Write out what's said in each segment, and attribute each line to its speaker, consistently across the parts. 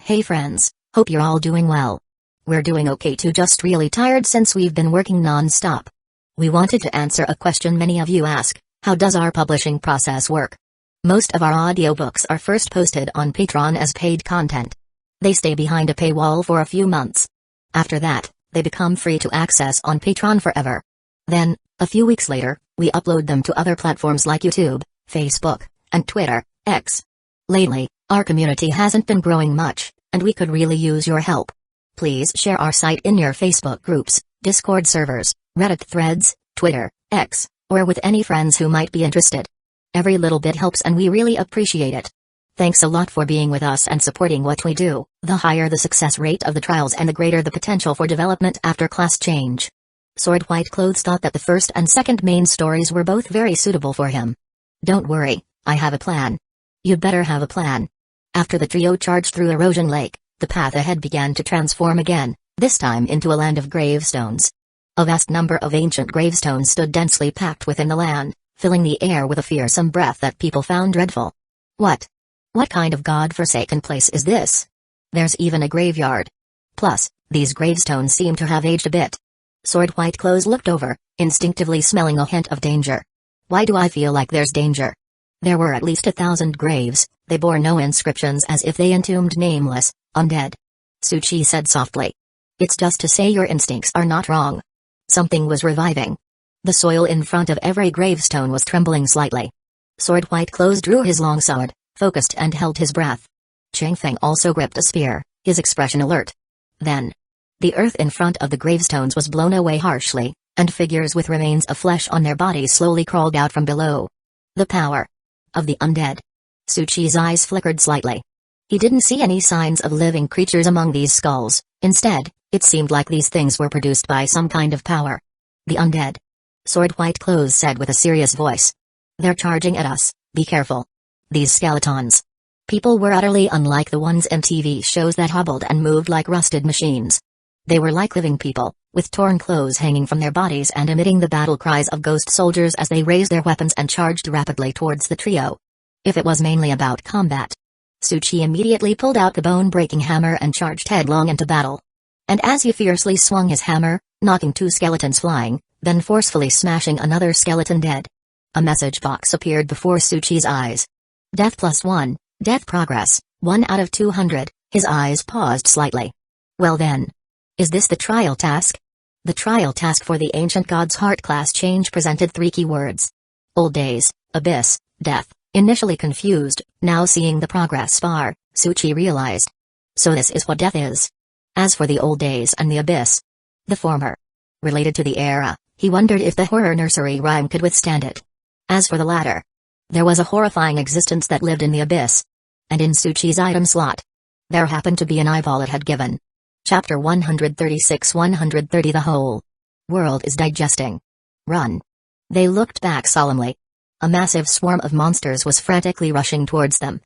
Speaker 1: Hey friends, hope you're all doing well. We're doing okay too, just really tired since we've been working non-stop. We wanted to answer a question many of you ask: how does our publishing process work? Most of our audiobooks are first posted on Patreon as paid content. They stay behind a paywall for a few months. After that, they become free to access on Patreon forever. Then, a few weeks later, we upload them to other platforms like YouTube, Facebook, and Twitter, X. Lately, our community hasn't been growing much, and we could really use your help. Please share our site in your Facebook groups, Discord servers, Reddit threads, Twitter, X, or with any friends who might be interested. Every little bit helps and we really appreciate it. Thanks a lot for being with us and supporting what we do. The higher the success rate of the trials and the greater the potential for development after class change. Sword White Clothes thought that the first and second main stories were both very suitable for him. Don't worry, I have a plan. You'd better have a plan. After the trio charged through Erosion Lake, the path ahead began to transform again, this time into a land of gravestones. A vast number of ancient gravestones stood densely packed within the land, filling the air with a fearsome breath that people found dreadful. What kind of god-forsaken place is this? There's even a graveyard. Plus, these gravestones seem to have aged a bit. Sword White Clothes looked over, instinctively smelling a hint of danger. Why do I feel like there's danger? There were at least 1,000 graves, they bore no inscriptions as if they entombed nameless, undead. Suchi said softly. It's just to say your instincts are not wrong. Something was reviving. The soil in front of every gravestone was trembling slightly. Sword White Clothes drew his long sword, focused and held his breath. Chang Feng also gripped a spear, his expression alert. Then, the earth in front of the gravestones was blown away harshly, and figures with remains of flesh on their bodies slowly crawled out from below. The power of the undead. Suchi's eyes flickered slightly. He didn't see any signs of living creatures among these skulls. Instead, it seemed like these things were produced by some kind of power. The undead. Sword White Clothes said with a serious voice. They're charging at us, be careful. These skeletons. People were utterly unlike the ones in TV shows that hobbled and moved like rusted machines. They were like living people, with torn clothes hanging from their bodies and emitting the battle cries of ghost soldiers as they raised their weapons and charged rapidly towards the trio. If it was mainly about combat, Suchi immediately pulled out the bone-breaking hammer and charged headlong into battle. And as he fiercely swung his hammer, knocking 2 skeletons flying, then forcefully smashing another skeleton dead. A message box appeared before Suchi's eyes. Death +1, death progress, 1 out of 200, his eyes paused slightly. Well then. Is this the trial task? The trial task for the Ancient God's Heart class change presented 3 keywords. Old days, abyss, death. Initially confused, now seeing the progress bar, Suchi realized. So this is what death is. As for the old days and the abyss, the former, related to the era, he wondered if the horror nursery rhyme could withstand it. As for the latter, there was a horrifying existence that lived in the abyss. And in Suchi's item slot, there happened to be an eyeball it had given. Chapter 136-130 The whole world is digesting. Run. They looked back solemnly. A massive swarm of monsters was frantically rushing towards them.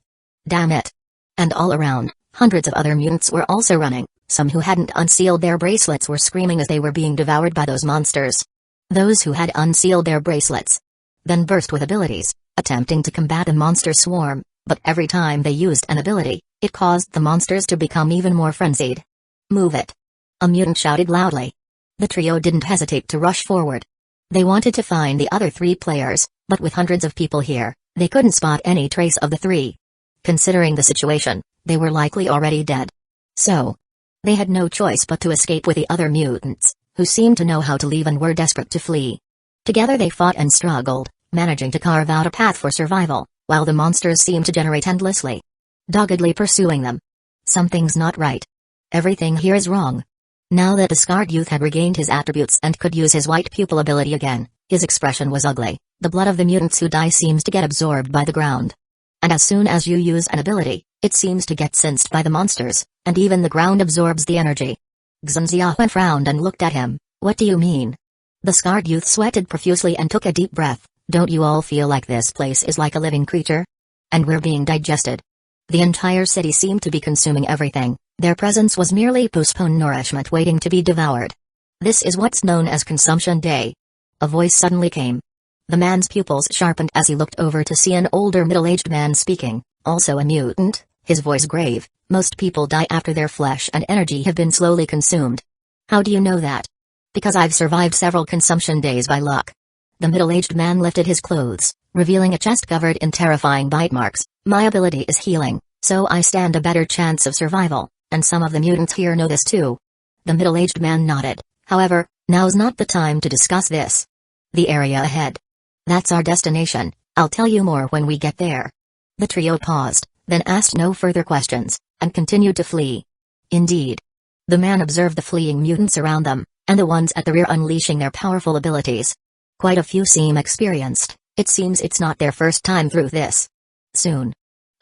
Speaker 1: Damn it. And all around, hundreds of other mutants were also running. Some who hadn't unsealed their bracelets were screaming as they were being devoured by those monsters. Those who had unsealed their bracelets then burst with abilities, attempting to combat the monster swarm, but every time they used an ability, it caused the monsters to become even more frenzied. Move it. A mutant shouted loudly. The trio didn't hesitate to rush forward. They wanted to find the other 3 players, but with hundreds of people here, they couldn't spot any trace of the 3. Considering the situation, they were likely already dead. So, they had no choice but to escape with the other mutants, who seemed to know how to leave and were desperate to flee. Together they fought and struggled, managing to carve out a path for survival, while the monsters seemed to generate endlessly, doggedly pursuing them. Something's not right. Everything here is wrong. Now that the scarred youth had regained his attributes and could use his white pupil ability again, his expression was ugly. The blood of the mutants who die seems to get absorbed by the ground. And as soon as you use an ability, it seems to get sensed by the monsters, and even the ground absorbs the energy. Xunziahuan frowned and looked at him. What do you mean? The scarred youth sweated profusely and took a deep breath. Don't you all feel like this place is like a living creature? And we're being digested. The entire city seemed to be consuming everything. Their presence was merely postponed nourishment waiting to be devoured. This is what's known as Consumption Day. A voice suddenly came. The man's pupils sharpened as he looked over to see an older middle-aged man speaking, also a mutant, his voice grave. Most people die after their flesh and energy have been slowly consumed. How do you know that? Because I've survived several consumption days by luck. The middle-aged man lifted his clothes, revealing a chest covered in terrifying bite marks. My ability is healing, so I stand a better chance of survival, and some of the mutants here know this too. The middle-aged man nodded. However, now's not the time to discuss this. The area ahead. That's our destination. I'll tell you more when we get there. The trio paused, then asked no further questions, and continued to flee. Indeed. The man observed the fleeing mutants around them, and the ones at the rear unleashing their powerful abilities. Quite a few seem experienced. It seems it's not their first time through this. Soon,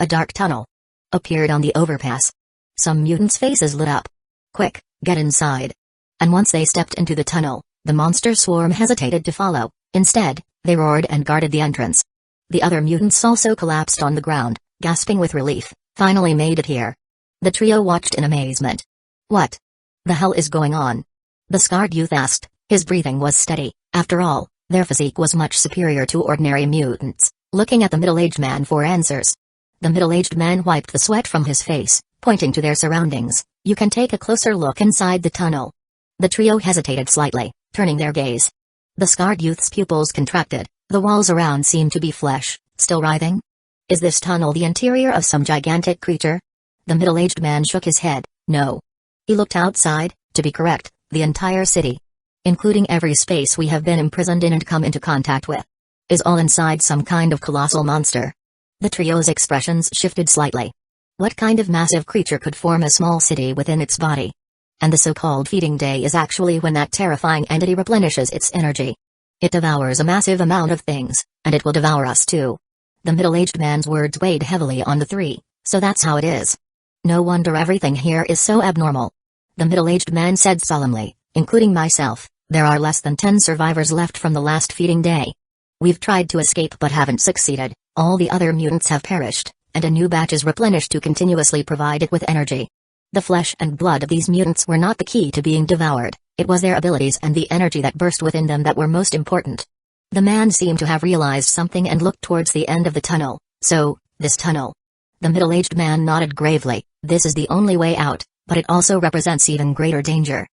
Speaker 1: a dark tunnel appeared on the overpass. Some mutants' faces lit up. Quick, get inside. And once they stepped into the tunnel, the monster swarm hesitated to follow. Instead, they roared and guarded the entrance. The other mutants also collapsed on the ground, gasping with relief. Finally made it here. The trio watched in amazement. What the hell is going on? The scarred youth asked. His breathing was steady. After all, their physique was much superior to ordinary mutants. Looking at the middle-aged man for answers. The middle-aged man wiped the sweat from his face, pointing to their surroundings. You can take a closer look inside the tunnel. The trio hesitated slightly, turning their gaze. The scarred youth's pupils contracted. The walls around seemed to be flesh, still writhing. Is this tunnel the interior of some gigantic creature? The middle-aged man shook his head. No. He looked outside. To be correct, the entire city, including every space we have been imprisoned in and come into contact with, is all inside some kind of colossal monster. The trio's expressions shifted slightly. What kind of massive creature could form a small city within its body? And the so-called feeding day is actually when that terrifying entity replenishes its energy. It devours a massive amount of things, and it will devour us too. The middle-aged man's words weighed heavily on the three, so that's how it is. No wonder everything here is so abnormal. The middle-aged man said solemnly, including myself, there are less than 10 survivors left from the last feeding day. We've tried to escape but haven't succeeded. All the other mutants have perished, and a new batch is replenished to continuously provide it with energy. The flesh and blood of these mutants were not the key to being devoured, it was their abilities and the energy that burst within them that were most important. The man seemed to have realized something and looked towards the end of the tunnel. So, this tunnel. The middle-aged man nodded gravely. This is the only way out, but it also represents even greater danger.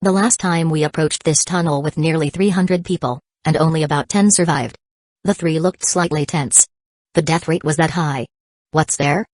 Speaker 1: The last time we approached this tunnel with nearly 300 people, and only about 10 survived. The three looked slightly tense. The death rate was that high. What's there?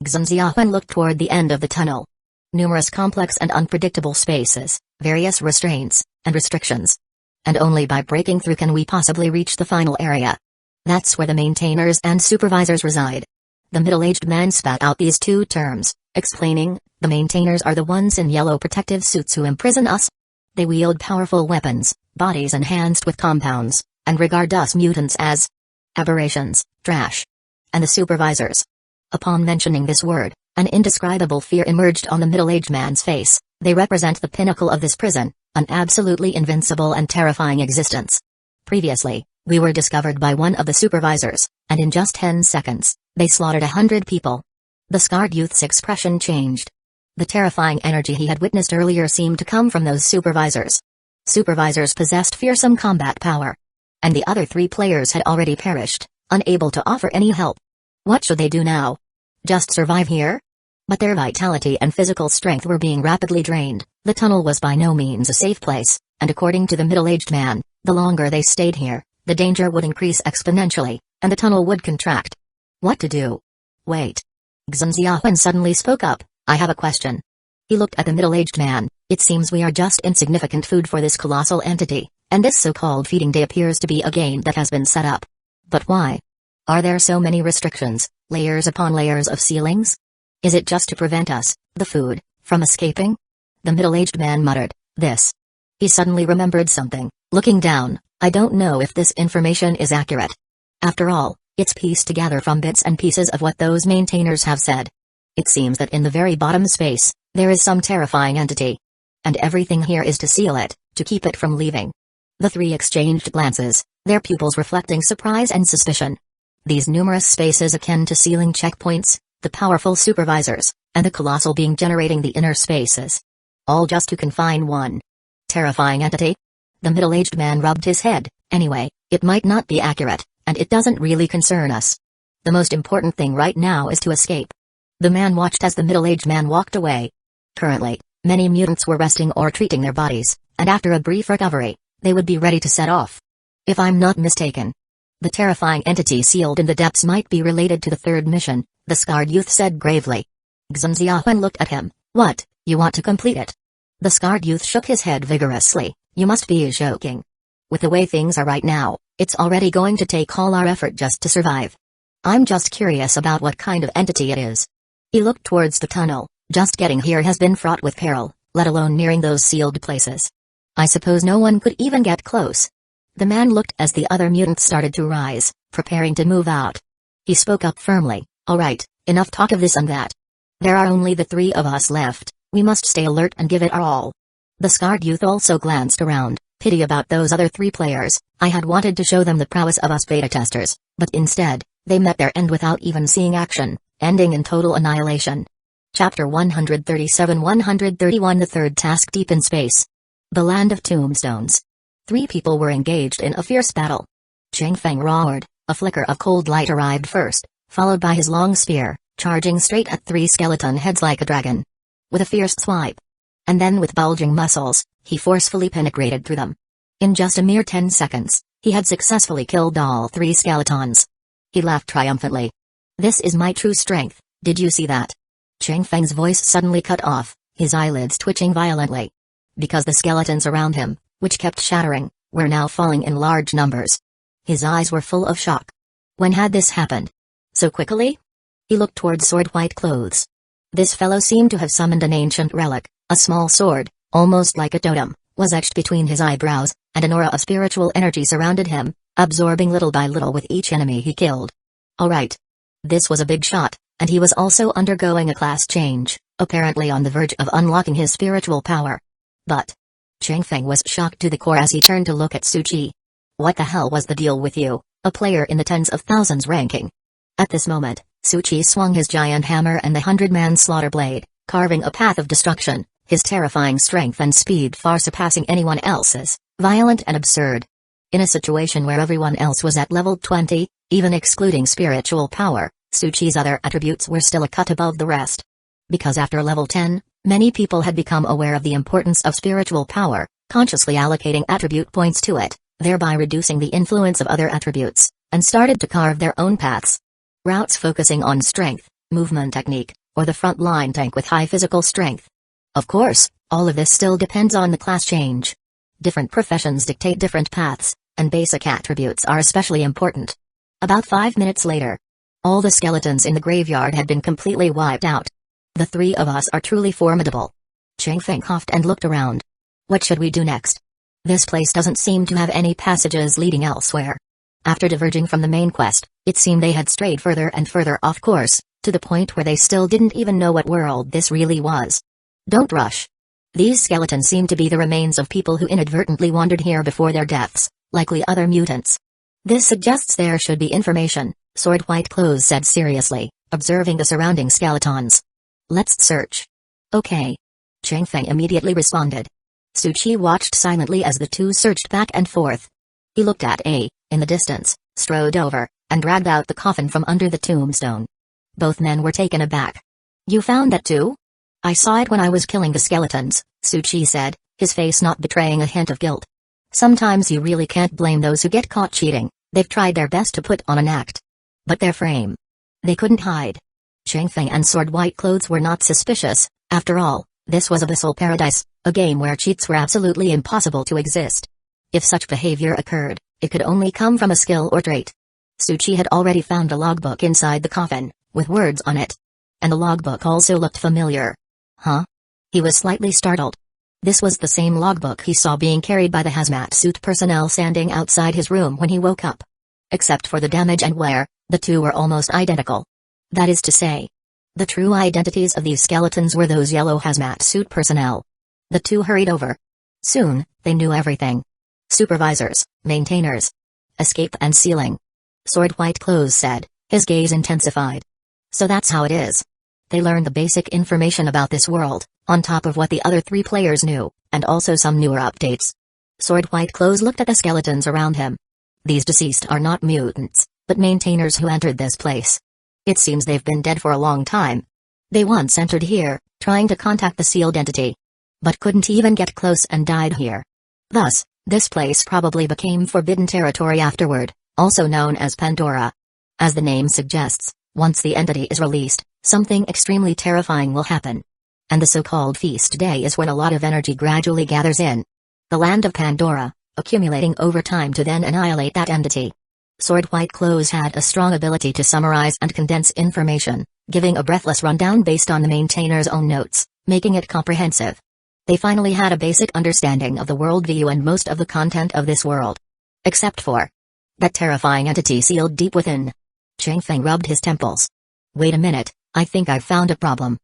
Speaker 1: Xunziahuan looked toward the end of the tunnel. Numerous complex and unpredictable spaces, various restraints, and restrictions. And only by breaking through can we possibly reach the final area. That's where the maintainers and supervisors reside. The middle-aged man spat out these two terms, explaining, the maintainers are the ones in yellow protective suits who imprison us. They wield powerful weapons, bodies enhanced with compounds, and regard us mutants as aberrations, trash. And the supervisors. Upon mentioning this word, an indescribable fear emerged on the middle-aged man's face. They represent the pinnacle of this prison, an absolutely invincible and terrifying existence. Previously, we were discovered by one of the supervisors, and in just 10 seconds, they slaughtered 100 people. The scarred youth's expression changed. The terrifying energy he had witnessed earlier seemed to come from those supervisors. Supervisors possessed fearsome combat power. And the other 3 players had already perished, unable to offer any help. What should they do now? Just survive here? But their vitality and physical strength were being rapidly drained. The tunnel was by no means a safe place, and according to the middle-aged man, the longer they stayed here, the danger would increase exponentially, and the tunnel would contract. What to do? Wait. Xunziahuan suddenly spoke up. I have a question. He looked at the middle-aged man. It seems we are just insignificant food for this colossal entity, and this so-called feeding day appears to be a game that has been set up. But why? Are there so many restrictions, layers upon layers of ceilings? Is it just to prevent us, the food, from escaping? The middle-aged man muttered, this. He suddenly remembered something. Looking down, I don't know if this information is accurate. After all, it's pieced together from bits and pieces of what those maintainers have said. It seems that in the very bottom space, there is some terrifying entity. And everything here is to seal it, to keep it from leaving. The 3 exchanged glances, their pupils reflecting surprise and suspicion. These numerous spaces akin to ceiling checkpoints, the powerful supervisors, and the colossal being generating the inner spaces. All just to confine one terrifying entity? The middle-aged man rubbed his head. Anyway, it might not be accurate, and it doesn't really concern us. The most important thing right now is to escape. The man watched as the middle-aged man walked away. Currently, many mutants were resting or treating their bodies, and after a brief recovery, they would be ready to set off. If I'm not mistaken, the terrifying entity sealed in the depths might be related to the third mission, the scarred youth said gravely. Xun Xiaohuan looked at him. What, you want to complete it? The scarred youth shook his head vigorously. You must be joking. With the way things are right now, it's already going to take all our effort just to survive. I'm just curious about what kind of entity it is. He looked towards the tunnel. Just getting here has been fraught with peril, let alone nearing those sealed places. I suppose no one could even get close. The man looked as the other mutants started to rise, preparing to move out. He spoke up firmly. All right, enough talk of this and that. There are only the three of us left, we must stay alert and give it our all. The scarred youth also glanced around. Pity about those other three players. I had wanted to show them the prowess of us beta testers, but instead, they met their end without even seeing action, ending in total annihilation. Chapter 137-131 The third task deep in space. The land of tombstones. Three people were engaged in a fierce battle. Chang Feng roared, a flicker of cold light arrived first, followed by his long spear, charging straight at three skeleton heads like a dragon. With a fierce swipe, and then with bulging muscles, he forcefully penetrated through them. In just a mere 10 seconds, he had successfully killed all three skeletons. He laughed triumphantly. This is my true strength, did you see that? Chang Feng's voice suddenly cut off, his eyelids twitching violently. Because the skeletons around him, which kept shattering, were now falling in large numbers. His eyes were full of shock. When had this happened? So quickly? He looked toward Sword White Clothes. This fellow seemed to have summoned an ancient relic, a small sword, almost like a totem, was etched between his eyebrows, and an aura of spiritual energy surrounded him, absorbing little by little with each enemy he killed. Alright. This was a big shot, and he was also undergoing a class change, apparently on the verge of unlocking his spiritual power. But Chang Feng was shocked to the core as he turned to look at Su Chi. What the hell was the deal with you, a player in the tens of thousands ranking? At this moment, Su Chi swung his giant hammer and the 100-man slaughter blade, carving a path of destruction, his terrifying strength and speed far surpassing anyone else's, violent and absurd. In a situation where everyone else was at level 20, even excluding spiritual power, Su Chi's other attributes were still a cut above the rest. Because after level 10, many people had become aware of the importance of spiritual power, consciously allocating attribute points to it, thereby reducing the influence of other attributes, and started to carve their own paths. Routes focusing on strength, movement technique, or the front-line tank with high physical strength. Of course, all of this still depends on the class change. Different professions dictate different paths, and basic attributes are especially important. About 5 minutes later, all the skeletons in the graveyard had been completely wiped out. The three of us are truly formidable. Chang Feng coughed and looked around. What should we do next? This place doesn't seem to have any passages leading elsewhere. After diverging from the main quest, it seemed they had strayed further and further off course, to the point where they still didn't even know what world this really was. Don't rush. These skeletons seem to be the remains of people who inadvertently wandered here before their deaths, likely other mutants. This suggests there should be information, Sword White Clothes said seriously, observing the surrounding skeletons. Let's search. Okay. Chang Feng immediately responded. Su Chi watched silently as the two searched back and forth. He looked at A, in the distance, strode over, and dragged out the coffin from under the tombstone. Both men were taken aback. You found that too? I saw it when I was killing the skeletons, Su Chi said, his face not betraying a hint of guilt. Sometimes you really can't blame those who get caught cheating, they've tried their best to put on an act. But their frame. They couldn't hide. Chang Feng and Sword White Clothes were not suspicious, after all, this was Abyssal Paradise, a game where cheats were absolutely impossible to exist. If such behavior occurred, it could only come from a skill or trait. Su Chi had already found a logbook inside the coffin, with words on it. And the logbook also looked familiar. Huh? He was slightly startled. This was the same logbook he saw being carried by the hazmat suit personnel standing outside his room when he woke up. Except for the damage and wear, the two were almost identical. That is to say, the true identities of these skeletons were those yellow hazmat suit personnel. The two hurried over. Soon, they knew everything. Supervisors, maintainers. Escape and sealing. Sword White Clothes said, his gaze intensified. So that's how it is. They learned the basic information about this world, on top of what the other three players knew, and also some newer updates. Sword White Clothes looked at the skeletons around him. These deceased are not mutants, but maintainers who entered this place. It seems they've been dead for a long time. They once entered here, trying to contact the sealed entity, but couldn't even get close and died here. Thus, this place probably became forbidden territory afterward, also known as Pandora. As the name suggests, once the entity is released, something extremely terrifying will happen. And the so-called feast day is when a lot of energy gradually gathers in the land of Pandora, accumulating over time to then annihilate that entity. Sword White Clothes had a strong ability to summarize and condense information, giving a breathless rundown based on the maintainer's own notes, making it comprehensive. They finally had a basic understanding of the worldview and most of the content of this world. Except for that terrifying entity sealed deep within. Chang Feng rubbed his temples. Wait a minute, I think I've found a problem.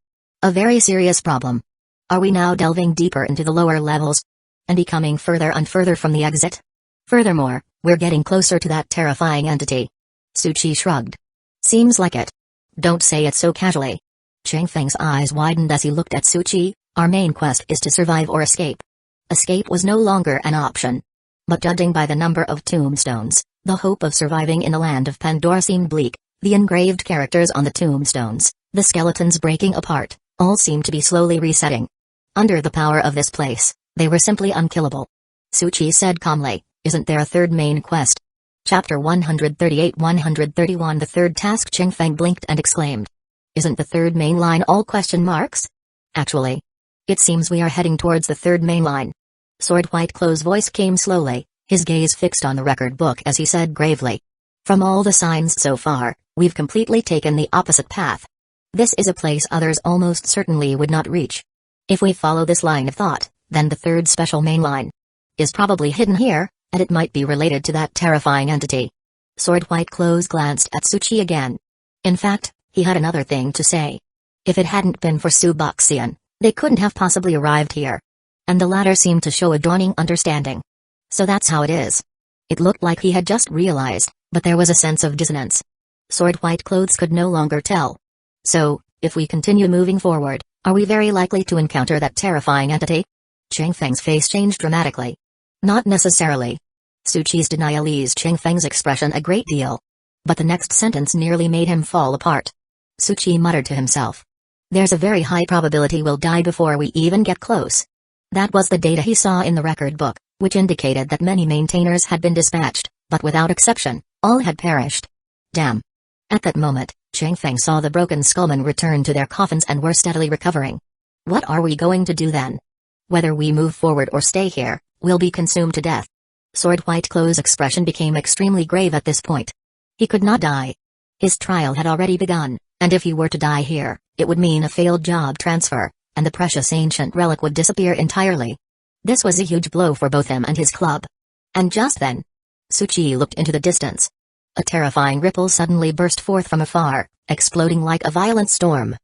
Speaker 1: A very serious problem. Are we now delving deeper into the lower levels? And becoming further and further from the exit? Furthermore, we're getting closer to that terrifying entity. Suchi shrugged. Seems like it. Don't say it so casually. Chang Feng's eyes widened as he looked at Suchi. Our main quest is to survive or escape. Escape was no longer an option. But judging by the number of tombstones, the hope of surviving in the land of Pandora seemed bleak. The engraved characters on the tombstones, the skeletons breaking apart, all seemed to be slowly resetting. Under the power of this place, they were simply unkillable. Suchi said calmly, isn't there a third main quest? Chapter 138-131 The third task. Chang Feng blinked and exclaimed. Isn't the third main line all question marks? Actually, it seems we are heading towards the third main line. Sword White Clothes' voice came slowly, his gaze fixed on the record book as he said gravely. From all the signs so far, we've completely taken the opposite path. This is a place others almost certainly would not reach. If we follow this line of thought, then the third special main line is probably hidden here, and it might be related to that terrifying entity. Sword White Clothes glanced at Suchi again. In fact, he had another thing to say. If it hadn't been for Suboxian, they couldn't have possibly arrived here. And the latter seemed to show a dawning understanding. So that's how it is. It looked like he had just realized, but there was a sense of dissonance. Sword White Clothes could no longer tell. So, if we continue moving forward, are we very likely to encounter that terrifying entity? Chang Feng's face changed dramatically. Not necessarily. Suchi's denial eased Chang Feng's expression a great deal. But the next sentence nearly made him fall apart. Suchi muttered to himself. There's a very high probability we'll die before we even get close. That was the data he saw in the record book, which indicated that many maintainers had been dispatched, but without exception, all had perished. Damn. At that moment, Chang Feng saw the broken skullmen return to their coffins and were steadily recovering. What are we going to do then? Whether we move forward or stay here, we'll be consumed to death. Sword White Clothes' expression became extremely grave at this point. He could not die. His trial had already begun, and if he were to die here, it would mean a failed job transfer, and the precious ancient relic would disappear entirely. This was a huge blow for both him and his club. And just then, Suchi looked into the distance. A terrifying ripple suddenly burst forth from afar, exploding like a violent storm.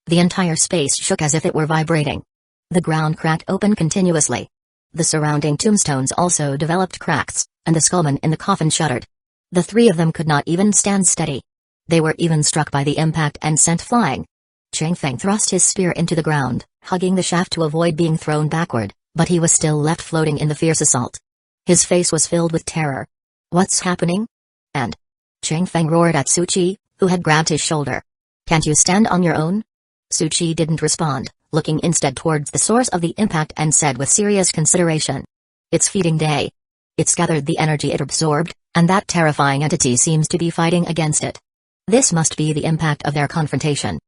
Speaker 1: The entire space shook as if it were vibrating. The ground cracked open continuously. The surrounding tombstones also developed cracks, and the skullmen in the coffin shuddered. The three of them could not even stand steady. They were even struck by the impact and sent flying. Chang Feng thrust his spear into the ground, hugging the shaft to avoid being thrown backward, but he was still left floating in the fierce assault. His face was filled with terror. What's happening? And Chang Feng roared at Suchi, who had grabbed his shoulder. Can't you stand on your own? Suchi didn't respond, looking instead towards the source of the impact and said with serious consideration. It's feeding day. It's gathered the energy it absorbed, and that terrifying entity seems to be fighting against it. This must be the impact of their confrontation.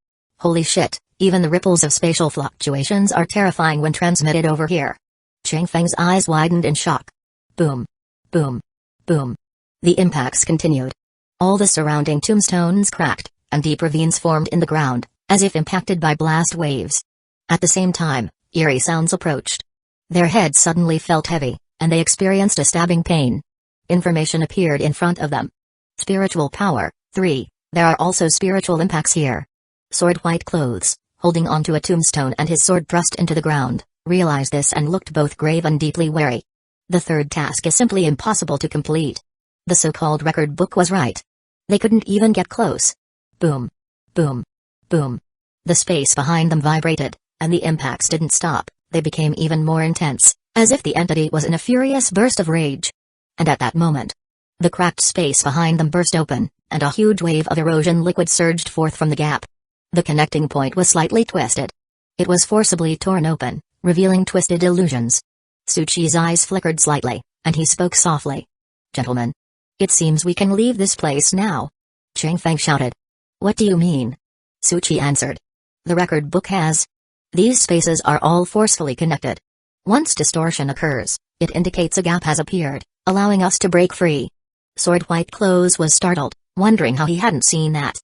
Speaker 1: Holy shit, even the ripples of spatial fluctuations are terrifying when transmitted over here. Chang Feng's eyes widened in shock. Boom. Boom. Boom. The impacts continued. All the surrounding tombstones cracked, and deep ravines formed in the ground, as if impacted by blast waves. At the same time, eerie sounds approached. Their heads suddenly felt heavy, and they experienced a stabbing pain. Information appeared in front of them. Spiritual power, 3. There are also spiritual impacts here. Sword White Clothes, holding onto a tombstone and his sword thrust into the ground, realized this and looked both grave and deeply wary. The third task is simply impossible to complete. The so-called record book was right. They couldn't even get close. Boom. Boom. Boom. The space behind them vibrated, and the impacts didn't stop, they became even more intense, as if the entity was in a furious burst of rage. And at that moment, the cracked space behind them burst open, and a huge wave of erosion liquid surged forth from the gap. The connecting point was slightly twisted. It was forcibly torn open, revealing twisted illusions. Suchi's eyes flickered slightly, and he spoke softly. "Gentlemen, it seems we can leave this place now." Changfeng shouted. "What do you mean?" Suchi answered. "The record book has. These spaces are all forcefully connected. Once distortion occurs, it indicates a gap has appeared, allowing us to break free." Sword White Clothes was startled, wondering how he hadn't seen that.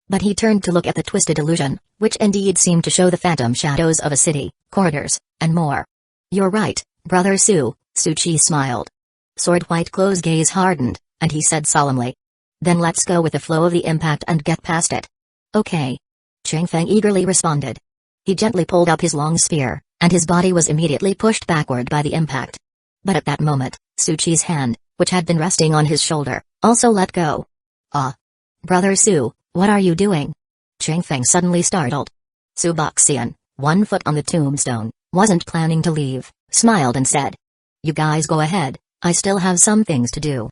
Speaker 1: But he turned to look at the twisted illusion, which indeed seemed to show the phantom shadows of a city, corridors, and more. "You're right, Brother Su," Suchi smiled. Sword White Clothes' gaze hardened, and he said solemnly. "Then let's go with the flow of the impact and get past it." "Okay." Changfeng eagerly responded. He gently pulled up his long spear, and his body was immediately pushed backward by the impact. But at that moment, Suchi's hand, which had been resting on his shoulder, also let go. "Ah! Brother Su, what are you doing?" Changfeng suddenly startled. Suboxian, 1 foot on the tombstone, wasn't planning to leave, smiled and said. "You guys go ahead, I still have some things to do."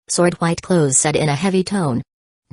Speaker 1: Sword White Clothes said in a heavy tone.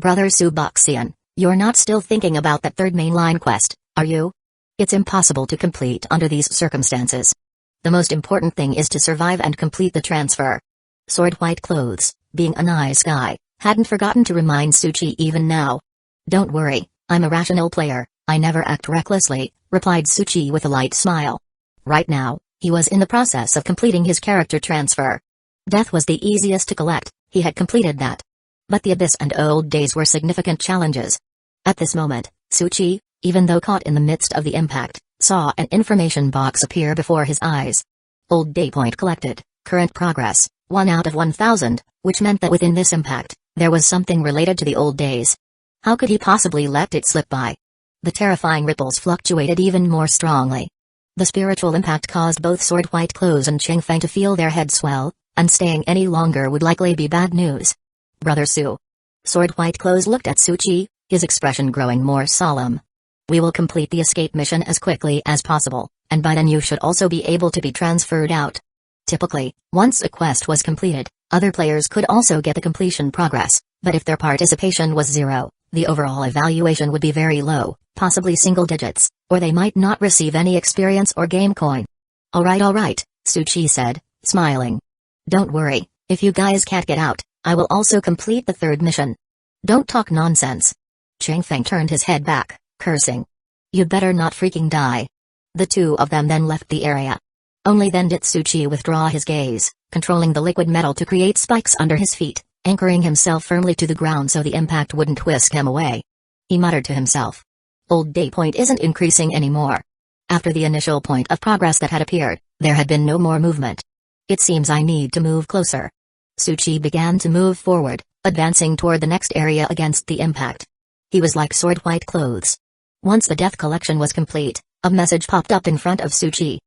Speaker 1: "Brother Suboxian, you're not still thinking about that third mainline quest, are you? It's impossible to complete under these circumstances. The most important thing is to survive and complete the transfer." Sword White Clothes, being a nice guy, hadn't forgotten to remind Suchi even now. "Don't worry, I'm a rational player, I never act recklessly," replied Suchi with a light smile. Right now, he was in the process of completing his character transfer. Death was the easiest to collect, he had completed that. But the Abyss and Old Days were significant challenges. At this moment, Suchi, even though caught in the midst of the impact, saw an information box appear before his eyes. Old Day point collected, current progress, 1 out of 1,000, which meant that within this impact, there was something related to the old days. How could he possibly let it slip by? The terrifying ripples fluctuated even more strongly. The spiritual impact caused both Sword White Clothes and Changfeng to feel their heads swell, and staying any longer would likely be bad news. "Brother Su." Sword White Clothes looked at Suchi, his expression growing more solemn. "We will complete the escape mission as quickly as possible, and by then you should also be able to be transferred out." Typically, once a quest was completed, other players could also get the completion progress, but if their participation was 0, the overall evaluation would be very low, possibly single digits, or they might not receive any experience or game coin. All right, Suchi said, smiling. "Don't worry, if you guys can't get out, I will also complete the third mission." "Don't talk nonsense." Changfeng turned his head back, cursing. "You'd better not freaking die." The two of them then left the area. Only then did Suchi withdraw his gaze, controlling the liquid metal to create spikes under his feet, anchoring himself firmly to the ground so the impact wouldn't whisk him away. He muttered to himself. Old Day point isn't increasing anymore. After the initial point of progress that had appeared, there had been no more movement. It seems I need to move closer. Suchi began to move forward, advancing toward the next area against the impact. He was like Sword White Clothes. Once the death collection was complete, a message popped up in front of Suchi.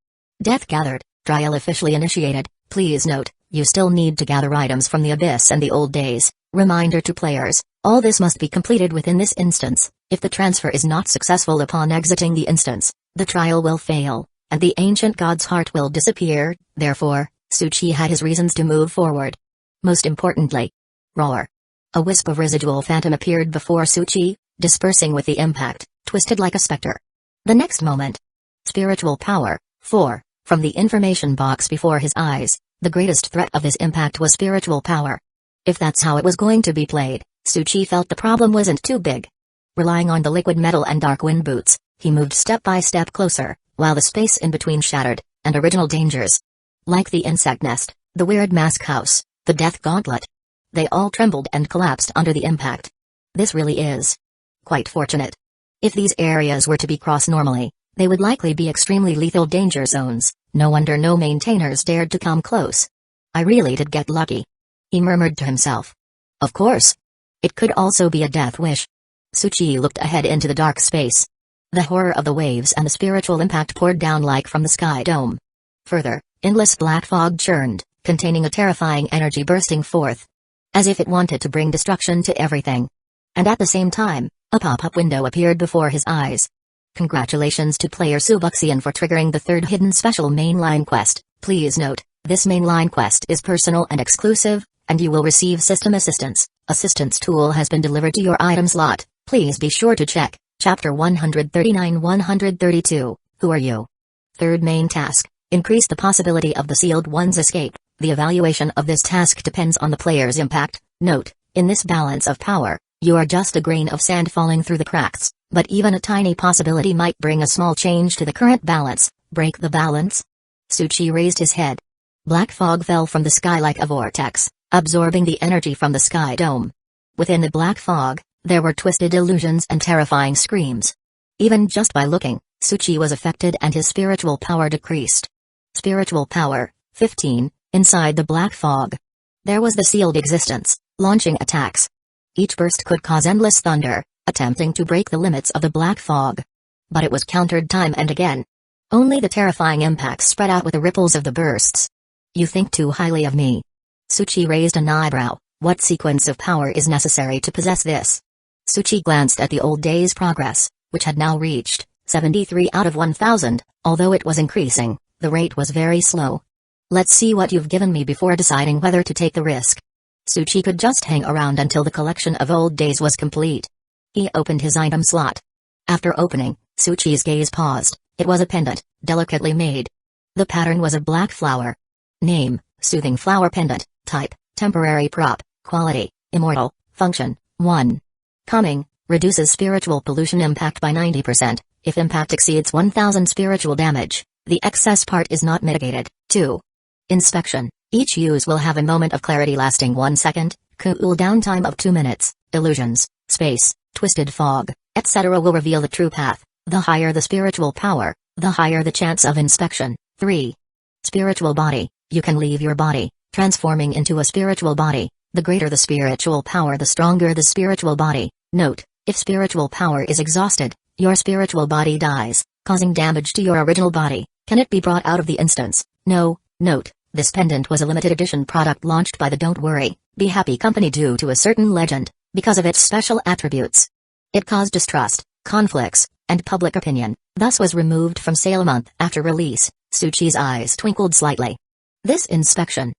Speaker 1: Death gathered, trial officially initiated. Please note, you still need to gather items from the Abyss and the Old Days. Reminder to players, all this must be completed within this instance. If the transfer is not successful upon exiting the instance, the trial will fail, and the ancient god's heart will disappear. Therefore, Suchi had his reasons to move forward. Most importantly, roar. A wisp of residual phantom appeared before Suchi, dispersing with the impact, twisted like a specter. The next moment, spiritual power, 4, from the information box before his eyes. The greatest threat of this impact was spiritual power. If that's how it was going to be played, Suchi felt the problem wasn't too big. Relying on the liquid metal and dark wind boots, he moved step by step closer, while the space in between shattered, and original dangers. Like the insect nest, the weird mask house, the death gauntlet. They all trembled and collapsed under the impact. This really is quite fortunate. If these areas were to be crossed normally, they would likely be extremely lethal danger zones. No wonder no maintainers dared to come close. I really did get lucky. He murmured to himself. Of course. It could also be a death wish. Suchi looked ahead into the dark space. The horror of the waves and the spiritual impact poured down like from the sky dome. Further, endless black fog churned, containing a terrifying energy bursting forth. As if it wanted to bring destruction to everything. And at the same time, a pop-up window appeared before his eyes. Congratulations to player Suboxian for triggering the third hidden special mainline quest. Please note, this mainline quest is personal and exclusive, and you will receive system assistance. Assistance tool has been delivered to your item slot. Please be sure to check. Chapter 139-132, Who are you? Third main task, increase the possibility of the sealed one's escape. The evaluation of this task depends on the player's impact. Note, in this balance of power, you are just a grain of sand falling through the cracks, but even a tiny possibility might bring a small change to the current balance. Break the balance? Tsuchi raised his head. Black fog fell from the sky like a vortex, absorbing the energy from the sky dome. Within the black fog, there were twisted illusions and terrifying screams. Even just by looking, Tsuchi was affected and his spiritual power decreased. Spiritual power, 15, inside the black fog. There was the sealed existence, launching attacks. Each burst could cause endless thunder, attempting to break the limits of the black fog. But it was countered time and again. Only the terrifying impacts spread out with the ripples of the bursts. You think too highly of me. Tsuchi raised an eyebrow. What sequence of power is necessary to possess this? Tsuchi glanced at the old day's progress, which had now reached 73 out of 1000, although it was increasing, the rate was very slow. Let's see what you've given me before deciding whether to take the risk. Tsuchi could just hang around until the collection of old days was complete. He opened his item slot. After opening, Tsuchi's gaze paused. It was a pendant, delicately made. The pattern was a black flower. Name, Soothing Flower Pendant. Type, Temporary Prop. Quality, Immortal. Function, 1. Calming, reduces spiritual pollution impact by 90%, if impact exceeds 1000 spiritual damage, the excess part is not mitigated. 2. Inspection, each use will have a moment of clarity lasting 1 second, cool down time of 2 minutes, illusions, space, twisted fog, etc. will reveal the true path. The higher the spiritual power, the higher the chance of inspection. 3. Spiritual body, you can leave your body, transforming into a spiritual body. The greater the spiritual power, the stronger the spiritual body. Note, if spiritual power is exhausted, your spiritual body dies, causing damage to your original body. Can it be brought out of the instance? No. Note, this pendant was a limited edition product launched by the Don't Worry, Be Happy company due to a certain legend, because of its special attributes. It caused distrust, conflicts, and public opinion, thus was removed from sale a month after release. Tsuchi's eyes twinkled slightly. This inspection.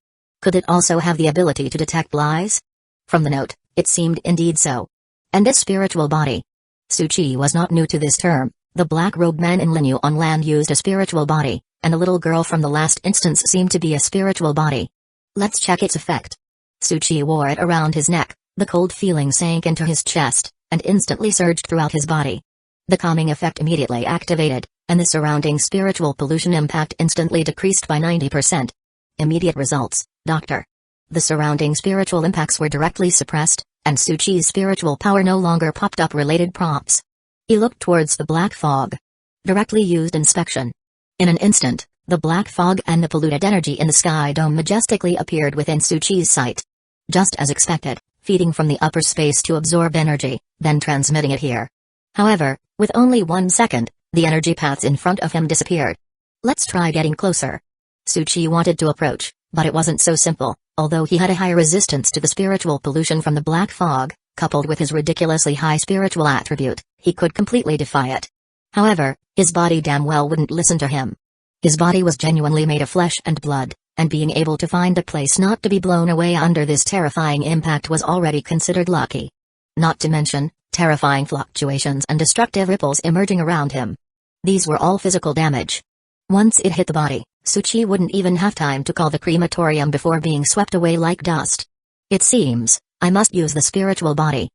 Speaker 1: Could it also have the ability to detect lies? From the note, it seemed indeed so. And this spiritual body. Tsuchi was not new to this term. The black-robed man in Linyu on land used a spiritual body, and the little girl from the last instance seemed to be a spiritual body. Let's check its effect. Tsuchi wore it around his neck. The cold feeling sank into his chest, and instantly surged throughout his body. The calming effect immediately activated, and the surrounding spiritual pollution impact instantly decreased by 90%. Immediate results, Doctor. The surrounding spiritual impacts were directly suppressed, and Tsuchi's spiritual power no longer popped up related prompts. He looked towards the black fog. Directly used inspection. In an instant, the black fog and the polluted energy in the sky dome majestically appeared within Tsuchi's sight. Just as expected, feeding from the upper space to absorb energy, then transmitting it here. However, with only 1 second, the energy paths in front of him disappeared. Let's try getting closer. Tsuchi wanted to approach, but it wasn't so simple. Although he had a high resistance to the spiritual pollution from the black fog, coupled with his ridiculously high spiritual attribute, he could completely defy it. However, his body damn well wouldn't listen to him. His body was genuinely made of flesh and blood, and being able to find a place not to be blown away under this terrifying impact was already considered lucky. Not to mention, terrifying fluctuations and destructive ripples emerging around him. These were all physical damage. Once it hit the body, Tsuchi wouldn't even have time to call the crematorium before being swept away like dust. It seems, I must use the spiritual body.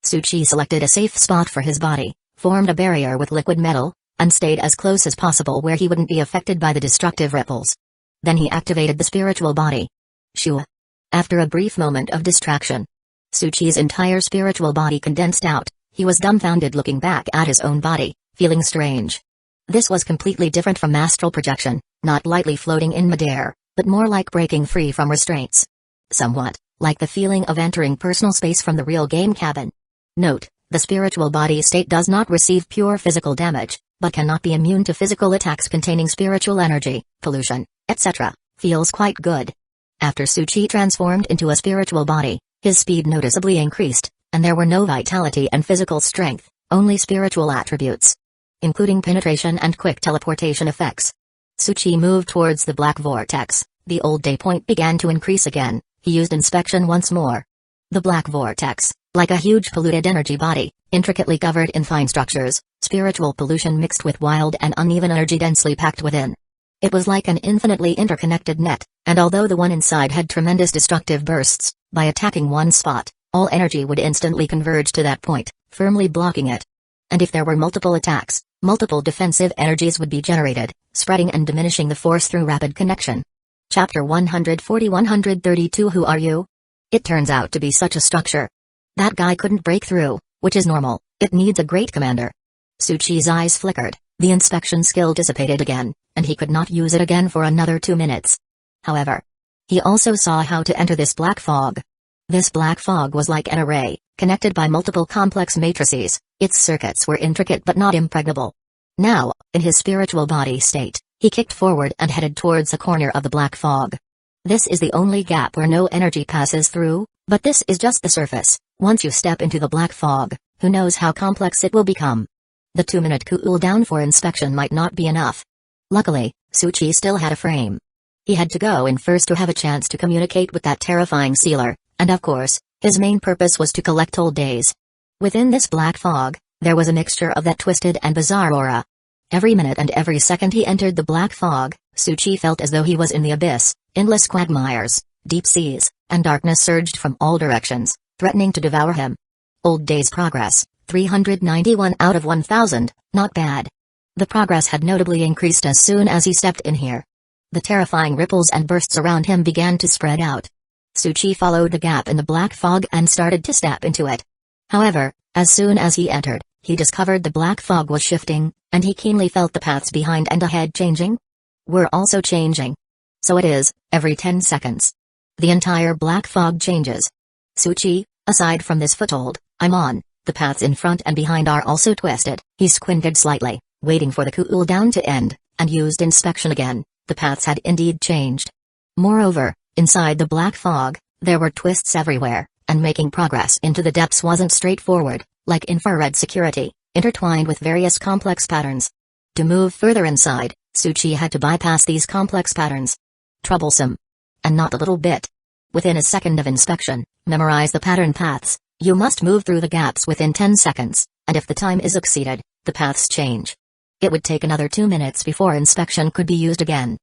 Speaker 1: Tsuchi selected a safe spot for his body, formed a barrier with liquid metal, and stayed as close as possible where he wouldn't be affected by the destructive ripples. Then he activated the spiritual body. Shoo. After a brief moment of distraction, Tsuchi's entire spiritual body condensed out. He was dumbfounded looking back at his own body, feeling strange. This was completely different from astral projection, not lightly floating in midair, but more like breaking free from restraints. Somewhat like the feeling of entering personal space from the real game cabin. Note, the spiritual body state does not receive pure physical damage, but cannot be immune to physical attacks containing spiritual energy, pollution, etc. Feels quite good. After Tsuchi transformed into a spiritual body, his speed noticeably increased, and there were no vitality and physical strength, only spiritual attributes, including penetration and quick teleportation effects. Tsuchi moved towards the black vortex. The old day point began to increase again. He used inspection once more. The black vortex, Like a huge polluted energy body, intricately covered in fine structures, spiritual pollution mixed with wild and uneven energy densely packed within. It was like an infinitely interconnected net, and although the one inside had tremendous destructive bursts, by attacking one spot, all energy would instantly converge to that point, firmly blocking it. And if there were multiple attacks, multiple defensive energies would be generated, spreading and diminishing the force through rapid connection. Chapter 140-132 Who are you? It turns out to be such a structure. That guy couldn't break through, which is normal, it needs a great commander. Tsuchi's eyes flickered, the inspection skill dissipated again, and he could not use it again for another 2 minutes. However, he also saw how to enter this black fog. This black fog was like an array, connected by multiple complex matrices, its circuits were intricate but not impregnable. Now, in his spiritual body state, he kicked forward and headed towards the corner of the black fog. This is the only gap where no energy passes through, but this is just the surface. Once you step into the black fog, who knows how complex it will become. The 2-minute cool down for inspection might not be enough. Luckily, Tsuchi still had a frame. He had to go in first to have a chance to communicate with that terrifying sealer, and of course, his main purpose was to collect old days. Within this black fog, there was a mixture of that twisted and bizarre aura. Every minute and every second he entered the black fog, Tsuchi felt as though he was in the abyss, endless quagmires, deep seas, and darkness surged from all directions, threatening to devour him. Old days progress, 391 out of 1000, not bad. The progress had notably increased as soon as he stepped in here. The terrifying ripples and bursts around him began to spread out. Tsuchi followed the gap in the black fog and started to step into it. However, as soon as he entered, he discovered the black fog was shifting, and he keenly felt the paths behind and ahead changing. Were also changing. So it is, every 10 seconds. The entire black fog changes. Tsuchi, aside from this foothold, I'm on, the paths in front and behind are also twisted. He squinted slightly, waiting for the cool down to end, and used inspection again. The paths had indeed changed. Moreover, inside the black fog, there were twists everywhere, and making progress into the depths wasn't straightforward, like infrared security, intertwined with various complex patterns. To move further inside, Tsuchi had to bypass these complex patterns. Troublesome. And not a little bit. Within a second of inspection, memorize the pattern paths. You must move through the gaps within 10 seconds, and if the time is exceeded, the paths change. It would take another 2 minutes before inspection could be used again.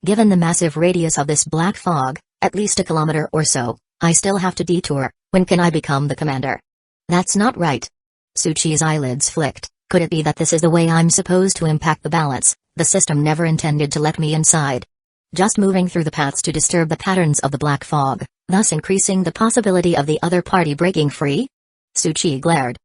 Speaker 1: Given the massive radius of this black fog, at least a kilometer or so, I still have to detour. When can I become the commander? That's not right. Tsuchi's eyelids flicked. Could it be that this is the way I'm supposed to impact the balance? The system never intended to let me inside. Just moving through the paths to disturb the patterns of the black fog, thus increasing the possibility of the other party breaking free? Tsuchi glared.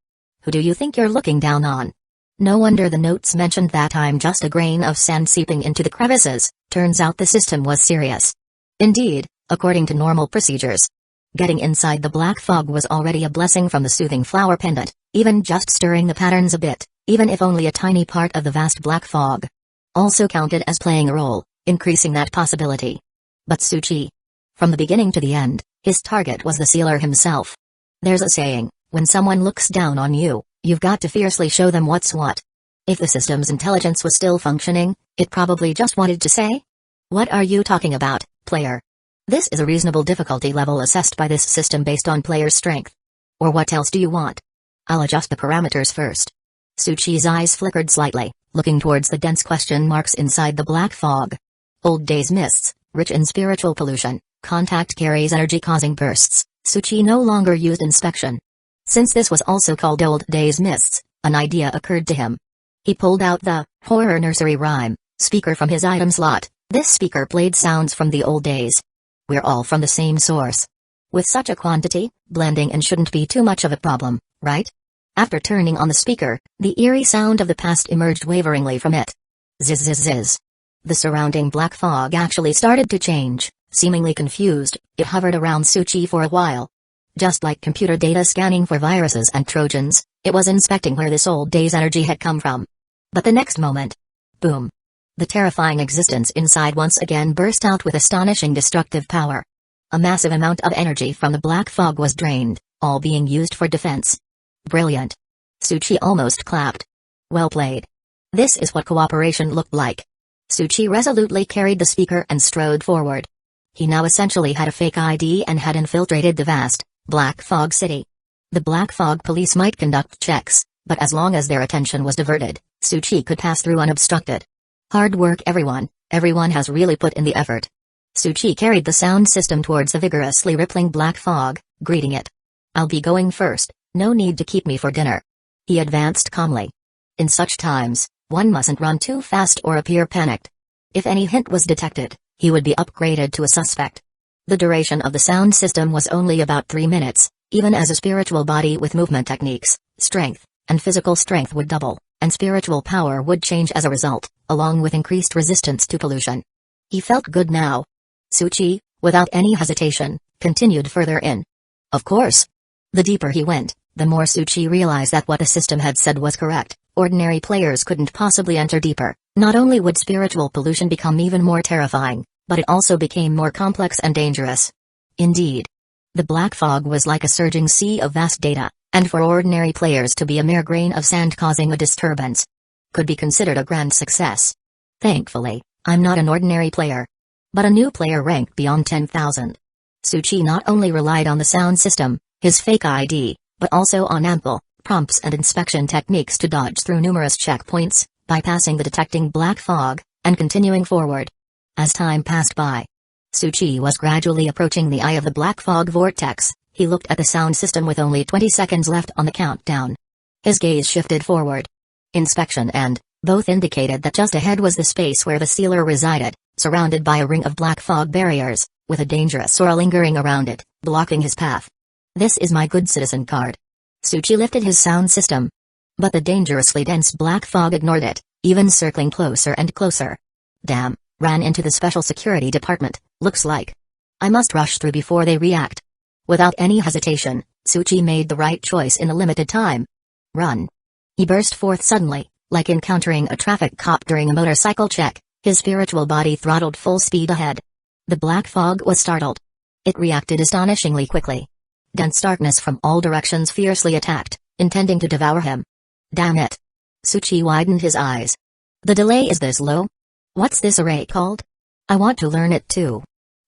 Speaker 1: Who do you think you're looking down on? No wonder the notes mentioned that I'm just a grain of sand seeping into the crevices. Turns out the system was serious. Indeed, according to normal procedures. Getting inside the black fog was already a blessing from the soothing flower pendant, even just stirring the patterns a bit, even if only a tiny part of the vast black fog, also counted as playing a role, increasing that possibility. But Tsuchi, from the beginning to the end, his target was the sealer himself. There's a saying, when someone looks down on you, you've got to fiercely show them what's what. If the system's intelligence was still functioning, it probably just wanted to say, "What are you talking about, player?" This is a reasonable difficulty level assessed by this system based on player's strength. Or what else do you want? I'll adjust the parameters first. Tsuchi's eyes flickered slightly, looking towards the dense question marks inside the black fog. Old days mists, rich in spiritual pollution, contact carries energy causing bursts. Tsuchi no longer used inspection. Since this was also called old days mists, an idea occurred to him. He pulled out the horror nursery rhyme speaker from his item slot. This speaker played sounds from the old days. We're all from the same source. With such a quantity, blending in shouldn't be too much of a problem, right? After turning on the speaker, the eerie sound of the past emerged waveringly from it. Ziz ziz ziz. The surrounding black fog actually started to change. Seemingly confused, it hovered around Tsuchi for a while. Just like computer data scanning for viruses and trojans, it was inspecting where this old day's energy had come from. But the next moment, boom. The terrifying existence inside once again burst out with astonishing destructive power. A massive amount of energy from the black fog was drained, all being used for defense. Brilliant. Tsuchi almost clapped. Well played. This is what cooperation looked like. Tsuchi resolutely carried the speaker and strode forward. He now essentially had a fake ID and had infiltrated the vast, black fog city. The Black Fog police might conduct checks, but as long as their attention was diverted, Suchi could pass through unobstructed. Hard work everyone has really put in the effort. Suchi carried the sound system towards the vigorously rippling black fog, greeting it. I'll be going first, no need to keep me for dinner. He advanced calmly. In such times, one mustn't run too fast or appear panicked. If any hint was detected, he would be upgraded to a suspect. The duration of the sound system was only about 3 minutes, even as a spiritual body with movement techniques, strength, and physical strength would double, and spiritual power would change as a result, along with increased resistance to pollution. He felt good now. Suchi, without any hesitation, continued further in. Of course. The deeper he went, the more Suchi realized that what the system had said was correct. Ordinary players couldn't possibly enter deeper. Not only would spiritual pollution become even more terrifying, but it also became more complex and dangerous. Indeed. The black fog was like a surging sea of vast data, and for ordinary players to be a mere grain of sand causing a disturbance could be considered a grand success. Thankfully, I'm not an ordinary player, but a new player ranked beyond 10,000. Suchi not only relied on the sound system, his fake ID, but also on ample prompts and inspection techniques to dodge through numerous checkpoints, bypassing the detecting black fog, and continuing forward. As time passed by, Suchi was gradually approaching the eye of the black fog vortex. He looked at the sound system with only 20 seconds left on the countdown. His gaze shifted forward. Inspection and both indicated that just ahead was the space where the sealer resided, surrounded by a ring of black fog barriers, with a dangerous aura lingering around it, blocking his path. This is my good citizen card. Suchi lifted his sound system. But the dangerously dense black fog ignored it, even circling closer and closer. Damn, ran into the special security department, looks like. I must rush through before they react. Without any hesitation, Suchi made the right choice in a limited time. Run. He burst forth suddenly, like encountering a traffic cop during a motorcycle check, his spiritual body throttled full speed ahead. The black fog was startled. It reacted astonishingly quickly. Dense darkness from all directions fiercely attacked, intending to devour him. Damn it. Suchi widened his eyes. The delay is this low? What's this array called? I want to learn it too.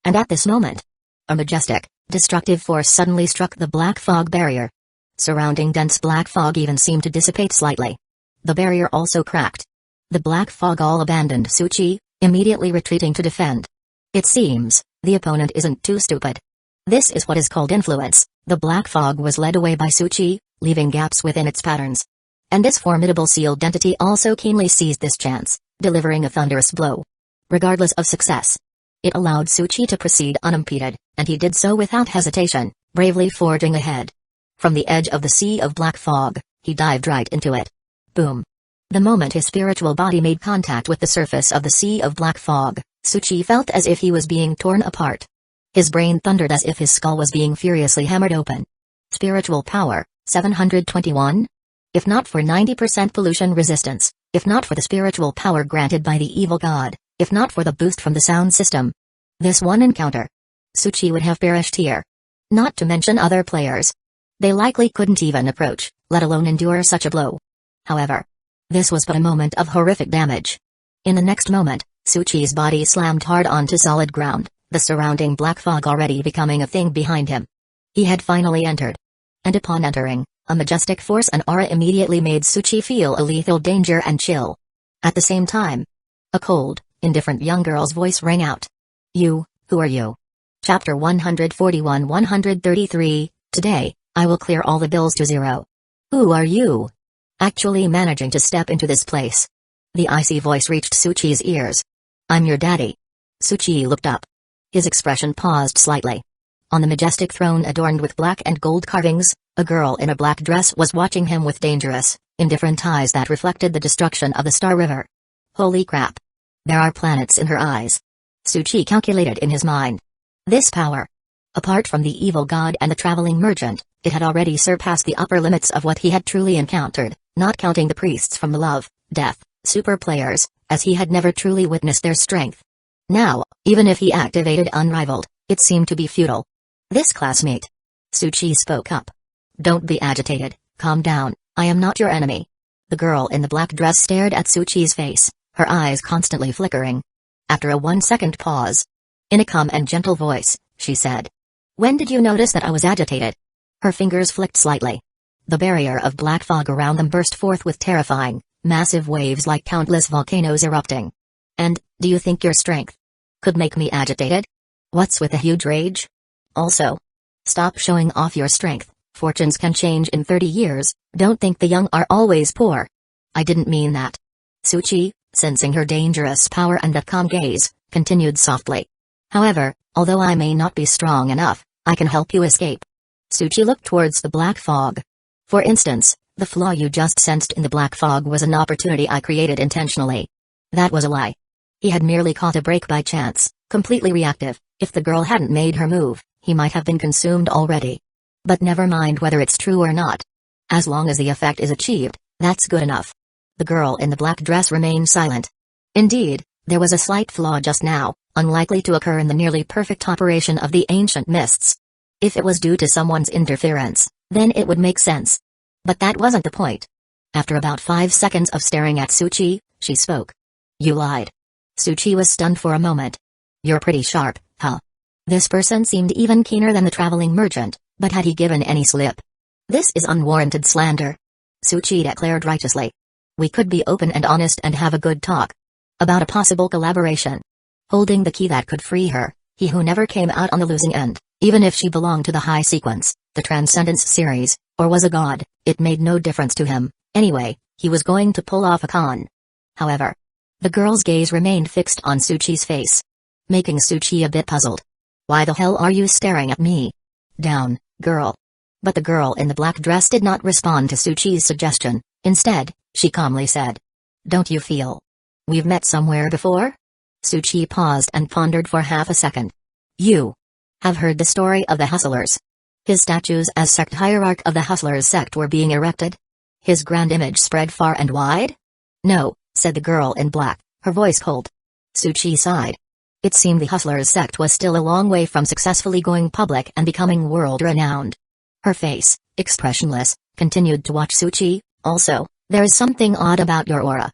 Speaker 1: And at this moment, a majestic, destructive force suddenly struck the black fog barrier. Surrounding dense black fog even seemed to dissipate slightly. The barrier also cracked. The black fog all abandoned Suchi, immediately retreating to defend. It seems, the opponent isn't too stupid. This is what is called influence. The black fog was led away by Suchi, leaving gaps within its patterns. And this formidable sealed entity also keenly seized this chance, delivering a thunderous blow. Regardless of success, it allowed Suchi to proceed unimpeded, and he did so without hesitation, bravely forging ahead. From the edge of the sea of black fog, he dived right into it. Boom. The moment his spiritual body made contact with the surface of the sea of black fog, Suchi felt as if he was being torn apart. His brain thundered as if his skull was being furiously hammered open. Spiritual power, 721? If not for 90% pollution resistance, if not for the spiritual power granted by the evil god, if not for the boost from the sound system. This one encounter, Suchi would have perished here. Not to mention other players. They likely couldn't even approach, let alone endure such a blow. However, this was but a moment of horrific damage. In the next moment, Suchi's body slammed hard onto solid ground, the surrounding black fog already becoming a thing behind him. He had finally entered. And upon entering, a majestic force and aura immediately made Suchi feel a lethal danger and chill. At the same time, a cold, indifferent young girl's voice rang out. You, who are you? Chapter 141-133, Today, I will clear all the bills to zero. Who are you? Actually managing to step into this place. The icy voice reached Suchi's ears. I'm your daddy. Suchi looked up. His expression paused slightly. On the majestic throne adorned with black and gold carvings, a girl in a black dress was watching him with dangerous, indifferent eyes that reflected the destruction of the Star River. Holy crap. There are planets in her eyes. Suchi calculated in his mind. This power. Apart from the evil god and the traveling merchant, it had already surpassed the upper limits of what he had truly encountered, not counting the priests from the Love, Death, super players, as he had never truly witnessed their strength. Now, even if he activated Unrivaled, it seemed to be futile. This classmate. Suchi spoke up. Don't be agitated, calm down, I am not your enemy. The girl in the black dress stared at Suchi's face, her eyes constantly flickering. After a 1-second pause, in a calm and gentle voice, she said. When did you notice that I was agitated? Her fingers flicked slightly. The barrier of black fog around them burst forth with terrifying, massive waves like countless volcanoes erupting. And, do you think your strength could make me agitated? What's with the huge rage? Also, stop showing off your strength. Fortunes can change in 30 years, don't think the young are always poor. I didn't mean that. Tsuchi, sensing her dangerous power and that calm gaze, continued softly. However, although I may not be strong enough, I can help you escape. Tsuchi looked towards the black fog. For instance, the flaw you just sensed in the black fog was an opportunity I created intentionally. That was a lie. He had merely caught a break by chance, completely reactive. If the girl hadn't made her move, he might have been consumed already. But never mind whether it's true or not. As long as the effect is achieved, that's good enough. The girl in the black dress remained silent. Indeed, there was a slight flaw just now, unlikely to occur in the nearly perfect operation of the ancient mists. If it was due to someone's interference, then it would make sense. But that wasn't the point. After about 5 seconds of staring at Tsuchi, she spoke. You lied. Tsuchi was stunned for a moment. You're pretty sharp, huh? This person seemed even keener than the traveling merchant, but had he given any slip? This is unwarranted slander. Tsuchi declared righteously. We could be open and honest and have a good talk. About a possible collaboration. Holding the key that could free her, he who never came out on the losing end, even if she belonged to the high sequence, the Transcendence series, or was a god, it made no difference to him. Anyway, he was going to pull off a con. However, the girl's gaze remained fixed on Tsuchi's face, making Tsuchi a bit puzzled. Why the hell are you staring at me? Down, girl. But the girl in the black dress did not respond to Tsuchi's suggestion. Instead, she calmly said. Don't you feel we've met somewhere before? Tsuchi paused and pondered for half a second. You have heard the story of the Hustlers. His statues as sect hierarch of the Hustlers sect were being erected. His grand image spread far and wide? No, said the girl in black, her voice cold. Tsuchi sighed. It seemed the Hustlers sect was still a long way from successfully going public and becoming world-renowned. Her face, expressionless, continued to watch Tsuchi. Also, there is something odd about your aura.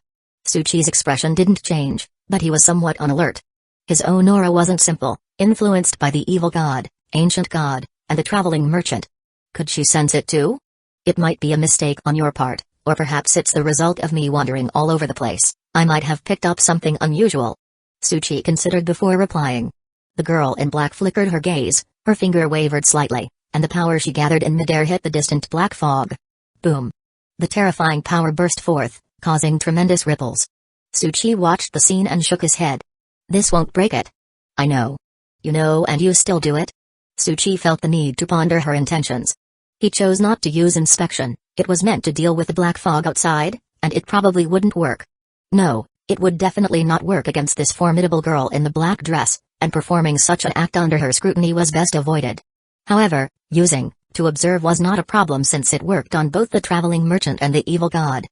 Speaker 1: Tsuchi's expression didn't change, but he was somewhat on alert. His own aura wasn't simple, influenced by the evil god, ancient god, and the traveling merchant. Could she sense it too? It might be a mistake on your part, or perhaps it's the result of me wandering all over the place. I might have picked up something unusual. Tsuchi considered before replying. The girl in black flickered her gaze, her finger wavered slightly, and the power she gathered in midair hit the distant black fog. Boom. The terrifying power burst forth, causing tremendous ripples. Tsuchi watched the scene and shook his head. This won't break it. I know. You know, and you still do it? Tsuchi felt the need to ponder her intentions. He chose not to use inspection. It was meant to deal with the black fog outside, and it probably wouldn't work. No, it would definitely not work against this formidable girl in the black dress, and performing such an act under her scrutiny was best avoided. However, using to observe was not a problem since it worked on both the traveling merchant and the evil god.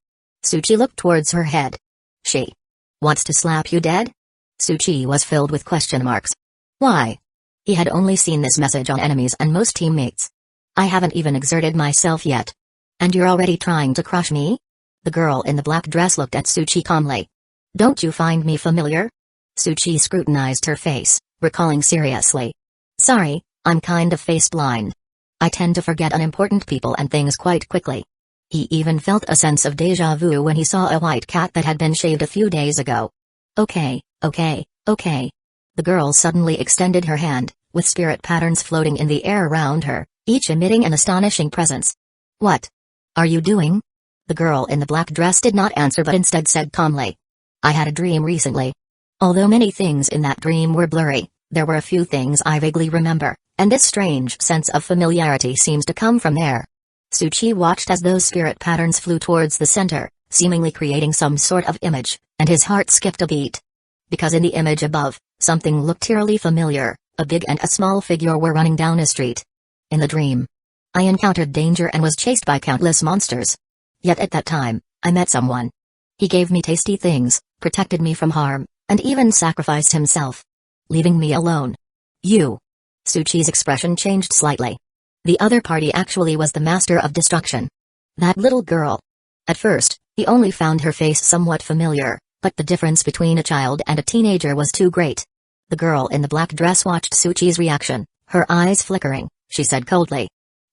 Speaker 1: Tsuchi looked towards her head. She wants to slap you dead? Tsuchi was filled with question marks. Why? He had only seen this message on enemies and most teammates. I haven't even exerted myself yet. And you're already trying to crush me? The girl in the black dress looked at Tsuchi calmly. Don't you find me familiar? Tsuchi scrutinized her face, recalling seriously. Sorry, I'm kind of face blind. I tend to forget unimportant people and things quite quickly. He even felt a sense of déjà vu when he saw a white cat that had been shaved a few days ago. Okay. The girl suddenly extended her hand, with spirit patterns floating in the air around her, each emitting an astonishing presence. What are you doing? The girl in the black dress did not answer but instead said calmly. I had a dream recently. Although many things in that dream were blurry, there were a few things I vaguely remember, and this strange sense of familiarity seems to come from there. Tsuchi watched as those spirit patterns flew towards the center, seemingly creating some sort of image, and his heart skipped a beat. Because in the image above, something looked eerily familiar. A big and a small figure were running down a street. In the dream, I encountered danger and was chased by countless monsters. Yet at that time, I met someone. He gave me tasty things, protected me from harm, and even sacrificed himself, leaving me alone. You. Tsuchi's expression changed slightly. The other party actually was the master of destruction. That little girl. At first, he only found her face somewhat familiar, but the difference between a child and a teenager was too great. The girl in the black dress watched Tsuchi's reaction, her eyes flickering. She said coldly.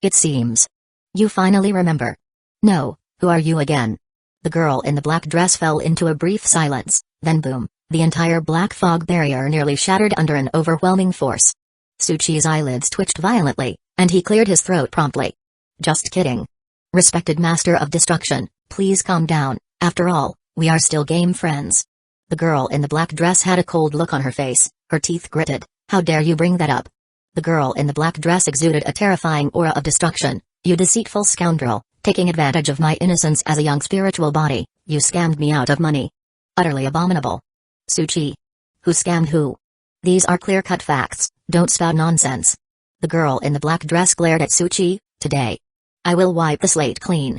Speaker 1: it seems. You finally remember. No, who are you again? The girl in the black dress fell into a brief silence, then boom, the entire black fog barrier nearly shattered under an overwhelming force. Tsuchi's eyelids twitched violently, and he cleared his throat promptly. Just kidding. Respected Master of Destruction, please calm down, after all, we are still game friends. The girl in the black dress had a cold look on her face, her teeth gritted. How dare you bring that up? The girl in the black dress exuded a terrifying aura of destruction. You deceitful scoundrel, taking advantage of my innocence as a young spiritual body, you scammed me out of money. Utterly abominable. Tsuchi. Who scammed who? These are clear-cut facts, don't spout nonsense. The girl in the black dress glared at Tsuchi. Today, I will wipe the slate clean.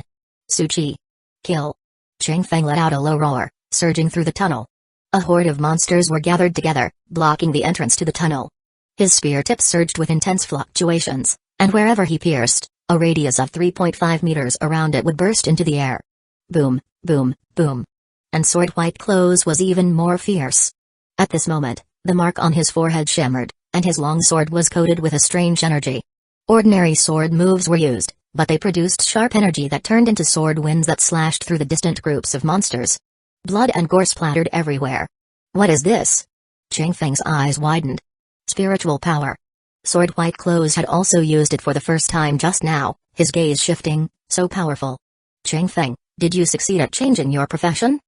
Speaker 1: Tsuchi. Kill. Chang Feng let out a low roar, surging through the tunnel. A horde of monsters were gathered together, blocking the entrance to the tunnel. His spear tips surged with intense fluctuations, and wherever he pierced, a radius of 3.5 meters around it would burst into the air. Boom, boom, boom. And Sword White Clothes was even more fierce. At this moment, the mark on his forehead shimmered, and his long sword was coated with a strange energy. Ordinary sword moves were used, but they produced sharp energy that turned into sword winds that slashed through the distant groups of monsters. Blood and gore splattered everywhere. What is this? Chang Feng's eyes widened. Spiritual power. Sword White Clothes had also used it for the first time just now, his gaze shifting, so powerful. Chang Feng, did you succeed at changing your profession?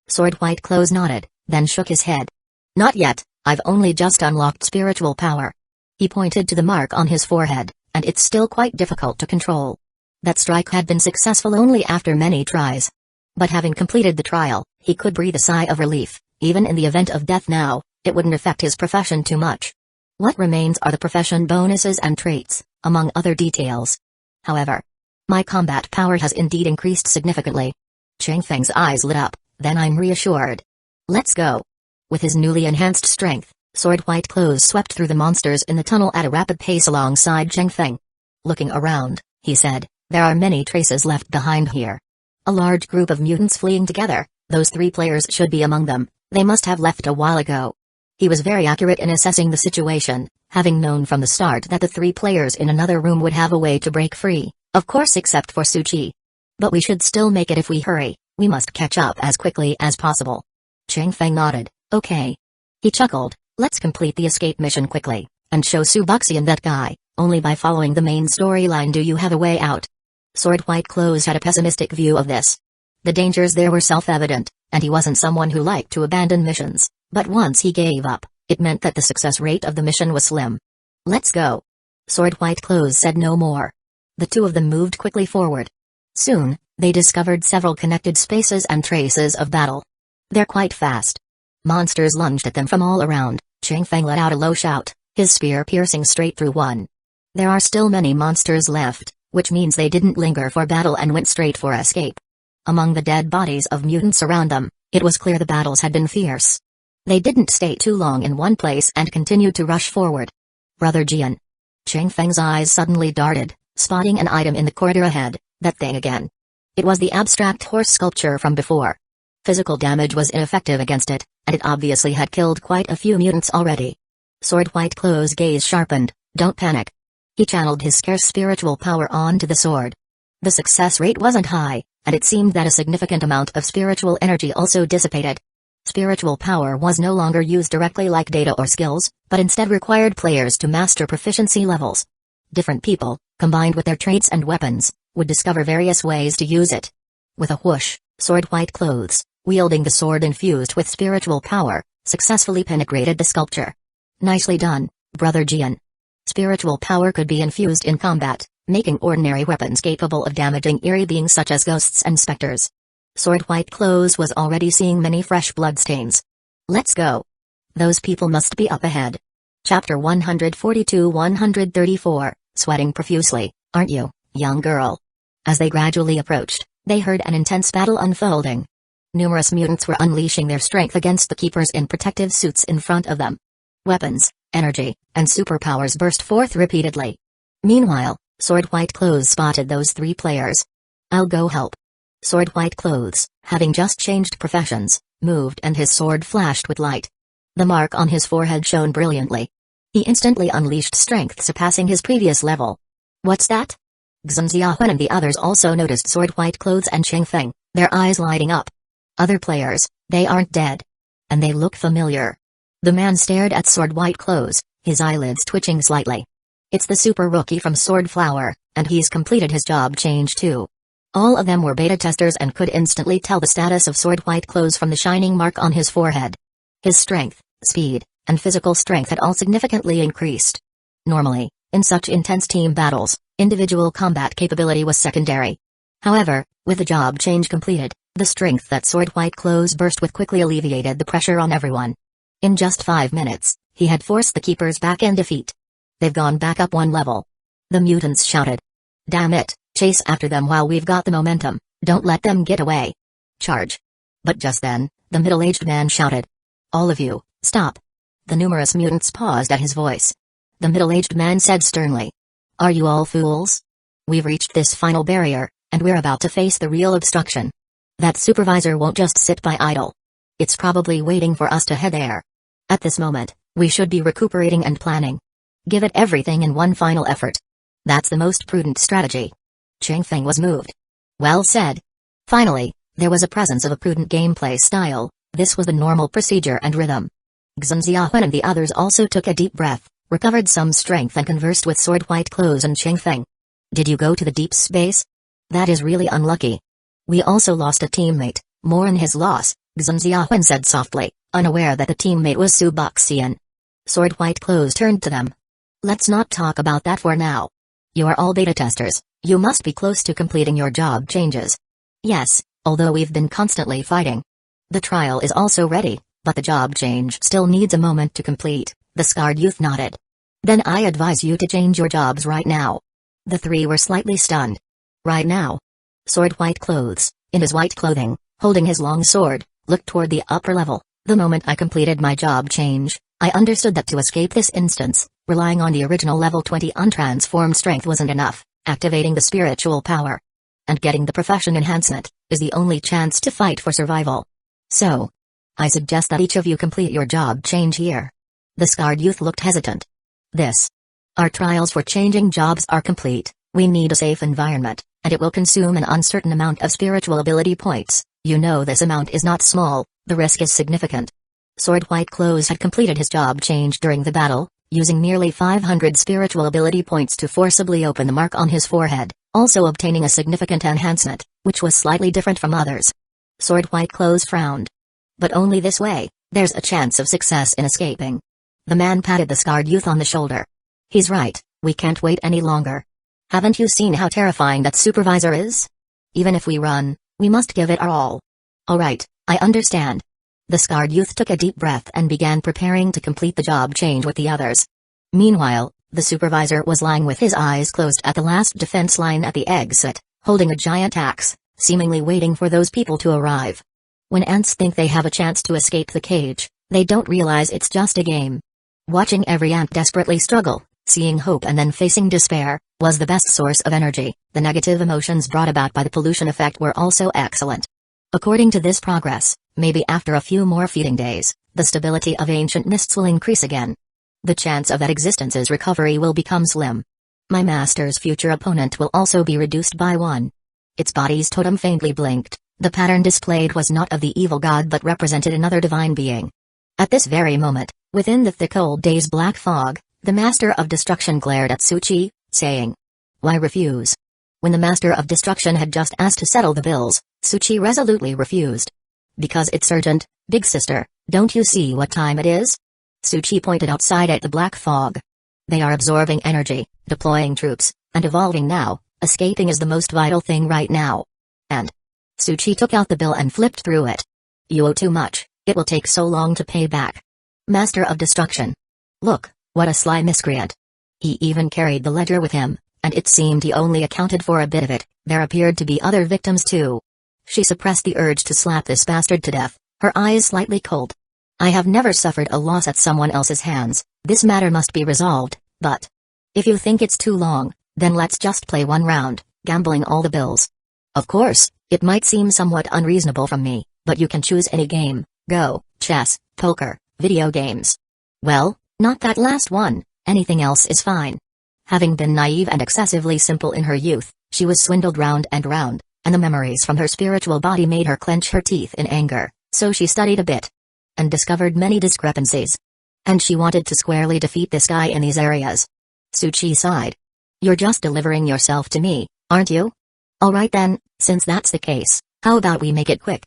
Speaker 1: Sword White Clothes nodded, then shook his head. Not yet, I've only just unlocked spiritual power. He pointed to the mark on his forehead, and it's still quite difficult to control. That strike had been successful only after many tries. But having completed the trial, he could breathe a sigh of relief. Even in the event of death now, it wouldn't affect his profession too much. What remains are the profession bonuses and traits, among other details. However, my combat power has indeed increased significantly. Chang Feng's eyes lit up, then I'm reassured. Let's go. With his newly enhanced strength, Sword White Clothes swept through the monsters in the tunnel at a rapid pace alongside Chang Feng. Looking around, he said, there are many traces left behind here. A large group of mutants fleeing together, those 3 players should be among them, they must have left a while ago. He was very accurate in assessing the situation, having known from the start that the 3 players in another room would have a way to break free, of course except for Tsuchi. But we should still make it if we hurry, we must catch up as quickly as possible. Chang Feng nodded, okay. He chuckled, let's complete the escape mission quickly, and show Suboxy and that guy, only by following the main storyline do you have a way out. Sword White Clothes had a pessimistic view of this. The dangers there were self-evident, and he wasn't someone who liked to abandon missions, but once he gave up, it meant that the success rate of the mission was slim. Let's go. Sword White Clothes said no more. The 2 of them moved quickly forward. Soon, they discovered several connected spaces and traces of battle. They're quite fast. Monsters lunged at them from all around. Chang Feng let out a low shout, his spear piercing straight through one. There are still many monsters left, which means they didn't linger for battle and went straight for escape. Among the dead bodies of mutants around them, it was clear the battles had been fierce. They didn't stay too long in one place and continued to rush forward. Brother Jian. Chang Feng's eyes suddenly darted, spotting an item in the corridor ahead, that thing again. It was the abstract horse sculpture from before. Physical damage was ineffective against it, and it obviously had killed quite a few mutants already. Sword White Clothes' gaze sharpened, don't panic. He channeled his scarce spiritual power onto the sword. The success rate wasn't high, and it seemed that a significant amount of spiritual energy also dissipated. Spiritual power was no longer used directly like data or skills, but instead required players to master proficiency levels. Different people, combined with their traits and weapons, would discover various ways to use it. With a whoosh, Sword White Clothes, wielding the sword infused with spiritual power, successfully penetrated the sculpture. Nicely done, Brother Jian. Spiritual power could be infused in combat, making ordinary weapons capable of damaging eerie beings such as ghosts and specters. Sword White Clothes was already seeing many fresh bloodstains. Let's go. Those people must be up ahead. Chapter 142-134, sweating profusely, aren't you, young girl? As they gradually approached, they heard an intense battle unfolding. Numerous mutants were unleashing their strength against the keepers in protective suits in front of them. Weapons, energy, and superpowers burst forth repeatedly. Meanwhile, Sword White Clothes spotted those 3 players. I'll go help. Sword White Clothes, having just changed professions, moved and his sword flashed with light. The mark on his forehead shone brilliantly. He instantly unleashed strength surpassing his previous level. What's that? Xiaohuan and the others also noticed Sword White Clothes and Qingfeng, their eyes lighting up. Other players, they aren't dead. And they look familiar. The man stared at Sword White Clothes, his eyelids twitching slightly. It's the super rookie from Sword Flower, and he's completed his job change too. All of them were beta testers and could instantly tell the status of Sword White Clothes from the shining mark on his forehead. His strength, speed, and physical strength had all significantly increased. Normally, in such intense team battles, individual combat capability was secondary. However, with the job change completed, the strength that Sword White Clothes burst with quickly alleviated the pressure on everyone. In just 5 minutes, he had forced the keepers back in defeat. They've gone back up 1 level. The mutants shouted. Damn it, chase after them while we've got the momentum, don't let them get away. Charge. But just then, the middle-aged man shouted. All of you, stop. The numerous mutants paused at his voice. The middle-aged man said sternly. Are you all fools? We've reached this final barrier, and we're about to face the real obstruction. That supervisor won't just sit by idle. It's probably waiting for us to head there. At this moment, we should be recuperating and planning. Give it everything in one final effort. That's the most prudent strategy. Qingfeng was moved. Well said. Finally, there was a presence of a prudent gameplay style. This was the normal procedure and rhythm. Xiaohuan and the others also took a deep breath, recovered some strength and conversed with Sword White Clothes and Qingfeng. Did you go to the deep space? That is really unlucky. We also lost a teammate, mourn his loss, Xiaohuan said softly, unaware that the teammate was Suboxian. Sword White Clothes turned to them. Let's not talk about that for now. You are all beta testers, you must be close to completing your job changes. Yes, although we've been constantly fighting. The trial is also ready, but the job change still needs a moment to complete, the scarred youth nodded. Then I advise you to change your jobs right now. The 3 were slightly stunned. Right now? Sword White Clothes, in his white clothing, holding his long sword, looked toward the upper level. The moment I completed my job change, I understood that to escape this instance, relying on the original level 20 untransformed strength wasn't enough, activating the spiritual power. And getting the profession enhancement, is the only chance to fight for survival. So, I suggest that each of you complete your job change here. The scarred youth looked hesitant. Our trials for changing jobs are complete, we need a safe environment, and it will consume an uncertain amount of spiritual ability points. You know this amount is not small, the risk is significant. Sword White Clothes had completed his job change during the battle, using nearly 500 spiritual ability points to forcibly open the mark on his forehead, also obtaining a significant enhancement, which was slightly different from others. Sword White Clothes frowned. But only this way, there's a chance of success in escaping. The man patted the scarred youth on the shoulder. He's right, we can't wait any longer. Haven't you seen how terrifying that supervisor is? Even if we run, we must give it our all. Alright, I understand. The scarred youth took a deep breath and began preparing to complete the job change with the others. Meanwhile, the supervisor was lying with his eyes closed at the last defense line at the exit, holding a giant axe, seemingly waiting for those people to arrive. When ants think they have a chance to escape the cage, they don't realize it's just a game. Watching every ant desperately struggle, seeing hope and then facing despair, was the best source of energy. The negative emotions brought about by the pollution effect were also excellent. According to this progress, maybe after a few more feeding days, the stability of ancient mists will increase again. The chance of that existence's recovery will become slim. My master's future opponent will also be reduced by 1. Its body's totem faintly blinked. The pattern displayed was not of the evil god but represented another divine being. At this very moment, within the thick old day's black fog, the Master of Destruction glared at Suchi, saying, "Why refuse?" When the Master of Destruction had just asked to settle the bills, Suchi resolutely refused. "Because it's urgent, big sister, don't you see what time it is?" Suchi pointed outside at the black fog. "They are absorbing energy, deploying troops, and evolving now. Escaping is the most vital thing right now." And Suchi took out the bill and flipped through it. "You owe too much, it will take so long to pay back." Master of Destruction. Look, what a sly miscreant. He even carried the ledger with him, and it seemed he only accounted for a bit of it. There appeared to be other victims too. She suppressed the urge to slap this bastard to death, her eyes slightly cold. "I have never suffered a loss at someone else's hands, this matter must be resolved, but if you think it's too long, then let's just play one round, gambling all the bills. Of course, it might seem somewhat unreasonable from me, but you can choose any game, go, chess, poker, video games. Well, not that last one, anything else is fine." Having been naive and excessively simple in her youth, she was swindled round and round, and the memories from her spiritual body made her clench her teeth in anger, so she studied a bit. And discovered many discrepancies. And she wanted to squarely defeat this guy in these areas. Tsuchi sighed. You're just delivering yourself to me, aren't you? Alright then, since that's the case, how about we make it quick?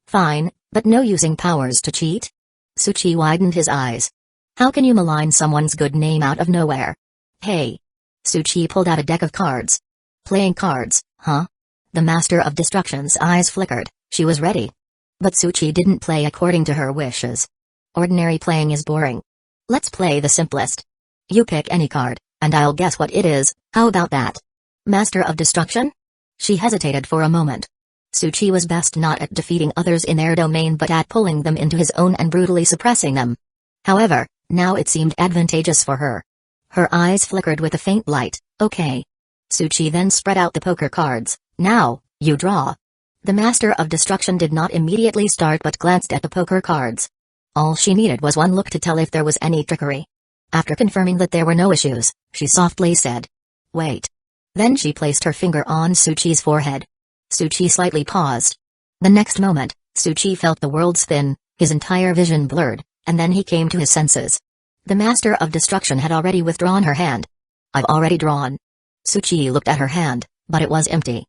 Speaker 1: Fine, but no using powers to cheat? Tsuchi widened his eyes. How can you malign someone's good name out of nowhere? Hey. Tsuchi pulled out a deck of cards. Playing cards, huh? The Master of Destruction's eyes flickered, she was ready. But Tsuchi didn't play according to her wishes. Ordinary playing is boring. Let's play the simplest. You pick any card, and I'll guess what it is, how about that? Master of Destruction? She hesitated for a moment. Tsuchi was best not at defeating others in their domain but at pulling them into his own and brutally suppressing them. However, now it seemed advantageous for her. Her eyes flickered with a faint light. Okay. Tsuchi then spread out the poker cards. Now, you draw. The Master of Destruction did not immediately start but glanced at the poker cards. All she needed was one look to tell if there was any trickery. After confirming that there were no issues, she softly said, "Wait." Then she placed her finger on Tsuchi's forehead. Tsuchi slightly paused. The next moment, Tsuchi felt the world spin, his entire vision blurred, and then he came to his senses. The Master of Destruction had already withdrawn her hand. I've already drawn. Tsuchi looked at her hand, but it was empty.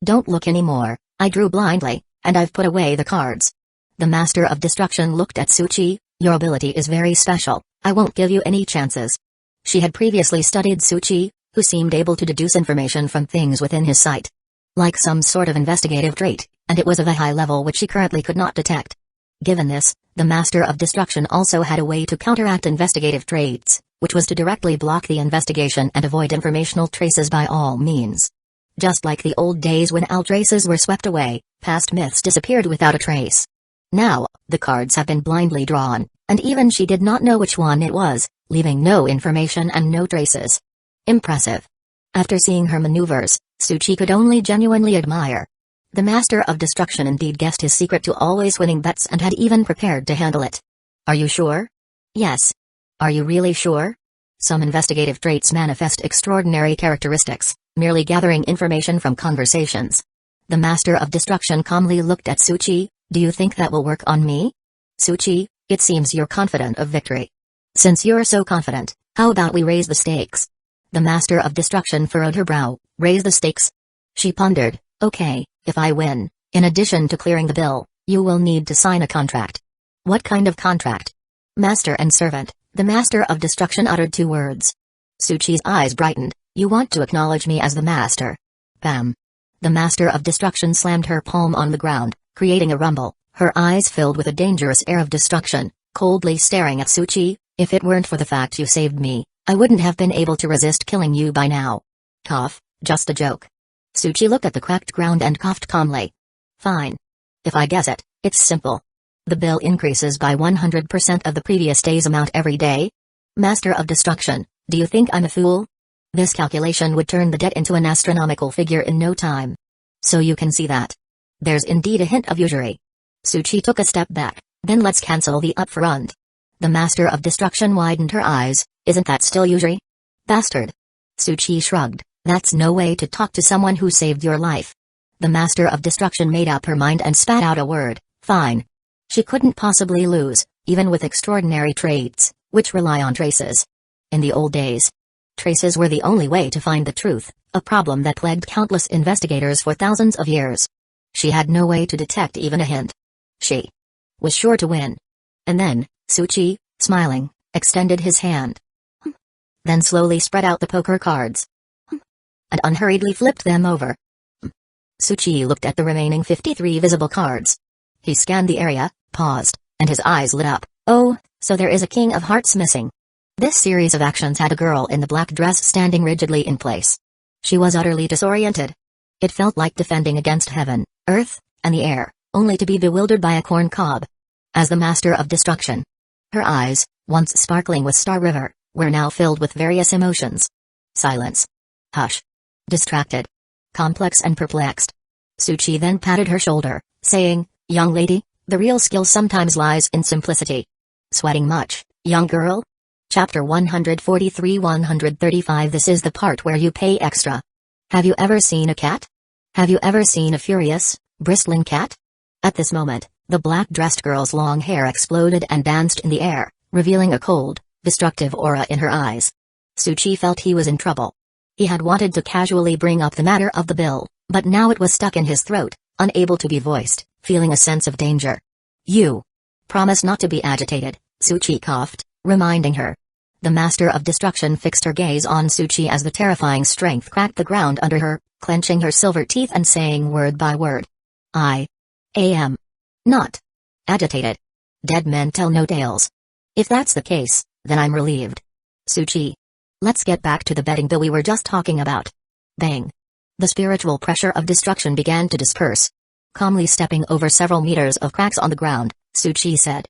Speaker 1: Don't look anymore, I drew blindly, and I've put away the cards. The Master of Destruction looked at Tsuchi. Your ability is very special, I won't give you any chances. She had previously studied Tsuchi, who seemed able to deduce information from things within his sight. Like some sort of investigative trait, and it was of a high level which she currently could not detect. Given this, the Master of Destruction also had a way to counteract investigative traits, which was to directly block the investigation and avoid informational traces by all means. Just like the old days when all traces were swept away, past myths disappeared without a trace. Now, the cards have been blindly drawn, and even she did not know which one it was, leaving no information and no traces. Impressive. After seeing her maneuvers, Tsuchi could only genuinely admire. The Master of Destruction indeed guessed his secret to always winning bets and had even prepared to handle it. Are you sure? Yes. Are you really sure? Some investigative traits manifest extraordinary characteristics, merely gathering information from conversations. The Master of Destruction calmly looked at Tsuchi. Do you think that will work on me? Tsuchi, it seems you're confident of victory. Since you're so confident, how about we raise the stakes? The Master of Destruction furrowed her brow. Raise the stakes? She pondered. Okay, if I win, in addition to clearing the bill, you will need to sign a contract. What kind of contract? Master and servant. The Master of Destruction uttered two words. Tsuchi's eyes brightened. You want to acknowledge me as the master? Bam. The Master of Destruction slammed her palm on the ground, creating a rumble, her eyes filled with a dangerous air of destruction, coldly staring at Tsuchi. If it weren't for the fact you saved me, I wouldn't have been able to resist killing you by now. Cough, just a joke. Tsuchi looked at the cracked ground and coughed calmly. Fine. If I guess it, it's simple. The bill increases by 100% of the previous day's amount every day? Master of Destruction, do you think I'm a fool? This calculation would turn the debt into an astronomical figure in no time. So you can see that. There's indeed a hint of usury. Tsuchi took a step back, then let's cancel the upfront. The Master of Destruction widened her eyes. Isn't that still usury? Bastard. Tsuchi shrugged. That's no way to talk to someone who saved your life. The Master of Destruction made up her mind and spat out a word. Fine. She couldn't possibly lose, even with extraordinary traits, which rely on traces. In the old days, traces were the only way to find the truth, a problem that plagued countless investigators for thousands of years. She had no way to detect even a hint. She was sure to win. And then, Tsuchi, smiling, extended his hand. Then slowly spread out the poker cards. And unhurriedly flipped them over. Tsuchi looked at the remaining 53 visible cards. He scanned the area, paused, and his eyes lit up. Oh, so there is a King of Hearts missing. This series of actions had a girl in the black dress standing rigidly in place. She was utterly disoriented. It felt like defending against heaven, earth, and the air, only to be bewildered by a corn cob. As the Master of Destruction. Her eyes, once sparkling with Star River, were now filled with various emotions. Silence. Hush. Distracted. Complex and perplexed. Tsuchi then patted her shoulder, saying, Young lady, the real skill sometimes lies in simplicity. Sweating much, young girl? Chapter 143-135. This is the part where you pay extra. Have you ever seen a cat? Have you ever seen a furious, bristling cat? At this moment, the black-dressed girl's long hair exploded and danced in the air, revealing a cold, destructive aura in her eyes. Tsuchi felt he was in trouble. He had wanted to casually bring up the matter of the bill, but now it was stuck in his throat, unable to be voiced, feeling a sense of danger. You promise not to be agitated, Tsuchi coughed, reminding her. The Master of Destruction fixed her gaze on Tsuchi as the terrifying strength cracked the ground under her, clenching her silver teeth and saying word by word. I am not agitated. Dead men tell no tales. If that's the case, then I'm relieved. Tsuchi. Let's get back to the betting bill we were just talking about. Bang. The spiritual pressure of destruction began to disperse. Calmly stepping over several meters of cracks on the ground, Tsuchi said.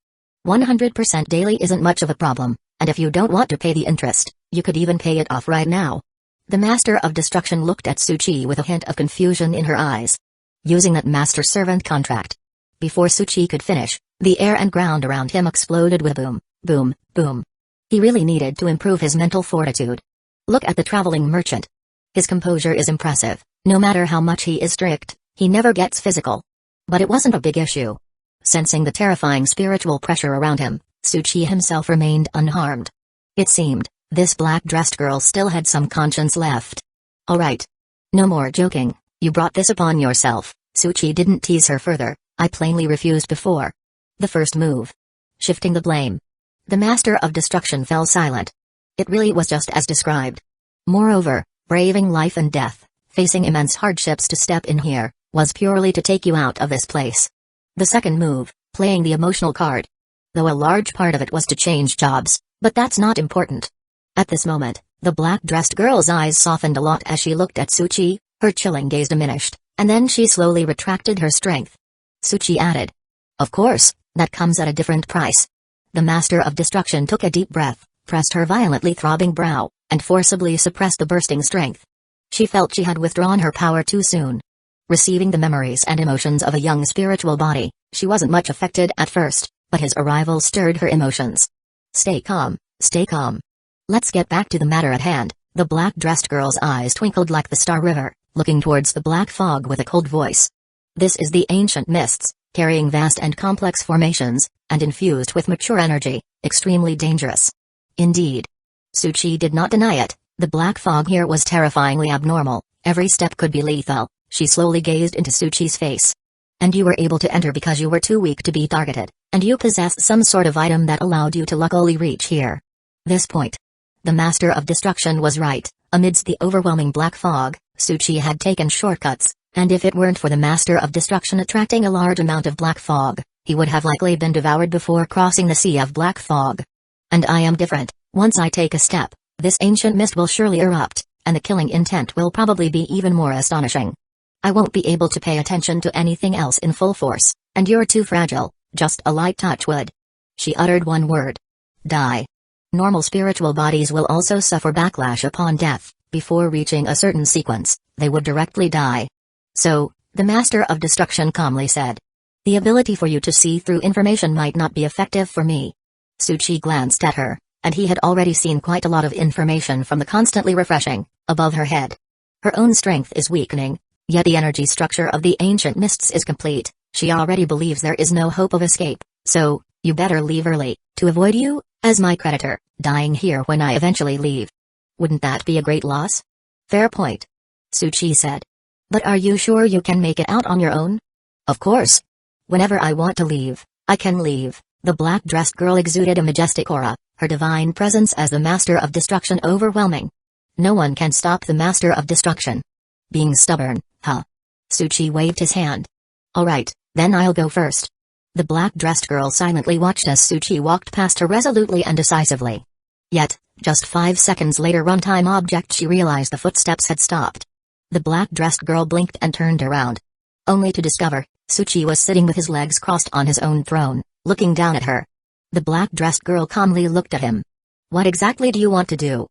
Speaker 1: 100% daily isn't much of a problem, and if you don't want to pay the interest, you could even pay it off right now. The Master of Destruction looked at Tsuchi with a hint of confusion in her eyes. Using that master-servant contract. Before Tsuchi could finish, the air and ground around him exploded with boom, boom, boom. He really needed to improve his mental fortitude. Look at the traveling merchant. His composure is impressive. No matter how much he is strict, he never gets physical. But it wasn't a big issue. Sensing the terrifying spiritual pressure around him, Tsuchi himself remained unharmed. It seemed, this black-dressed girl still had some conscience left. Alright. No more joking, you brought this upon yourself. Tsuchi didn't tease her further. I plainly refused before. The first move. Shifting the blame. The Master of Destruction fell silent. It really was just as described. Moreover, braving life and death, facing immense hardships to step in here, was purely to take you out of this place. The second move, playing the emotional card. Though a large part of it was to change jobs, but that's not important. At this moment, the black-dressed girl's eyes softened a lot as she looked at Tsuchi, her chilling gaze diminished, and then she slowly retracted her strength. Tsuchi added. Of course, that comes at a different price. The Master of Destruction took a deep breath, pressed her violently throbbing brow, and forcibly suppressed the bursting strength. She felt she had withdrawn her power too soon. Receiving the memories and emotions of a young spiritual body, she wasn't much affected at first, but his arrival stirred her emotions. Stay calm, stay calm. Let's get back to the matter at hand. The black-dressed girl's eyes twinkled like the Star River, looking towards the black fog with a cold voice. This is the ancient mists, carrying vast and complex formations, and infused with mature energy, extremely dangerous. Indeed. Tsuchi did not deny it, the black fog here was terrifyingly abnormal, every step could be lethal. She slowly gazed into Tsuchi's face. And you were able to enter because you were too weak to be targeted, and you possessed some sort of item that allowed you to luckily reach here. This point. The Master of Destruction was right, amidst the overwhelming black fog, Tsuchi had taken shortcuts, and if it weren't for the Master of Destruction attracting a large amount of black fog, he would have likely been devoured before crossing the sea of black fog. And I am different. Once I take a step, this ancient mist will surely erupt, and the killing intent will probably be even more astonishing. I won't be able to pay attention to anything else in full force, and you're too fragile, just a light touch would. She uttered one word. Die. Normal spiritual bodies will also suffer backlash upon death. Before reaching a certain sequence, they would directly die. So, the Master of Destruction calmly said. The ability for you to see through information might not be effective for me. Tsuchi glanced at her, and he had already seen quite a lot of information from the constantly refreshing, above her head. Her own strength is weakening, yet the energy structure of the ancient mists is complete. She already believes there is no hope of escape, so, you better leave early, to avoid you, as my creditor, dying here when I eventually leave. Wouldn't that be a great loss? Fair point. Tsuchi said. But are you sure you can make it out on your own? Of course. Whenever I want to leave, I can leave. The black-dressed girl exuded a majestic aura, her divine presence as the Master of Destruction overwhelming. No one can stop the Master of Destruction. Being stubborn, huh? Tsuchi waved his hand. Alright, then I'll go first. The black-dressed girl silently watched as Tsuchi walked past her resolutely and decisively. Yet, just 5 seconds later runtime object she realized the footsteps had stopped. The black-dressed girl blinked and turned around. Only to discover, Tsuchi was sitting with his legs crossed on his own throne, looking down at her. The black-dressed girl calmly looked at him. What exactly do you want to do?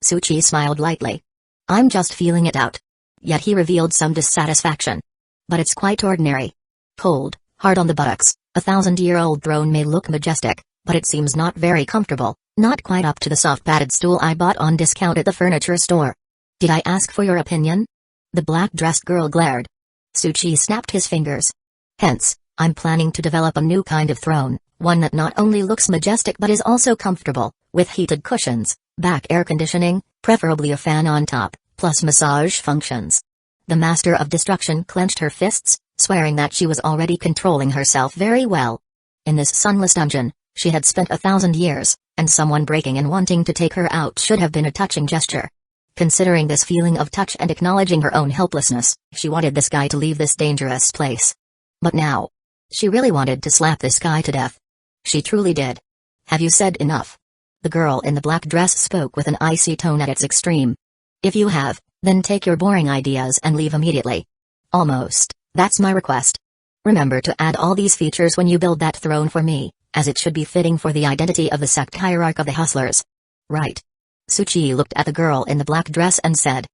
Speaker 1: Tsuchi smiled lightly. I'm just feeling it out. Yet he revealed some dissatisfaction. But it's quite ordinary. Cold, hard on the buttocks, 1,000-year-old throne may look majestic, but it seems not very comfortable. Not quite up to the soft padded stool I bought on discount at the furniture store. Did I ask for your opinion? The black-dressed girl glared. Tsuchi snapped his fingers. Hence, I'm planning to develop a new kind of throne, one that not only looks majestic but is also comfortable, with heated cushions, back air conditioning, preferably a fan on top, plus massage functions. The Master of Destruction clenched her fists, swearing that she was already controlling herself very well. In this sunless dungeon, she had spent 1,000 years, and someone breaking and wanting to take her out should have been a touching gesture. Considering this feeling of touch and acknowledging her own helplessness, she wanted this guy to leave this dangerous place. But now, she really wanted to slap this guy to death. She truly did. Have you said enough? The girl in the black dress spoke with an icy tone at its extreme. If you have, then take your boring ideas and leave immediately. Almost, that's my request. Remember to add all these features when you build that throne for me, as it should be fitting for the identity of the sect hierarch of the hustlers. Right. Tsuchi looked at the girl in the black dress and said.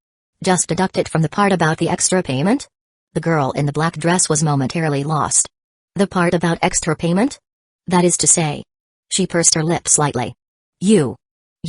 Speaker 1: Just deduct it from the part about the extra payment? The girl in the black dress was momentarily lost. The part about extra payment? That is to say. She pursed her lips slightly. You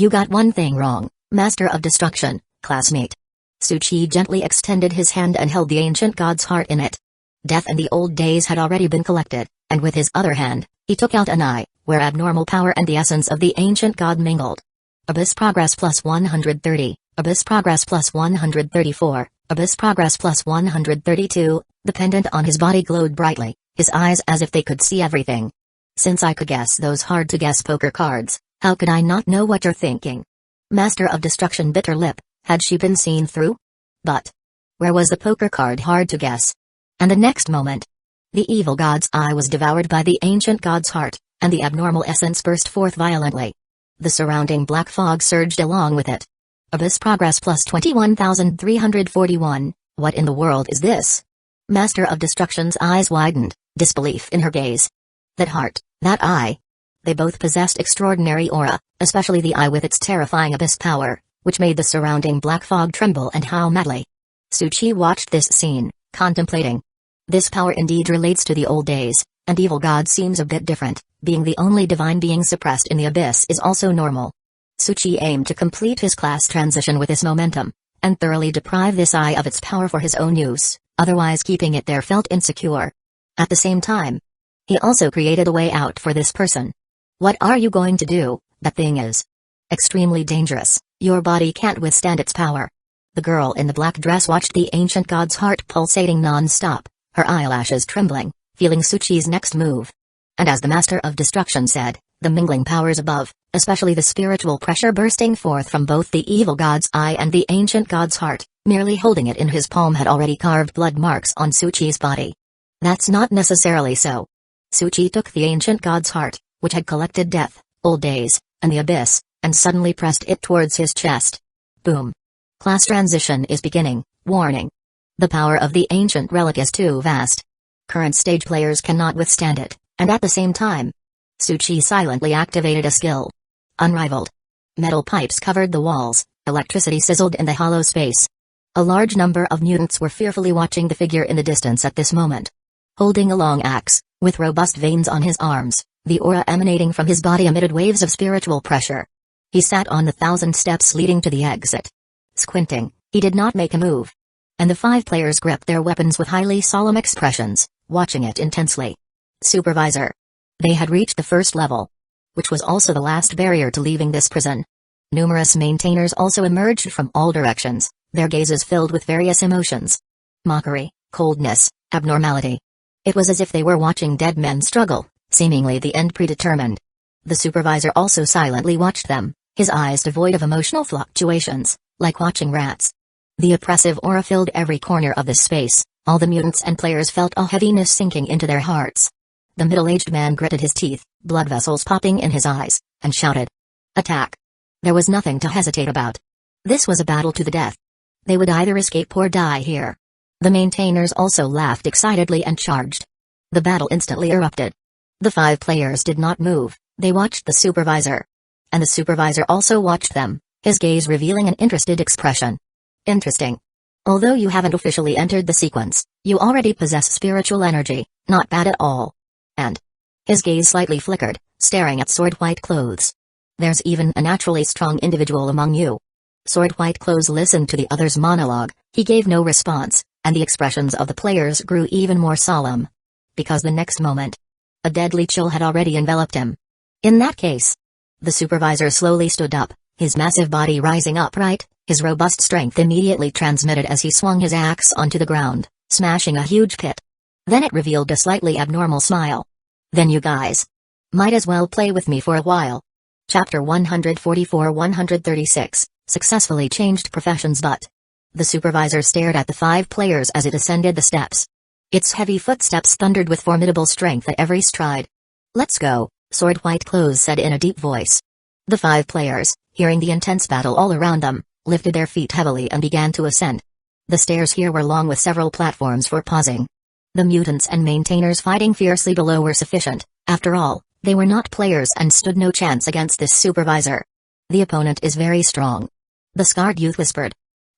Speaker 1: got one thing wrong, Master of Destruction, classmate. Tsuchi gently extended his hand and held the ancient god's heart in it. Death and the old days had already been collected, and with his other hand, he took out an eye, where abnormal power and the essence of the ancient god mingled. Abyss progress plus 130, Abyss progress plus 134, Abyss progress plus 132, the pendant on his body glowed brightly, his eyes as if they could see everything. Since I could guess those hard-to-guess poker cards, how could I not know what you're thinking? Master of Destruction bit her lip, had she been seen through? But where was the poker card hard to guess? And the next moment, the evil god's eye was devoured by the ancient god's heart, and the abnormal essence burst forth violently. The surrounding black fog surged along with it. Abyss progress plus 21,341, what in the world is this? Master of Destruction's eyes widened, disbelief in her gaze. That heart, that eye. They both possessed extraordinary aura, especially the eye with its terrifying abyss power, which made the surrounding black fog tremble and howl madly. Tsuchi watched this scene, contemplating. This power indeed relates to the old days, and evil god seems a bit different, being the only divine being suppressed in the abyss is also normal. Tsuchi aimed to complete his class transition with this momentum, and thoroughly deprive this eye of its power for his own use, otherwise keeping it there felt insecure. At the same time, he also created a way out for this person. What are you going to do? That thing is extremely dangerous, your body can't withstand its power. The girl in the black dress watched the ancient god's heart pulsating non-stop, her eyelashes trembling, feeling Tsuchi's next move. And as the Master of Destruction said, the mingling powers above, especially the spiritual pressure bursting forth from both the evil god's eye and the ancient god's heart, merely holding it in his palm had already carved blood marks on Tsuchi's body. That's not necessarily so. Tsuchi took the ancient god's heart, which had collected death, old days, and the abyss, and suddenly pressed it towards his chest. Boom. Class transition is beginning, warning. The power of the ancient relic is too vast. Current stage players cannot withstand it, and at the same time, Tsuchi silently activated a skill. Unrivaled. Metal pipes covered the walls, electricity sizzled in the hollow space. A large number of mutants were fearfully watching the figure in the distance at this moment. Holding a long axe, with robust veins on his arms, the aura emanating from his body emitted waves of spiritual pressure. He sat on the 1,000 steps leading to the exit. Squinting, he did not make a move. And the 5 players gripped their weapons with highly solemn expressions, watching it intensely. Supervisor. They had reached the first level, which was also the last barrier to leaving this prison. Numerous maintainers also emerged from all directions, their gazes filled with various emotions. Mockery, coldness, abnormality. It was as if they were watching dead men struggle, seemingly the end predetermined. The supervisor also silently watched them, his eyes devoid of emotional fluctuations, like watching rats. The oppressive aura filled every corner of this space, all the mutants and players felt a heaviness sinking into their hearts. The middle-aged man gritted his teeth, blood vessels popping in his eyes, and shouted. Attack! There was nothing to hesitate about. This was a battle to the death. They would either escape or die here. The maintainers also laughed excitedly and charged. The battle instantly erupted. The 5 players did not move, they watched the supervisor. And the supervisor also watched them, his gaze revealing an interested expression. Interesting. Although you haven't officially entered the sequence, you already possess spiritual energy, not bad at all. And his gaze slightly flickered, staring at sword-white clothes. There's even a naturally strong individual among you. Sword White Clothes listened to the other's monologue. He gave no response, and the expressions of the players grew even more solemn. Because the next moment, a deadly chill had already enveloped him. In that case, the supervisor slowly stood up, his massive body rising upright, his robust strength immediately transmitted as he swung his axe onto the ground, smashing a huge pit. Then it revealed a slightly abnormal smile. Then you guys might as well play with me for a while. Chapter 144-136, Successfully Changed Professions. But the supervisor stared at the 5 players as it ascended the steps. Its heavy footsteps thundered with formidable strength at every stride. Let's go, Sword White Clothes said in a deep voice. The 5 players, hearing the intense battle all around them, lifted their feet heavily and began to ascend. The stairs here were long with several platforms for pausing. The mutants and maintainers fighting fiercely below were sufficient. After all, they were not players and stood no chance against this supervisor. The opponent is very strong, the scarred youth whispered.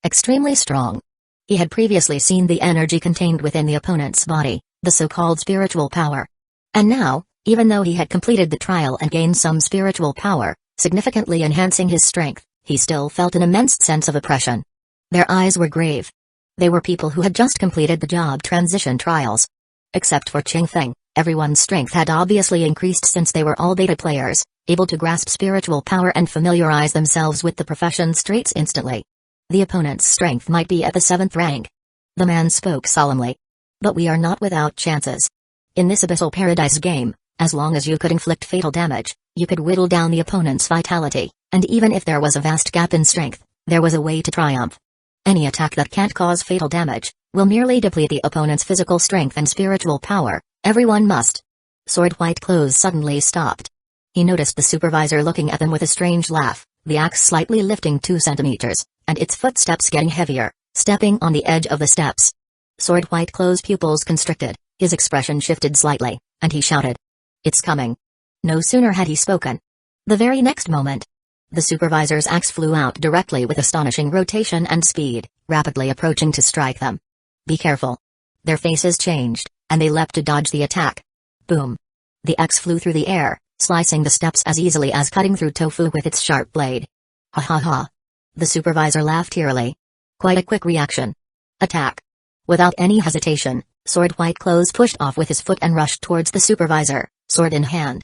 Speaker 1: Extremely strong. He had previously seen the energy contained within the opponent's body, the so-called spiritual power. And now, even though he had completed the trial and gained some spiritual power, significantly enhancing his strength, he still felt an immense sense of oppression. Their eyes were grave. They were people who had just completed the job transition trials. Except for Ching Feng, everyone's strength had obviously increased since they were all beta players, able to grasp spiritual power and familiarize themselves with the profession's traits instantly. The opponent's strength might be at the 7th rank. The man spoke solemnly. But we are not without chances. In this Abyssal Paradise game, as long as you could inflict fatal damage, you could whittle down the opponent's vitality, and even if there was a vast gap in strength, there was a way to triumph. Any attack that can't cause fatal damage will merely deplete the opponent's physical strength and spiritual power. Everyone must. Sword White Clothes suddenly stopped. He noticed the supervisor looking at them with a strange laugh, the axe slightly lifting 2 centimeters, and its footsteps getting heavier, stepping on the edge of the steps. Sword White Clothes' pupils constricted, his expression shifted slightly, and he shouted. It's coming. No sooner had he spoken. The very next moment, the supervisor's axe flew out directly with astonishing rotation and speed, rapidly approaching to strike them. Be careful. Their faces changed, and they leapt to dodge the attack. Boom. The axe flew through the air, slicing the steps as easily as cutting through tofu with its sharp blade. Ha ha ha. The supervisor laughed eerily. Quite a quick reaction. Attack. Without any hesitation, Sword White Clothes pushed off with his foot and rushed towards the supervisor, sword in hand.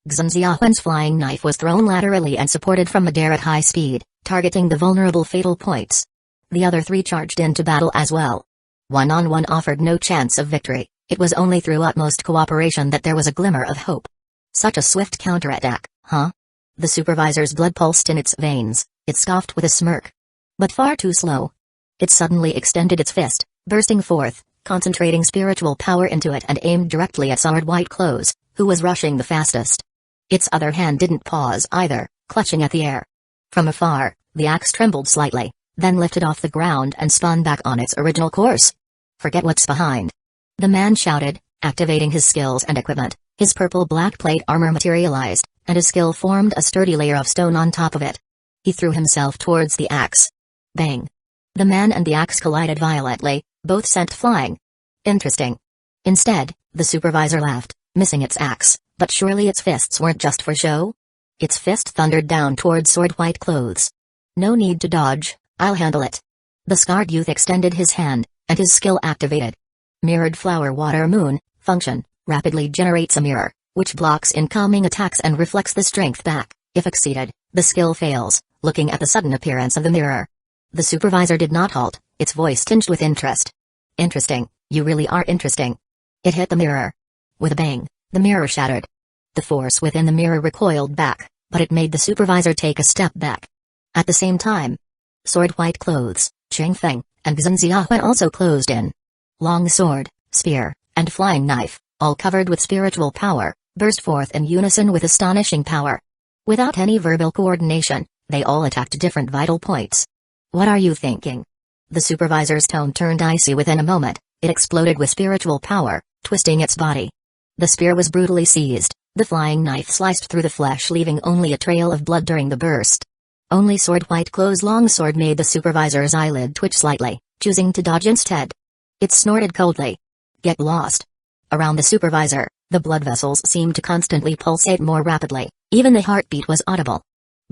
Speaker 1: Xunziahuan's flying knife was thrown laterally and supported from midair at high speed, targeting the vulnerable fatal points. The other 3 charged into battle as well. One-on-one offered no chance of victory. It was only through utmost cooperation that there was a glimmer of hope. Such a swift counterattack, huh? The supervisor's blood pulsed in its veins. It scoffed with a smirk. But far too slow. It suddenly extended its fist, bursting forth, concentrating spiritual power into it and aimed directly at Sword White Clothes, who was rushing the fastest. Its other hand didn't pause either, clutching at the air. From afar, the axe trembled slightly, then lifted off the ground and spun back on its original course. Forget what's behind. The man shouted, activating his skills and equipment. His purple-black plate armor materialized, and his skill formed a sturdy layer of stone on top of it. He threw himself towards the axe. Bang! The man and the axe collided violently, both sent flying. Interesting. Instead, the supervisor laughed, missing its axe, but surely its fists weren't just for show? Its fist thundered down towards Sword White Clothes. No need to dodge, I'll handle it. The scarred youth extended his hand, and his skill activated. Mirrored Flower Water Moon, function, rapidly generates a mirror, which blocks incoming attacks and reflects the strength back. If exceeded, the skill fails, looking at the sudden appearance of the mirror. The supervisor did not halt, its voice tinged with interest. Interesting, you really are interesting. It hit the mirror. With a bang, the mirror shattered. The force within the mirror recoiled back, but it made the supervisor take a step back. At the same time, Sword White Clothes, Ching Feng, and Xunziahuan also closed in. Long sword, spear, and flying knife, all covered with spiritual power, burst forth in unison with astonishing power. Without any verbal coordination, they all attacked different vital points. What are you thinking? The supervisor's tone turned icy within a moment. It exploded with spiritual power, twisting its body. The spear was brutally seized, the flying knife sliced through the flesh, leaving only a trail of blood during the burst. Only Sword White Clothes' long sword made the supervisor's eyelid twitch slightly, choosing to dodge instead. It snorted coldly. Get lost. Around the supervisor, the blood vessels seemed to constantly pulsate more rapidly, even the heartbeat was audible.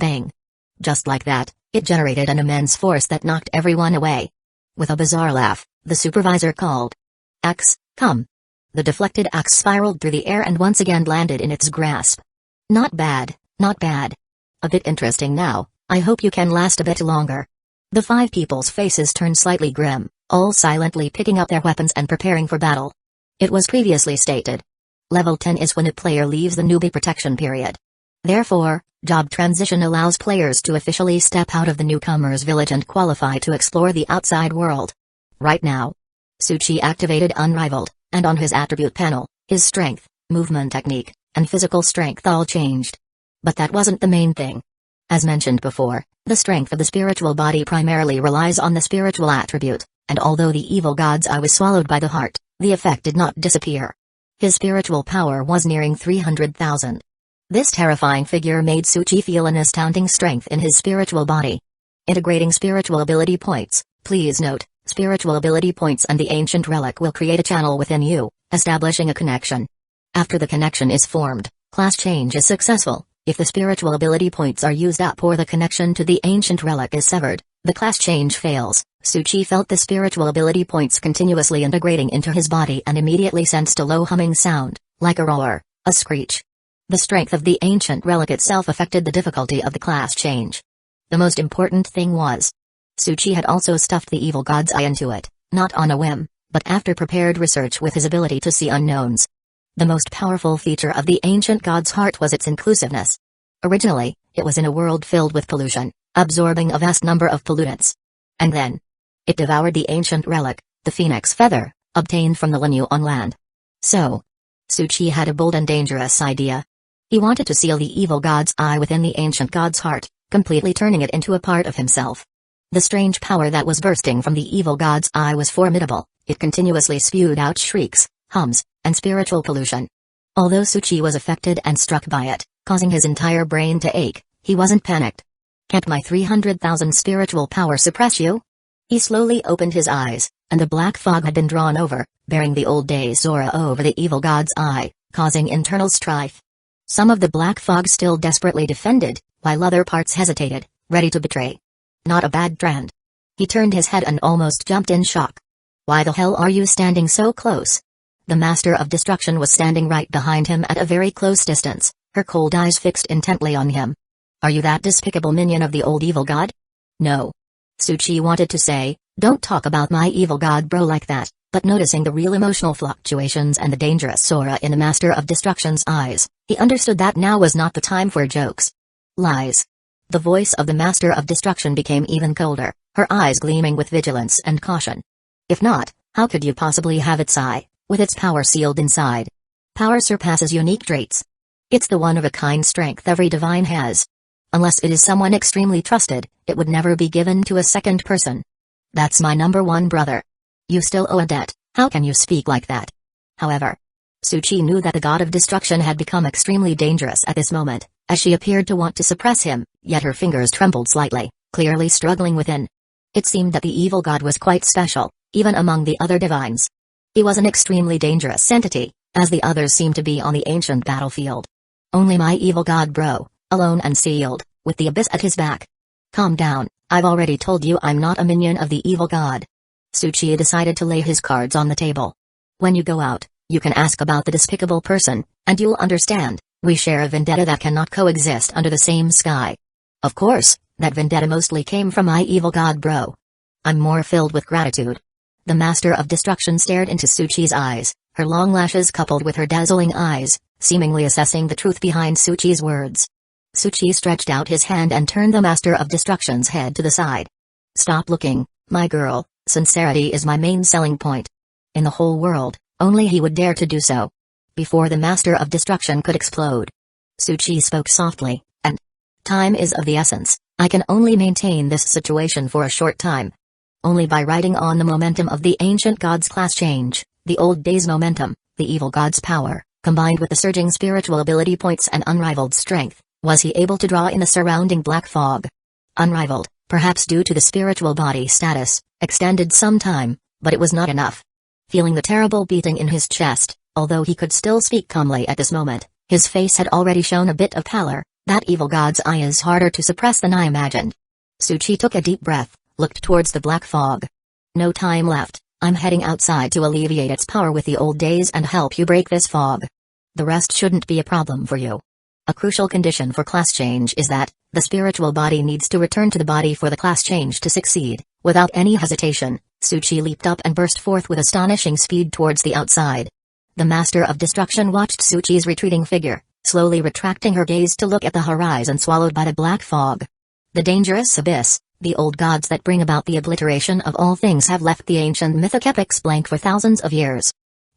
Speaker 1: Bang! Just like that, it generated an immense force that knocked everyone away. With a bizarre laugh, the supervisor called, "Axe, come." The deflected axe spiraled through the air and once again landed in its grasp. Not bad, not bad. A bit interesting now, I hope you can last a bit longer. The 5 people's faces turned slightly grim, all silently picking up their weapons and preparing for battle. It was previously stated. Level 10 is when a player leaves the newbie protection period. Therefore, job transition allows players to officially step out of the newcomer's village and qualify to explore the outside world. Right now, Tsuchi activated Unrivaled, and on his attribute panel, his strength, movement technique, and physical strength all changed. But that wasn't the main thing. As mentioned before, the strength of the spiritual body primarily relies on the spiritual attribute, and although the evil god's eye was swallowed by the heart, the effect did not disappear. His spiritual power was nearing 300,000. This terrifying figure made Tsuchi feel an astounding strength in his spiritual body. Integrating spiritual ability points. Please note, spiritual ability points and the ancient relic will create a channel within you, establishing a connection. After the connection is formed, class change is successful. If the spiritual ability points are used up or the connection to the ancient relic is severed, the class change fails. Tsuchi felt the spiritual ability points continuously integrating into his body and immediately sensed a low humming sound, like a roar, a screech. The strength of the ancient relic itself affected the difficulty of the class change. The most important thing was, Tsuchi had also stuffed the evil god's eye into it, not on a whim, but after prepared research with his ability to see unknowns. The most powerful feature of the ancient god's heart was its inclusiveness. Originally, it was in a world filled with pollution, absorbing a vast number of pollutants. And then, it devoured the ancient relic, the phoenix feather, obtained from the Linyu on land. So, Tsuchi had a bold and dangerous idea. He wanted to seal the evil god's eye within the ancient god's heart, completely turning it into a part of himself. The strange power that was bursting from the evil god's eye was formidable. It continuously spewed out shrieks, hums, and spiritual pollution. Although Tsuchi was affected and struck by it, causing his entire brain to ache, he wasn't panicked. Can't my 300,000 spiritual power suppress you? He slowly opened his eyes, and the black fog had been drawn over, bearing the old days aura over the evil god's eye, causing internal strife. Some of the black fog still desperately defended, while other parts hesitated, ready to betray. Not a bad trend. He turned his head and almost jumped in shock. Why the hell are you standing so close? The Master of Destruction was standing right behind him at a very close distance, her cold eyes fixed intently on him. Are you that despicable minion of the old evil god? No. Tsuchi wanted to say, don't talk about my evil god bro like that, but noticing the real emotional fluctuations and the dangerous aura in the Master of Destruction's eyes, he understood that now was not the time for jokes. Lies. The voice of the Master of Destruction became even colder, her eyes gleaming with vigilance and caution. If not, how could you possibly have its eye, with its power sealed inside? Power surpasses unique traits. It's the one-of-a-kind strength every divine has. Unless it is someone extremely trusted, it would never be given to a second person. That's my number one brother. You still owe a debt, how can you speak like that? However, Tsuchi knew that the god of destruction had become extremely dangerous at this moment, as she appeared to want to suppress him, yet her fingers trembled slightly, clearly struggling within. It seemed that the evil god was quite special, even among the other divines. He was an extremely dangerous entity, as the others seemed to be on the ancient battlefield. Only my evil god bro, alone and sealed, with the abyss at his back. Calm down, I've already told you I'm not a minion of the evil god. Tsuchi decided to lay his cards on the table. When you go out, you can ask about the despicable person, and you'll understand, we share a vendetta that cannot coexist under the same sky. Of course, that vendetta mostly came from my evil god bro. I'm more filled with gratitude. The Master of Destruction stared into Tsuchi's eyes, her long lashes coupled with her dazzling eyes, seemingly assessing the truth behind Tsuchi's words. Tsuchi stretched out his hand and turned the Master of Destruction's head to the side. Stop looking, my girl, sincerity is my main selling point. In the whole world, only he would dare to do so. Before the Master of Destruction could explode. Tsuchi spoke softly, and time is of the essence. I can only maintain this situation for a short time. Only by riding on the momentum of the ancient god's class change, the old days momentum, the evil god's power, combined with the surging spiritual ability points and unrivaled strength, was he able to draw in the surrounding black fog. Unrivaled, perhaps due to the spiritual body status, extended some time, but it was not enough. Feeling the terrible beating in his chest, although he could still speak calmly at this moment, his face had already shown a bit of pallor, That evil god's eye is harder to suppress than I imagined. Suchi took a deep breath, looked towards the black fog. No time left, I'm heading outside to alleviate its power with the old days and help you break this fog. The rest shouldn't be a problem for you. A crucial condition for class change is that the spiritual body needs to return to the body for the class change to succeed. Without any hesitation, Suchi leaped up and burst forth with astonishing speed towards the outside. The Master of Destruction watched Suchi's retreating figure, slowly retracting her gaze to look at the horizon swallowed by the black fog. The dangerous abyss, the old gods that bring about the obliteration of all things have left the ancient mythic epics blank for thousands of years.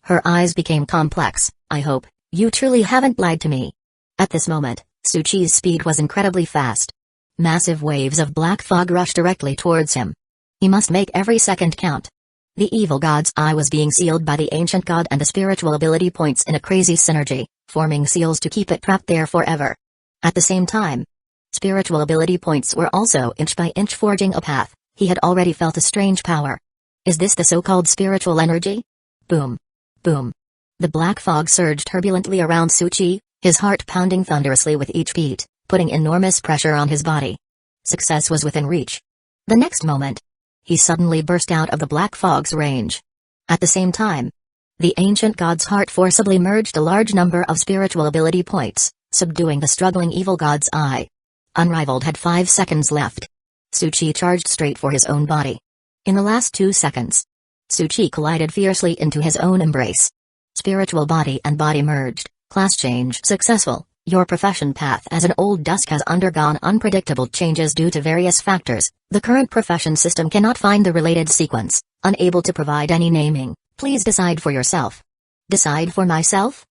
Speaker 1: Her eyes became complex. I hope you truly haven't lied to me. At this moment, Suchi's speed was incredibly fast. Massive waves of black fog rushed directly towards him. He must make every second count. The evil god's eye was being sealed by the ancient god and the spiritual ability points in a crazy synergy, forming seals to keep it trapped there forever. At the same time, spiritual ability points were also inch by inch forging a path. He had already felt a strange power. Is this the so-called spiritual energy? Boom. Boom. The black fog surged turbulently around Suchi, his heart pounding thunderously with each beat, putting enormous pressure on his body. Success was within reach. The next moment, he suddenly burst out of the black fog's range. At the same time, the ancient god's heart forcibly merged a large number of spiritual ability points, subduing the struggling evil god's eye. Unrivaled had 5 seconds left. Suchi charged straight for his own body. In the last 2 seconds, Suchi collided fiercely into his own embrace. Spiritual body and body merged, class change successful. Your profession path as an old dusk has undergone unpredictable changes due to various factors. The current profession system cannot find the related sequence, unable to provide any naming. Please decide for yourself. Decide for myself?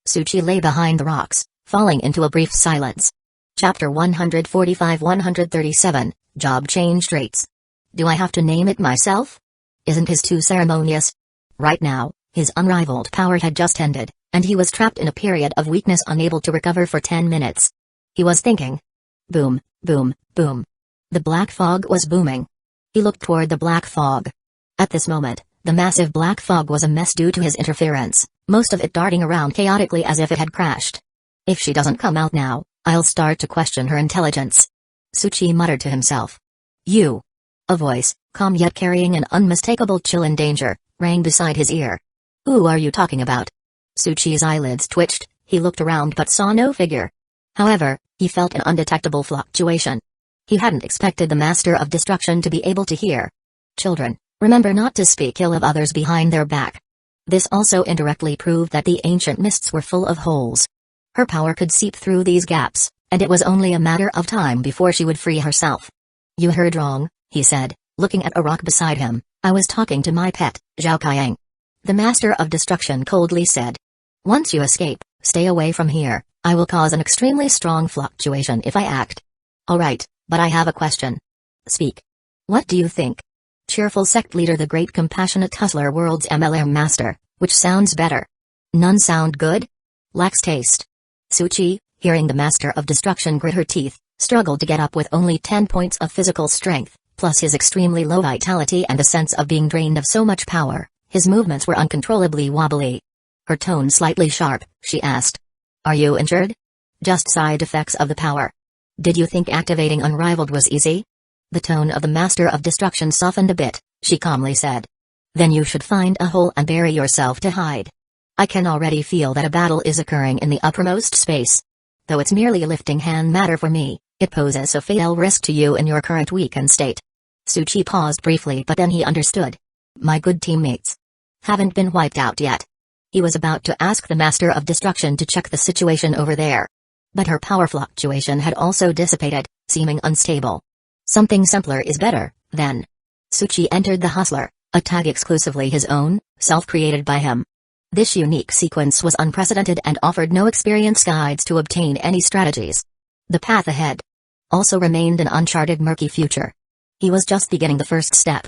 Speaker 1: Suchi lay behind the rocks, falling into a brief silence. Chapter 145-137, Job Change Traits. Do I have to name it myself? Isn't his too ceremonious? Right now, his unrivaled power had just ended, and he was trapped in a period of weakness, unable to recover for 10 minutes. He was thinking. Boom, boom, boom. The black fog was booming. He looked toward the black fog. At this moment, the massive black fog was a mess due to his interference, most of it darting around chaotically as if it had crashed. If she doesn't come out now, I'll start to question her intelligence. Suchi muttered to himself. You. A voice, calm yet carrying an unmistakable chill and danger, rang beside his ear. Who are you talking about? Suchi's eyelids twitched, he looked around but saw no figure. However, he felt an undetectable fluctuation. He hadn't expected the Master of Destruction to be able to hear. Children, remember not to speak ill of others behind their back. This also indirectly proved that the ancient mists were full of holes. Her power could seep through these gaps, and it was only a matter of time before she would free herself. You heard wrong, he said, looking at a rock beside him. I was talking to my pet, Zhao Kaiyang. The Master of Destruction coldly said. Once you escape, stay away from here. I will cause an extremely strong fluctuation if I act. Alright, but I have a question. Speak. What do you think? Cheerful sect leader, the great compassionate hustler, world's MLM master. Which sounds better? None sound good? Lacks taste. Suchi, hearing the Master of Destruction grit her teeth, struggled to get up with only 10 points of physical strength, plus his extremely low vitality and the sense of being drained of so much power. His movements were uncontrollably wobbly. Her tone slightly sharp, she asked. Are you injured? Just side effects of the power. Did you think activating Unrivaled was easy? The tone of the Master of Destruction softened a bit, she calmly said. Then you should find a hole and bury yourself to hide. I can already feel that a battle is occurring in the uppermost space. Though it's merely a lifting hand matter for me, it poses a fatal risk to you in your current weakened state. Suchi paused briefly, but then he understood. My good teammates haven't been wiped out yet. He was about to ask the Master of Destruction to check the situation over there. But her power fluctuation had also dissipated, seeming unstable. Something simpler is better, then. Suchi entered the Hustler, a tag exclusively his own, self-created by him. This unique sequence was unprecedented and offered no experience guides to obtain any strategies. The path ahead also remained an uncharted murky future. He was just beginning the first step.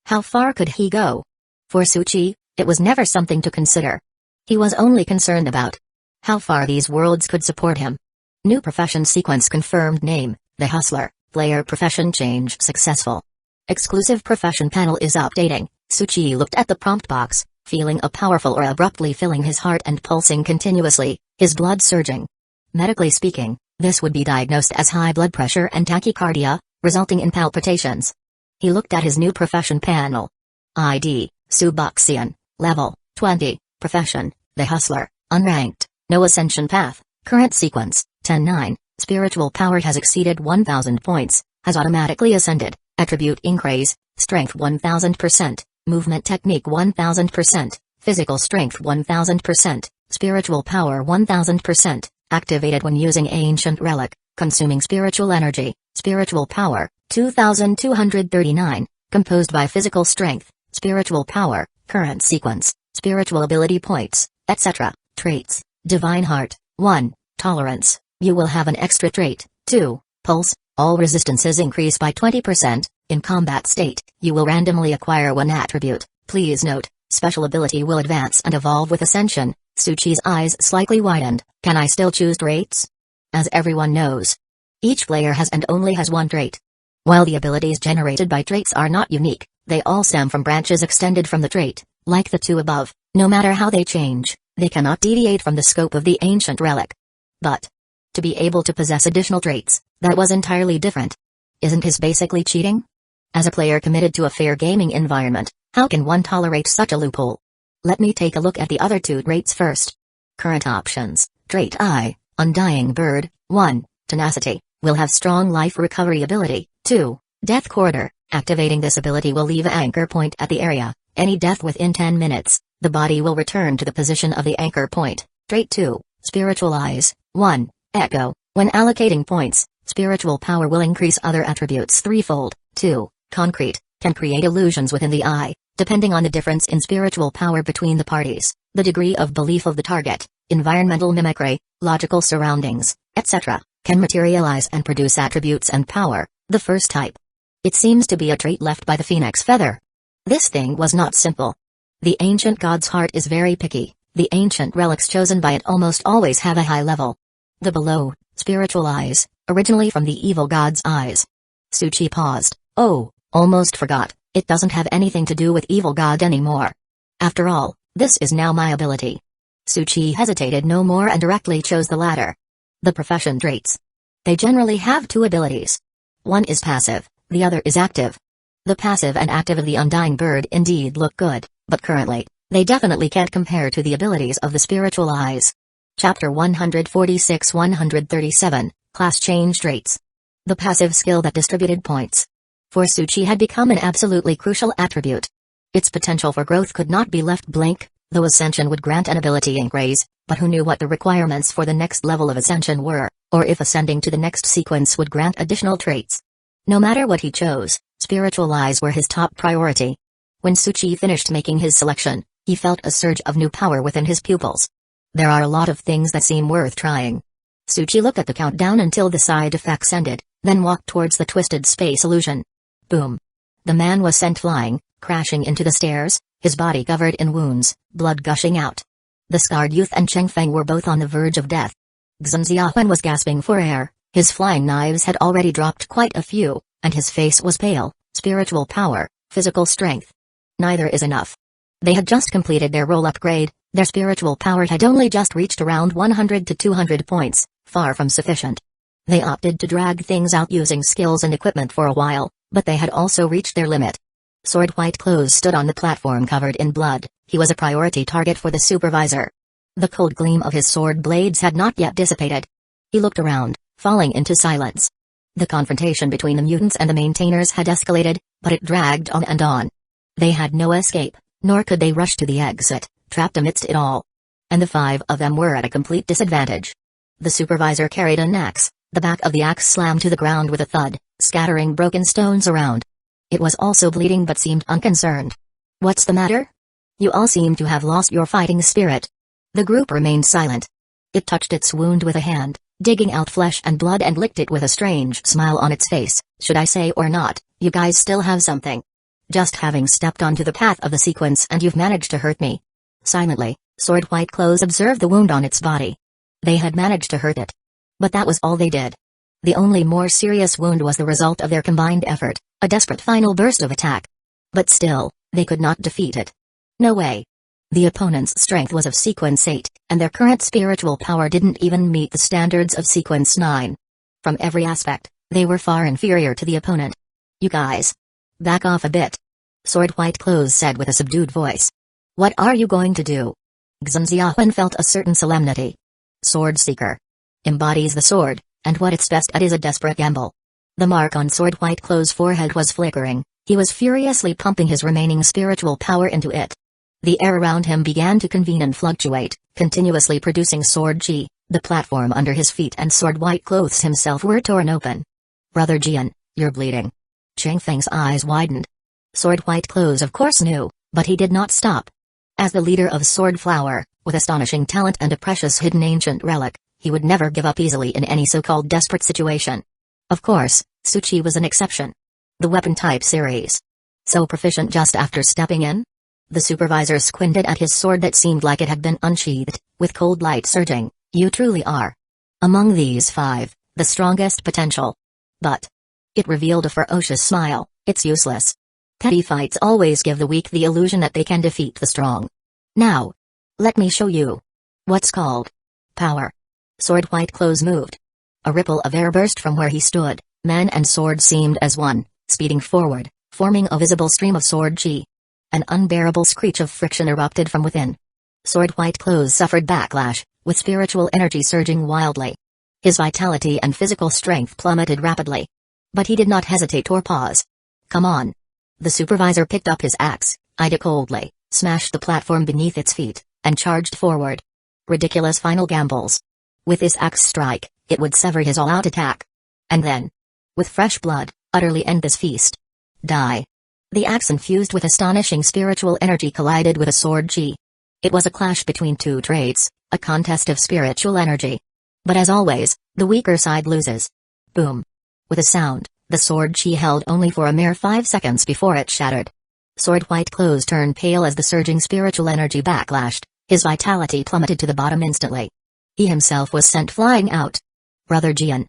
Speaker 1: How far could he go? For Suchi, it was never something to consider. He was only concerned about how far these worlds could support him. New profession sequence confirmed. Name, the Hustler, player profession change successful. Exclusive profession panel is updating. Suchi looked at the prompt box, feeling a powerful aura abruptly filling his heart and pulsing continuously, his blood surging. Medically speaking, This would be diagnosed as high blood pressure and tachycardia, resulting in palpitations. He looked at his new profession panel. ID, Suboxian, level 20, profession, the hustler, unranked, no ascension path, current sequence, 10-9, spiritual power has exceeded 1000 points, has automatically ascended, attribute increase, strength 1000%, movement technique 1000%, physical strength 1000%, spiritual power 1000%, activated when using ancient relic, consuming spiritual energy, spiritual power, 2239, composed by physical strength, spiritual power, current sequence, spiritual ability points, etc. Traits, divine heart, 1, tolerance, you will have an extra trait, 2, pulse, all resistances increase by 20%, in combat state, you will randomly acquire one attribute, please note, special ability will advance and evolve with ascension. Tsuchi's eyes slightly widened, can I still choose traits? As everyone knows, each player has and only has one trait. While the abilities generated by traits are not unique, they all stem from branches extended from the trait, like the two above, no matter how they change, they cannot deviate from the scope of the ancient relic. But, to be able to possess additional traits, that was entirely different. Isn't this basically cheating? As a player committed to a fair gaming environment, how can one tolerate such a loophole? Let me take a look at the other two traits first. Current options, trait I, Undying Bird, 1, Tenacity, will have strong life recovery ability, 2, Death Corridor, activating this ability will leave an anchor point at the area, any death within 10 minutes, the body will return to the position of the anchor point. Trait 2, Spiritual Eyes, 1, Echo, when allocating points, spiritual power will increase other attributes threefold, 2, Concrete, can create illusions within the eye, depending on the difference in spiritual power between the parties, the degree of belief of the target, environmental mimicry, logical surroundings, etc., can materialize and produce attributes and power, the first type. It seems to be a trait left by the phoenix feather. This thing was not simple. The ancient god's heart is very picky, the ancient relics chosen by it almost always have a high level. The below, spiritual eyes, originally from the evil god's eyes. Tsuchi paused, oh, almost forgot. It doesn't have anything to do with evil god anymore. After all, this is now my ability. Tsuchi hesitated no more and directly chose the latter. The profession traits. They generally have two abilities. One is passive, the other is active. The passive and active of the Undying Bird indeed look good, but currently, they definitely can't compare to the abilities of the spiritual eyes. Chapter 146-137, Class Change Traits. The passive skill that distributed points. For Tsuchi had become an absolutely crucial attribute. Its potential for growth could not be left blank, though Ascension would grant an ability increase, but who knew what the requirements for the next level of Ascension were, or if ascending to the next sequence would grant additional traits. No matter what he chose, spiritual eyes were his top priority. When Tsuchi finished making his selection, he felt a surge of new power within his pupils. There are a lot of things that seem worth trying. Tsuchi looked at the countdown until the side effects ended, then walked towards the twisted space illusion. Boom. The man was sent flying, crashing into the stairs, his body covered in wounds, blood gushing out. The scarred youth and Chengfeng were both on the verge of death. Xunziahuan was gasping for air, his flying knives had already dropped quite a few, and his face was pale. Spiritual power, physical strength. Neither is enough. They had just completed their role upgrade, their spiritual power had only just reached around 100 to 200 points, far from sufficient. They opted to drag things out using skills and equipment for a while, but they had also reached their limit. Sword White Clothes stood on the platform covered in blood, he was a priority target for the supervisor. The cold gleam of his sword blades had not yet dissipated. He looked around, falling into silence. The confrontation between the mutants and the maintainers had escalated, but it dragged on and on. They had no escape, nor could they rush to the exit, trapped amidst it all. And the 5 of them were at a complete disadvantage. The supervisor carried an axe, the back of the axe slammed to the ground with a thud, scattering broken stones around. It was also bleeding but seemed unconcerned. What's the matter? You all seem to have lost your fighting spirit. The group remained silent. It touched its wound with a hand, digging out flesh and blood and licked it with a strange smile on its face. Should I say or not, you guys still have something. Just having stepped onto the path of the sequence and you've managed to hurt me. Silently, Sword White Clothes observed the wound on its body. They had managed to hurt it. But that was all they did. The only more serious wound was the result of their combined effort, a desperate final burst of attack. But still, they could not defeat it. No way. The opponent's strength was of sequence 8, and their current spiritual power didn't even meet the standards of Sequence 9. From every aspect, they were far inferior to the opponent. You guys. Back off a bit. Sword White Clothes said with a subdued voice. What are you going to do? Xunziahuan felt a certain solemnity. Sword Seeker. Embodies the sword, and what it's best at is a desperate gamble. The mark on Sword White Clothes' forehead was flickering. He was furiously pumping his remaining spiritual power into it. The air around him began to convene and fluctuate, continuously producing sword chi. The platform under his feet and Sword White Clothes himself were torn open. Brother Jian, you're bleeding. Chang Feng's eyes widened. Sword White Clothes of course knew, but he did not stop. As the leader of Sword Flower, with astonishing talent and a precious hidden ancient relic, he would never give up easily in any so-called desperate situation. Of course, Su Chi was an exception. The weapon type series. So proficient just after stepping in? The supervisor squinted at his sword that seemed like it had been unsheathed, with cold light surging. You truly are. Among these 5, the strongest potential. But. It revealed a ferocious smile. It's useless. Petty fights always give the weak the illusion that they can defeat the strong. Now. Let me show you. What's called power. Sword White Clothes moved. A ripple of air burst from where he stood. Man and sword seemed as one, speeding forward, forming a visible stream of sword chi. An unbearable screech of friction erupted from within. Sword White Clothes suffered backlash, with spiritual energy surging wildly. His vitality and physical strength plummeted rapidly. But he did not hesitate or pause. Come on. The supervisor picked up his axe, eyed it coldly, smashed the platform beneath its feet, and charged forward. Ridiculous final gambles. With his axe strike, it would sever his all-out attack. And then, with fresh blood, utterly end this feast. Die. The axe infused with astonishing spiritual energy collided with a sword chi. It was a clash between two traits, a contest of spiritual energy. But as always, the weaker side loses. Boom. With a sound, the sword chi held only for a mere 5 seconds before it shattered. Sword White Clothes turned pale as the surging spiritual energy backlashed. His vitality plummeted to the bottom instantly. He himself was sent flying out. Brother Jian.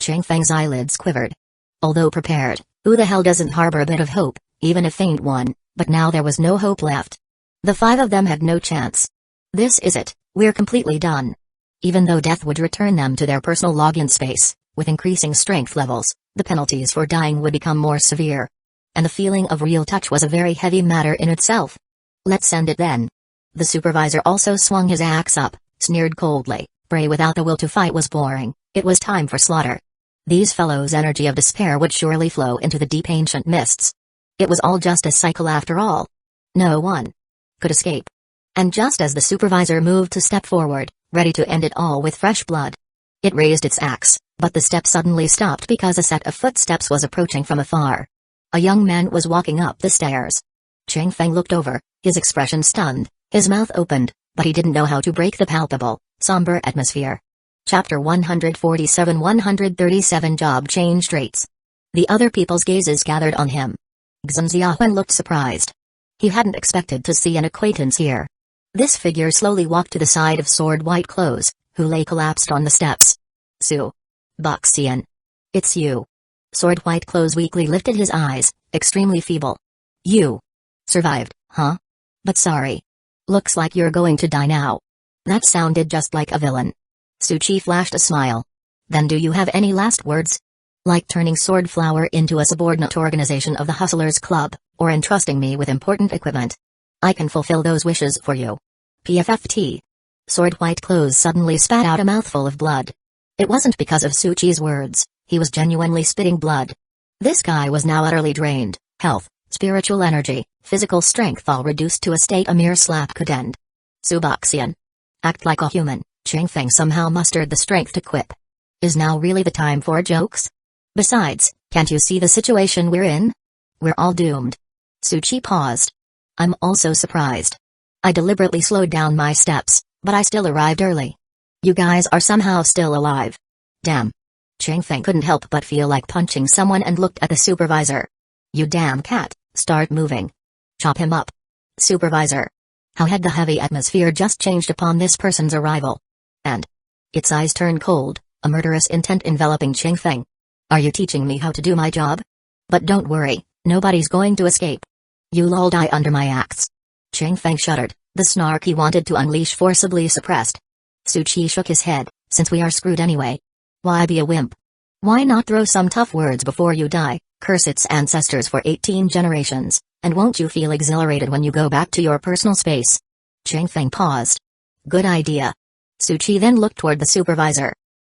Speaker 1: Chang Feng's eyelids quivered. Although prepared, who the hell doesn't harbor a bit of hope, even a faint one? But now there was no hope left. The 5 of them had no chance. This is it, we're completely done. Even though death would return them to their personal login space, with increasing strength levels, the penalties for dying would become more severe. And the feeling of real touch was a very heavy matter in itself. Let's end it then. The supervisor also swung his axe up, sneered coldly. Prey without the will to fight was boring. It was time for slaughter. These fellows' energy of despair would surely flow into the deep ancient mists. It was all just a cycle after all. No one could escape. And just as the supervisor moved to step forward, ready to end it all with fresh blood, it raised its axe, but the step suddenly stopped because a set of footsteps was approaching from afar. A young man was walking up the stairs. Chang Feng looked over, his expression stunned, his mouth opened, but he didn't know how to break the palpable, somber atmosphere. Chapter 147-137 Job Change Rates. The other people's gazes gathered on him. Xunziahuan looked surprised. He hadn't expected to see an acquaintance here. This figure slowly walked to the side of Sword White Clothes, who lay collapsed on the steps. Su. Boxian. It's you. Sword White Clothes weakly lifted his eyes, extremely feeble. You. Survived, huh? But sorry. Looks like you're going to die now. That sounded just like a villain. Su Chi flashed a smile. Then do you have any last words? Like turning Sword Flower into a subordinate organization of the Hustlers Club, or entrusting me with important equipment. I can fulfill those wishes for you. PFFT. Sword White Clothes suddenly spat out a mouthful of blood. It wasn't because of Su Chi's words, he was genuinely spitting blood. This guy was now utterly drained, health, spiritual energy, physical strength all reduced to a state a mere slap could end. Suboxian. Act like a human. Chang Feng somehow mustered the strength to quip. Is now really the time for jokes? Besides, can't you see the situation we're in? We're all doomed. Su Chi paused. I'm also surprised. I deliberately slowed down my steps, but I still arrived early. You guys are somehow still alive. Damn. Chang Feng couldn't help but feel like punching someone and looked at the supervisor. You damn cat, start moving. Chop him up. Supervisor. How had the heavy atmosphere just changed upon this person's arrival? And its eyes turned cold, a murderous intent enveloping Chang Feng. Are you teaching me how to do my job? But don't worry, nobody's going to escape. You'll all die under my axe. Chang Feng shuddered, The snark he wanted to unleash forcibly suppressed. Tsuchi shook his head. Since we are screwed anyway. Why be a wimp? Why not throw some tough words before you die, curse its ancestors for 18 generations, and won't you feel exhilarated when you go back to your personal space? Changfeng paused. Good idea. Tsuchi then looked toward the supervisor.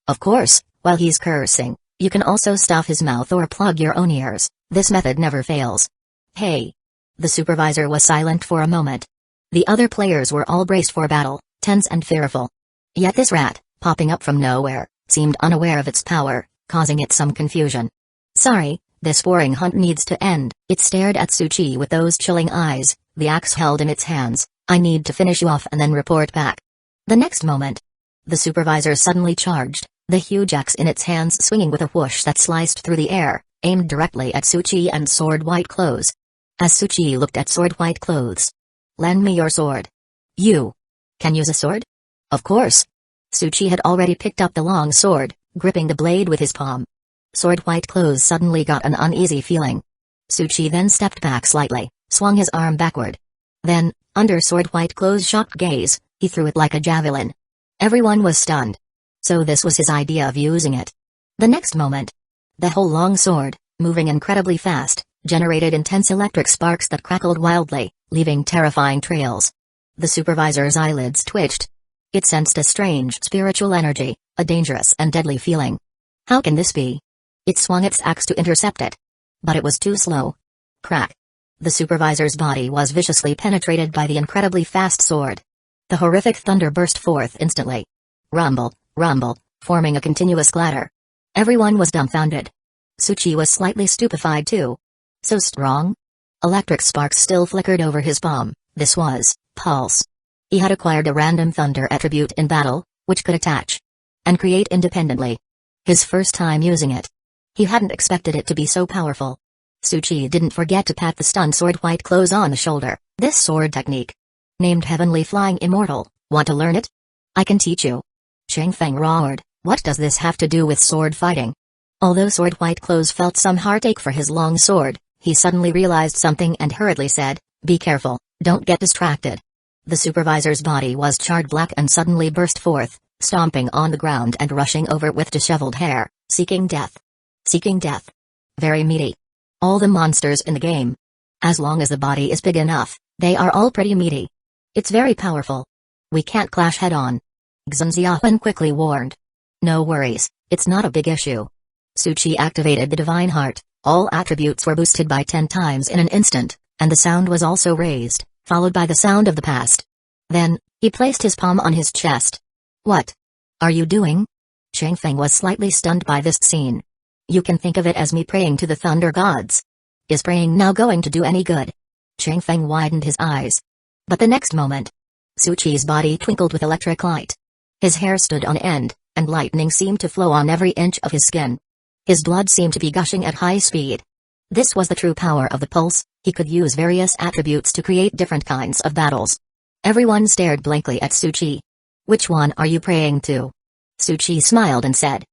Speaker 1: Of course, while he's cursing, you can also stuff his mouth or plug your own ears. This method never fails. Hey. The supervisor was silent for a moment. The other players were all braced for battle, tense and fearful. Yet this rat, popping up from nowhere, seemed unaware of its power, causing it some confusion. Sorry, this boring hunt needs to end. It stared at Tsuchi with those chilling eyes, the axe held in its hands. I need to finish you off and then report back. The next moment, the supervisor suddenly charged, the huge axe in its hands swinging with a whoosh that sliced through the air, aimed directly at Tsuchi and Sword White Clothes. As Tsuchi looked at Sword White Clothes. Lend me your sword. You can use a sword? Of course. Tsuchi had already picked up the long sword, gripping the blade with his palm. Sword White Clothes suddenly got an uneasy feeling. Tsuchi then stepped back slightly, swung his arm backward. Then, under Sword White Clothes' shocked gaze, he threw it like a javelin. Everyone was stunned. So this was his idea of using it. The next moment, the whole long sword, moving incredibly fast, generated intense electric sparks that crackled wildly, leaving terrifying trails. The supervisor's eyelids twitched. It sensed a strange spiritual energy, a dangerous and deadly feeling. How can this be? It swung its axe to intercept it. But it was too slow. Crack. The supervisor's body was viciously penetrated by the incredibly fast sword. The horrific thunder burst forth instantly. Rumble, rumble, forming a continuous clatter. Everyone was dumbfounded. Tsuchi was slightly stupefied too. So strong? Electric sparks still flickered over his palm. This was Pulse. He had acquired a random thunder attribute in battle, which could attach and create independently. His first time using it. He hadn't expected it to be so powerful. Tsuchi didn't forget to pat the stunned Sword White Clothes on the shoulder. This sword technique, named Heavenly Flying Immortal, want to learn it? I can teach you. Changfeng roared, what does this have to do with sword fighting? Although Sword White Clothes felt some heartache for his long sword, he suddenly realized something and hurriedly said, be careful, don't get distracted. The supervisor's body was charred black and suddenly burst forth, stomping on the ground and rushing over with disheveled hair, seeking death. Seeking death. Very meaty. All the monsters in the game. As long as the body is big enough, they are all pretty meaty. It's very powerful. We can't clash head-on. Xunziapan quickly warned. No worries, it's not a big issue. Tsuchi activated the Divine Heart, all attributes were boosted by 10 times in an instant, and the sound was also raised, followed by the sound of the past. Then, he placed his palm on his chest. What are you doing? Changfeng was slightly stunned by this scene. You can think of it as me praying to the thunder gods. Is praying now going to do any good? Changfeng widened his eyes. But the next moment, Tsuchi's body twinkled with electric light. His hair stood on end, and lightning seemed to flow on every inch of his skin. His blood seemed to be gushing at high speed. This was the true power of the pulse. He could use various attributes to create different kinds of battles. Everyone stared blankly at Tsuchi. Which one are you praying to? Tsuchi smiled and said,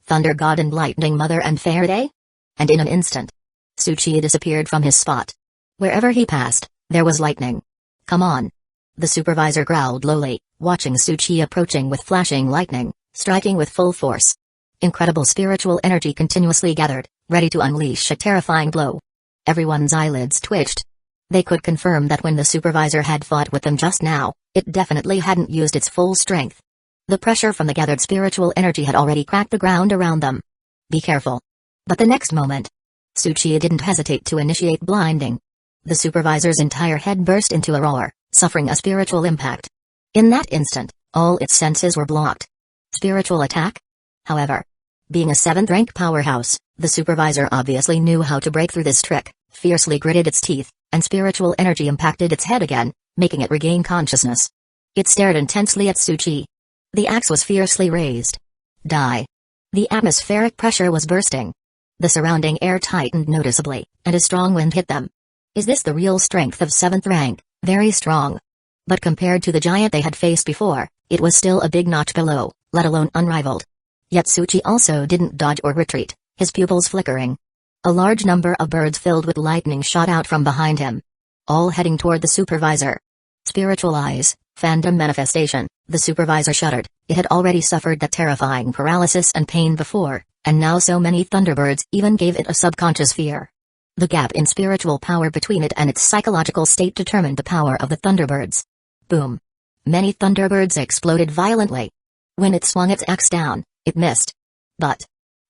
Speaker 1: Thunder God and Lightning Mother and Faraday? And in an instant, Tsuchi disappeared from his spot. Wherever he passed, there was lightning. Come on. The supervisor growled lowly, watching Tsuchi approaching with flashing lightning, striking with full force. Incredible spiritual energy continuously gathered, ready to unleash a terrifying blow. Everyone's eyelids twitched. They could confirm that when the supervisor had fought with them just now, it definitely hadn't used its full strength. The pressure from the gathered spiritual energy had already cracked the ground around them. Be careful. But the next moment, Tsuchi didn't hesitate to initiate blinding. The supervisor's entire head burst into a roar, suffering a spiritual impact. In that instant, all its senses were blocked. Spiritual attack? However, being a 7th-rank powerhouse, the supervisor obviously knew how to break through this trick, fiercely gritted its teeth, and spiritual energy impacted its head again, making it regain consciousness. It stared intensely at Tsuchi. The axe was fiercely raised. Die. The atmospheric pressure was bursting. The surrounding air tightened noticeably, and a strong wind hit them. Is this the real strength of 7th rank? Very strong. But compared to the giant they had faced before, it was still a big notch below, let alone unrivaled. Yet Tsuchi also didn't dodge or retreat, his pupils flickering. A large number of birds filled with lightning shot out from behind him. All heading toward the supervisor. Spiritual eyes, phantom manifestation. The supervisor shuddered. It had already suffered that terrifying paralysis and pain before, and now so many Thunderbirds even gave it a subconscious fear. The gap in spiritual power between it and its psychological state determined the power of the Thunderbirds. Boom. Many Thunderbirds exploded violently. When it swung its axe down, it missed. But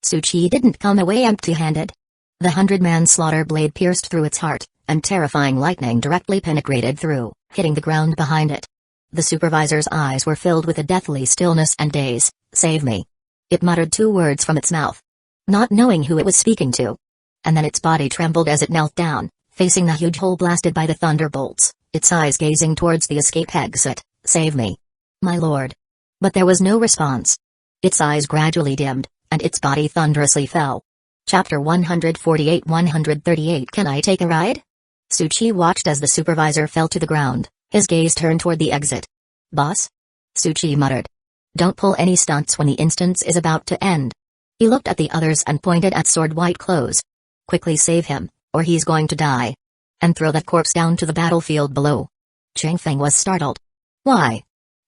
Speaker 1: Tsuchi didn't come away empty-handed. The 100-man slaughter blade pierced through its heart, and terrifying lightning directly penetrated through, hitting the ground behind it. The supervisor's eyes were filled with a deathly stillness and daze. "Save me." It muttered 2 words from its mouth, not knowing who it was speaking to. And then its body trembled as it knelt down, facing the huge hole blasted by the thunderbolts, its eyes gazing towards the escape exit. "Save me, my lord." But there was no response. Its eyes gradually dimmed, and its body thunderously fell. Chapter 148-138. Can I take a ride? Tsuchi watched as the supervisor fell to the ground, his gaze turned toward the exit. "Boss?" Tsuchi muttered. "Don't pull any stunts when the instance is about to end." He looked at the others and pointed at Sword White Clothes. "Quickly save him, or he's going to die. And throw that corpse down to the battlefield below." Chang Feng was startled. "Why?"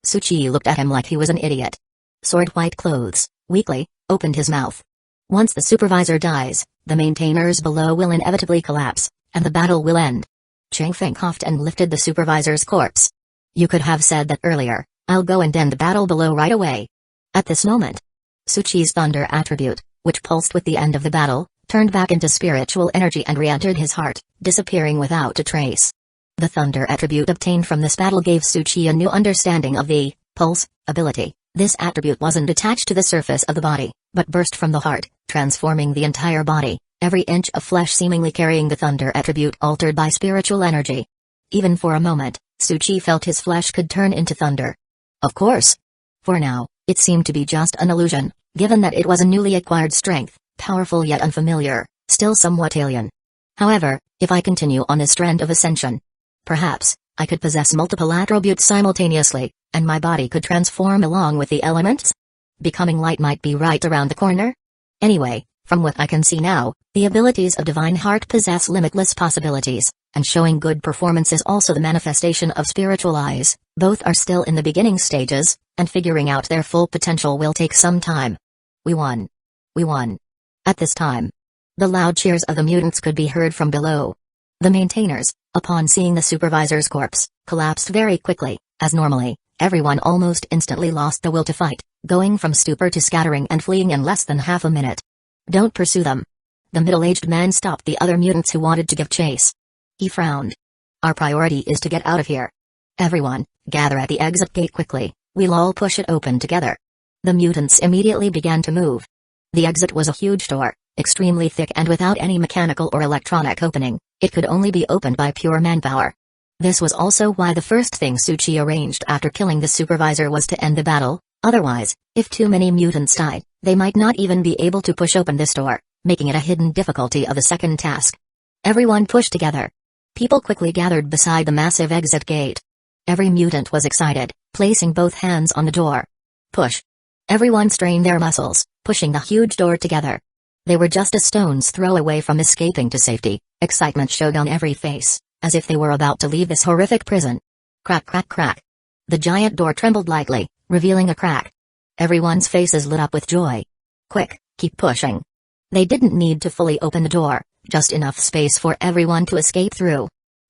Speaker 1: Tsuchi looked at him like he was an idiot. Sword White Clothes, weakly, opened his mouth. "Once the supervisor dies, the maintainers below will inevitably collapse, and the battle will end." Chang Feng coughed and lifted the supervisor's corpse. "You could have said that earlier. I'll go and end the battle below right away." At this moment, Tsuchi's thunder attribute, which pulsed with the end of the battle, turned back into spiritual energy and re-entered his heart, disappearing without a trace. The thunder attribute obtained from this battle gave Tsuchi a new understanding of the pulse ability. This attribute wasn't attached to the surface of the body, but burst from the heart, transforming the entire body, every inch of flesh seemingly carrying the thunder attribute altered by spiritual energy. Even for a moment, Tsuchi felt his flesh could turn into thunder. Of course. For now, it seemed to be just an illusion, given that it was a newly acquired strength, powerful yet unfamiliar, still somewhat alien. However, if I continue on this trend of ascension, perhaps I could possess multiple attributes simultaneously, and my body could transform along with the elements? Becoming light might be right around the corner? Anyway, from what I can see now, the abilities of Divine Heart possess limitless possibilities, and showing good performance is also the manifestation of spiritual eyes. Both are still in the beginning stages, and figuring out their full potential will take some time. We won. We won. At this time, the loud cheers of the mutants could be heard from below. The maintainers, upon seeing the supervisor's corpse, collapsed very quickly, as normally, everyone almost instantly lost the will to fight, going from stupor to scattering and fleeing in less than half a minute. "Don't pursue them." The middle-aged man stopped the other mutants who wanted to give chase. He frowned. "Our priority is to get out of here. Everyone, gather at the exit gate quickly, we'll all push it open together." The mutants immediately began to move. The exit was a huge door, extremely thick and without any mechanical or electronic opening. It could only be opened by pure manpower. This was also why the first thing Tsuchi arranged after killing the supervisor was to end the battle. Otherwise, if too many mutants died, they might not even be able to push open this door, making it a hidden difficulty of a second task. Everyone pushed together. People quickly gathered beside the massive exit gate. Every mutant was excited, placing both hands on the door. Push. Everyone strained their muscles, pushing the huge door together. They were just a stone's throw away from escaping to safety. Excitement showed on every face, as if they were about to leave this horrific prison. Crack, crack, crack. The giant door trembled lightly, revealing a crack. Everyone's faces lit up with joy. "Quick, keep pushing." They didn't need to fully open the door, just enough space for everyone to escape through.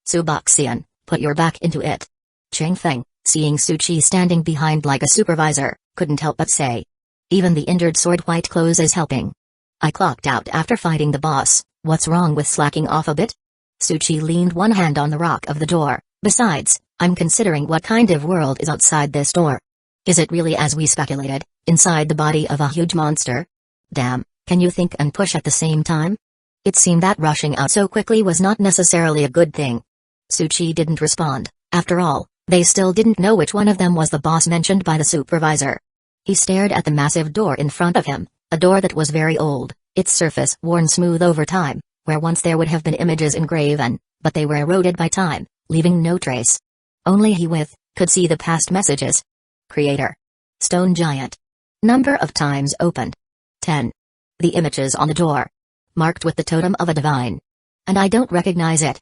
Speaker 1: "Suboxian, put your back into it." Chang Feng, seeing Tsuchi standing behind like a supervisor, couldn't help but say. "Even the injured Sword White Clothes is helping. I clocked out after fighting the boss. What's wrong with slacking off a bit?" Tsuchi leaned one hand on the rock of the door. "Besides, I'm considering what kind of world is outside this door. Is it really as we speculated, inside the body of a huge monster? Damn, can you think and push at the same time?" It seemed that rushing out so quickly was not necessarily a good thing. Tsuchi didn't respond. After all, they still didn't know which one of them was the boss mentioned by the supervisor. He stared at the massive door in front of him, a door that was very old, its surface worn smooth over time, where once there would have been images engraven, but they were eroded by time, leaving no trace. Only he could see the past messages. Creator. Stone Giant. Number of times opened. 10. The images on the door. Marked with the totem of a divine. And I don't recognize it.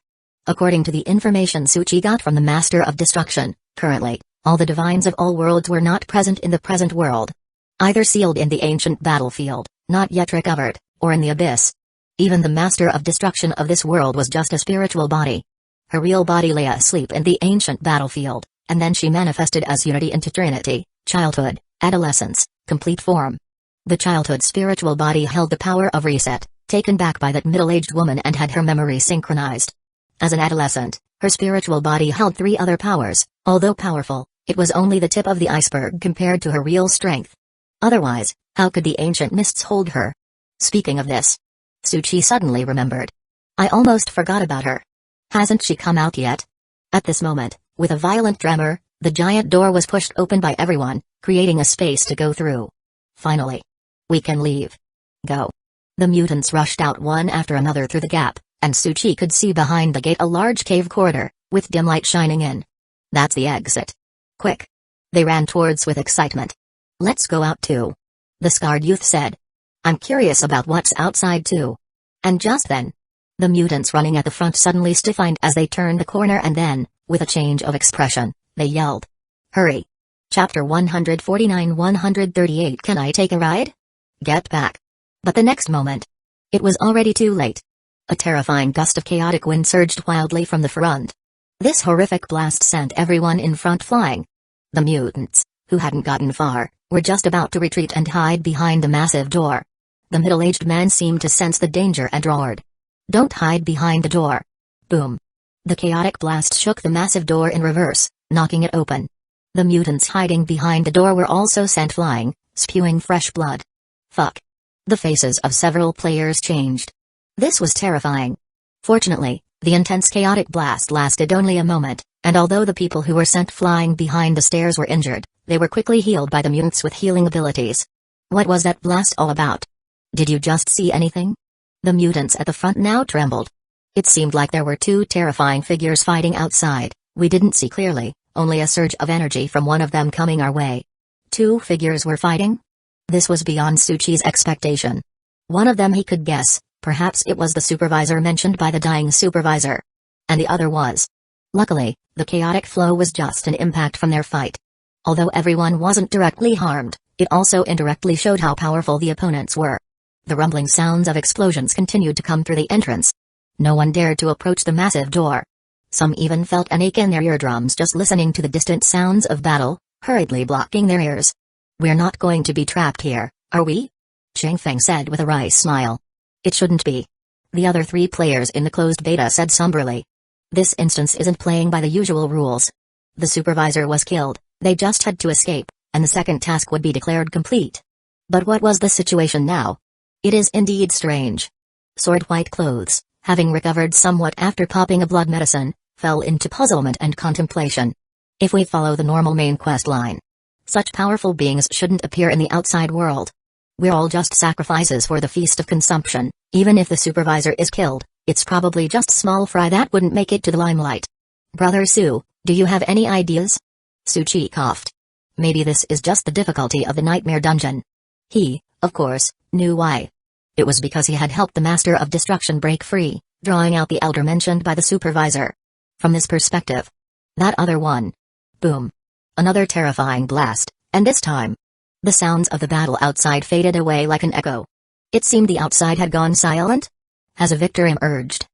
Speaker 1: According to the information Suchi got from the Master of Destruction, currently, all the divines of all worlds were not present in the present world. Either sealed in the ancient battlefield, not yet recovered, or in the abyss. Even the Master of Destruction of this world was just a spiritual body. Her real body lay asleep in the ancient battlefield, and then she manifested as unity into Trinity, childhood, adolescence, complete form. The childhood spiritual body held the power of reset, taken back by that middle-aged woman, and had her memory synchronized. As an adolescent, her spiritual body held 3 other powers. Although powerful, it was only the tip of the iceberg compared to her real strength. Otherwise, how could the ancient mists hold her? Speaking of this, Suchi suddenly remembered. I almost forgot about her. Hasn't she come out yet? At this moment, with a violent tremor, the giant door was pushed open by everyone, creating a space to go through. Finally. We can leave. Go. The mutants rushed out one after another through the gap, and Suchi could see behind the gate a large cave corridor, with dim light shining in. That's the exit. Quick. They ran towards with excitement. Let's go out too. The scarred youth said. I'm curious about what's outside too. And just then, the mutants running at the front suddenly stiffened as they turned the corner, and then, with a change of expression, they yelled. Hurry. Chapter 149-138 Can I take a ride? Get back. But the next moment, it was already too late. A terrifying gust of chaotic wind surged wildly from the front. This horrific blast sent everyone in front flying. The mutants, who hadn't gotten far, were just about to retreat and hide behind the massive door. The middle-aged man seemed to sense the danger and roared. Don't hide behind the door. Boom. The chaotic blast shook the massive door in reverse, knocking it open. The mutants hiding behind the door were also sent flying, spewing fresh blood. Fuck. The faces of several players changed. This was terrifying. Fortunately, the intense chaotic blast lasted only a moment, and although the people who were sent flying behind the stairs were injured, they were quickly healed by the mutants with healing abilities. What was that blast all about? Did you just see anything? The mutants at the front now trembled. It seemed like there were 2 terrifying figures fighting outside. We didn't see clearly, only a surge of energy from one of them coming our way. 2 figures were fighting? This was beyond Suchi's expectation. One of them he could guess, perhaps it was the supervisor mentioned by the dying supervisor. And the other was. Luckily, the chaotic flow was just an impact from their fight. Although everyone wasn't directly harmed, it also indirectly showed how powerful the opponents were. The rumbling sounds of explosions continued to come through the entrance. No one dared to approach the massive door. Some even felt an ache in their eardrums just listening to the distant sounds of battle, hurriedly blocking their ears. We're not going to be trapped here, are we? Chang Feng said with a wry smile. It shouldn't be. The other 3 players in the closed beta said somberly. This instance isn't playing by the usual rules. The supervisor was killed, they just had to escape, and the second task would be declared complete. But what was the situation now? It is indeed strange. Sword White Clothes, having recovered somewhat after popping a blood medicine, fell into puzzlement and contemplation. If we follow the normal main quest line, such powerful beings shouldn't appear in the outside world. We're all just sacrifices for the feast of consumption. Even if the supervisor is killed, it's probably just small fry that wouldn't make it to the limelight. Brother Su, do you have any ideas? Suchi coughed. Maybe this is just the difficulty of the nightmare dungeon. He, of course, knew why. It was because he had helped the Master of Destruction break free, drawing out the elder mentioned by the supervisor. From this perspective. That other one. Boom. Another terrifying blast, and this time, the sounds of the battle outside faded away like an echo. It seemed the outside had gone silent. As a victor emerged.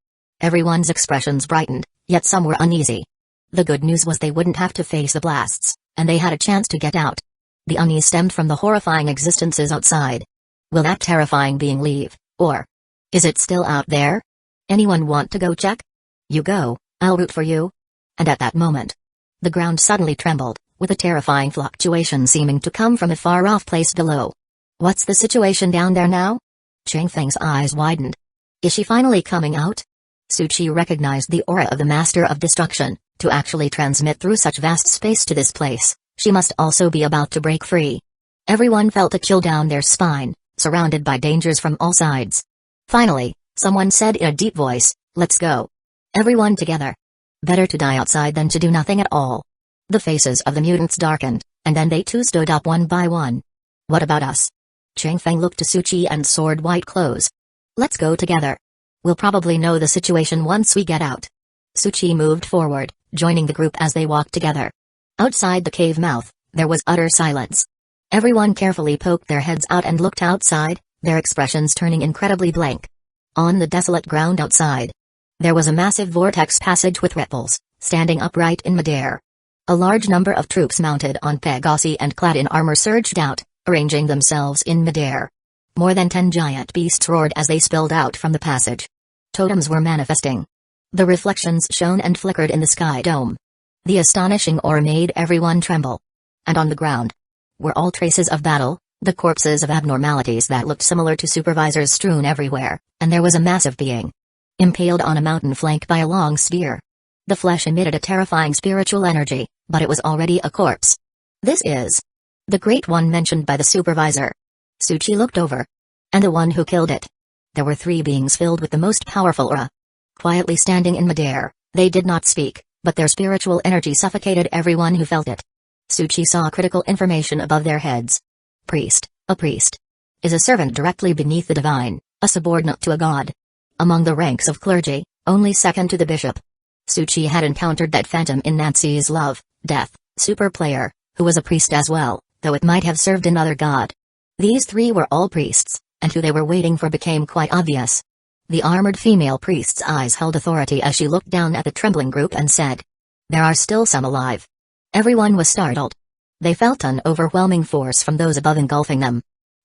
Speaker 1: Everyone's expressions brightened, yet some were uneasy. The good news was they wouldn't have to face the blasts, and they had a chance to get out. The unease stemmed from the horrifying existences outside. Will that terrifying being leave, or is it still out there? Anyone want to go check? You go, I'll root for you. And at that moment, the ground suddenly trembled, with a terrifying fluctuation seeming to come from a far-off place below. What's the situation down there now? Chang Feng's eyes widened. Is she finally coming out? Suchi recognized the aura of the Master of Destruction. To actually transmit through such vast space to this place, she must also be about to break free. Everyone felt a chill down their spine, surrounded by dangers from all sides. Finally, someone said in a deep voice, "Let's go. Everyone together. Better to die outside than to do nothing at all." The faces of the mutants darkened, and then they too stood up one by one. What about us? Chang Feng looked to Suchi and Sword White Clothes. Let's go together. We'll probably know the situation once we get out. Tsuchi moved forward, joining the group as they walked together. Outside the cave mouth, there was utter silence. Everyone carefully poked their heads out and looked outside, their expressions turning incredibly blank. On the desolate ground outside, there was a massive vortex passage with ripples, standing upright in midair. A large number of troops mounted on Pegasi and clad in armor surged out, arranging themselves in midair. More than 10 giant beasts roared as they spilled out from the passage. Totems were manifesting. The reflections shone and flickered in the sky dome. The astonishing aura made everyone tremble. And on the ground were all traces of battle, the corpses of abnormalities that looked similar to supervisors strewn everywhere, and there was a massive being impaled on a mountain flank by a long spear. The flesh emitted a terrifying spiritual energy, but it was already a corpse. This is the Great One mentioned by the supervisor. Tsuchi looked over. And the one who killed it. There were 3 beings filled with the most powerful aura. Quietly standing in midair, they did not speak, but their spiritual energy suffocated everyone who felt it. Tsuchi saw critical information above their heads. Priest. A priest is a servant directly beneath the divine, a subordinate to a god. Among the ranks of clergy, only second to the bishop. Tsuchi had encountered that phantom in Nancy's Love, Death, super player, who was a priest as well, though it might have served another god. These 3 were all priests, and who they were waiting for became quite obvious. The armored female priest's eyes held authority as she looked down at the trembling group and said, "There are still some alive." Everyone was startled. They felt an overwhelming force from those above engulfing them.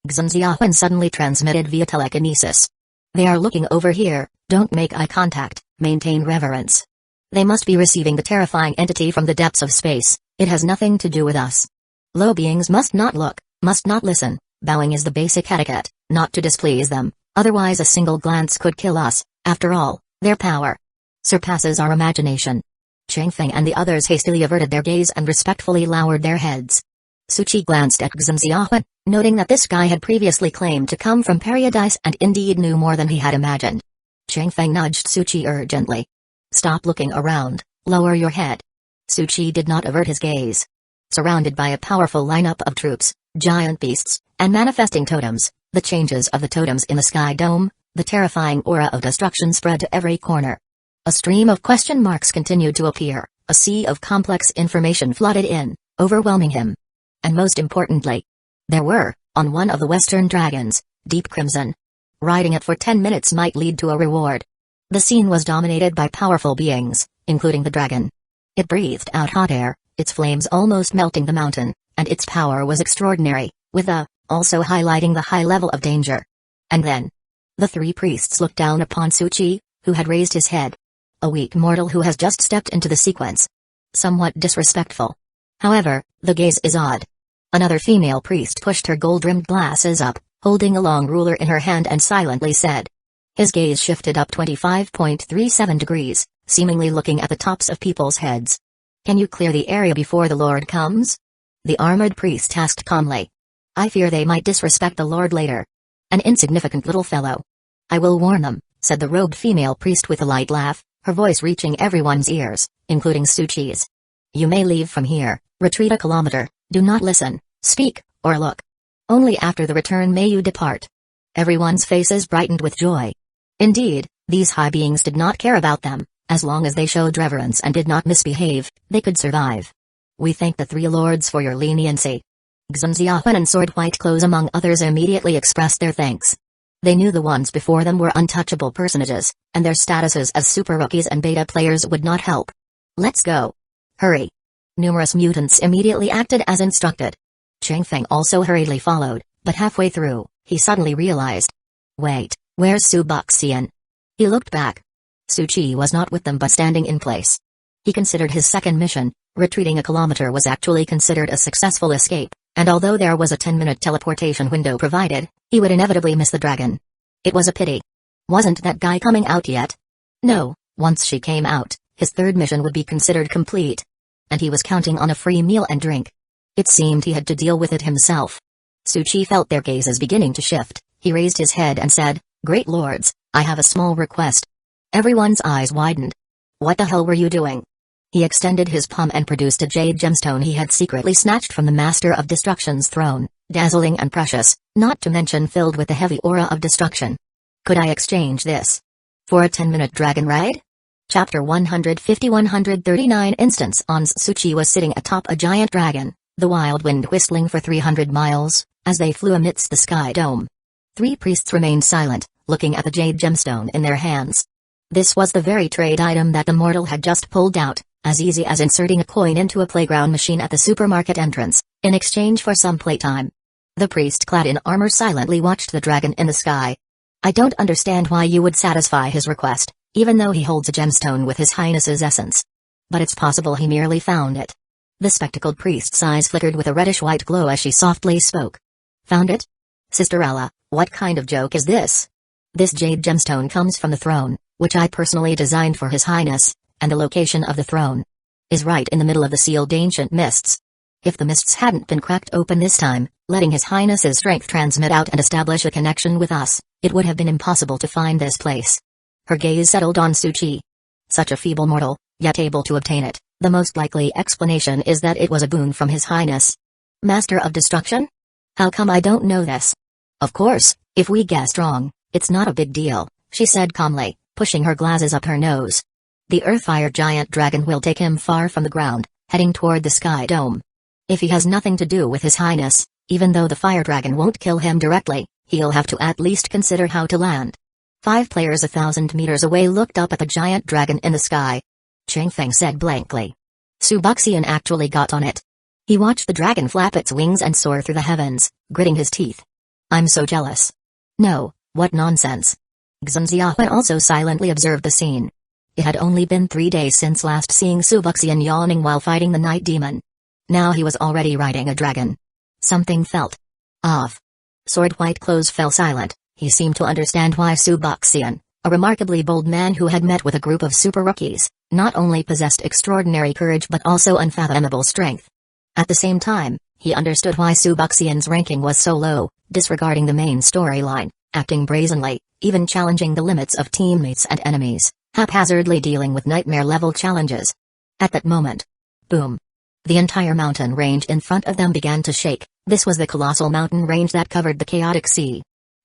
Speaker 1: Xunziahuan suddenly transmitted via telekinesis. "They are looking over here, don't make eye contact, maintain reverence. They must be receiving the terrifying entity from the depths of space, it has nothing to do with us. Low beings must not look, must not listen, bowing is the basic etiquette, not to displease them, otherwise a single glance could kill us, after all, their power surpasses our imagination." Changfeng and the others hastily averted their gaze and respectfully lowered their heads. Tsuchi glanced at Xunziahuan, noting that this guy had previously claimed to come from paradise and indeed knew more than he had imagined. Changfeng nudged Tsuchi urgently. "Stop looking around, lower your head." Tsuchi did not avert his gaze. Surrounded by a powerful lineup of troops, giant beasts, and manifesting totems, the changes of the totems in the sky dome, the terrifying aura of destruction spread to every corner. A stream of question marks continued to appear, a sea of complex information flooded in, overwhelming him. And most importantly, there were, on one of the western dragons, deep crimson. Riding it for 10 minutes might lead to a reward. The scene was dominated by powerful beings, including the dragon. It breathed out hot air, its flames almost melting the mountain, and its power was extraordinary, with also highlighting the high level of danger. And then, the 3 priests looked down upon Tsuchi, who had raised his head. A weak mortal who has just stepped into the sequence. Somewhat disrespectful. However, the gaze is odd. Another female priest pushed her gold-rimmed glasses up, holding a long ruler in her hand and silently said. His gaze shifted up 25.37 degrees, seemingly looking at the tops of people's heads. "Can you clear the area before the Lord comes?" The armored priest asked calmly. "I fear they might disrespect the Lord later. An insignificant little fellow." "I will warn them," said the robed female priest with a light laugh, her voice reaching everyone's ears, including Tsuchi's. "You may leave from here, retreat a kilometer, do not listen, speak, or look. Only after the return may you depart." Everyone's faces brightened with joy. Indeed, these high beings did not care about them, as long as they showed reverence and did not misbehave, they could survive. "We thank the 3 lords for your leniency." Xunziahuan and Sword White Clothes among others immediately expressed their thanks. They knew the ones before them were untouchable personages, and their statuses as super rookies and beta players would not help. "Let's go. Hurry." Numerous mutants immediately acted as instructed. Changfeng also hurriedly followed, but halfway through, he suddenly realized. "Wait, where's Suboxian?" He looked back. Tsuchi was not with them but standing in place. He considered his second mission, retreating a kilometer, was actually considered a successful escape, and although there was a 10-minute teleportation window provided, he would inevitably miss the dragon. It was a pity. Wasn't that guy coming out yet? No, once she came out, his third mission would be considered complete. And he was counting on a free meal and drink. It seemed he had to deal with it himself. Tsuchi felt their gazes beginning to shift. He raised his head and said, "Great lords, I have a small request." Everyone's eyes widened. "What the hell were you doing?" He extended his palm and produced a jade gemstone he had secretly snatched from the Master of Destruction's throne, dazzling and precious, not to mention filled with the heavy aura of destruction. "Could I exchange this for a 10-minute dragon ride?" Chapter 150-139 Instance on Tsuchi was sitting atop a giant dragon, the wild wind whistling for 300 miles, as they flew amidst the sky dome. Three priests remained silent, looking at the jade gemstone in their hands. This was the very trade item that the mortal had just pulled out, as easy as inserting a coin into a playground machine at the supermarket entrance, in exchange for some playtime. The priest clad in armor silently watched the dragon in the sky. I don't understand why you would satisfy his request, even though he holds a gemstone with his highness's essence. But it's possible he merely found it. The spectacled priest's eyes flickered with a reddish-white glow as she softly spoke. Found it? Sister Ella, what kind of joke is this? This jade gemstone comes from the throne, which I personally designed for his highness, and the location of the throne is right in the middle of the sealed ancient mists. If the mists hadn't been cracked open this time, letting his highness's strength transmit out and establish a connection with us, it would have been impossible to find this place. Her gaze settled on Tsuchi. Such a feeble mortal, yet able to obtain it. The most likely explanation is that it was a boon from his highness. Master of Destruction? How come I don't know this? Of course, if we guessed wrong, it's not a big deal, she said calmly, pushing her glasses up her nose. The Earthfire giant dragon will take him far from the ground, heading toward the sky dome. If he has nothing to do with his highness, even though the fire dragon won't kill him directly, he'll have to at least consider how to land. 5 players 1,000 meters away looked up at the giant dragon in the sky. Changfeng said blankly. Subuxian actually got on it. He watched the dragon flap its wings and soar through the heavens, gritting his teeth. I'm so jealous. No, what nonsense. Xunziahuan also silently observed the scene. It had only been 3 days since last seeing Subuxian yawning while fighting the night demon. Now he was already riding a dragon. Something felt off. Sword White Clothes fell silent. He seemed to understand why Subuxian, a remarkably bold man who had met with a group of super rookies, not only possessed extraordinary courage but also unfathomable strength. At the same time, he understood why Subuxian's ranking was so low, disregarding the main storyline, acting brazenly, even challenging the limits of teammates and enemies, haphazardly dealing with nightmare-level challenges. At that moment, boom! The entire mountain range in front of them began to shake. This was the colossal mountain range that covered the chaotic sea.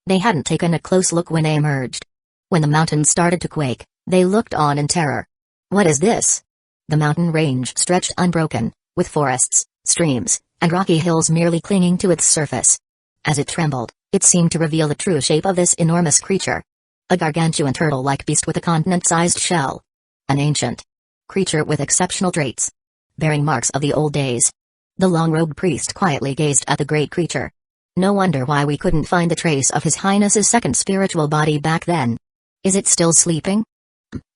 Speaker 1: They hadn't taken a close look when they emerged. When the mountain started to quake, they looked on in terror. What is this? The mountain range stretched unbroken, with forests, streams, and rocky hills merely clinging to its surface. As it trembled, it seemed to reveal the true shape of this enormous creature. A gargantuan turtle-like beast with a continent-sized shell. An ancient creature with exceptional traits, bearing marks of the old days. The long-robed priest quietly gazed at the great creature. No wonder why we couldn't find the trace of His Highness's second spiritual body back then. Is it still sleeping?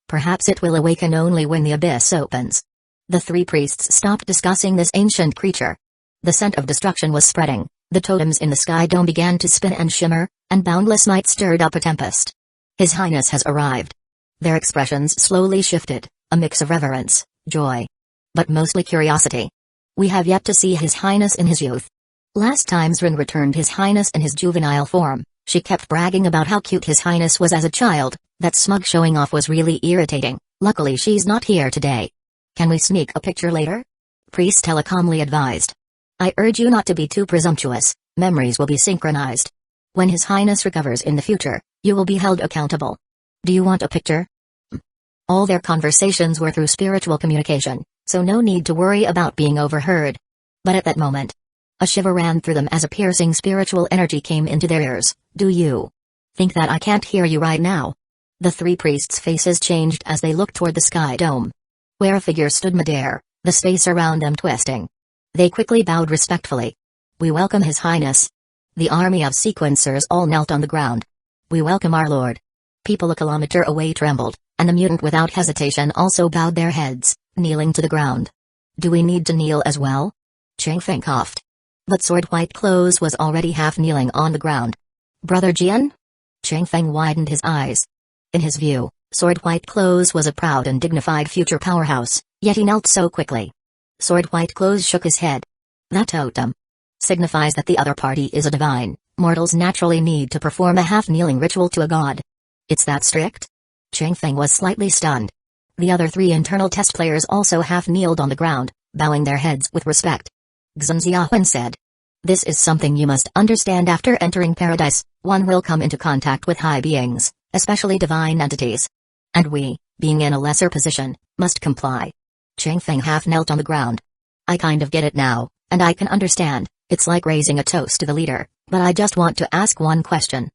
Speaker 1: Perhaps it will awaken only when the abyss opens. The 3 priests stopped discussing this ancient creature. The scent of destruction was spreading, the totems in the sky dome began to spin and shimmer, and boundless might stirred up a tempest. His Highness has arrived. Their expressions slowly shifted, a mix of reverence, joy, but mostly curiosity. We have yet to see His Highness in his youth. Last time Zrin returned His Highness in his juvenile form, she kept bragging about how cute His Highness was as a child. That smug showing off was really irritating. Luckily she's not here today. Can we sneak a picture later? Priest Ella calmly advised. I urge you not to be too presumptuous, memories will be synchronized. When His Highness recovers in the future, you will be held accountable. Do you want a picture? All their conversations were through spiritual communication, so no need to worry about being overheard. But at that moment, a shiver ran through them as a piercing spiritual energy came into their ears. Do you think that I can't hear you right now? The 3 priests' faces changed as they looked toward the sky dome, where a figure stood midair, the space around them twisting. They quickly bowed respectfully. We welcome His Highness. The army of sequencers all knelt on the ground. We welcome our lord. People a kilometer away trembled, and the mutant without hesitation also bowed their heads, kneeling to the ground. Do we need to kneel as well? Changfeng coughed. But Sword White Clothes was already half kneeling on the ground. Brother Jian? Changfeng widened his eyes. In his view, Sword White Clothes was a proud and dignified future powerhouse, yet he knelt so quickly. Sword White Clothes shook his head. That totem signifies that the other party is a divine. Mortals naturally need to perform a half-kneeling ritual to a god. It's that strict? Changfeng was slightly stunned. The other 3 internal test players also half-kneeled on the ground, bowing their heads with respect. Xunziahuan said. This is something you must understand. After entering paradise, one will come into contact with high beings, especially divine entities. And we, being in a lesser position, must comply. Changfeng half knelt on the ground. I kind of get it now, and I can understand, it's like raising a toast to the leader, but I just want to ask one question.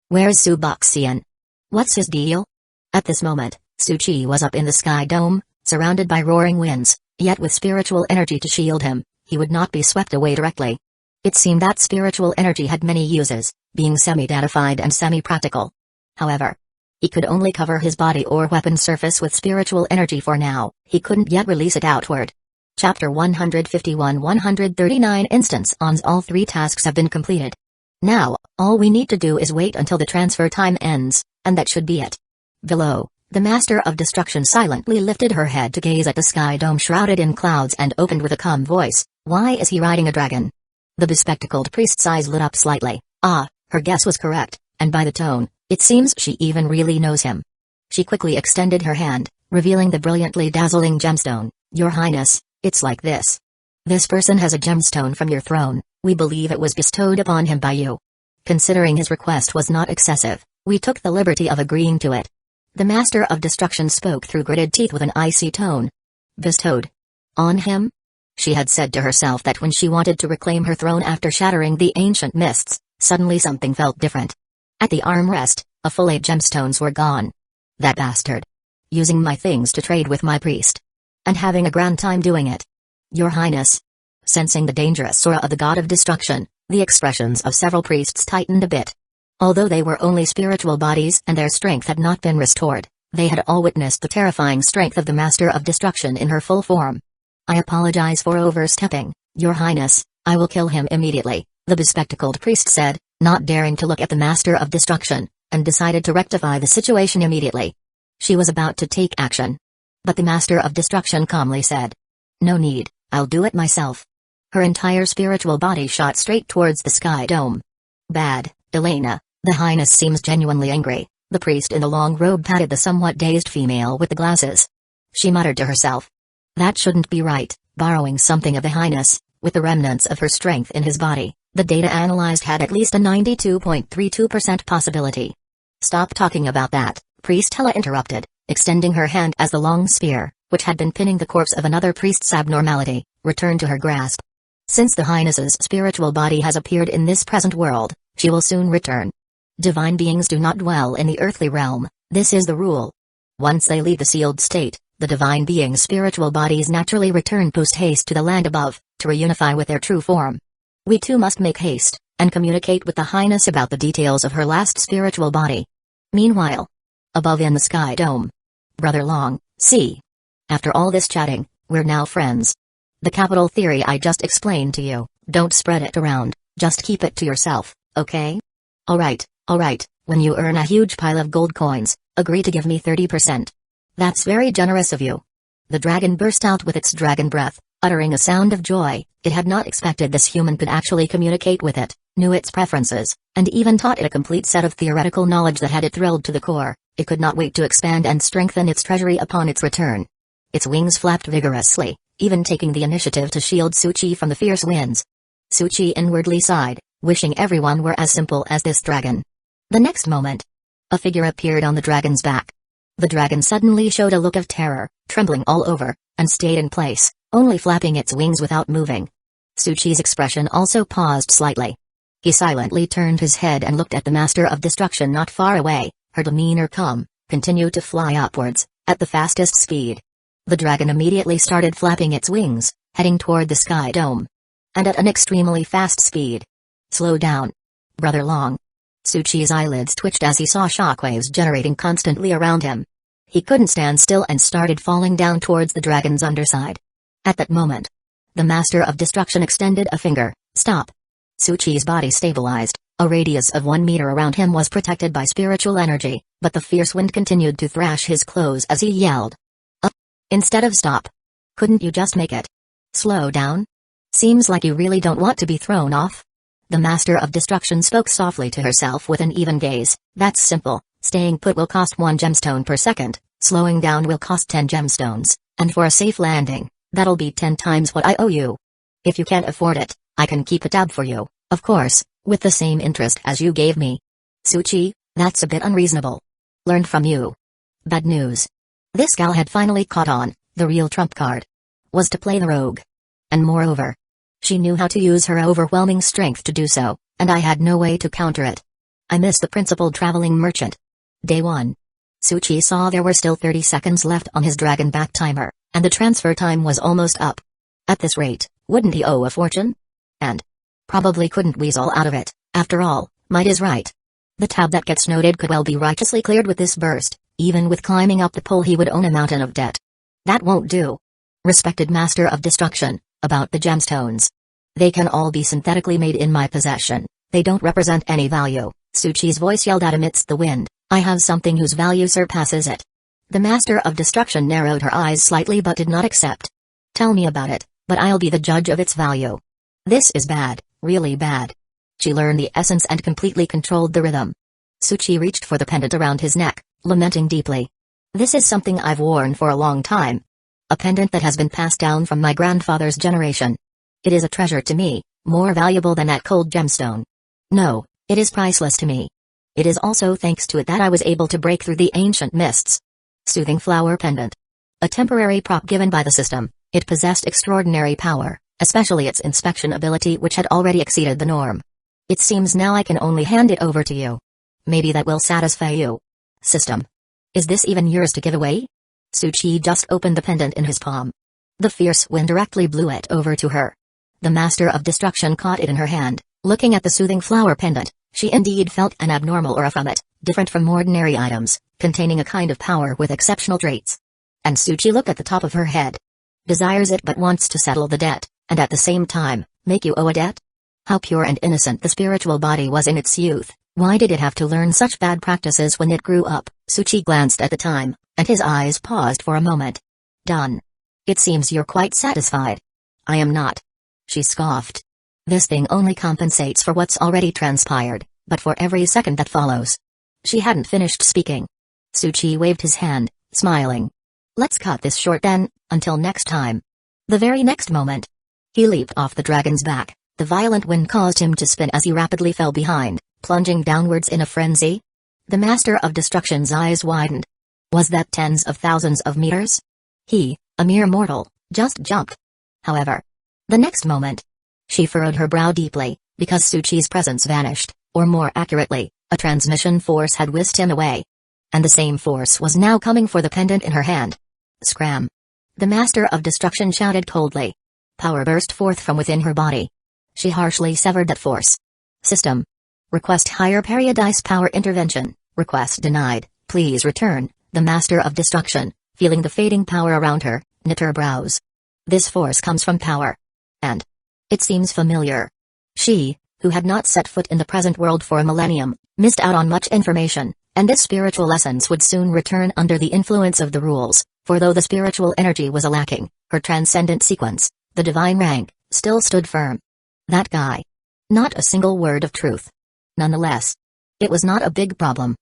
Speaker 1: Where's Suboxian? What's his deal? At this moment, Suchi was up in the sky dome, surrounded by roaring winds, yet with spiritual energy to shield him, he would not be swept away directly. It seemed that spiritual energy had many uses, being semi-datified and semi-practical. However, he could only cover his body or weapon surface with spiritual energy for now, he couldn't yet release it outward. Chapter 151-139 Instance ONs. All 3 tasks have been completed. Now, all we need to do is wait until the transfer time ends, and that should be it. Below, the Master of Destruction silently lifted her head to gaze at the sky dome shrouded in clouds and opened with a calm voice, "Why is he riding a dragon?" The bespectacled priest's eyes lit up slightly. Her guess was correct, and by the tone, it seems she even really knows him. She quickly extended her hand, revealing the brilliantly dazzling gemstone. "Your Highness, it's like this. This person has a gemstone from your throne, we believe it was bestowed upon him by you. Considering his request was not excessive, we took the liberty of agreeing to it." The Master of Destruction spoke through gritted teeth with an icy tone. "Bestowed? On him?" She had said to herself that when she wanted to reclaim her throne after shattering the ancient mists, suddenly something felt different. At the armrest, a full 8 gemstones were gone. That bastard. Using my things to trade with my priest. And having a grand time doing it. "Your Highness." Sensing the dangerous aura of the god of destruction, the expressions of several priests tightened a bit. Although they were only spiritual bodies and their strength had not been restored, they had all witnessed the terrifying strength of the Master of Destruction in her full form. "I apologize for overstepping, Your Highness, I will kill him immediately," the bespectacled priest said, not daring to look at the Master of Destruction, and decided to rectify the situation immediately. She was about to take action. But the Master of Destruction calmly said, "No need, I'll do it myself." Her entire spiritual body shot straight towards the sky dome. "Bad, Elena, the Highness seems genuinely angry." The priest in the long robe patted the somewhat dazed female with the glasses. She muttered to herself. That shouldn't be right, borrowing something of the Highness, with the remnants of her strength in his body. The data analyzed had at least a 92.32% possibility. "Stop talking about that," Priest Hela interrupted, extending her hand as the long spear, which had been pinning the corpse of another priest's abnormality, returned to her grasp. "Since the Highness's spiritual body has appeared in this present world, she will soon return. Divine beings do not dwell in the earthly realm, this is the rule. Once they leave the sealed state, the divine beings' spiritual bodies naturally return post-haste to the land above, to reunify with their true form. We too must make haste, and communicate with the Highness about the details of her last spiritual body. Meanwhile, above in the sky dome. Brother Long, see. After all this chatting, we're now friends. The capital theory I just explained to you, don't spread it around, just keep it to yourself, okay? Alright, when you earn a huge pile of gold coins, agree to give me 30%. That's very generous of you." The dragon burst out with its dragon breath, uttering a sound of joy. It had not expected this human could actually communicate with it, knew its preferences, and even taught it a complete set of theoretical knowledge that had it thrilled to the core. It could not wait to expand and strengthen its treasury upon its return. Its wings flapped vigorously, even taking the initiative to shield Suchi from the fierce winds. Suchi inwardly sighed, wishing everyone were as simple as this dragon. The next moment, a figure appeared on the dragon's back. The dragon suddenly showed a look of terror, trembling all over, and stayed in place, only flapping its wings without moving. Suchi's expression also paused slightly. He silently turned his head and looked at the Master of Destruction not far away, her demeanor calm, continued to fly upwards, at the fastest speed. The dragon immediately started flapping its wings, heading toward the sky dome. And at an extremely fast speed. "Slow down. Brother Long." Suchi's eyelids twitched as he saw shockwaves generating constantly around him. He couldn't stand still and started falling down towards the dragon's underside. At that moment, the Master of Destruction extended a finger. "Stop." Suchi's body stabilized, a radius of 1 meter around him was protected by spiritual energy, but the fierce wind continued to thrash his clothes as he yelled. "Up!" Instead of "stop." "Couldn't you just make it slow down? Seems like you really don't want to be thrown off." The Master of Destruction spoke softly to herself with an even gaze. "That's simple, staying put will cost 1 gemstone per second, slowing down will cost 10 gemstones, and for a safe landing, that'll be 10 times what I owe you. If you can't afford it, I can keep a tab for you, of course, with the same interest as you gave me." "Suchi, that's a bit unreasonable. Learned from you." Bad news. This gal had finally caught on, the real trump card was to play the rogue. And moreover, she knew how to use her overwhelming strength to do so, and I had no way to counter it. I missed the principal traveling merchant. Day 1. Tsuchi saw there were still 30 seconds left on his dragon back timer, and the transfer time was almost up. At this rate, wouldn't he owe a fortune? And probably couldn't weasel out of it. After all, might is right. The tab that gets noted could well be righteously cleared with this burst. Even with climbing up the pole he would own a mountain of debt. That won't do. Respected Master of Destruction, about the gemstones. They can all be synthetically made in my possession. They don't represent any value. Tsuchi's voice yelled out amidst the wind. I have something whose value surpasses it. The Master of Destruction narrowed her eyes slightly but did not accept. Tell me about it, but I'll be the judge of its value. This is bad, really bad. She learned the essence and completely controlled the rhythm. Tsuchi reached for the pendant around his neck, lamenting deeply. This is something I've worn for a long time. A pendant that has been passed down from my grandfather's generation. It is a treasure to me, more valuable than that cold gemstone. No, it is priceless to me. It is also thanks to it that I was able to break through the ancient mists. Soothing Flower Pendant. A temporary prop given by the system, it possessed extraordinary power, especially its inspection ability which had already exceeded the norm. It seems now I can only hand it over to you. Maybe that will satisfy you. System. Is this even yours to give away? Tsuchi just opened the pendant in his palm. The fierce wind directly blew it over to her. The Master of Destruction caught it in her hand, looking at the Soothing Flower Pendant. She indeed felt an abnormal aura from it, different from ordinary items, containing a kind of power with exceptional traits. And Tsuchi looked at the top of her head. Desires it but wants to settle the debt, and at the same time, make you owe a debt? How pure and innocent the spiritual body was in its youth. Why did it have to learn such bad practices when it grew up? Tsuchi glanced at the time, and his eyes paused for a moment. Done. It seems you're quite satisfied. I am not. She scoffed. This thing only compensates for what's already transpired, but for every second that follows. She hadn't finished speaking. Tsuchi waved his hand, smiling. Let's cut this short then, until next time. The very next moment, he leaped off the dragon's back. The violent wind caused him to spin as he rapidly fell behind, plunging downwards in a frenzy. The Master of Destruction's eyes widened. Was that tens of thousands of meters? He, a mere mortal, just jumped. However, the next moment, she furrowed her brow deeply, because Tsuchi's presence vanished, or more accurately, a transmission force had whisked him away. And the same force was now coming for the pendant in her hand. Scram! The Master of Destruction shouted coldly. Power burst forth from within her body. She harshly severed that force. System. Request higher Paradise Power Intervention. Request denied. Please return. The Master of Destruction, feeling the fading power around her, knit her brows. This force comes from power. And it seems familiar. She, who had not set foot in the present world for a millennium, missed out on much information, and this spiritual essence would soon return under the influence of the rules, for though the spiritual energy was lacking, her transcendent sequence, the divine rank, still stood firm. That guy. Not a single word of truth. Nonetheless, it was not a big problem.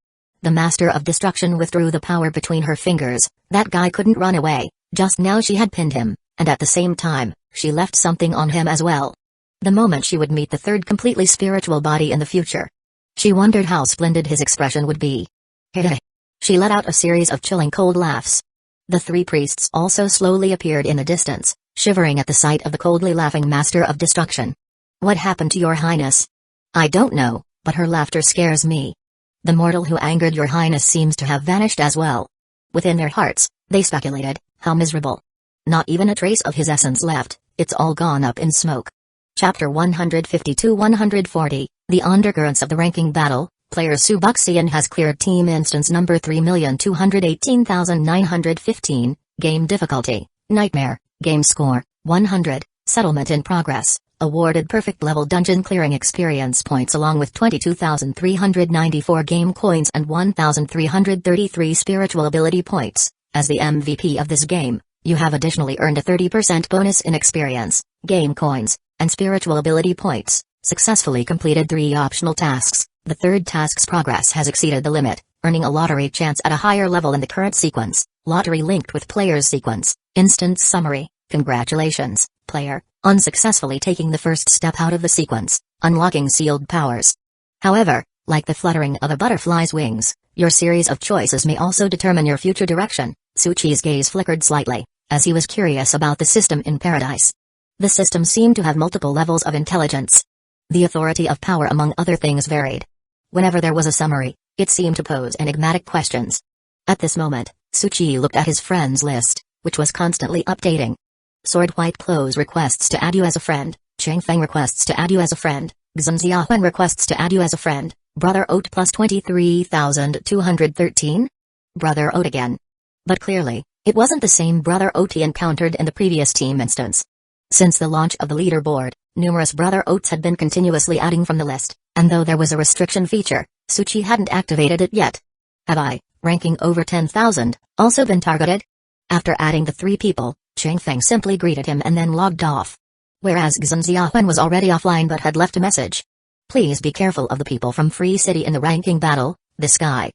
Speaker 1: The Master of Destruction withdrew the power between her fingers. That guy couldn't run away. Just now she had pinned him, and at the same time, she left something on him as well. The moment she would meet the third completely spiritual body in the future. She wondered how splendid his expression would be. Heh. She let out a series of chilling cold laughs. The three priests also slowly appeared in the distance, shivering at the sight of the coldly laughing Master of Destruction. What happened to your highness? I don't know, but her laughter scares me. The mortal who angered your highness seems to have vanished as well. Within their hearts, they speculated, how miserable. Not even a trace of his essence left, it's all gone up in smoke. Chapter 152-140, The Undercurrents of the Ranking Battle. Player Subuxian has cleared team instance number 3,218,915, game difficulty, Nightmare, game score, 100, settlement in progress. Awarded perfect level dungeon clearing experience points along with 22,394 game coins and 1,333 spiritual ability points. As the MVP of this game, you have additionally earned a 30% bonus in experience, game coins, and spiritual ability points. Successfully completed 3 optional tasks. The third task's progress has exceeded the limit, earning a lottery chance at a higher level in the current sequence. Lottery linked with player's sequence. Instance summary. Congratulations, player, on successfully taking the first step out of the sequence, unlocking sealed powers. However, like the fluttering of a butterfly's wings, Your series of choices may also determine your future direction. Tsuchi's gaze flickered slightly, as he was curious about the system in Paradise. The system seemed to have multiple levels of intelligence. The authority of power among other things varied. Whenever there was a summary, it seemed to pose enigmatic questions. At this moment, Tsuchi looked at his friends list, which was constantly updating. Sword White Clothes requests to add you as a friend, Changfeng requests to add you as a friend, Xunxiahuan requests to add you as a friend, Brother Oat plus 23,213? Brother Oat again. But clearly, it wasn't the same Brother Oat he encountered in the previous team instance. Since the launch of the leaderboard, numerous Brother Oats had been continuously adding from the list, and though there was a restriction feature, Tsuchi hadn't activated it yet. Have I, ranking over 10,000, also been targeted? After adding the 3 people, Changfeng simply greeted him and then logged off. Whereas Xunxiahuan was already offline but had left a message. Please be careful of the people from Free City in the ranking battle, this guy.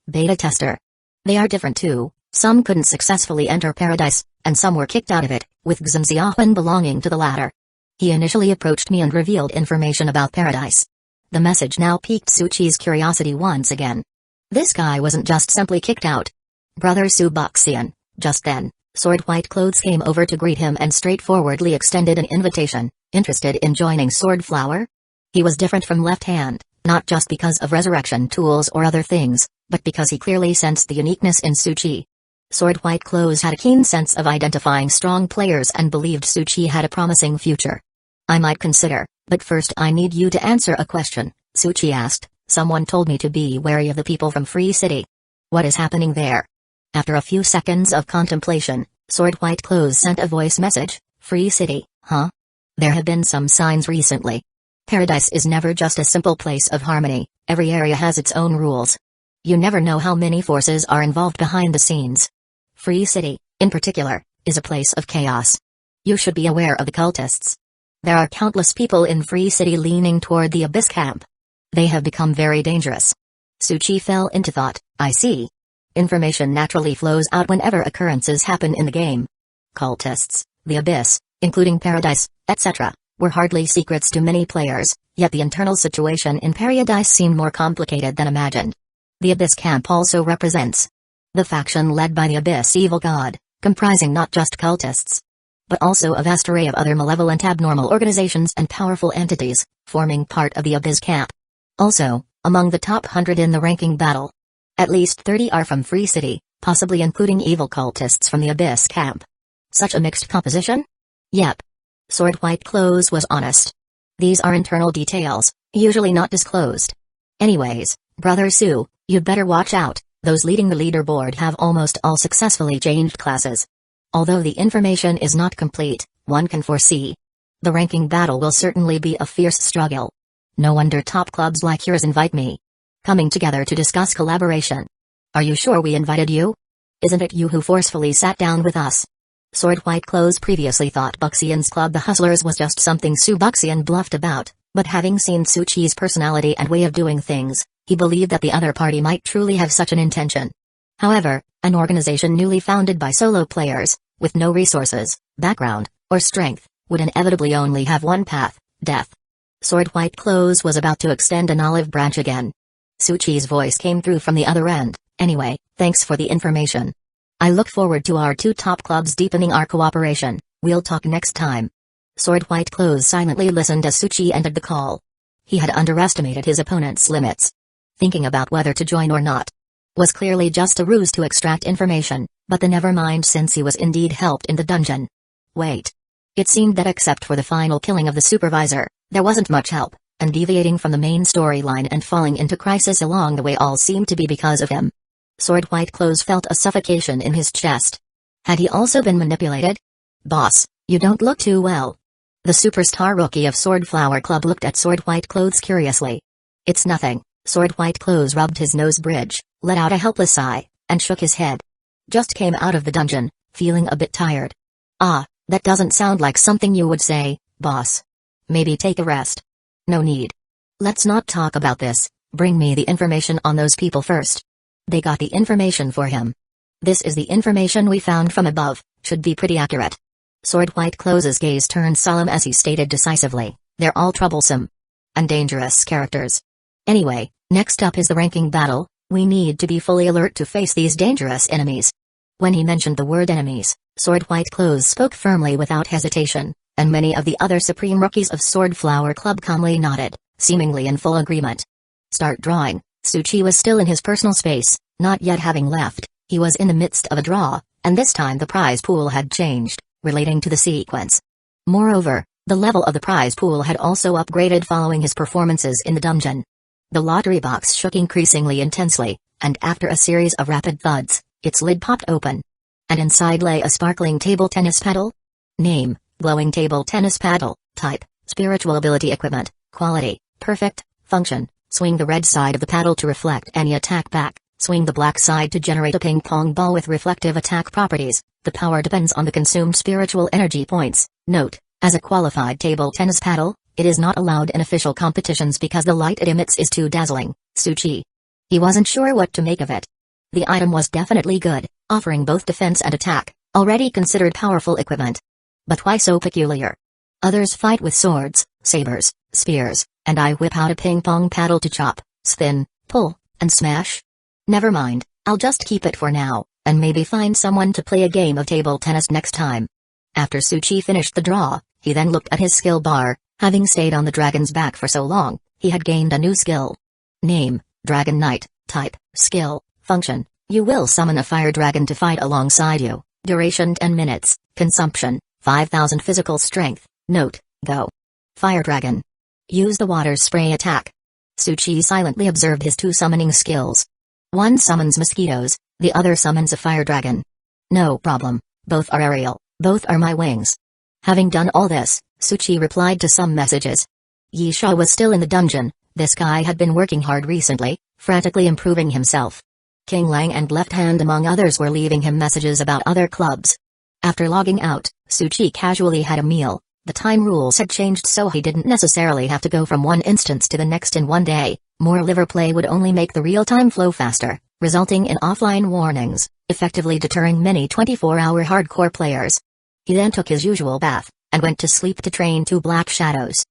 Speaker 1: Beta tester. They are different too, some couldn't successfully enter Paradise, and some were kicked out of it, with Xunxiahuan belonging to the latter. He initially approached me and revealed information about Paradise. The message now piqued Tsuchi's curiosity once again. This guy wasn't just simply kicked out. Brother Suboxian. Just then, Sword White Clothes came over to greet him and straightforwardly extended an invitation. Interested in joining Sword Flower? He was different from Left Hand, not just because of resurrection tools or other things, but because he clearly sensed the uniqueness in Tsuchi. Sword White Clothes had a keen sense of identifying strong players and believed Tsuchi had a promising future. I might consider, but first I need you to answer a question, Tsuchi asked. Someone told me to be wary of the people from Free City. What is happening there? After a few seconds of contemplation, Sword White Clothes sent a voice message. Free City, huh? There have been some signs recently. Paradise is never just a simple place of harmony, every area has its own rules. You never know how many forces are involved behind the scenes. Free City, in particular, is a place of chaos. You should be aware of the cultists. There are countless people in Free City leaning toward the Abyss camp. They have become very dangerous. Tsuchi fell into thought. I see. Information naturally flows out whenever occurrences happen in the game. Cultists, the Abyss, including Paradise, etc., were hardly secrets to many players, yet the internal situation in Paradise seemed more complicated than imagined. The Abyss camp also represents the faction led by the Abyss evil god, comprising not just cultists, but also a vast array of other malevolent abnormal organizations and powerful entities, forming part of the Abyss camp. Also, among the top 100 in the ranking battle, at least 30 are from Free City, possibly including evil cultists from the Abyss camp. Such a mixed composition? Yep. Sword White Clothes was honest. These are internal details, usually not disclosed. Anyways, Brother Su, you'd better watch out, those leading the leaderboard have almost all successfully changed classes. Although the information is not complete, one can foresee. The ranking battle will certainly be a fierce struggle. No wonder top clubs like yours invite me. Coming together to discuss collaboration. Are you sure we invited you? Isn't it you who forcefully sat down with us? Sword White Clothes previously thought Buxian's club the Hustlers was just something Suboxian bluffed about, but having seen Tsuchi's personality and way of doing things, he believed that the other party might truly have such an intention. However, an organization newly founded by solo players, with no resources, background, or strength, would inevitably only have one path, death. Sword White Clothes was about to extend an olive branch again. Tsuchi's voice came through from the other end. Anyway, thanks for the information. I look forward to our 2 top clubs deepening our cooperation. We'll talk next time. Sword White Clothes silently listened as Tsuchi ended the call. He had underestimated his opponent's limits. Thinking about whether to join or not was clearly just a ruse to extract information, but the never mind since he was indeed helped in the dungeon. Wait. It seemed that except for the final killing of the supervisor, there wasn't much help, and deviating from the main storyline and falling into crisis along the way all seemed to be because of him. Sword White Clothes felt a suffocation in his chest. Had he also been manipulated? Boss, you don't look too well. The superstar rookie of Sword Flower Club looked at Sword White Clothes curiously. It's nothing. Sword White Clothes rubbed his nose bridge, let out a helpless sigh, and shook his head. Just came out of the dungeon, feeling a bit tired. Ah, that doesn't sound like something you would say, boss. Maybe take a rest. No need. Let's not talk about this, bring me the information on those people first. They got the information for him. This is the information we found from above, should be pretty accurate. Sword White Clothes' gaze turned solemn as he stated decisively, they're all troublesome and dangerous characters. Anyway, next up is the ranking battle, We need to be fully alert to face these dangerous enemies. When he mentioned the word enemies, Sword White Clothes spoke firmly without hesitation, and many of the other supreme rookies of Sword Flower Club calmly nodded, seemingly in full agreement. Start drawing. Tsuchi was still in his personal space, not yet having left. He was in the midst of a draw, and this time the prize pool had changed, relating to the sequence. Moreover, the level of the prize pool had also upgraded following his performances in the dungeon. The lottery box shook increasingly intensely, and after a series of rapid thuds, its lid popped open. And inside lay a sparkling table tennis paddle. Name, glowing table tennis paddle. Type, spiritual ability equipment. Quality, perfect. Function, swing the red side of the paddle to reflect any attack back. Swing the black side to generate a ping pong ball with reflective attack properties. The power depends on the consumed spiritual energy points. Note, as a qualified table tennis paddle, it is not allowed in official competitions because the light it emits is too dazzling. Tsuchi. He wasn't sure what to make of it. The item was definitely good, offering both defense and attack, already considered powerful equipment. But why so peculiar? Others fight with swords, sabers, spears, and I whip out a ping pong paddle to chop, spin, pull, and smash? Never mind, I'll just keep it for now, and maybe find someone to play a game of table tennis next time. After Tsuchi finished the draw, he then looked at his skill bar. Having stayed on the dragon's back for so long, he had gained a new skill. Name, Dragon Knight. Type, skill, function, you will summon a fire dragon to fight alongside you. Duration 10 minutes, consumption, 5000 physical strength. Note, go. Fire dragon. Use the water spray attack. Tsuchi silently observed his two summoning skills. One summons mosquitoes, the other summons a fire dragon. No problem, both are aerial, both are my wings. Having done all this, Tsuchi replied to some messages. Yisha was still in the dungeon. This guy had been working hard recently, frantically improving himself. King Lang and Left Hand among others were leaving him messages about other clubs. After logging out, Tsuchi casually had a meal. The time rules had changed so he didn't necessarily have to go from one instance to the next in one day. More liver play would only make the real-time flow faster, resulting in offline warnings, effectively deterring many 24-hour hardcore players. He then took his usual bath, and went to sleep to train two black shadows.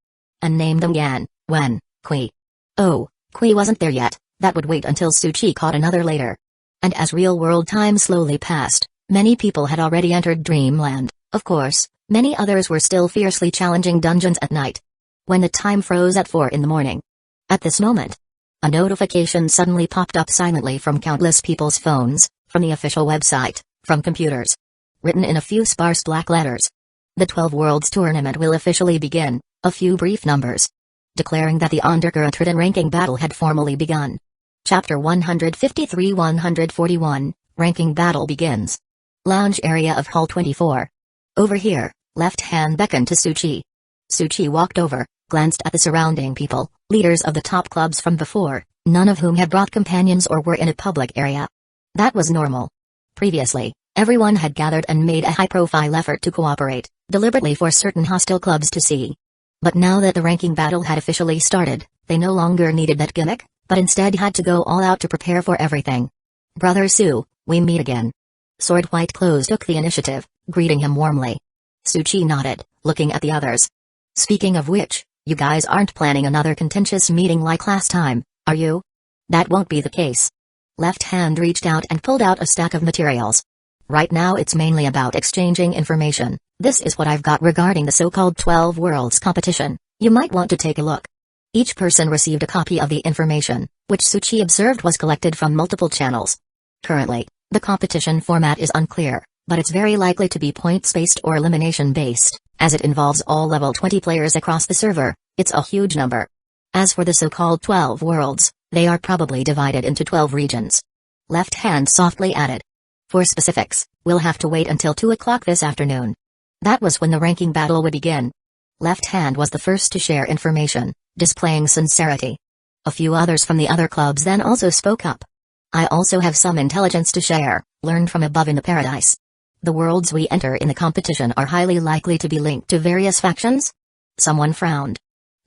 Speaker 1: And named them Yan, Wen, Kui. Oh, Kui wasn't there yet, that would wait until Tsuchi caught another later. And as real-world time slowly passed, many people had already entered Dreamland. Of course, many others were still fiercely challenging dungeons at night. When the time froze at 4 in the morning. At this moment, a notification suddenly popped up silently from countless people's phones, from the official website, from computers. Written in a few sparse black letters. The 12 Worlds tournament will officially begin, a few brief numbers. Declaring that the undercurrent ridden ranking battle had formally begun. Chapter 153-141, Ranking Battle begins. Lounge area of Hall 24. Over here, Left Hand beckoned to Tsuchi. Tsuchi walked over, glanced at the surrounding people, leaders of the top clubs from before, none of whom had brought companions or were in a public area. That was normal. Previously, everyone had gathered and made a high-profile effort to cooperate, deliberately for certain hostile clubs to see. But now that the ranking battle had officially started, they no longer needed that gimmick, but instead had to go all out to prepare for everything. Brother Su, we meet again. Sword White Clothes took the initiative, greeting him warmly. Tsuchi nodded, looking at the others. Speaking of which, you guys aren't planning another contentious meeting like last time, are you? That won't be the case. Left Hand reached out and pulled out a stack of materials. Right now it's mainly about exchanging information. This is what I've got regarding the so-called 12 Worlds competition. You might want to take a look. Each person received a copy of the information, which Tsuchi observed was collected from multiple channels. Currently, the competition format is unclear, but it's very likely to be points-based or elimination-based, as it involves all level 20 players across the server. It's a huge number. As for the so-called 12 Worlds, they are probably divided into 12 regions. Left Hand softly added. For specifics, we'll have to wait until 2 o'clock this afternoon. That was when the ranking battle would begin. Left Hand was the first to share information, displaying sincerity. A few others from the other clubs then also spoke up. I also have some intelligence to share, learned from above in the paradise. The worlds we enter in the competition are highly likely to be linked to various factions? Someone frowned.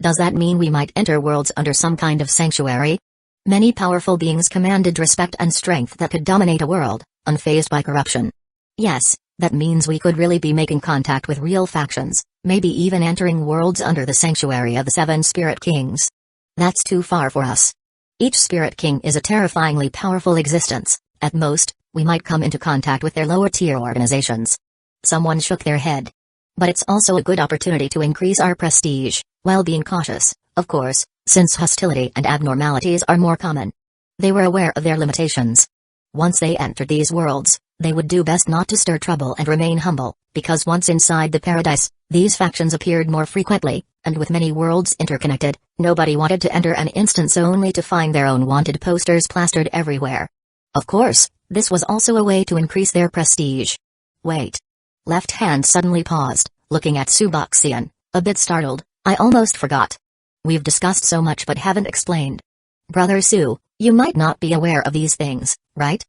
Speaker 1: Does that mean we might enter worlds under some kind of sanctuary? Many powerful beings commanded respect and strength that could dominate a world, unfazed by corruption. Yes, that means we could really be making contact with real factions, maybe even entering worlds under the sanctuary of the 7 Spirit Kings. That's too far for us. Each Spirit King is a terrifyingly powerful existence. At most, we might come into contact with their lower-tier organizations. Someone shook their head. But it's also a good opportunity to increase our prestige, while being cautious, of course, since hostility and abnormalities are more common. They were aware of their limitations. Once they entered these worlds, they would do best not to stir trouble and remain humble, because once inside the paradise, these factions appeared more frequently, and with many worlds interconnected, nobody wanted to enter an instance only to find their own wanted posters plastered everywhere. Of course, this was also a way to increase their prestige. Wait. Left Hand suddenly paused, looking at Suboxian, a bit startled. I almost forgot. We've discussed so much but haven't explained. Brother Su, you might not be aware of these things, right?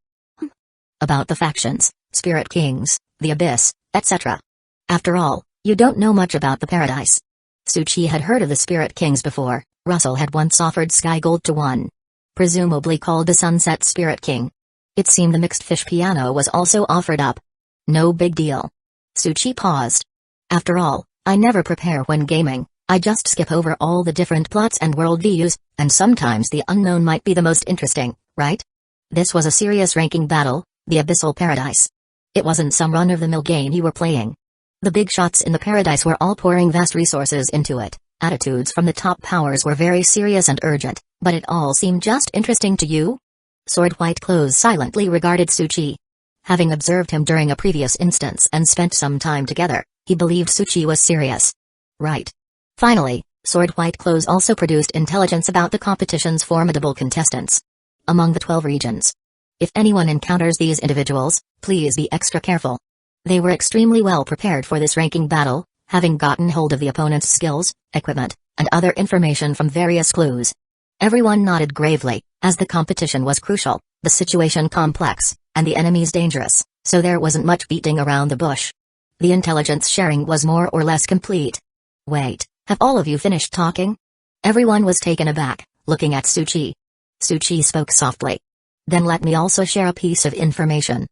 Speaker 1: About the factions, Spirit Kings, the Abyss, etc. After all, you don't know much about the paradise. Suchi had heard of the Spirit Kings before. Russell had once offered Sky Gold to one. Presumably called the Sunset Spirit King. It seemed the mixed fish piano was also offered up. No big deal. Suchi paused. After all, I never prepare when gaming. I just skip over all the different plots and worldviews, and sometimes the unknown might be the most interesting, right? This was a serious ranking battle, the Abyssal Paradise. It wasn't some run-of-the-mill game you were playing. The big shots in the paradise were all pouring vast resources into it. Attitudes from the top powers were very serious and urgent, but it all seemed just interesting to you? Sword White Clothes silently regarded Suchi. Having observed him during a previous instance and spent some time together, he believed Suchi was serious. Right. Finally, Sword White Clothes also produced intelligence about the competition's formidable contestants. Among the 12 regions. If anyone encounters these individuals, please be extra careful. They were extremely well prepared for this ranking battle, having gotten hold of the opponent's skills, equipment, and other information from various clues. Everyone nodded gravely, as the competition was crucial, the situation complex, and the enemies dangerous, so there wasn't much beating around the bush. The intelligence sharing was more or less complete. Wait, have all of you finished talking? Everyone was taken aback, looking at Suchi. Suchi spoke softly. Then let me also share a piece of information.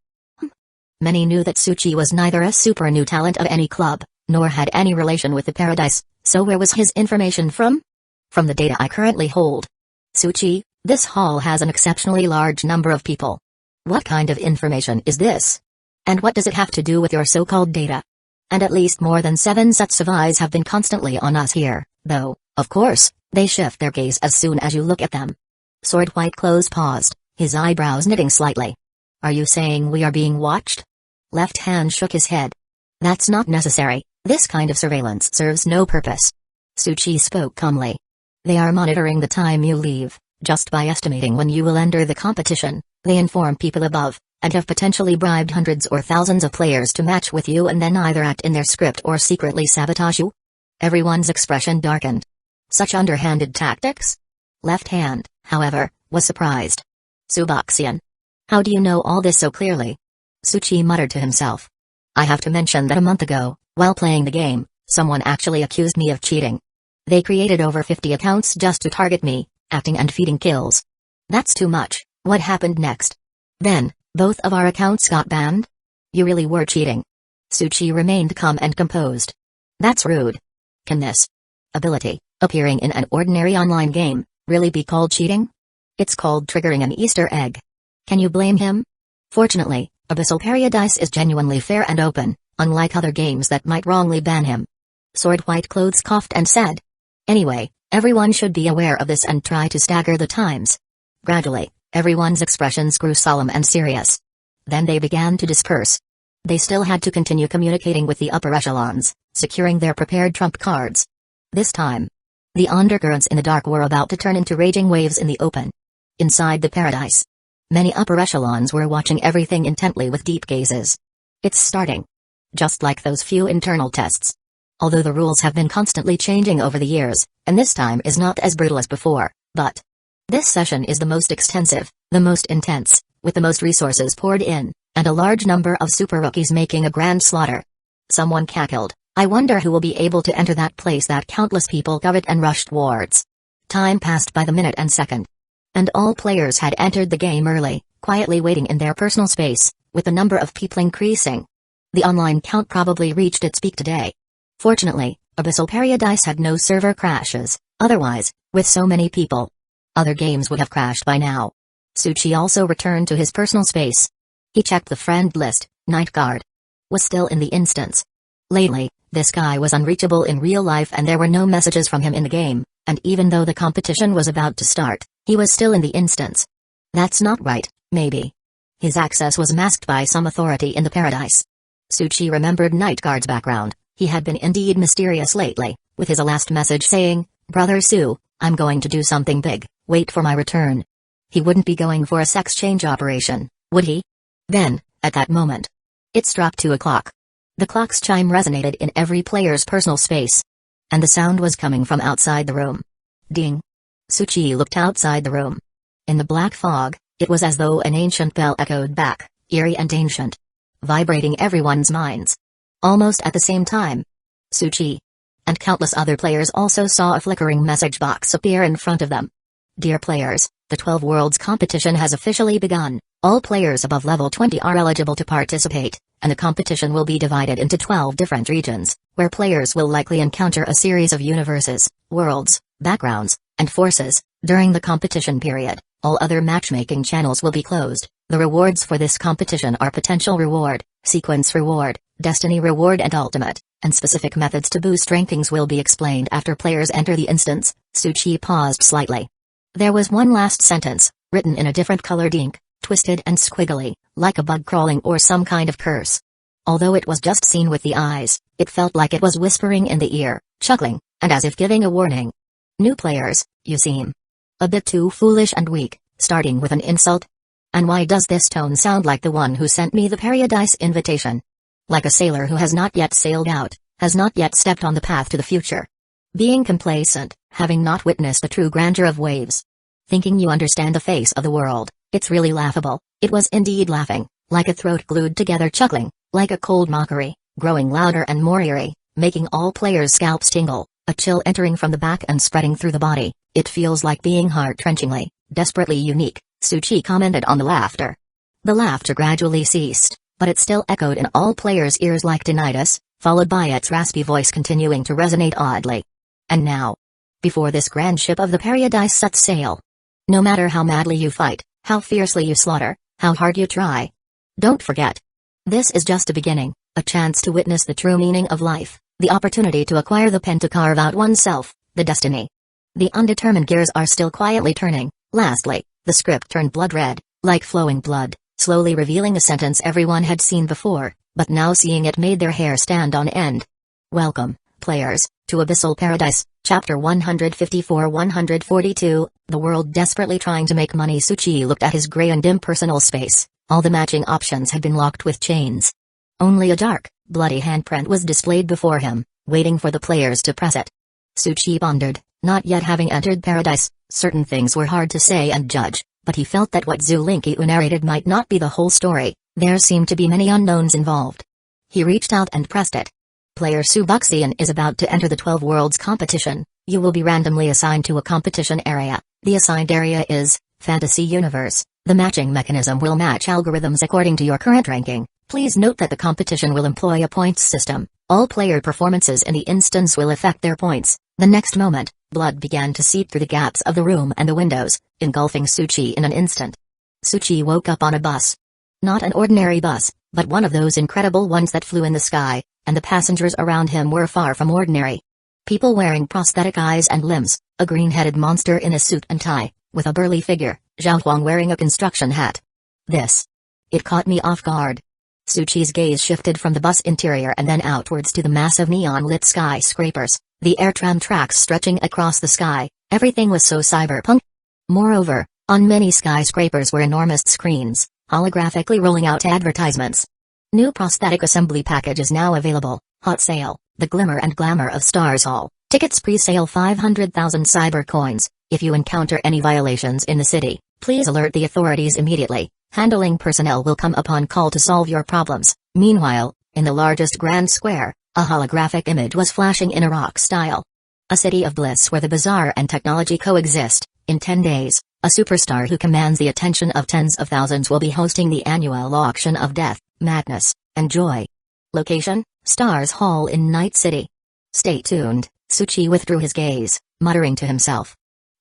Speaker 1: Many knew that Suchi was neither a super new talent of any club, nor had any relation with the paradise, so where was his information from? From the data I currently hold. Suchi, this hall has an exceptionally large number of people. What kind of information is this? And what does it have to do with your so-called data? And at least more than 7 sets of eyes have been constantly on us here, though, of course, they shift their gaze as soon as you look at them. Sword White Clothes paused, his eyebrows knitting slightly. Are you saying we are being watched? Left Hand shook his head. That's not necessary, this kind of surveillance serves no purpose. Suchi spoke calmly. They are monitoring the time you leave, just by estimating when you will enter the competition. They inform people above, and have potentially bribed hundreds or thousands of players to match with you and then either act in their script or secretly sabotage you? Everyone's expression darkened. Such underhanded tactics? Left Hand, however, was surprised. Suboxian. How do you know all this so clearly? Suchi muttered to himself. I have to mention that a month ago, while playing the game, someone actually accused me of cheating. They created over 50 accounts just to target me, acting and feeding kills. That's too much. What happened next? Then, both of our accounts got banned? You really were cheating. Suchi remained calm and composed. That's rude. Can this ability, appearing in an ordinary online game, really be called cheating? It's called triggering an Easter egg. Can you blame him? Fortunately, Abyssal Paradise is genuinely fair and open, unlike other games that might wrongly ban him. Sword White Clothes coughed and said. Anyway, everyone should be aware of this and try to stagger the times. Gradually, everyone's expressions grew solemn and serious. Then they began to disperse. They still had to continue communicating with the upper echelons, securing their prepared trump cards. This time, the undercurrents in the dark were about to turn into raging waves in the open. Inside the paradise, many upper echelons were watching everything intently with deep gazes. It's starting. Just like those few internal tests. Although the rules have been constantly changing over the years, and this time is not as brutal as before, but this session is the most extensive, the most intense, with the most resources poured in, and a large number of super rookies making a grand slaughter. Someone cackled, I wonder who will be able to enter that place that countless people covet and rush towards. Time passed by the minute and second. And all players had entered the game early, quietly waiting in their personal space, with the number of people increasing. The online count probably reached its peak today. Fortunately, Abyssal Paradise had no server crashes, otherwise, with so many people Other games would have crashed by now. Tsuchi also returned to his personal space. He checked the friend list. Night Guard was still in the instance. Lately, this guy was unreachable in real life and there were no messages from him in the game, and even though the competition was about to start, he was still in the instance. That's not right, maybe. His access was masked by some authority in the paradise. Tsuchi remembered Night Guard's background. He had been indeed mysterious lately, with his last message saying, "Brother Su, I'm going to do something big, wait for my return." He wouldn't be going for a sex change operation, would he? Then, at that moment, it struck 2 o'clock. The clock's chime resonated in every player's personal space. And the sound was coming from outside the room. Ding. Tsuchi looked outside the room. In the black fog, it was as though an ancient bell echoed back, eerie and ancient, vibrating everyone's minds. Almost at the same time, Tsuchi and countless other players also saw a flickering message box appear in front of them. Dear players, the 12 Worlds competition has officially begun. All players above level 20 are eligible to participate, and the competition will be divided into 12 different regions, where players will likely encounter a series of universes, worlds, backgrounds, and forces. During the competition period, all other matchmaking channels will be closed. The rewards for this competition are potential reward, sequence reward, destiny reward and ultimate, and specific methods to boost rankings will be explained after players enter the instance. Tsuchi paused slightly. There was one last sentence, written in a different colored ink, twisted and squiggly, like a bug crawling or some kind of curse. Although it was just seen with the eyes, it felt like it was whispering in the ear, chuckling, and as if giving a warning. New players, you seem a bit too foolish and weak, starting with an insult. And why does this tone sound like the one who sent me the paradise invitation? Like a sailor who has not yet sailed out, has not yet stepped on the path to the future. Being complacent, having not witnessed the true grandeur of waves. Thinking you understand the face of the world, it's really laughable. It was indeed laughing, like a throat glued together chuckling, like a cold mockery, growing louder and more eerie, making all players' scalps tingle, a chill entering from the back and spreading through the body. It feels like being heart-wrenchingly, desperately unique, Tsuchi commented on the laughter. The laughter gradually ceased, but it still echoed in all players' ears like tinnitus, followed by its raspy voice continuing to resonate oddly. And now, before this grand ship of the paradise sets sail, no matter how madly you fight, how fiercely you slaughter, how hard you try, don't forget. This is just a beginning, a chance to witness the true meaning of life, the opportunity to acquire the pen to carve out oneself, the destiny. The undetermined gears are still quietly turning. Lastly, the script turned blood red, like flowing blood, slowly revealing a sentence everyone had seen before, but now seeing it made their hair stand on end. Welcome, players, to Abyssal Paradise, Chapter 154-142, the world desperately trying to make money. Tsuchi looked at his gray and dim personal space. All the matching options had been locked with chains. Only a dark, bloody handprint was displayed before him, waiting for the players to press it. Tsuchi pondered, not yet having entered paradise. Certain things were hard to say and judge, but he felt that what Zulinki narrated might not be the whole story. There seemed to be many unknowns involved. He reached out and pressed it. Player Subuxian is about to enter the 12 Worlds competition. You will be randomly assigned to a competition area. The assigned area is Fantasy Universe. The matching mechanism will match algorithms according to your current ranking. Please note that the competition will employ a points system. All player performances in the instance will affect their points. The next moment, blood began to seep through the gaps of the room and the windows, engulfing Tsuchi in an instant. Tsuchi woke up on a bus. Not an ordinary bus, but one of those incredible ones that flew in the sky, and the passengers around him were far from ordinary. People wearing prosthetic eyes and limbs, a green-headed monster in a suit and tie, with a burly figure, Zhao Huang wearing a construction hat. It caught me off guard. Tsuchi's gaze shifted from the bus interior and then outwards to the massive neon-lit skyscrapers, the air tram tracks stretching across the sky. Everything was so cyberpunk. Moreover, on many skyscrapers were enormous screens, holographically rolling out advertisements. New prosthetic assembly packages now available, hot sale, the glimmer and glamour of Stars Hall, tickets pre-sale 500,000 cyber coins. If you encounter any violations in the city, please alert the authorities immediately. Handling personnel will come upon call to solve your problems. Meanwhile, in the largest grand square, a holographic image was flashing in a rock style. A city of bliss where the bizarre and technology coexist. In 10 days, a superstar who commands the attention of tens of thousands will be hosting the annual auction of death, madness, and joy. Location, Stars Hall in Night City. Stay tuned. Tsuchi withdrew his gaze, muttering to himself.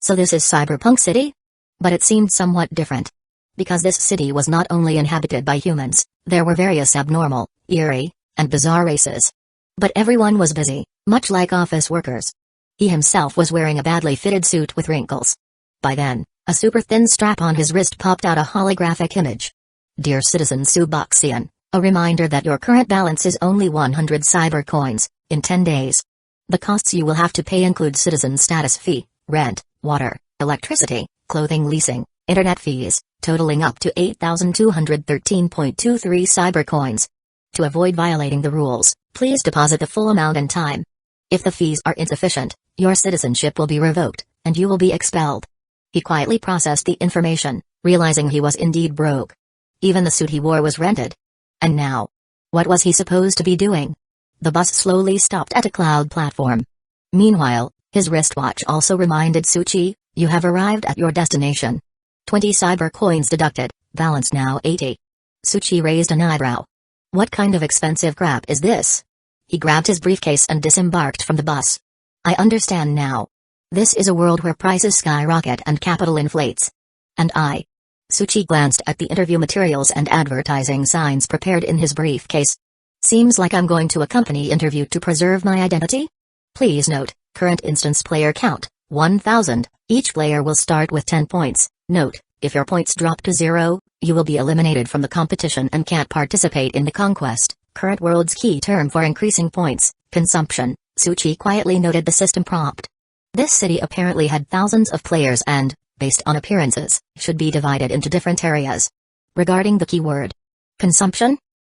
Speaker 1: So this is Cyberpunk City? But it seemed somewhat different. Because this city was not only inhabited by humans, there were various abnormal, eerie, and bizarre races. But everyone was busy, much like office workers. He himself was wearing a badly fitted suit with wrinkles. By then, a super thin strap on his wrist popped out a holographic image. Dear Citizen Suboxian, a reminder that your current balance is only 100 cyber coins, in 10 days. The costs you will have to pay include citizen status fee, rent, water, electricity, clothing leasing, internet fees, totaling up to 8,213.23 cyber coins. To avoid violating the rules, please deposit the full amount in time. If the fees are insufficient, your citizenship will be revoked, and you will be expelled. He quietly processed the information, realizing he was indeed broke. Even the suit he wore was rented. And now? What was he supposed to be doing? The bus slowly stopped at a cloud platform. Meanwhile, his wristwatch also reminded Suchi, you have arrived at your destination. 20 cyber coins deducted, balance now 80. Suchi raised an eyebrow. What kind of expensive crap is this? He grabbed his briefcase and disembarked from the bus. I understand now. This is a world where prices skyrocket and capital inflates. And I. Suchi glanced at the interview materials and advertising signs prepared in his briefcase. Seems like I'm going to a company interview to preserve my identity? Please note, current instance player count, 1,000, each player will start with 10 points. Note, if your points drop to 0, you will be eliminated from the competition and can't participate in the Conquest. Current world's key term for increasing points, consumption. Suchi quietly noted the system prompt. This city apparently had thousands of players and, based on appearances, should be divided into different areas. Regarding the keyword consumption?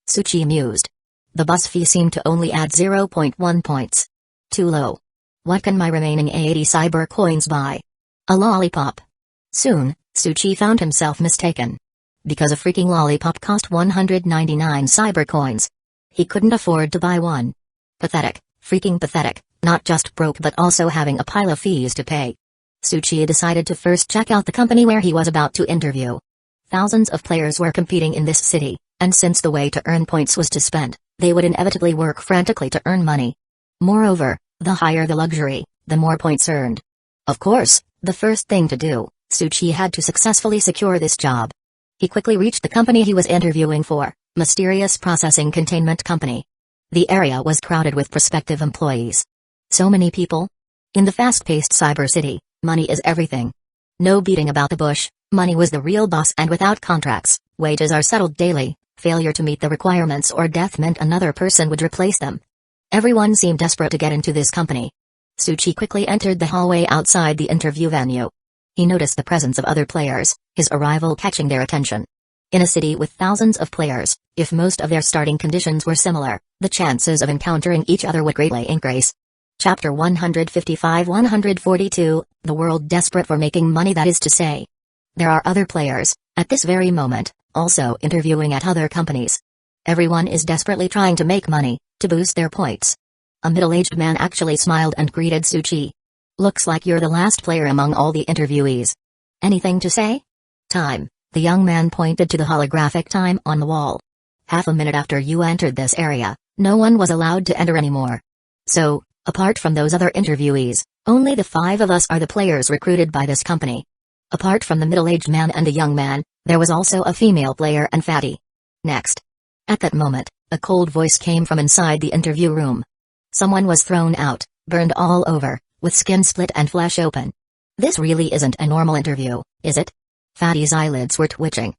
Speaker 1: Suchi mused. The bus fee seemed to only add 0.1 points. Too low. What can my remaining 80 cyber coins buy? A lollipop. Soon, Suchi found himself mistaken. Because a freaking lollipop cost 199 cyber coins. He couldn't afford to buy one. Pathetic, freaking pathetic, not just broke but also having a pile of fees to pay. Suchi decided to first check out the company where he was about to interview. Thousands of players were competing in this city, and since the way to earn points was to spend, they would inevitably work frantically to earn money. Moreover, the higher the luxury, the more points earned. Of course, the first thing to do, Suchi had to successfully secure this job. He quickly reached the company he was interviewing for, Mysterious Processing Containment Company. The area was crowded with prospective employees. So many people? In the fast-paced cyber city, money is everything. No beating about the bush, money was the real boss, and without contracts, wages are settled daily. Failure to meet the requirements or death meant another person would replace them. Everyone seemed desperate to get into this company. Suchi quickly entered the hallway outside the interview venue. He noticed the presence of other players, his arrival catching their attention. In a city with thousands of players, if most of their starting conditions were similar, the chances of encountering each other would greatly increase. Chapter 155-142, The World Desperate for Making Money. That is to say, there are other players, at this very moment, also interviewing at other companies. Everyone is desperately trying to make money, to boost their points. A middle-aged man actually smiled and greeted Suchi. Looks like you're the last player among all the interviewees. Anything to say? Time. The young man pointed to the holographic time on the wall. Half a minute after you entered this area, no one was allowed to enter anymore. So, apart from those other interviewees, only the 5 of us are the players recruited by this company. Apart from the middle-aged man and a young man, there was also a female player and Fatty. Next. At that moment, a cold voice came from inside the interview room. Someone was thrown out, burned all over, with skin split and flesh open. This really isn't a normal interview, is it? Fatty's eyelids were twitching.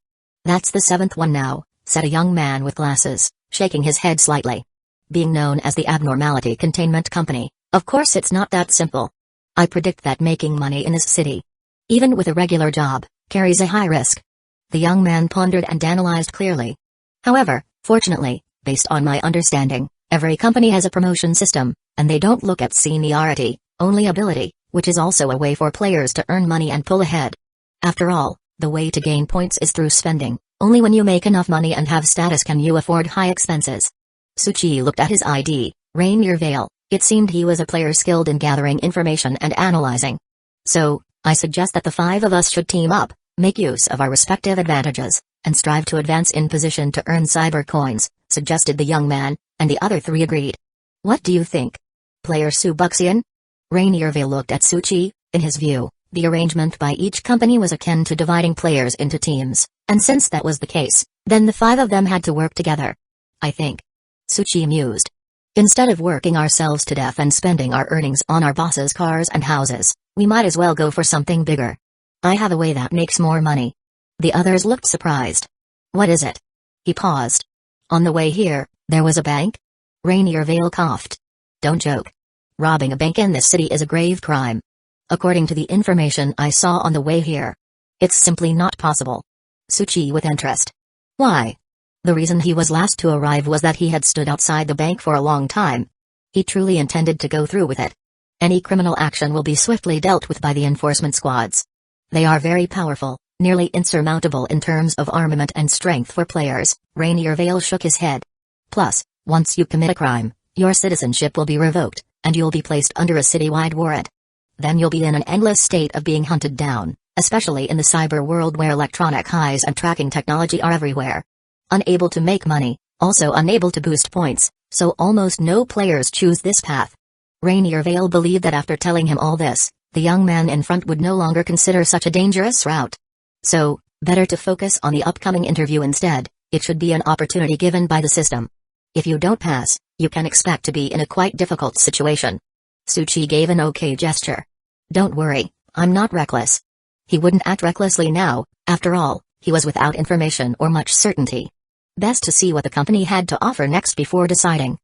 Speaker 1: That's the 7th one now, said a young man with glasses, shaking his head slightly. Being known as the Abnormality Containment Company, of course it's not that simple. I predict that making money in this city, even with a regular job, carries a high risk. The young man pondered and analyzed clearly. However, fortunately, based on my understanding, every company has a promotion system, and they don't look at seniority, only ability, which is also a way for players to earn money and pull ahead. After all, the way to gain points is through spending. Only when you make enough money and have status can you afford high expenses. Suchi looked at his ID, Rainier Vale. It seemed he was a player skilled in gathering information and analyzing. So, I suggest that the 5 of us should team up, make use of our respective advantages, and strive to advance in position to earn cyber coins, suggested the young man, and the other 3 agreed. What do you think? Player Subuxian? Rainier Vale looked at Suchi. In his view, The arrangement by each company was akin to dividing players into teams, and since that was the case, then the 5 of them had to work together. I think. Tsuchi mused. Instead of working ourselves to death and spending our earnings on our bosses' cars and houses, we might as well go for something bigger. I have a way that makes more money. The others looked surprised. What is it? He paused. On the way here, there was a bank? Rainier Vale coughed. Don't joke. Robbing a bank in this city is a grave crime. According to the information I saw on the way here. It's simply not possible. Tsuchi with interest. Why? The reason he was last to arrive was that he had stood outside the bank for a long time. He truly intended to go through with it. Any criminal action will be swiftly dealt with by the enforcement squads. They are very powerful, nearly insurmountable in terms of armament and strength for players. Rainier Vale shook his head. Plus, once you commit a crime, your citizenship will be revoked, and you'll be placed under a citywide warrant. Then you'll be in an endless state of being hunted down, especially in the cyber world where electronic eyes and tracking technology are everywhere. Unable to make money, also unable to boost points, so almost no players choose this path. Rainier Vale believed that after telling him all this, the young man in front would no longer consider such a dangerous route. So, better to focus on the upcoming interview instead. It should be an opportunity given by the system. If you don't pass, you can expect to be in a quite difficult situation. Tsuchi gave an okay gesture. Don't worry, I'm not reckless. He wouldn't act recklessly now, after all, he was without information or much certainty. Best to see what the company had to offer next before deciding.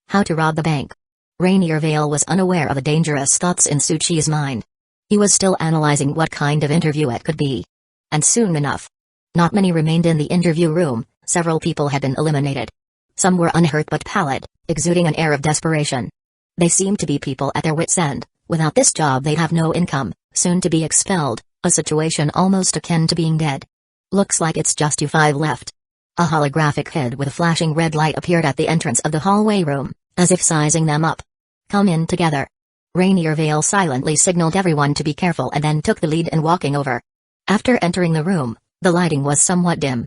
Speaker 1: How to rob the bank. Rainier Vale was unaware of the dangerous thoughts in Tsuchi's mind. He was still analyzing what kind of interview it could be. And soon enough. Not many remained in the interview room, several people had been eliminated. Some were unhurt but pallid, exuding an air of desperation. They seemed to be people at their wits' end. Without this job they'd have no income, soon to be expelled, a situation almost akin to being dead. Looks like it's just you 5 left. A holographic head with a flashing red light appeared at the entrance of the hallway room, as if sizing them up. Come in together. Rainier Vale silently signaled everyone to be careful and then took the lead in walking over. After entering the room, the lighting was somewhat dim.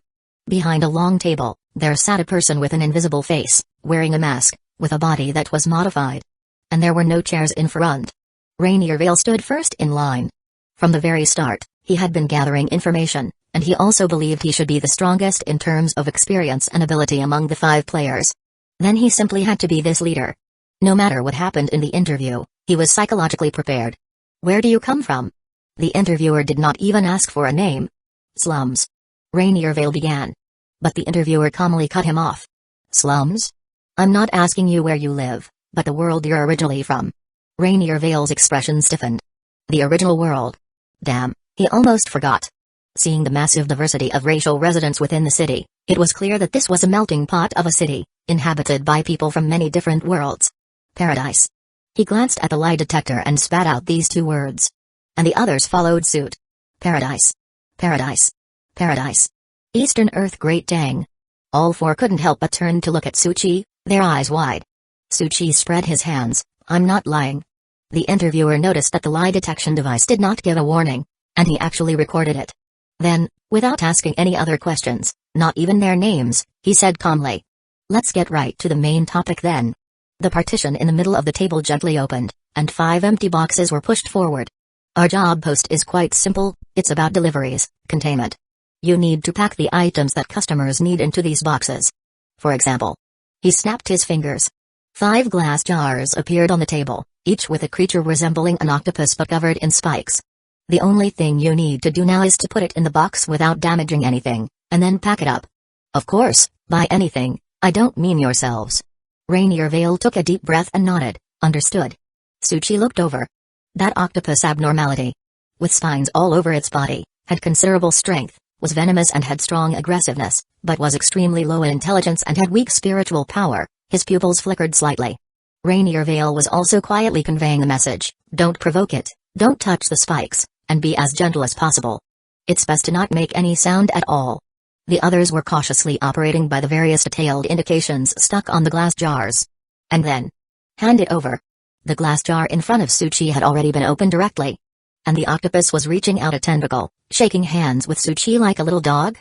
Speaker 1: Behind a long table, there sat a person with an invisible face, wearing a mask, with a body that was modified. And there were no chairs in front. Rainier Vale stood first in line. From the very start, he had been gathering information, and he also believed he should be the strongest in terms of experience and ability among the 5 players. Then he simply had to be this leader. No matter what happened in the interview, he was psychologically prepared. Where do you come from? The interviewer did not even ask for a name. Slums. Rainier Vale began. But the interviewer calmly cut him off. Slums? I'm not asking you where you live, but the world you're originally from. Rainier Vale's expression stiffened. The original world. Damn, he almost forgot. Seeing the massive diversity of racial residents within the city, it was clear that this was a melting pot of a city, inhabited by people from many different worlds. Paradise. He glanced at the lie detector and spat out these 2 words. And the others followed suit. Paradise. Paradise. Paradise. Eastern Earth, great dang. All 4 couldn't help but turn to look at Tsuchi, their eyes wide. Tsuchi spread his hands. I'm not lying. The interviewer noticed that the lie detection device did not give a warning, and he actually recorded it. Then, without asking any other questions, not even their names, he said calmly. Let's get right to the main topic then. The partition in the middle of the table gently opened, and 5 empty boxes were pushed forward. Our job post is quite simple, it's about deliveries, containment. You need to pack the items that customers need into these boxes. For example. He snapped his fingers. 5 glass jars appeared on the table, each with a creature resembling an octopus but covered in spikes. The only thing you need to do now is to put it in the box without damaging anything, and then pack it up. Of course, by anything, I don't mean yourselves. Rainier Vale took a deep breath and nodded. Understood. Tsuchi looked over. That octopus abnormality, with spines all over its body, had considerable strength, was venomous and had strong aggressiveness, but was extremely low in intelligence and had weak spiritual power. His pupils flickered slightly. Rainier Vale was also quietly conveying the message, don't provoke it, don't touch the spikes, and be as gentle as possible. It's best to not make any sound at all. The others were cautiously operating by the various detailed indications stuck on the glass jars. And then, hand it over. The glass jar in front of Tsuchi had already been opened directly. And the octopus was reaching out a tentacle, shaking hands with Tsuchi like a little dog?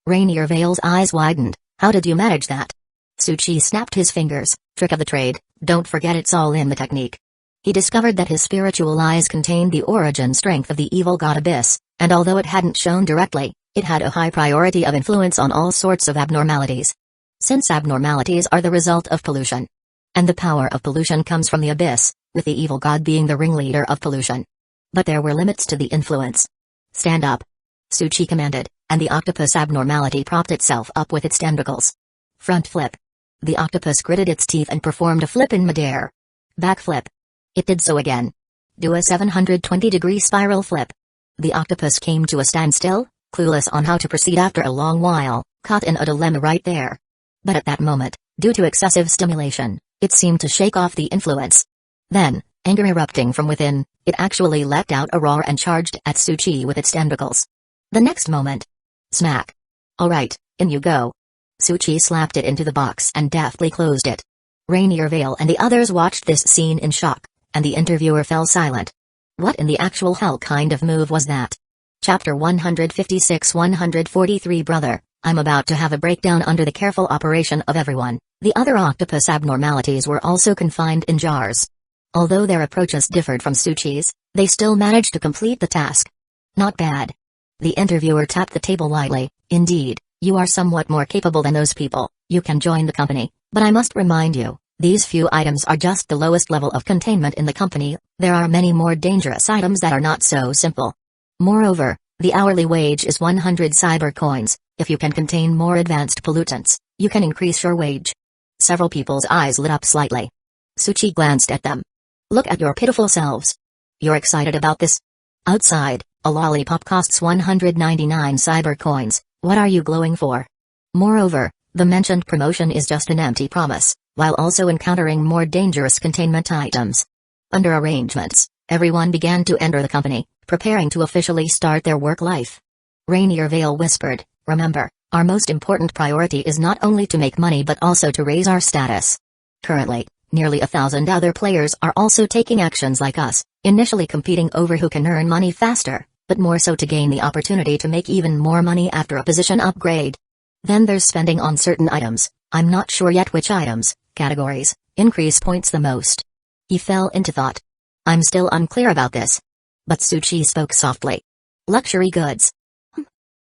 Speaker 1: Rainier Vale's eyes widened. How did you manage that? Tsuchi snapped his fingers. Trick of the trade, don't forget it's all in the technique. He discovered that his spiritual eyes contained the origin strength of the evil god Abyss, and although it hadn't shown directly, it had a high priority of influence on all sorts of abnormalities. Since abnormalities are the result of pollution, and the power of pollution comes from the Abyss, with the evil god being the ringleader of pollution. But there were limits to the influence. Stand up, Tsuchi commanded, and the octopus abnormality propped itself up with its tentacles. Front flip. The octopus gritted its teeth and performed a flip in midair. Back flip. It did so again. Do a 720-degree spiral flip. The octopus came to a standstill, clueless on how to proceed after a long while, caught in a dilemma right there. But at that moment, due to excessive stimulation, it seemed to shake off the influence. Then, anger erupting from within, it actually let out a roar and charged at Tsuchi with its tentacles. The next moment. Smack. Alright, in you go. Tsuchi slapped it into the box and deftly closed it. Rainier Vale and the others watched this scene in shock, and the interviewer fell silent. What in the actual hell kind of move was that? Chapter 156-143 Brother, I'm about to have a breakdown under the careful operation of everyone. The other octopus abnormalities were also confined in jars. Although their approaches differed from Tsuchi's, they still managed to complete the task. Not bad. The interviewer tapped the table lightly. Indeed, you are somewhat more capable than those people. You can join the company, but I must remind you, these few items are just the lowest level of containment in the company. There are many more dangerous items that are not so simple. Moreover, the hourly wage is 100 cyber coins. If you can contain more advanced pollutants, you can increase your wage. Several people's eyes lit up slightly. Tsuchi glanced at them. Look at your pitiful selves. You're excited about this? Outside, a lollipop costs 199 cyber coins. What are you glowing for? Moreover, the mentioned promotion is just an empty promise, while also encountering more dangerous containment items. Under arrangements, everyone began to enter the company, preparing to officially start their work life. Rainier Vale whispered, remember, our most important priority is not only to make money but also to raise our status. Currently, nearly 1,000 other players are also taking actions like us, initially competing over who can earn money faster, but more so to gain the opportunity to make even more money after a position upgrade. Then there's spending on certain items. I'm not sure yet which items, categories, increase points the most. He fell into thought. I'm still unclear about this. But Tsuchi spoke softly. Luxury goods.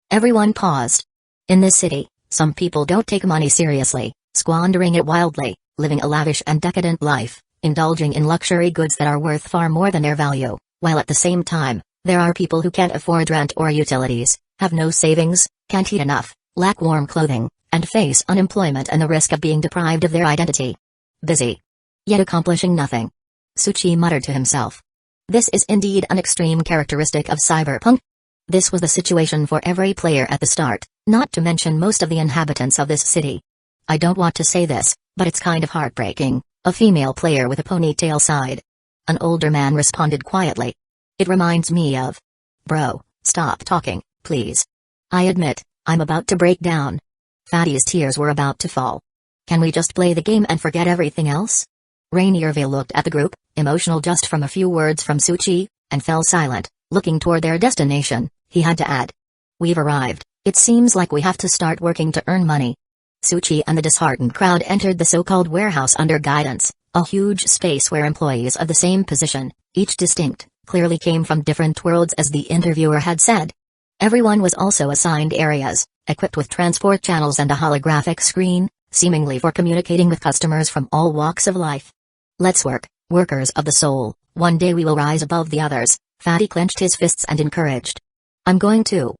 Speaker 1: Everyone paused. In this city, some people don't take money seriously, squandering it wildly, living a lavish and decadent life, indulging in luxury goods that are worth far more than their value, while at the same time, there are people who can't afford rent or utilities, have no savings, can't eat enough, lack warm clothing, and face unemployment and the risk of being deprived of their identity. Busy. Yet accomplishing nothing. Tsuchi muttered to himself. This is indeed an extreme characteristic of cyberpunk. This was the situation for every player at the start, not to mention most of the inhabitants of this city. I don't want to say this, but it's kind of heartbreaking, a female player with a ponytail sighed. An older man responded quietly. It reminds me of... Bro, stop talking, please. I admit, I'm about to break down. Fatty's tears were about to fall. Can we just play the game and forget everything else? Rainier Vale looked at the group, emotional just from a few words from Tsuchi, and fell silent, looking toward their destination. He had to add. We've arrived. It seems like we have to start working to earn money. Tsuchi and the disheartened crowd entered the so-called warehouse under guidance, a huge space where employees of the same position, each distinct, clearly came from different worlds as the interviewer had said. Everyone was also assigned areas, equipped with transport channels and a holographic screen, seemingly for communicating with customers from all walks of life. Let's work, workers of the soul, one day we will rise above the others. Fatty clenched his fists and encouraged. I'm going to.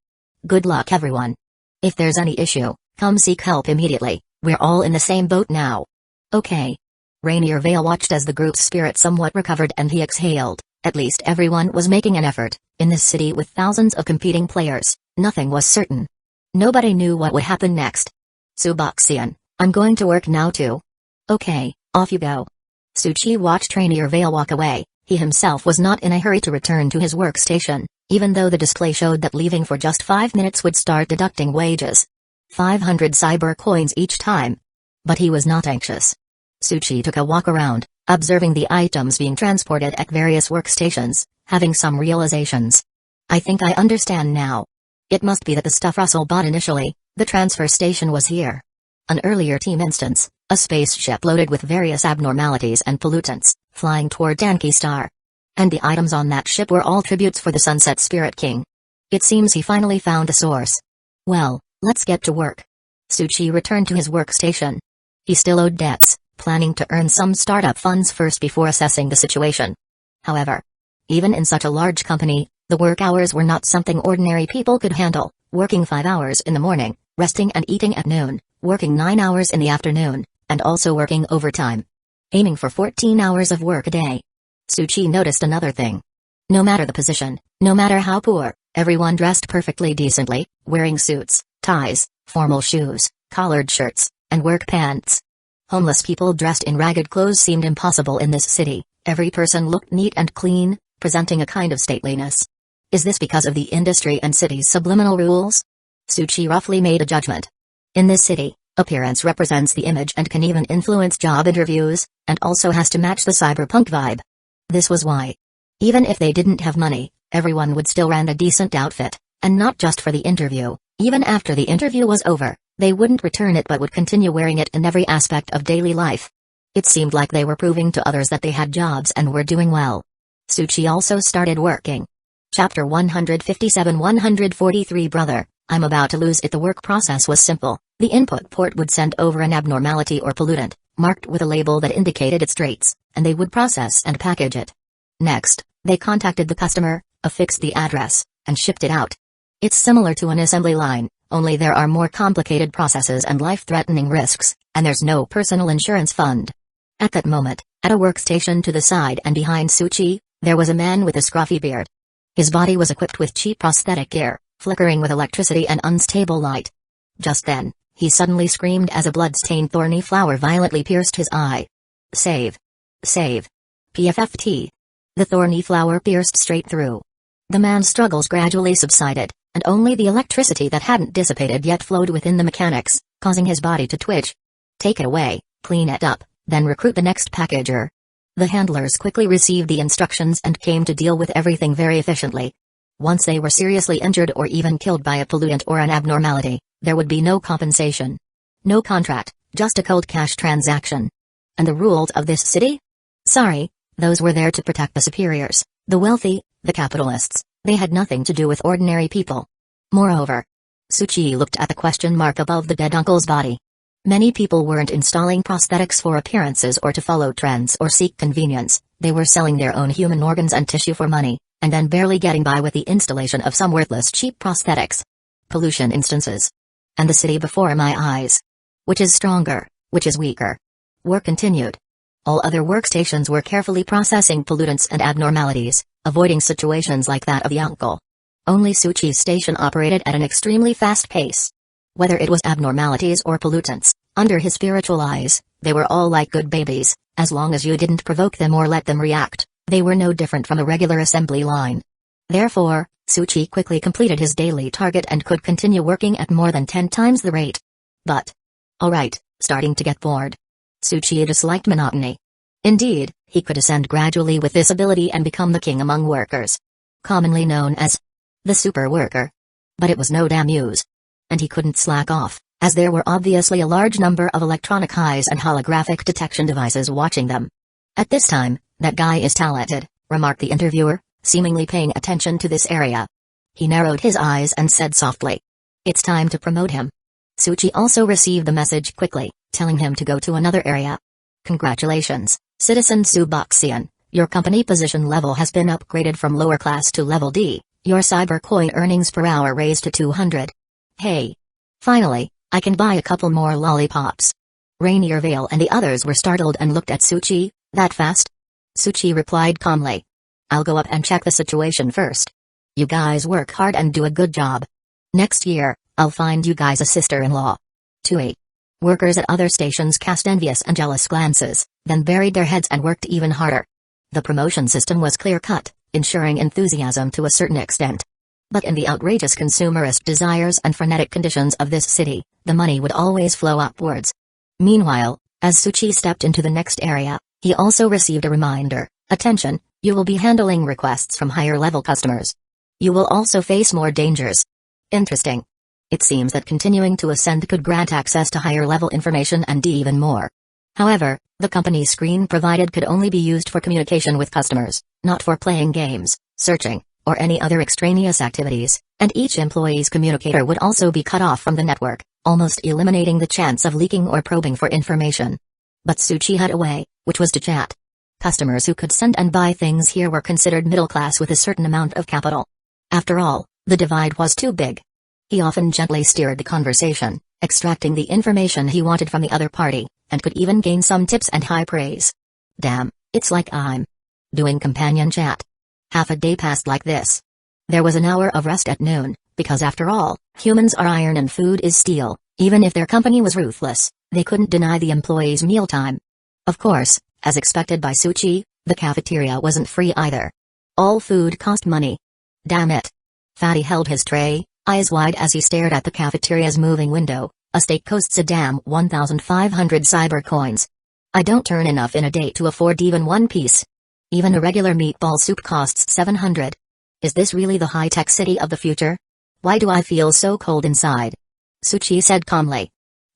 Speaker 1: Good luck everyone. If there's any issue, come seek help immediately, we're all in the same boat now. Okay. Rainier Vale watched as the group's spirit somewhat recovered and he exhaled. At least everyone was making an effort. In this city with thousands of competing players, nothing was certain. Nobody knew what would happen next. Suboxian, I'm going to work now too. Okay, off you go. Tsuchi watched Rainier Vale walk away. He himself was not in a hurry to return to his workstation, even though the display showed that leaving for just 5 minutes would start deducting wages. 500 cyber coins each time. But he was not anxious. Tsuchi took a walk around, observing the items being transported at various workstations, having some realizations. I think I understand now. It must be that the stuff Russell bought initially, the transfer station was here. An earlier team instance, a spaceship loaded with various abnormalities and pollutants, flying toward Danki Star. And the items on that ship were all tributes for the Sunset Spirit King. It seems he finally found a source. Well, let's get to work. Tsuchi returned to his workstation. He still owed debts, planning to earn some startup funds first before assessing the situation. However, even in such a large company, the work hours were not something ordinary people could handle, working 5 hours in the morning, resting and eating at noon, working 9 hours in the afternoon, and also working overtime. Aiming for 14 hours of work a day. Tsuchi noticed another thing. No matter the position, no matter how poor, everyone dressed perfectly decently, wearing suits, ties, formal shoes, collared shirts, and work pants. Homeless people dressed in ragged clothes seemed impossible in this city. Every person looked neat and clean, presenting a kind of stateliness. Is this because of the industry and city's subliminal rules? Tsuchi roughly made a judgment. In this city, appearance represents the image and can even influence job interviews, and also has to match the cyberpunk vibe. This was why. Even if they didn't have money, everyone would still rent a decent outfit, and not just for the interview. Even after the interview was over, they wouldn't return it but would continue wearing it in every aspect of daily life. It seemed like they were proving to others that they had jobs and were doing well. Tsuchi also started working. Chapter 157-143 Brother, I'm about to lose it. The work process was simple. The input port would send over an abnormality or pollutant, marked with a label that indicated its traits, and they would process and package it. Next, they contacted the customer, affixed the address, and shipped it out. It's similar to an assembly line, only there are more complicated processes and life-threatening risks, and there's no personal insurance fund. At that moment, at a workstation to the side and behind Tsuchi, there was a man with a scruffy beard. His body was equipped with cheap prosthetic gear, flickering with electricity and unstable light. Just then, he suddenly screamed as a blood-stained thorny flower violently pierced his eye. Save. Save. PFFT. The thorny flower pierced straight through. The man's struggles gradually subsided, and only the electricity that hadn't dissipated yet flowed within the mechanics, causing his body to twitch. Take it away, clean it up, then recruit the next packager. The handlers quickly received the instructions and came to deal with everything very efficiently. Once they were seriously injured or even killed by a pollutant or an abnormality, there would be no compensation. No contract, just a cold cash transaction. And the rules of this city? Sorry, those were there to protect the superiors, the wealthy, the capitalists. They had nothing to do with ordinary people. Moreover, Tsuchi looked at the question mark above the dead uncle's body. Many people weren't installing prosthetics for appearances or to follow trends or seek convenience. They were selling their own human organs and tissue for money, and then barely getting by with the installation of some worthless cheap prosthetics. Pollution instances. And the city before my eyes. Which is stronger, which is weaker? Work continued. All other workstations were carefully processing pollutants and abnormalities, avoiding situations like that of the uncle. Only Tsuchi's station operated at an extremely fast pace. Whether it was abnormalities or pollutants, under his spiritual eyes, they were all like good babies. As long as you didn't provoke them or let them react, they were no different from a regular assembly line. Therefore, Tsuchi quickly completed his daily target and could continue working at more than 10 times the rate. But, alright, starting to get bored. Tsuchi disliked monotony. Indeed, he could ascend gradually with this ability and become the king among workers. Commonly known as the super worker. But it was no damn use. And he couldn't slack off, as there were obviously a large number of electronic eyes and holographic detection devices watching them. At this time, that guy is talented, remarked the interviewer, seemingly paying attention to this area. He narrowed his eyes and said softly, "It's time to promote him." Tsuchi also received the message quickly, telling him to go to another area. "Congratulations, Citizen Suboxian, your company position level has been upgraded from lower class to level D, your cyber coin earnings per hour raised to 200. Hey! Finally, I can buy a couple more lollipops." Rainier Vale and the others were startled and looked at Tsuchi. "That fast?" Tsuchi replied calmly. "I'll go up and check the situation first. You guys work hard and do a good job. Next year, I'll find you guys a sister-in-law." 2-8. Workers at other stations cast envious and jealous glances, then buried their heads and worked even harder. The promotion system was clear-cut, ensuring enthusiasm to a certain extent. But in the outrageous consumerist desires and frenetic conditions of this city, the money would always flow upwards. Meanwhile, as Tsuchi stepped into the next area, he also received a reminder. "Attention, you will be handling requests from higher-level customers. You will also face more dangers." Interesting. It seems that continuing to ascend could grant access to higher-level information and even more. However, the company's screen provided could only be used for communication with customers, not for playing games, searching, or any other extraneous activities, and each employee's communicator would also be cut off from the network, almost eliminating the chance of leaking or probing for information. But Tsuchi had a way, which was to chat. Customers who could send and buy things here were considered middle class with a certain amount of capital. After all, the divide was too big. He often gently steered the conversation, extracting the information he wanted from the other party, and could even gain some tips and high praise. Damn, it's like I'm doing companion chat. Half a day passed like this. There was an hour of rest at noon, because after all, humans are iron and food is steel. Even if their company was ruthless, they couldn't deny the employees mealtime. Of course, as expected by Tsuchi, the cafeteria wasn't free either. All food cost money. Damn it. Fatty held his tray, eyes wide as he stared at the cafeteria's moving window. A steak costs a damn 1,500 cyber coins. I don't earn enough in a day to afford even one piece. Even a regular meatball soup costs 700. Is this really the high-tech city of the future? Why do I feel so cold inside? Tsuchi said calmly.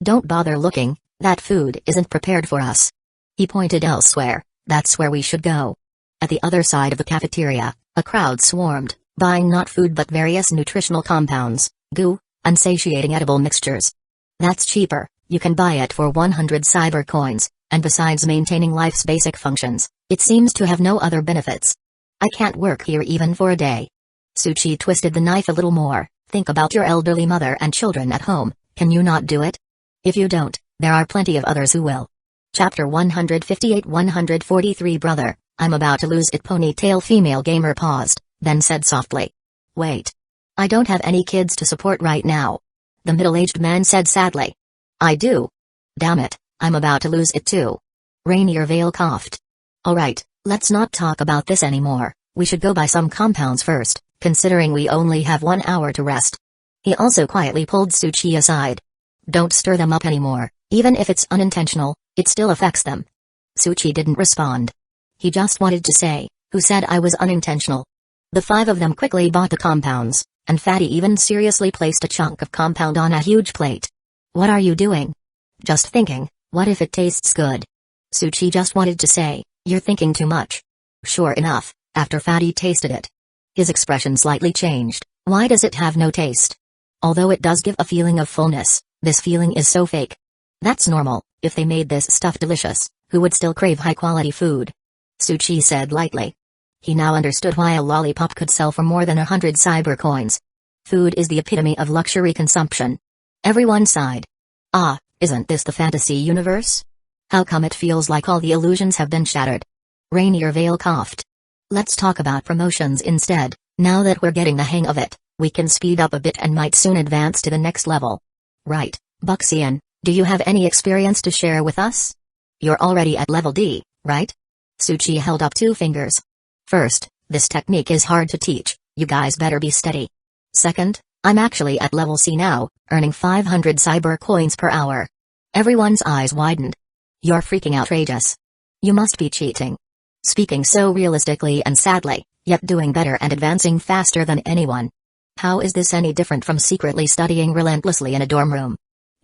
Speaker 1: Don't bother looking, that food isn't prepared for us. He pointed elsewhere. That's where we should go. At the other side of the cafeteria, a crowd swarmed, buying not food but various nutritional compounds, goo, unsatiating edible mixtures. That's cheaper, you can buy it for 100 cyber coins, and besides maintaining life's basic functions, it seems to have no other benefits. I can't work here even for a day. Tsuchi twisted the knife a little more. Think about your elderly mother and children at home, can you not do it? If you don't, there are plenty of others who will. Chapter 158-143 Brother, I'm about to lose it. Ponytail female gamer paused, then said softly. Wait. I don't have any kids to support right now. The middle-aged man said sadly. I do. Damn it, I'm about to lose it too. Rainier Vale coughed. Alright, let's not talk about this anymore, we should go buy some compounds first, considering we only have 1 hour to rest. He also quietly pulled Tsuchi aside. Don't stir them up anymore, even if it's unintentional, it still affects them. Tsuchi didn't respond. He just wanted to say, who said I was unintentional? The 5 of them quickly bought the compounds, and Fatty even seriously placed a chunk of compound on a huge plate. What are you doing? Just thinking, what if it tastes good? Tsuchi just wanted to say, you're thinking too much. Sure enough, after Fatty tasted it, his expression slightly changed. Why does it have no taste? Although it does give a feeling of fullness, this feeling is so fake. That's normal, if they made this stuff delicious, who would still crave high-quality food? Tsuchi said lightly. He now understood why a lollipop could sell for more than 100 cyber coins. Food is the epitome of luxury consumption. Everyone sighed. Ah, isn't this the fantasy universe? How come it feels like all the illusions have been shattered? Rainier Vale coughed. Let's talk about promotions instead. Now that we're getting the hang of it, we can speed up a bit and might soon advance to the next level. Right, Buxian, do you have any experience to share with us? You're already at level D, right? Tsuchi held up 2 fingers. First, this technique is hard to teach, you guys better be steady. Second, I'm actually at level C now, earning 500 cyber coins per hour. Everyone's eyes widened. You're freaking outrageous. You must be cheating. Speaking so realistically and sadly, yet doing better and advancing faster than anyone. How is this any different from secretly studying relentlessly in a dorm room?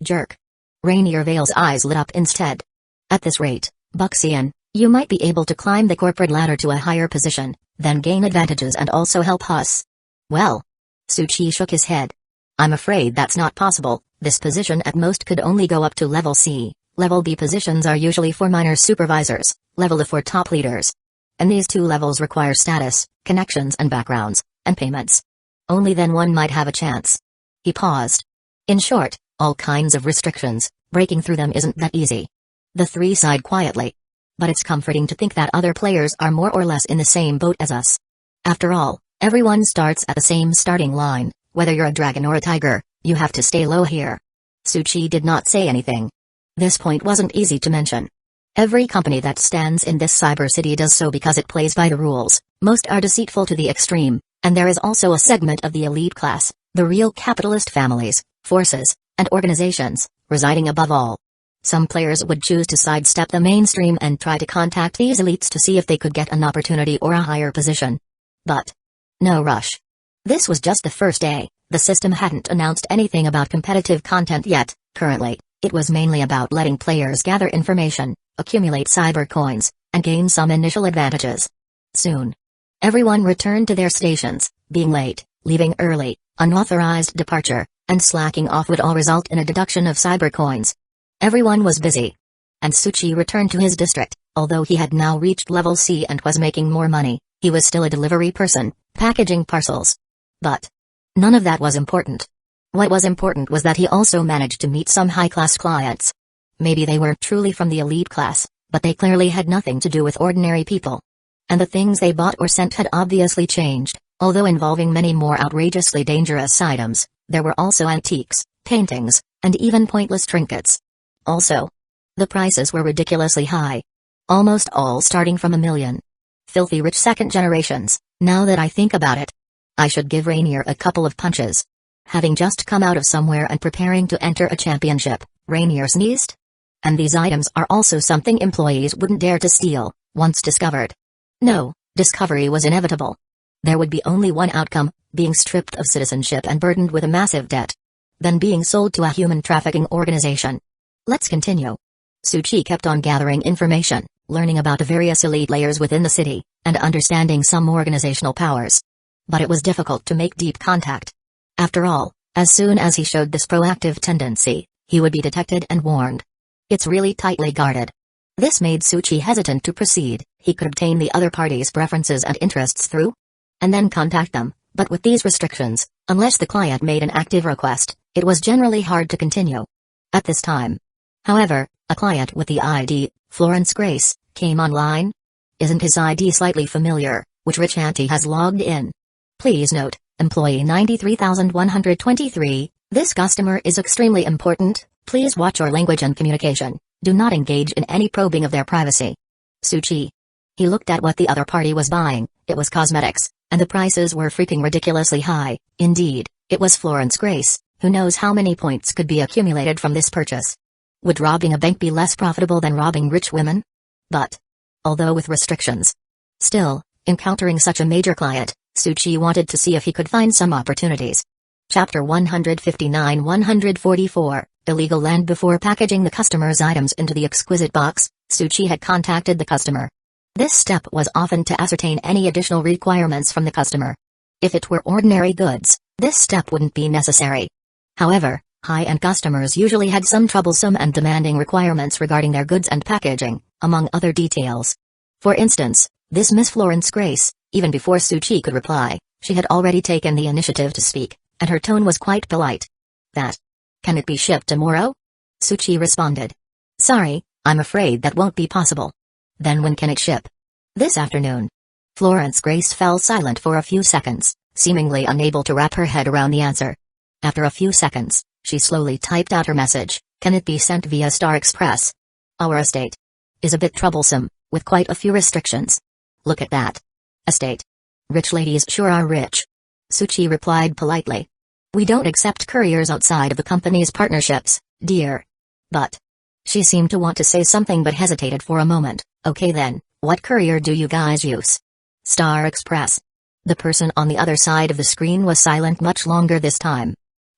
Speaker 1: Jerk. Rainier Vale's eyes lit up instead. At this rate, Buxian, you might be able to climb the corporate ladder to a higher position, then gain advantages and also help us. Well. Tsuchi shook his head. I'm afraid that's not possible, this position at most could only go up to level C. Level B positions are usually for minor supervisors, level A for top leaders. And these 2 levels require status, connections and backgrounds, and payments. Only then one might have a chance. He paused. In short, all kinds of restrictions, breaking through them isn't that easy. The 3 sighed quietly. But it's comforting to think that other players are more or less in the same boat as us. After all, everyone starts at the same starting line, whether you're a dragon or a tiger, you have to stay low here. Tsuchi did not say anything. This point wasn't easy to mention. Every company that stands in this cyber city does so because it plays by the rules. Most are deceitful to the extreme, and there is also a segment of the elite class, the real capitalist families, forces, and organizations, residing above all. Some players would choose to sidestep the mainstream and try to contact these elites to see if they could get an opportunity or a higher position. But no rush. This was just the first day, the system hadn't announced anything about competitive content yet. Currently, It was mainly about letting players gather information, accumulate cyber coins, and gain some initial advantages. Soon, everyone returned to their stations. Being late, leaving early, unauthorized departure, and slacking off would all result in a deduction of cyber coins. Everyone was busy. And Tsuchi returned to his district. Although he had now reached level C and was making more money, he was still a delivery person, packaging parcels. But none of that was important. What was important was that he also managed to meet some high-class clients. Maybe they weren't truly from the elite class, but they clearly had nothing to do with ordinary people. And the things they bought or sent had obviously changed, although involving many more outrageously dangerous items. There were also antiques, paintings, and even pointless trinkets. Also, the prices were ridiculously high. Almost all starting from $1 million. Filthy rich second generations. Now that I think about it, I should give Rainier a couple of punches. Having just come out of somewhere and preparing to enter a championship, Rainier sneezed. And these items are also something employees wouldn't dare to steal, once discovered. No, discovery was inevitable. There would be only one outcome, being stripped of citizenship and burdened with a massive debt. Then being sold to a human trafficking organization. Let's continue. Tsuchi kept on gathering information, learning about the various elite layers within the city, and understanding some organizational powers. But it was difficult to make deep contact. After all, as soon as he showed this proactive tendency, he would be detected and warned. It's really tightly guarded. This made Tsuchi hesitant to proceed. He could obtain the other party's preferences and interests through, and then contact them, but with these restrictions, unless the client made an active request, it was generally hard to continue. At this time, however, a client with the ID, Florence Grace, came online. Isn't his ID slightly familiar? Which rich auntie has logged in? Please note, employee 93123, this customer is extremely important. Please watch your language and communication. Do not engage in any probing of their privacy. Tsuchi. He looked at what the other party was buying. It was cosmetics, and the prices were freaking ridiculously high. Indeed, it was Florence Grace. Who knows how many points could be accumulated from this purchase? Would robbing a bank be less profitable than robbing rich women? But, although with restrictions, still, encountering such a major client, Tsuchi wanted to see if he could find some opportunities. Chapter 159-144, Illegal Land. Before packaging the customer's items into the exquisite box, Tsuchi had contacted the customer. This step was often to ascertain any additional requirements from the customer. If it were ordinary goods, this step wouldn't be necessary. However, high-end customers usually had some troublesome and demanding requirements regarding their goods and packaging, among other details. For instance, this Miss Florence Grace, even before Tsuchi could reply, she had already taken the initiative to speak, and her tone was quite polite. That. Can it be shipped tomorrow? Tsuchi responded. Sorry, I'm afraid that won't be possible. Then when can it ship? This afternoon. Florence Grace fell silent for a few seconds, seemingly unable to wrap her head around the answer. After a few seconds, she slowly typed out her message. Can it be sent via Star Express? Our estate is a bit troublesome, with quite a few restrictions. Look at that. Estate. Rich ladies sure are rich. Tsuchi replied politely. We don't accept couriers outside of the company's partnerships, dear. But. She seemed to want to say something but hesitated for a moment. Okay then, what courier do you guys use? Star Express. The person on the other side of the screen was silent much longer this time.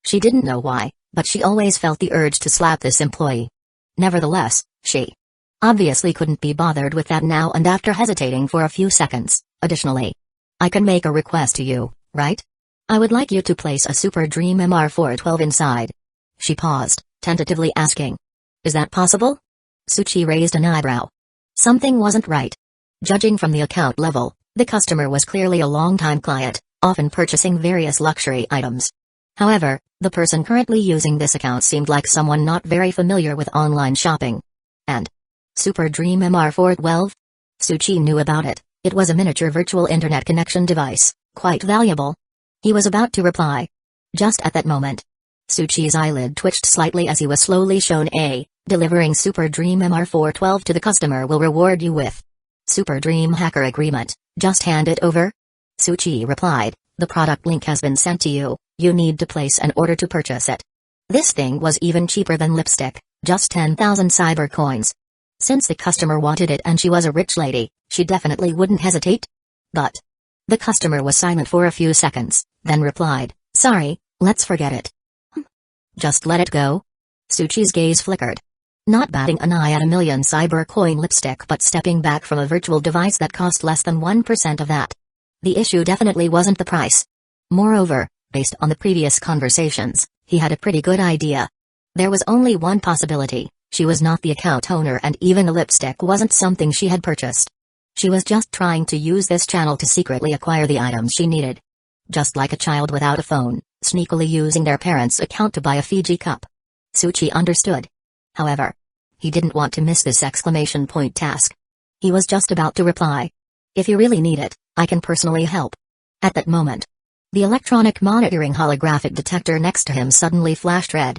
Speaker 1: She didn't know why, but she always felt the urge to slap this employee. Nevertheless, she obviously couldn't be bothered with that now, and after hesitating for a few seconds, additionally, I can make a request to you, right? I would like you to place a Super Dream MR412 inside. She paused, tentatively asking. Is that possible? Tsuchi raised an eyebrow. Something wasn't right. Judging from the account level, the customer was clearly a long-time client, often purchasing various luxury items. However, the person currently using this account seemed like someone not very familiar with online shopping. And Super Dream MR412? Tsuchi knew about it. It was a miniature virtual internet connection device, quite valuable. He was about to reply. Just at that moment, Tsuchi's eyelid twitched slightly as he was slowly shown a, delivering Super Dream MR412 to the customer will reward you with Super Dream Hacker Agreement, just hand it over? Tsuchi replied, the product link has been sent to you, you need to place an order to purchase it. This thing was even cheaper than lipstick, just 10,000 cyber coins. Since the customer wanted it and she was a rich lady, she definitely wouldn't hesitate. But the customer was silent for a few seconds, then replied, sorry, let's forget it. Just let it go? Suchi's gaze flickered. Not batting an eye at a million cyber coin lipstick but stepping back from a virtual device that cost less than 1% of that. The issue definitely wasn't the price. Moreover, based on the previous conversations, he had a pretty good idea. There was only one possibility: she was not the account owner and even the lipstick wasn't something she had purchased. She was just trying to use this channel to secretly acquire the items she needed. Just like a child without a phone, sneakily using their parents' account to buy a Fiji cup. Suchi understood. However, he didn't want to miss this exclamation point task. He was just about to reply. If you really need it, I can personally help. At that moment, the electronic monitoring holographic detector next to him suddenly flashed red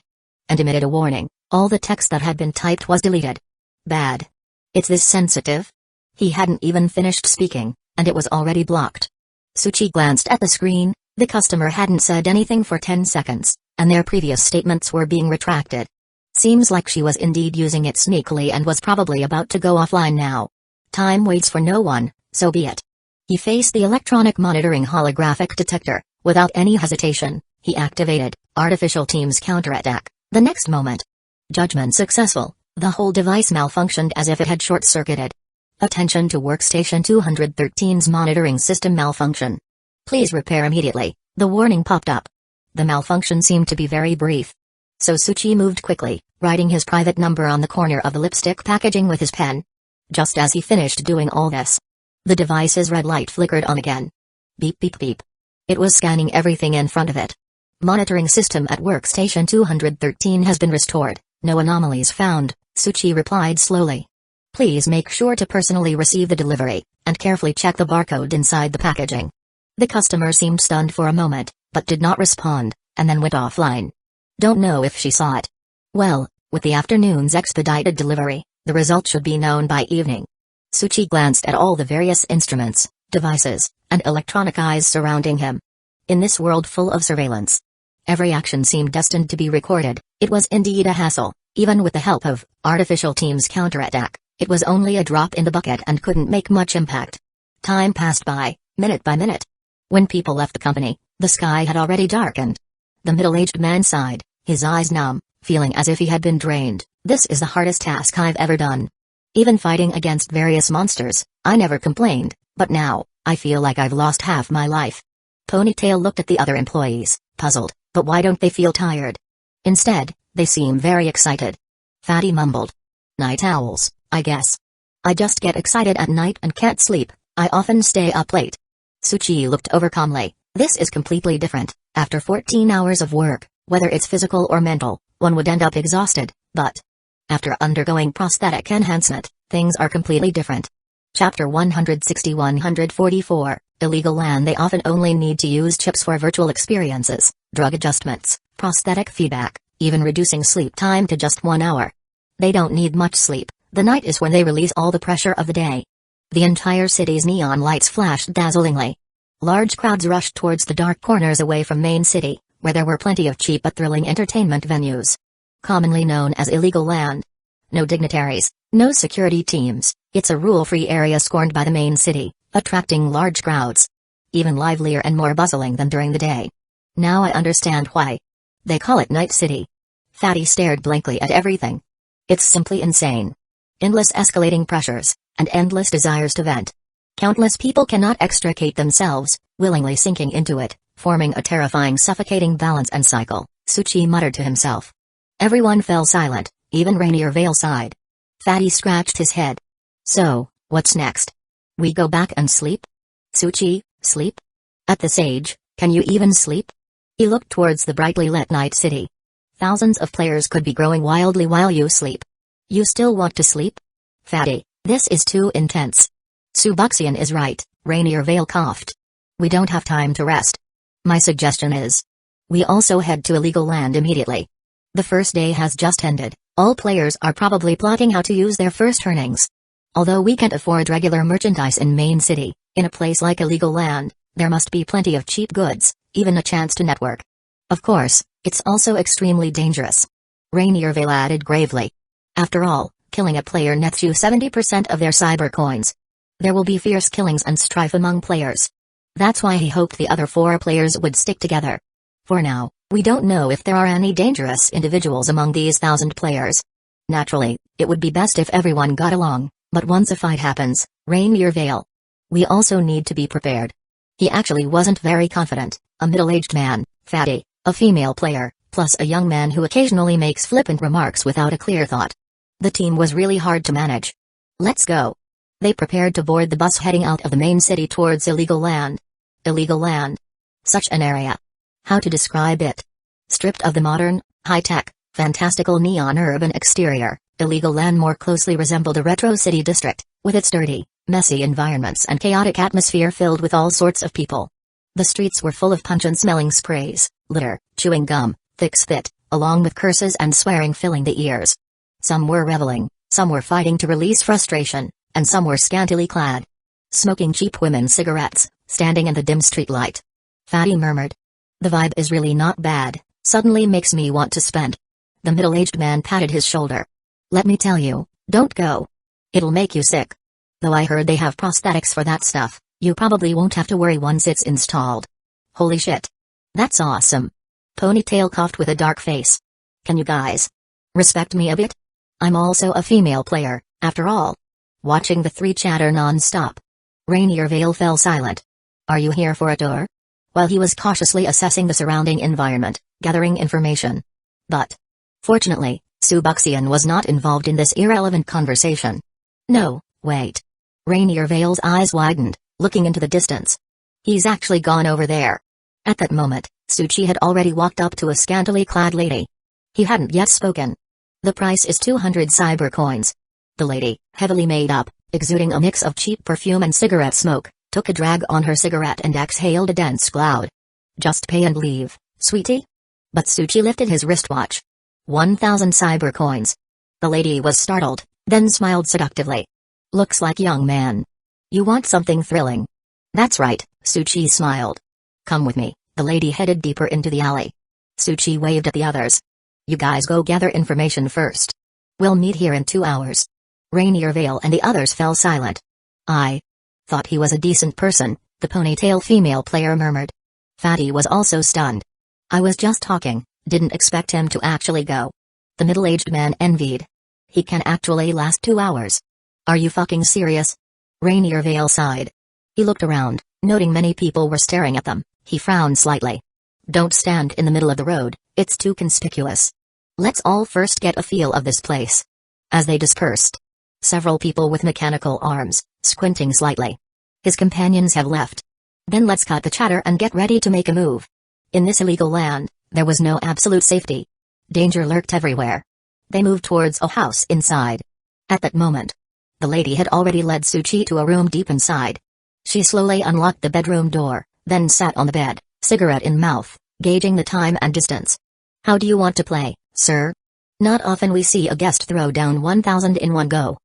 Speaker 1: and emitted a warning. All the text that had been typed was deleted. Bad. It's this sensitive? He hadn't even finished speaking, and it was already blocked. Suchi glanced at the screen. The customer hadn't said anything for 10 seconds, and their previous statements were being retracted. Seems like she was indeed using it sneakily and was probably about to go offline now. Time waits for no one, so be it. He faced the electronic monitoring holographic detector. Without any hesitation, he activated Artificial Team's counterattack. The next moment, judgment successful, the whole device malfunctioned as if it had short-circuited. Attention to Workstation 213's monitoring system malfunction. Please repair immediately, the warning popped up. The malfunction seemed to be very brief. So Suchi moved quickly, writing his private number on the corner of the lipstick packaging with his pen. Just as he finished doing all this, the device's red light flickered on again. Beep beep beep. It was scanning everything in front of it. Monitoring system at Workstation 213 has been restored, no anomalies found, Suchi replied slowly. Please make sure to personally receive the delivery, and carefully check the barcode inside the packaging. The customer seemed stunned for a moment, but did not respond, and then went offline. Don't know if she saw it. Well, with the afternoon's expedited delivery, the result should be known by evening. Suchi glanced at all the various instruments, devices, and electronic eyes surrounding him. In this world full of surveillance, every action seemed destined to be recorded. It was indeed a hassle. Even with the help of Artificial Team's counterattack, it was only a drop in the bucket and couldn't make much impact. Time passed by, minute by minute. When people left the company, the sky had already darkened. The middle-aged man sighed, his eyes numb, feeling as if he had been drained. This is the hardest task I've ever done. Even fighting against various monsters, I never complained, but now, I feel like I've lost half my life. Ponytail looked at the other employees, puzzled, but why don't they feel tired? Instead, they seem very excited. Fatty mumbled. Night owls, I guess. I just get excited at night and can't sleep. I often stay up late. Suchi looked over calmly. This is completely different. After 14 hours of work, whether it's physical or mental, one would end up exhausted, but after undergoing prosthetic enhancement, things are completely different. Chapter 160-144, Illegal Land. They often only need to use chips for virtual experiences, drug adjustments, prosthetic feedback, even reducing sleep time to just 1 hour. They don't need much sleep. The night is when they release all the pressure of the day. The entire city's neon lights flashed dazzlingly. Large crowds rushed towards the dark corners away from main city, where there were plenty of cheap but thrilling entertainment venues. Commonly known as Illegal Land. No dignitaries, no security teams, it's a rule-free area scorned by the main city, attracting large crowds. Even livelier and more bustling than during the day. Now I understand why they call it Night City. Fatty stared blankly at everything. It's simply insane. Endless escalating pressures, and endless desires to vent. Countless people cannot extricate themselves, willingly sinking into it, forming a terrifying suffocating balance and cycle, Suchi muttered to himself. Everyone fell silent, even Rainier Vale sighed. Fatty scratched his head. So, what's next? We go back and sleep? Suchi, sleep? At this age, can you even sleep? He looked towards the brightly lit night city. Thousands of players could be growing wildly while you sleep. You still want to sleep? Fatty, this is too intense. Subuxian is right, Rainier Vale coughed. We don't have time to rest. My suggestion is, we also head to Illegal Land immediately. The first day has just ended, all players are probably plotting how to use their first earnings. Although we can't afford regular merchandise in main city, in a place like Illegal Land, there must be plenty of cheap goods, even a chance to network. Of course, it's also extremely dangerous. Rainier Vale added gravely. After all, killing a player nets you 70% of their cyber coins. There will be fierce killings and strife among players. That's why he hoped the other 4 players would stick together. For now, We don't know if there are any dangerous individuals among these 1,000 players. Naturally, it would be best if everyone got along, but once a fight happens, rain your veil. We also need to be prepared. He actually wasn't very confident, a middle-aged man, fatty, a female player, plus a young man who occasionally makes flippant remarks without a clear thought. The team was really hard to manage. Let's go. They prepared to board the bus heading out of the main city towards illegal land. Illegal land. Such an area. How to describe it? Stripped of the modern, high-tech, fantastical neon urban exterior, illegal land more closely resembled a retro city district, with its dirty, messy environments and chaotic atmosphere filled with all sorts of people. The streets were full of pungent-smelling sprays, litter, chewing gum, thick spit, along with curses and swearing filling the ears. Some were reveling, some were fighting to release frustration, and some were scantily clad. Smoking cheap women's cigarettes, standing in the dim streetlight. Fatty murmured. The vibe is really not bad, suddenly makes me want to spend. The middle-aged man patted his shoulder. Let me tell you, don't go. It'll make you sick. Though I heard they have prosthetics for that stuff, you probably won't have to worry once it's installed. Holy shit. That's awesome. Ponytail coughed with a dark face. Can you guys respect me a bit? I'm also a female player, after all. Watching the three chatter non-stop. Rainier Vale fell silent. Are you here for a tour? While he was cautiously assessing the surrounding environment, gathering information. But fortunately, Subuxian was not involved in this irrelevant conversation. No, wait. Rainier Vale's eyes widened, looking into the distance. He's actually gone over there. At that moment, Suchi had already walked up to a scantily clad lady. He hadn't yet spoken. The price is 200 cyber coins. The lady, heavily made up, exuding a mix of cheap perfume and cigarette smoke, took a drag on her cigarette and exhaled a dense cloud. Just pay and leave, sweetie? But Suchi lifted his wristwatch. 1,000 cyber coins. The lady was startled, then smiled seductively. Looks like young man. You want something thrilling? That's right, Suchi smiled. Come with me. The lady headed deeper into the alley. Suchi waved at the others. You guys go gather information first. We'll meet here in 2 hours. Rainier Vale and the others fell silent. I thought he was a decent person, the ponytail female player murmured. Fatty was also stunned. I was just talking, didn't expect him to actually go. The middle-aged man envied. He can actually last 2 hours. Are you fucking serious? Rainier Vale sighed. He looked around, noting many people were staring at them. He frowned slightly. Don't stand in the middle of the road, it's too conspicuous. Let's all first get a feel of this place. As they dispersed, several people with mechanical arms, squinting slightly. His companions have left. Then let's cut the chatter and get ready to make a move. In this illegal land, there was no absolute safety. Danger lurked everywhere. They moved towards a house inside. At that moment, the lady had already led Suchi to a room deep inside. She slowly unlocked the bedroom door, then sat on the bed, cigarette in mouth, gauging the time and distance. How do you want to play, sir? Not often we see a guest throw down 1,000 in one go.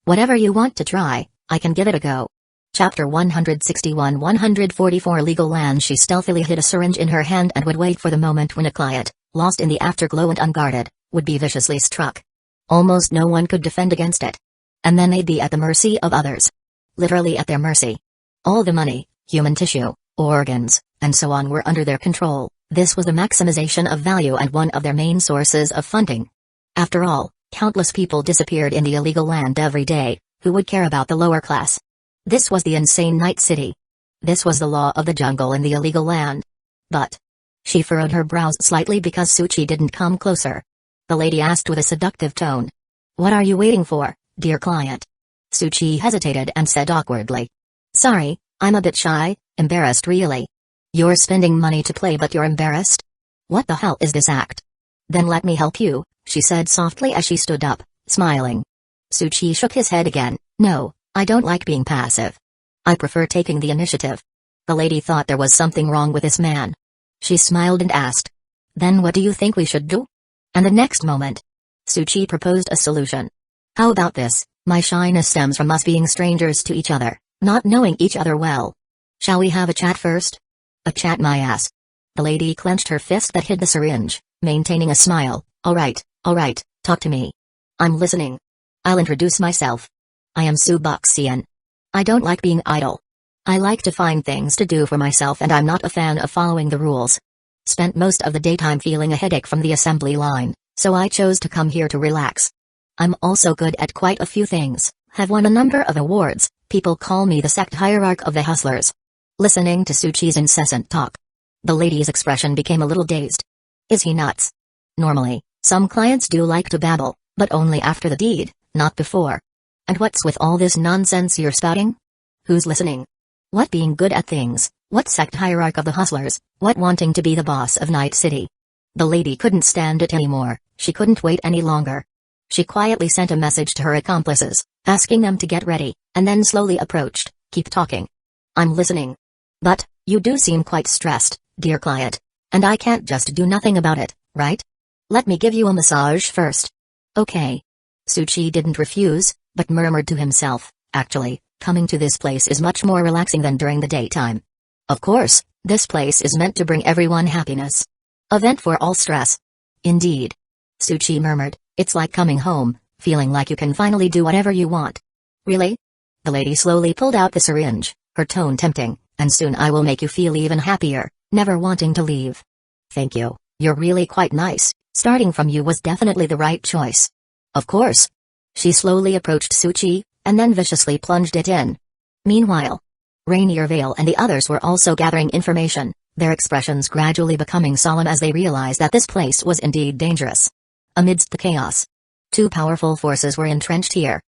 Speaker 1: Whatever you want to try, I can give it a go. Chapter 161-144 Legal Land. She stealthily hid a syringe in her hand and would wait for the moment when a client, lost in the afterglow and unguarded, would be viciously struck. Almost no one could defend against it. And then they'd be at the mercy of others. Literally at their mercy. All the money, human tissue, organs, and so on were under their control. This was the maximization of value and one of their main sources of funding. After all, countless people disappeared in the illegal land every day, who would care about the lower class? This was the insane night city. This was the law of the jungle in the illegal land. But she furrowed her brows slightly because Suchi didn't come closer. The lady asked with a seductive tone. What are you waiting for, dear client? Suchi hesitated and said awkwardly. Sorry, I'm a bit shy, embarrassed really. You're spending money to play but you're embarrassed? What the hell is this act? Then let me help you, she said softly as she stood up, smiling. Suchi shook his head again. No, I don't like being passive. I prefer taking the initiative. The lady thought there was something wrong with this man. She smiled and asked. Then what do you think we should do? And the next moment, Suchi proposed a solution. How about this? My shyness stems from us being strangers to each other, not knowing each other well. Shall we have a chat first? A chat my ass. The lady clenched her fist that hid the syringe, maintaining a smile. All right, talk to me. I'm listening. I'll introduce myself. I am Subuxian. I don't like being idle. I like to find things to do for myself and I'm not a fan of following the rules. Spent most of the daytime feeling a headache from the assembly line, so I chose to come here to relax. I'm also good at quite a few things, have won a number of awards, people call me the sect hierarch of the hustlers. Listening to Tsuchi's incessant talk, the lady's expression became a little dazed. Is he nuts? Normally, some clients do like to babble, but only after the deed, not before. And what's with all this nonsense you're spouting? Who's listening? What being good at things, what sect hierarch of the hustlers, what wanting to be the boss of Night City? The lady couldn't stand it anymore, she couldn't wait any longer. She quietly sent a message to her accomplices, asking them to get ready, and then slowly approached. Keep talking. I'm listening. But, you do seem quite stressed, dear client. And I can't just do nothing about it, right? Let me give you a massage first. Okay. Tsuchi didn't refuse, but murmured to himself, actually, coming to this place is much more relaxing than during the daytime. Of course, this place is meant to bring everyone happiness. A vent for all stress. Indeed. Tsuchi murmured, it's like coming home, feeling like you can finally do whatever you want. Really? The lady slowly pulled out the syringe, her tone tempting, and soon I will make you feel even happier, never wanting to leave. Thank you, you're really quite nice, starting from you was definitely the right choice. Of course. She slowly approached Tsuchi, and then viciously plunged it in. Meanwhile, Rainier Vale and the others were also gathering information, their expressions gradually becoming solemn as they realized that this place was indeed dangerous. Amidst the chaos, two powerful forces were entrenched here.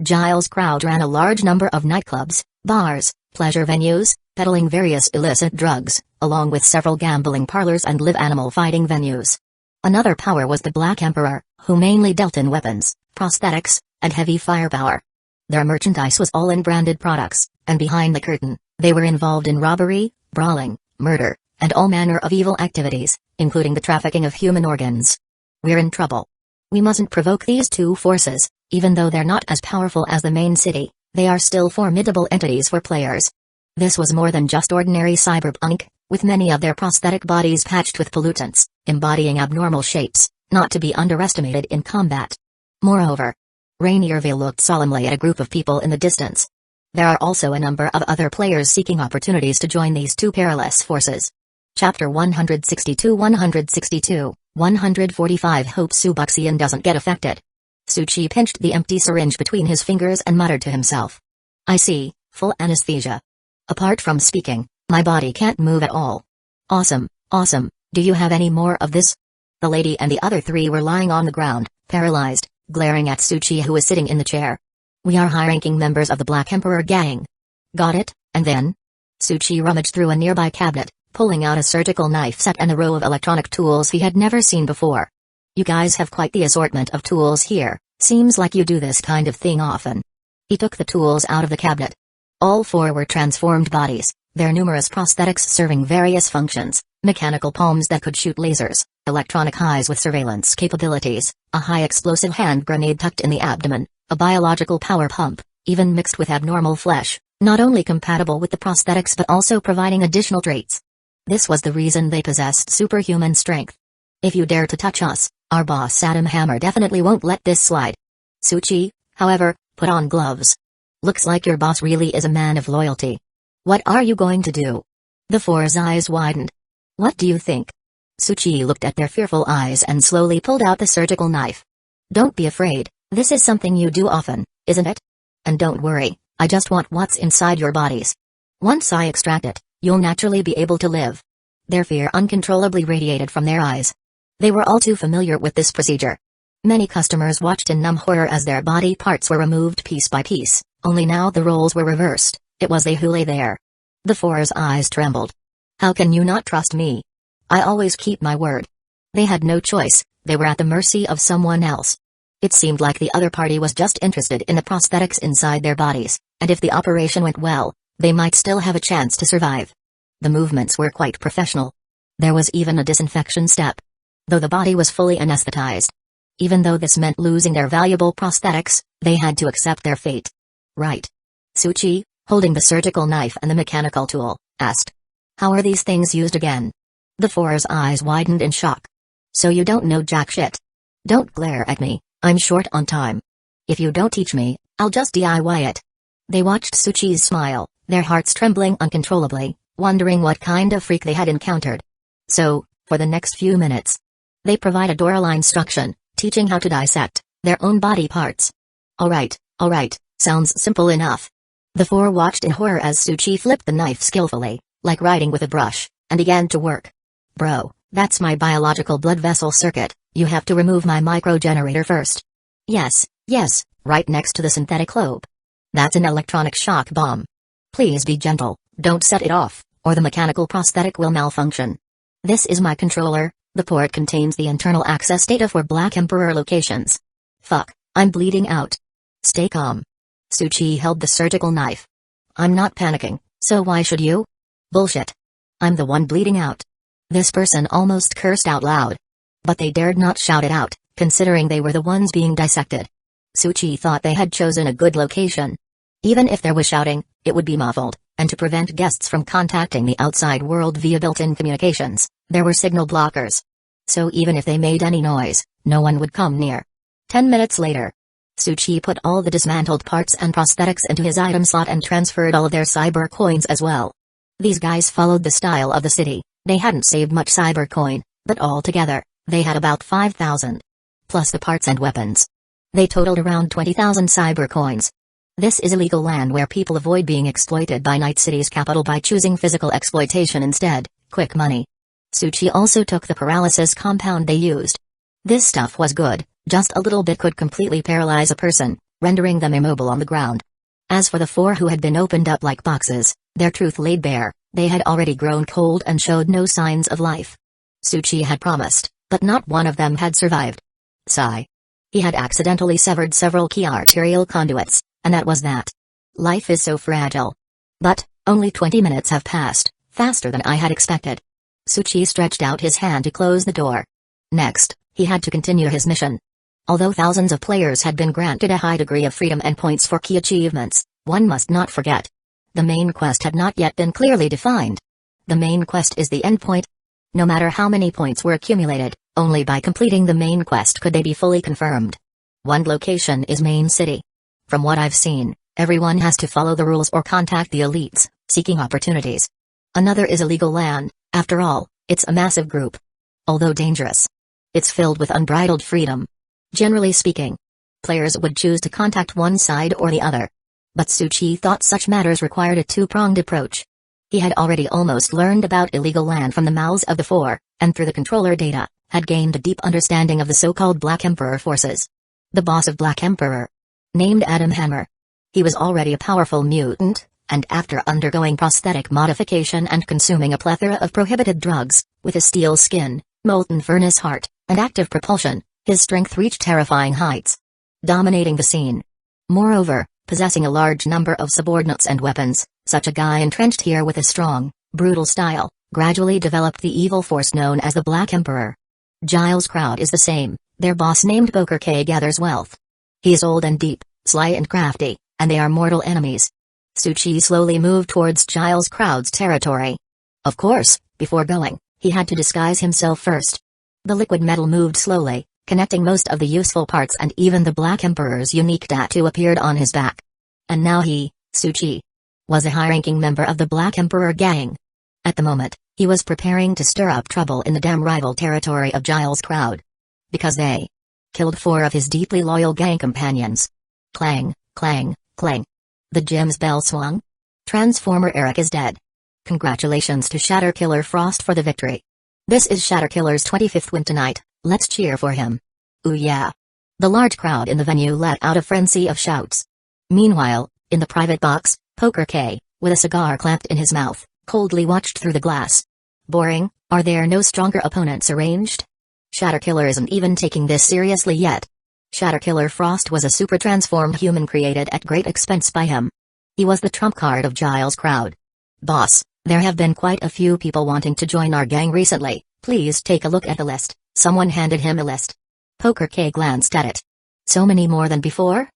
Speaker 1: Giles' crowd ran a large number of nightclubs, bars, pleasure venues, peddling various illicit drugs, along with several gambling parlors and live animal fighting venues. Another power was the Black Emperor, who mainly dealt in weapons, prosthetics, and heavy firepower. Their merchandise was all in branded products, and behind the curtain, they were involved in robbery, brawling, murder, and all manner of evil activities, including the trafficking of human organs. We're in trouble. We mustn't provoke these two forces, even though they're not as powerful as the main city, they are still formidable entities for players. This was more than just ordinary cyberpunk, with many of their prosthetic bodies patched with pollutants, embodying abnormal shapes, not to be underestimated in combat. Moreover, Rainierville looked solemnly at a group of people in the distance. There are also a number of other players seeking opportunities to join these two perilous forces. Chapter 162 145 Hope Subuxian doesn't get affected. Tsuchi pinched the empty syringe between his fingers and muttered to himself. I see, full anesthesia. Apart from speaking, my body can't move at all. Awesome, awesome, do you have any more of this? The lady and the other three were lying on the ground, paralyzed, glaring at Tsuchi who was sitting in the chair. We are high-ranking members of the Black Emperor gang. Got it, and then? Tsuchi rummaged through a nearby cabinet, pulling out a surgical knife set and a row of electronic tools he had never seen before. You guys have quite the assortment of tools here, seems like you do this kind of thing often. He took the tools out of the cabinet. All four were transformed bodies, their numerous prosthetics serving various functions, mechanical palms that could shoot lasers, electronic eyes with surveillance capabilities, a high-explosive hand grenade tucked in the abdomen, a biological power pump, even mixed with abnormal flesh, not only compatible with the prosthetics but also providing additional traits. This was the reason they possessed superhuman strength. If you dare to touch us, our boss Adam Hammer definitely won't let this slide. Tsuchi, however, put on gloves. Looks like your boss really is a man of loyalty. What are you going to do? The four's eyes widened. What do you think? Tsuchi looked at their fearful eyes and slowly pulled out the surgical knife. Don't be afraid, this is something you do often, isn't it? And don't worry, I just want what's inside your bodies. Once I extract it, you'll naturally be able to live. Their fear uncontrollably radiated from their eyes. They were all too familiar with this procedure. Many customers watched in numb horror as their body parts were removed piece by piece, only now the roles were reversed, it was they who lay there. The four's eyes trembled. How can you not trust me? I always keep my word. They had no choice, they were at the mercy of someone else. It seemed like the other party was just interested in the prosthetics inside their bodies, and if the operation went well, they might still have a chance to survive. The movements were quite professional. There was even a disinfection step. Though the body was fully anesthetized. Even though this meant losing their valuable prosthetics, they had to accept their fate. Right. Tsuchi, holding the surgical knife and the mechanical tool, asked. How are these things used again? The four's eyes widened in shock. So you don't know jack shit. Don't glare at me, I'm short on time. If you don't teach me, I'll just DIY it. They watched Tsuchi's smile, their hearts trembling uncontrollably, wondering what kind of freak they had encountered. So, For the next few minutes, they provided oral instruction, teaching how to dissect their own body parts. Alright, sounds simple enough. The four watched in horror as Tsuchi flipped the knife skillfully, like writing with a brush, and began to work. Bro, that's my biological blood vessel circuit, you have to remove my micro-generator first. Yes, right next to the synthetic lobe. That's an electronic shock bomb. Please be gentle, don't set it off, or the mechanical prosthetic will malfunction. This is my controller, the port contains the internal access data for Black Emperor locations. Fuck, I'm bleeding out. Stay calm. Tsuchi held the surgical knife. I'm not panicking, so why should you? Bullshit. I'm the one bleeding out. This person almost cursed out loud. But they dared not shout it out, considering they were the ones being dissected. Tsuchi thought they had chosen a good location. Even if there was shouting, it would be muffled, and to prevent guests from contacting the outside world via built-in communications, there were signal blockers. So even if they made any noise, no one would come near. 10 minutes later, Tsuchi put all the dismantled parts and prosthetics into his item slot and transferred all of their cyber coins as well. These guys followed the style of the city, they hadn't saved much cyber coin, but altogether, they had about 5,000. Plus the parts and weapons. They totaled around 20,000 cyber coins. This is illegal land where people avoid being exploited by Night City's capital by choosing physical exploitation instead, quick money. Tsuchi also took the paralysis compound they used. This stuff was good, just a little bit could completely paralyze a person, rendering them immobile on the ground. As for the four who had been opened up like boxes, their truth laid bare, they had already grown cold and showed no signs of life. Tsuchi had promised, but not one of them had survived. Sigh. He had accidentally severed several key arterial conduits, and that was that. Life is so fragile. But, only 20 minutes have passed, faster than I had expected. Tsuchi stretched out his hand to close the door. Next, he had to continue his mission. Although thousands of players had been granted a high degree of freedom and points for key achievements, one must not forget. The main quest had not yet been clearly defined. The main quest is the endpoint. No matter how many points were accumulated, only by completing the main quest could they be fully confirmed. One location is Main City. From what I've seen, everyone has to follow the rules or contact the elites, seeking opportunities. Another is illegal land, after all, it's a massive group. Although dangerous, it's filled with unbridled freedom. Generally speaking, players would choose to contact one side or the other. But Tsuchi thought such matters required a two-pronged approach. He had already almost learned about illegal land from the mouths of the four, and through the controller data, had gained a deep understanding of the so-called Black Emperor forces. The boss of Black Emperor, named Adam Hammer. He was already a powerful mutant, and after undergoing prosthetic modification and consuming a plethora of prohibited drugs, with a steel skin, molten furnace heart, and active propulsion, his strength reached terrifying heights, dominating the scene. Moreover, possessing a large number of subordinates and weapons, such a guy entrenched here with a strong, brutal style, gradually developed the evil force known as the Black Emperor. Giles' crowd is the same, their boss named Kazekage gathers wealth. He is old and deep, sly and crafty, and they are mortal enemies. Tsuchi slowly moved towards Giles' crowd's territory. Of course, before going, he had to disguise himself first. The liquid metal moved slowly, connecting most of the useful parts, and even the Black Emperor's unique tattoo appeared on his back. And now he, Tsuchi, was a high-ranking member of the Black Emperor gang. At the moment, he was preparing to stir up trouble in the damn rival territory of Giles' crowd. Because they killed 4 of his deeply loyal gang companions. Clang, clang, clang. The gym's bell swung. Transformer Eric is dead. Congratulations to Shatter Killer Frost for the victory. This is Shatter Killer's 25th win tonight, let's cheer for him. Ooh yeah. The large crowd in the venue let out a frenzy of shouts. Meanwhile, in the private box, Kazekage, with a cigar clamped in his mouth, coldly watched through the glass. Boring, are there no stronger opponents arranged? Shatter Killer isn't even taking this seriously yet. Shatter Killer Frost was a super transformed human created at great expense by him. He was the trump card of Giles' crowd. Boss, there have been quite a few people wanting to join our gang recently, please take a look at the list. Someone handed him a list. Kazekage glanced at it. So many more than before?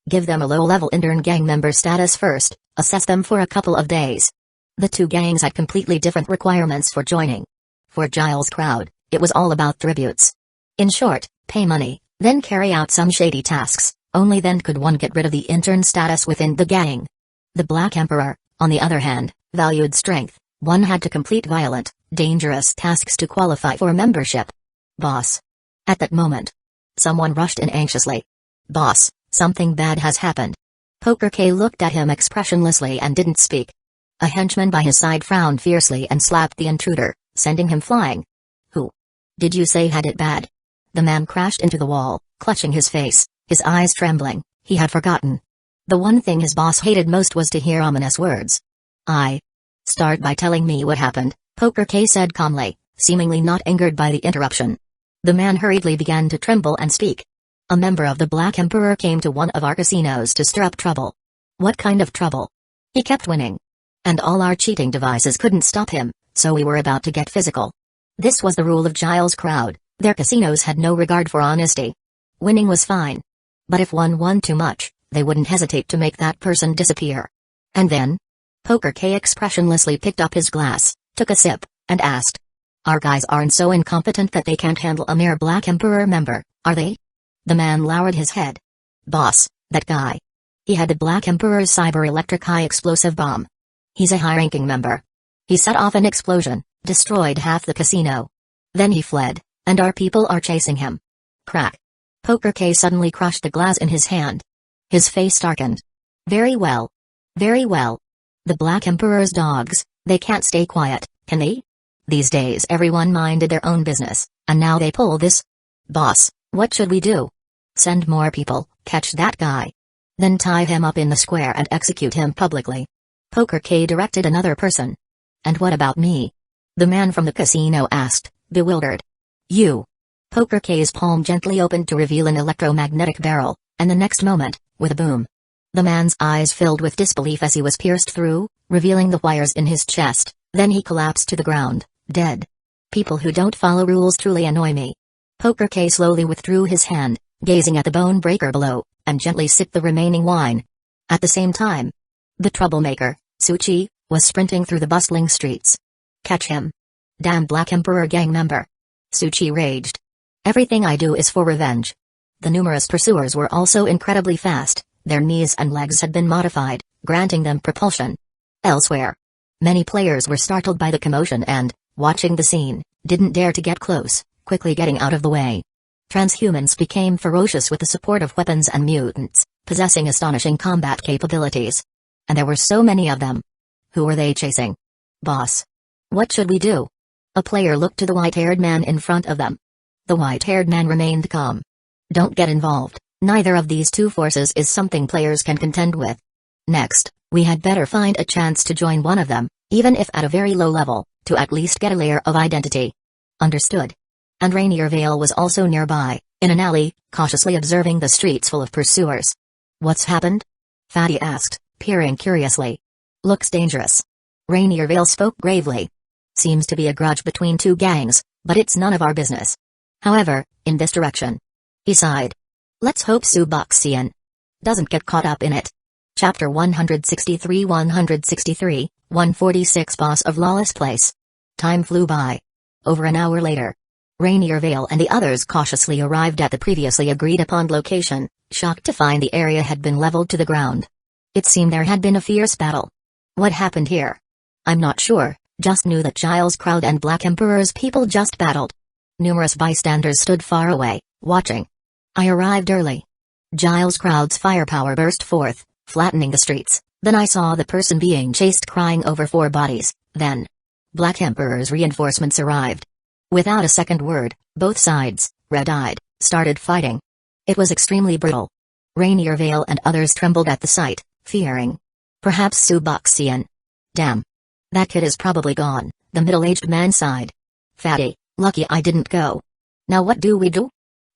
Speaker 1: Give them a low-level intern gang member status first, assess them for a couple of days. The two gangs had completely different requirements for joining. For Giles' crowd, it was all about tributes. In short, pay money, then carry out some shady tasks, only then could one get rid of the intern status within the gang. The Black Emperor, on the other hand, valued strength. One had to complete violent, Dangerous tasks to qualify for membership. Boss. At that moment, someone rushed in anxiously. Boss, something bad has happened. Poker K looked at him expressionlessly and didn't speak. A henchman by his side frowned fiercely and slapped the intruder, sending him flying. Who? Did you say had it bad? The man crashed into the wall, clutching his face, his eyes trembling. He had forgotten. The one thing his boss hated most was to hear ominous words. Start by telling me what happened, Poker K said calmly, seemingly not angered by the interruption. The man hurriedly began to tremble and speak. A member of the Black Emperor came to one of our casinos to stir up trouble. What kind of trouble? He kept winning. And all our cheating devices couldn't stop him, so we were about to get physical. This was the rule of Giles' crowd. Their casinos had no regard for honesty. Winning was fine. But if one won too much, they wouldn't hesitate to make that person disappear. And then? Poker K expressionlessly picked up his glass, took a sip, and asked. Our guys aren't so incompetent that they can't handle a mere Black Emperor member, are they? The man lowered his head. Boss, that guy. He had the Black Emperor's cyber-electric high-explosive bomb. He's a high-ranking member. He set off an explosion, destroyed half the casino. Then he fled, and our people are chasing him. Crack. Poker K suddenly crushed the glass in his hand. His face darkened. Very well. Very well. The Black Emperor's dogs, they can't stay quiet, can they? These days everyone minded their own business, and now they pull this. Boss, what should we do? Send more people, catch that guy. Then tie him up in the square and execute him publicly. Poker K directed another person. And what about me? The man from the casino asked, bewildered. You. Poker K's palm gently opened to reveal an electromagnetic barrel, and the next moment, with a boom. The man's eyes filled with disbelief as he was pierced through, revealing the wires in his chest, then he collapsed to the ground, dead. People who don't follow rules truly annoy me. Poker K slowly withdrew his hand, gazing at the bone breaker below, and gently sipped the remaining wine. At the same time, the troublemaker, Tsuchi, was sprinting through the bustling streets. Catch him. Damn Black Emperor gang member. Tsuchi raged. Everything I do is for revenge. The numerous pursuers were also incredibly fast, their knees and legs had been modified, granting them propulsion. Elsewhere, many players were startled by the commotion and, watching the scene, didn't dare to get close, quickly getting out of the way. Transhumans became ferocious with the support of weapons and mutants, possessing astonishing combat capabilities. And there were so many of them. Who were they chasing? Boss. What should we do? A player looked to the white-haired man in front of them. The white-haired man remained calm. Don't get involved, neither of these two forces is something players can contend with. Next, we had better find a chance to join one of them, even if at a very low level, to at least get a layer of identity. Understood. And Rainier Vale was also nearby, in an alley, cautiously observing the streets full of pursuers. What's happened? Fatty asked, peering curiously. Looks dangerous. Rainier Vale spoke gravely. Seems to be a grudge between two gangs, but it's none of our business. However, in this direction. He sighed. Let's hope Suboxian doesn't get caught up in it. Chapter 163 146 Boss of Lawless Place. Time flew by. Over an hour later, Rainier Vale and the others cautiously arrived at the previously agreed-upon location, shocked to find the area had been leveled to the ground. It seemed there had been a fierce battle. What happened here? I'm not sure, just knew that Giles' crowd and Black Emperor's people just battled. Numerous bystanders stood far away, watching. I arrived early. Giles' crowd's firepower burst forth, flattening the streets. Then I saw the person being chased crying over 4 bodies. Then, Black Emperor's reinforcements arrived. Without a second word, both sides, red-eyed, started fighting. It was extremely brutal. Rainier Vale and others trembled at the sight, fearing. Perhaps Suboxian. Damn. That kid is probably gone, the middle-aged man sighed. Fatty, lucky I didn't go. Now what do we do?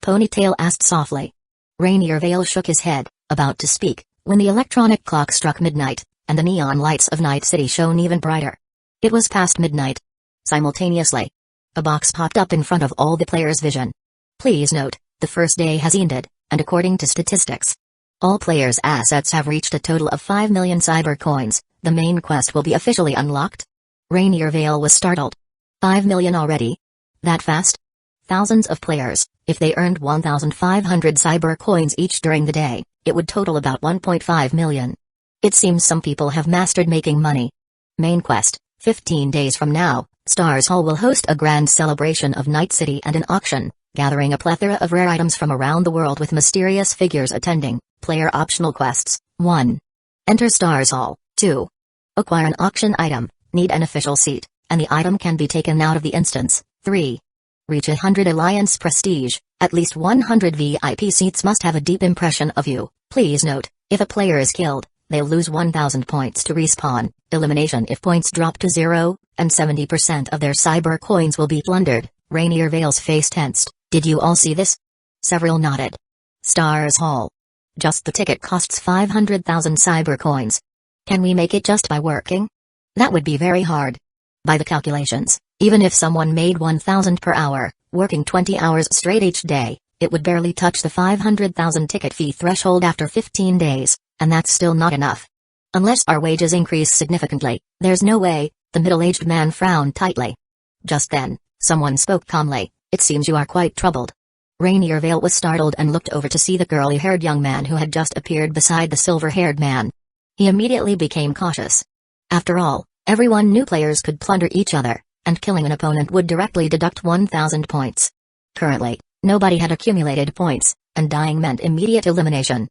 Speaker 1: Ponytail asked softly. Rainier Vale shook his head, about to speak, when the electronic clock struck midnight, and the neon lights of Night City shone even brighter. It was past midnight. Simultaneously, a box popped up in front of all the players' vision. Please note, the first day has ended, and according to statistics, all players' assets have reached a total of 5 million cyber coins. The main quest will be officially unlocked. Rainier Vale was startled. 5 million already? That fast? Thousands of players, if they earned 1,500 cyber coins each during the day, it would total about 1.5 million. It seems some people have mastered making money. Main quest, 15 days from now, Stars Hall will host a grand celebration of Night City and an auction, gathering a plethora of rare items from around the world with mysterious figures attending. Player optional quests. 1. Enter Stars Hall. 2. Acquire an auction item, need an official seat, and the item can be taken out of the instance. 3. Reach 100 Alliance prestige, at least 100 VIP seats must have a deep impression of you. Please note, if a player is killed, they'll lose 1,000 points to respawn, elimination if points drop to 0, and 70% of their cyber coins will be plundered. Rainier Vale's face tensed. Did you all see this? Several nodded. Stars Hall. Just the ticket costs 500,000 cyber coins. Can we make it just by working? That would be very hard. By the calculations, even if someone made 1,000 per hour, working 20 hours straight each day, it would barely touch the 500,000 ticket fee threshold after 15 days, and that's still not enough. Unless our wages increase significantly, there's no way. The middle-aged man frowned tightly. Just then, someone spoke calmly. It seems you are quite troubled. Rainier Vale was startled and looked over to see the curly-haired young man who had just appeared beside the silver-haired man. He immediately became cautious. After all, everyone knew players could plunder each other, and killing an opponent would directly deduct 1,000 points. Currently, nobody had accumulated points, and dying meant immediate elimination.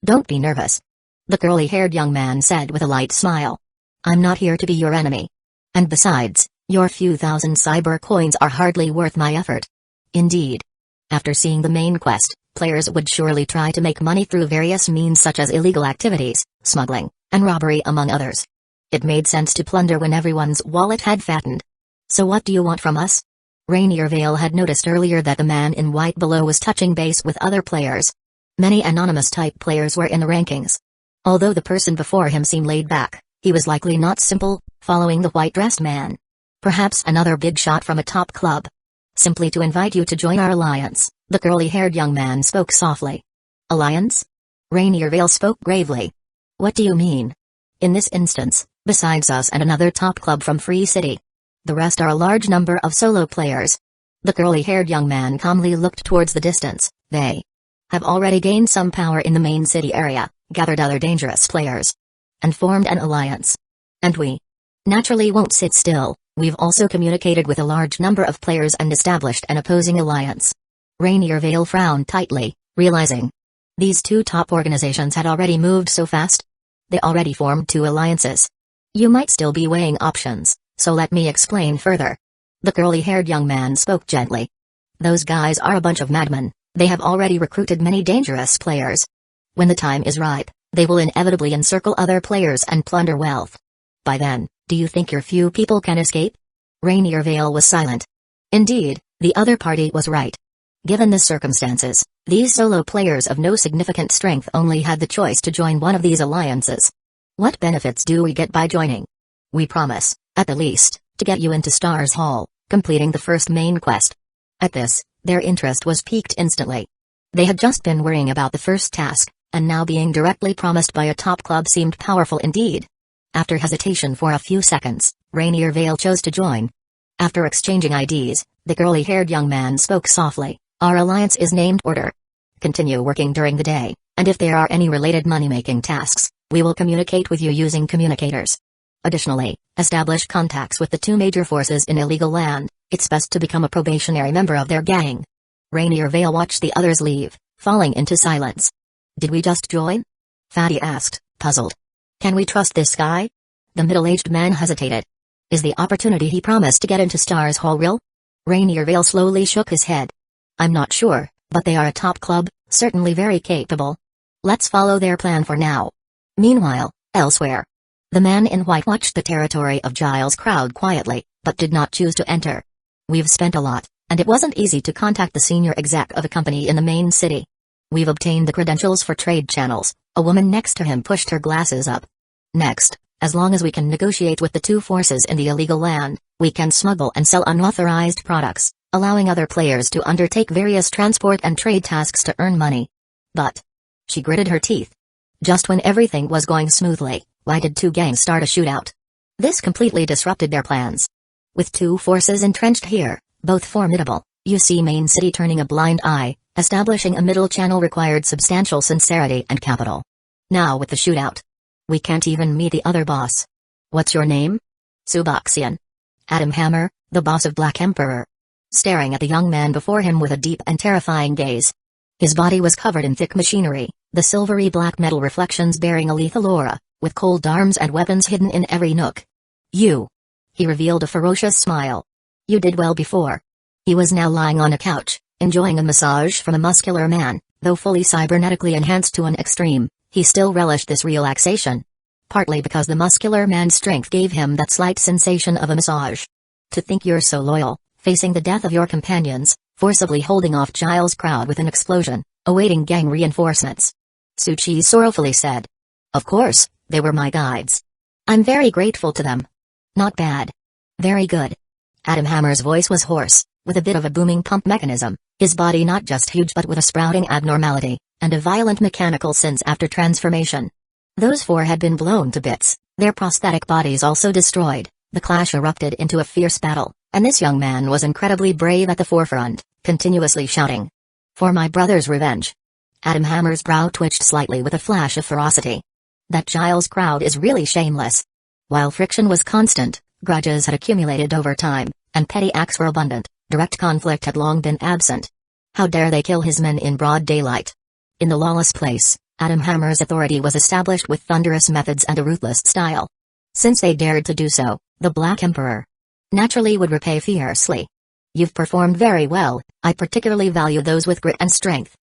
Speaker 1: Don't be nervous. The curly-haired young man said with a light smile. I'm not here to be your enemy. And besides, your few thousand cyber coins are hardly worth my effort. Indeed. After seeing the main quest, players would surely try to make money through various means such as illegal activities, smuggling, and robbery among others. It made sense to plunder when everyone's wallet had fattened. So what do you want from us? Rainier Vale had noticed earlier that the man in white below was touching base with other players. Many anonymous-type players were in the rankings. Although the person before him seemed laid back, he was likely not simple, following the white-dressed man. Perhaps another big shot from a top club. Simply to invite you to join our alliance, the curly-haired young man spoke softly. Alliance? Rainier Vale spoke gravely. What do you mean? In this instance, besides us and another top club from Free City, the rest are a large number of solo players. The curly-haired young man calmly looked towards the distance. They have already gained some power in the main city area, gathered other dangerous players, and formed an alliance. And we naturally won't sit still. We've also communicated with a large number of players and established an opposing alliance. Rainier Vale frowned tightly, realizing these two top organizations had already moved so fast. They already formed 2 alliances. You might still be weighing options, so let me explain further. The curly-haired young man spoke gently. Those guys are a bunch of madmen. They have already recruited many dangerous players. When the time is ripe, they will inevitably encircle other players and plunder wealth. By then, do you think your few people can escape? Rainier Vale was silent. Indeed, the other party was right. Given the circumstances, these solo players of no significant strength only had the choice to join one of these alliances. What benefits do we get by joining? We promise, at the least, to get you into Stars Hall, completing the first main quest. At this, their interest was piqued instantly. They had just been worrying about the first task, and now being directly promised by a top club seemed powerful indeed. After hesitation for a few seconds, Rainier Vale chose to join. After exchanging IDs, the curly-haired young man spoke softly. Our alliance is named Order. Continue working during the day, and if there are any related money-making tasks, we will communicate with you using communicators. Additionally, establish contacts with the 2 major forces in illegal land. It's best to become a probationary member of their gang. Rainier Vale watched the others leave, falling into silence. Did we just join? Fatty asked, puzzled. Can we trust this guy? The middle-aged man hesitated. Is the opportunity he promised to get into Stars Hall real? Rainier Vale slowly shook his head. I'm not sure, but they are a top club, certainly very capable. Let's follow their plan for now. Meanwhile, elsewhere, the man in white watched the territory of Giles' crowd quietly, but did not choose to enter. We've spent a lot, and it wasn't easy to contact the senior exec of a company in the main city. We've obtained the credentials for trade channels. A woman next to him pushed her glasses up. Next, as long as we can negotiate with the 2 forces in the illegal land, we can smuggle and sell unauthorized products, allowing other players to undertake various transport and trade tasks to earn money. But she gritted her teeth. Just when everything was going smoothly, why did 2 gangs start a shootout? This completely disrupted their plans. With 2 forces entrenched here, both formidable, you see main city turning a blind eye. Establishing a middle channel required substantial sincerity and capital. Now with the shootout, we can't even meet the other boss. What's your name? Suboxian. Adam Hammer, the boss of Black Emperor, staring at the young man before him with a deep and terrifying gaze. His body was covered in thick machinery, the silvery black metal reflections bearing a lethal aura, with cold arms and weapons hidden in every nook. You. He revealed a ferocious smile. You did well before. He was now lying on a couch, enjoying a massage from a muscular man, though fully cybernetically enhanced to an extreme, he still relished this relaxation. Partly because the muscular man's strength gave him that slight sensation of a massage. To think you're so loyal, facing the death of your companions, forcibly holding off Giles' crowd with an explosion, awaiting gang reinforcements. Tsuchi sorrowfully said. Of course, they were my guides. I'm very grateful to them. Not bad. Very good. Adam Hammer's voice was hoarse, with a bit of a booming pump mechanism, his body not just huge but with a sprouting abnormality, and a violent mechanical sense after transformation. Those four had been blown to bits, their prosthetic bodies also destroyed. The clash erupted into a fierce battle, and this young man was incredibly brave at the forefront, continuously shouting. For my brother's revenge. Adam Hammer's brow twitched slightly with a flash of ferocity. That Giles' crowd is really shameless. While friction was constant, grudges had accumulated over time, and petty acts were abundant, direct conflict had long been absent. How dare they kill his men in broad daylight? In the lawless place, Adam Hammer's authority was established with thunderous methods and a ruthless style. Since they dared to do so, the Black Emperor naturally would repay fiercely. You've performed very well, I particularly value those with grit and strength.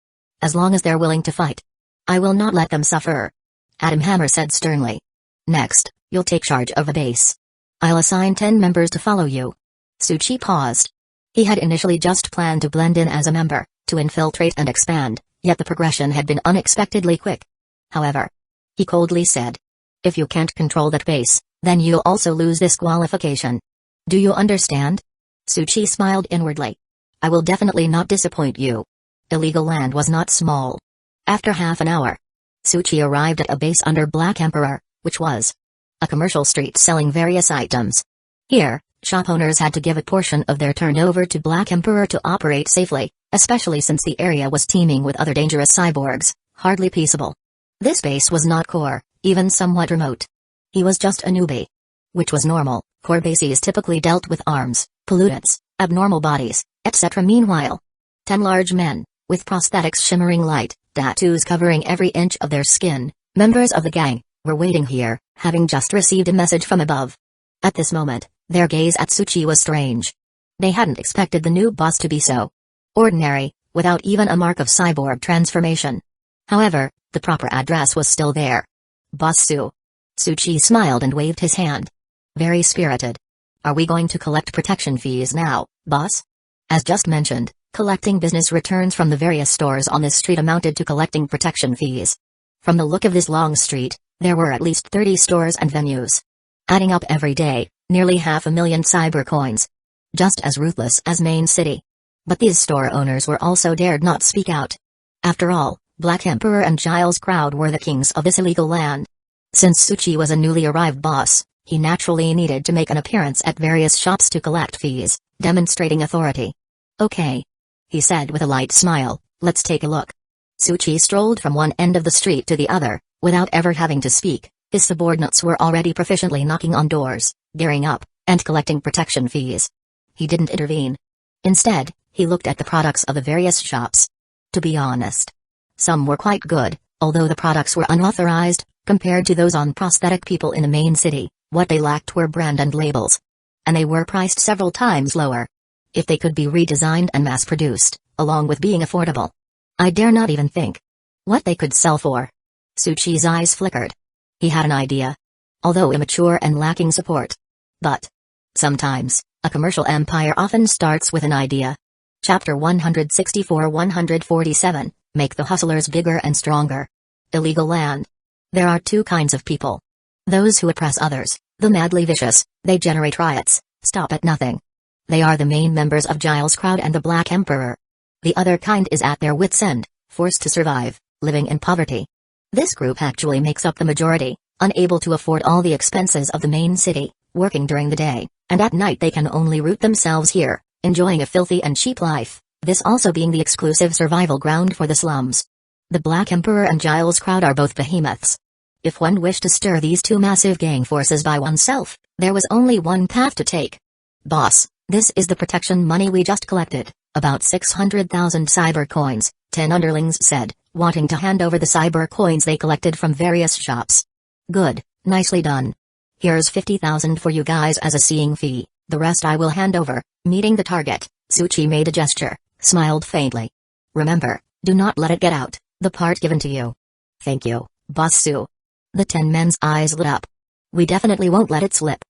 Speaker 1: As long as they're willing to fight, I will not let them suffer. Adam Hammer said sternly. Next, you'll take charge of a base. I'll assign 10 members to follow you. Tsuchi paused. He had initially just planned to blend in as a member, to infiltrate and expand, yet the progression had been unexpectedly quick. However, he coldly said, if you can't control that base, then you'll also lose this qualification. Do you understand? Tsuchi smiled inwardly. I will definitely not disappoint you. Illegal land was not small. After half an hour, Tsuchi arrived at a base under Black Emperor, which was a commercial street selling various items. Here, shop owners had to give a portion of their turnover to Black Emperor to operate safely, especially since the area was teeming with other dangerous cyborgs, hardly peaceable. This base was not core, even somewhat remote. He was just a newbie. Which was normal, core bases typically dealt with arms, pollutants, abnormal bodies, etc. Meanwhile, 10 large men, with prosthetics shimmering light, tattoos covering every inch of their skin, members of the gang, were waiting here, having just received a message from above. At this moment, their gaze at Tsuchi was strange. They hadn't expected the new boss to be so ordinary, without even a mark of cyborg transformation. However, the proper address was still there. Boss Su. Tsuchi smiled and waved his hand. Very spirited. Are we going to collect protection fees now, boss? As just mentioned, collecting business returns from the various stores on this street amounted to collecting protection fees. From the look of this long street, there were at least 30 stores and venues. Adding up every day, nearly 500,000 cyber coins. Just as ruthless as Main City. But these store owners were also dared not speak out. After all, Black Emperor and Giles' crowd were the kings of this illegal land. Since Tsuchi was a newly arrived boss, he naturally needed to make an appearance at various shops to collect fees, demonstrating authority. Okay. He said with a light smile, let's take a look. Tsuchi strolled from one end of the street to the other, without ever having to speak. His subordinates were already proficiently knocking on doors, gearing up, and collecting protection fees. He didn't intervene. Instead, he looked at the products of the various shops. To be honest, some were quite good, although the products were unauthorized, compared to those on prosthetic people in the main city. What they lacked were brand and labels. And they were priced several times lower. If they could be redesigned and mass-produced, along with being affordable. I dare not even think what they could sell for. Tsuchi's eyes flickered. He had an idea. Although immature and lacking support. But sometimes, a commercial empire often starts with an idea. Chapter 164-147, Make the Hustlers Bigger and Stronger. Illegal land. There are two kinds of people. Those who oppress others, the madly vicious, they generate riots, stop at nothing. They are the main members of Giles' crowd and the Black Emperor. The other kind is at their wits' end, forced to survive, living in poverty. This group actually makes up the majority, unable to afford all the expenses of the main city, working during the day, and at night they can only root themselves here, enjoying a filthy and cheap life, this also being the exclusive survival ground for the slums. The Black Emperor and Giles' crowd are both behemoths. If one wished to stir these two massive gang forces by oneself, there was only one path to take. Boss, This is the protection money we just collected, about 600,000 cyber coins, 10 underlings said, wanting to hand over the cyber coins they collected from various shops. Good, nicely done. Here's 50,000 for you guys as a seeing fee, the rest I will hand over. Meeting the target, Tsuchi made a gesture, smiled faintly. Remember, do not let it get out, the part given to you. Thank you, Boss Su. The 10 men's eyes lit up. We definitely won't let it slip.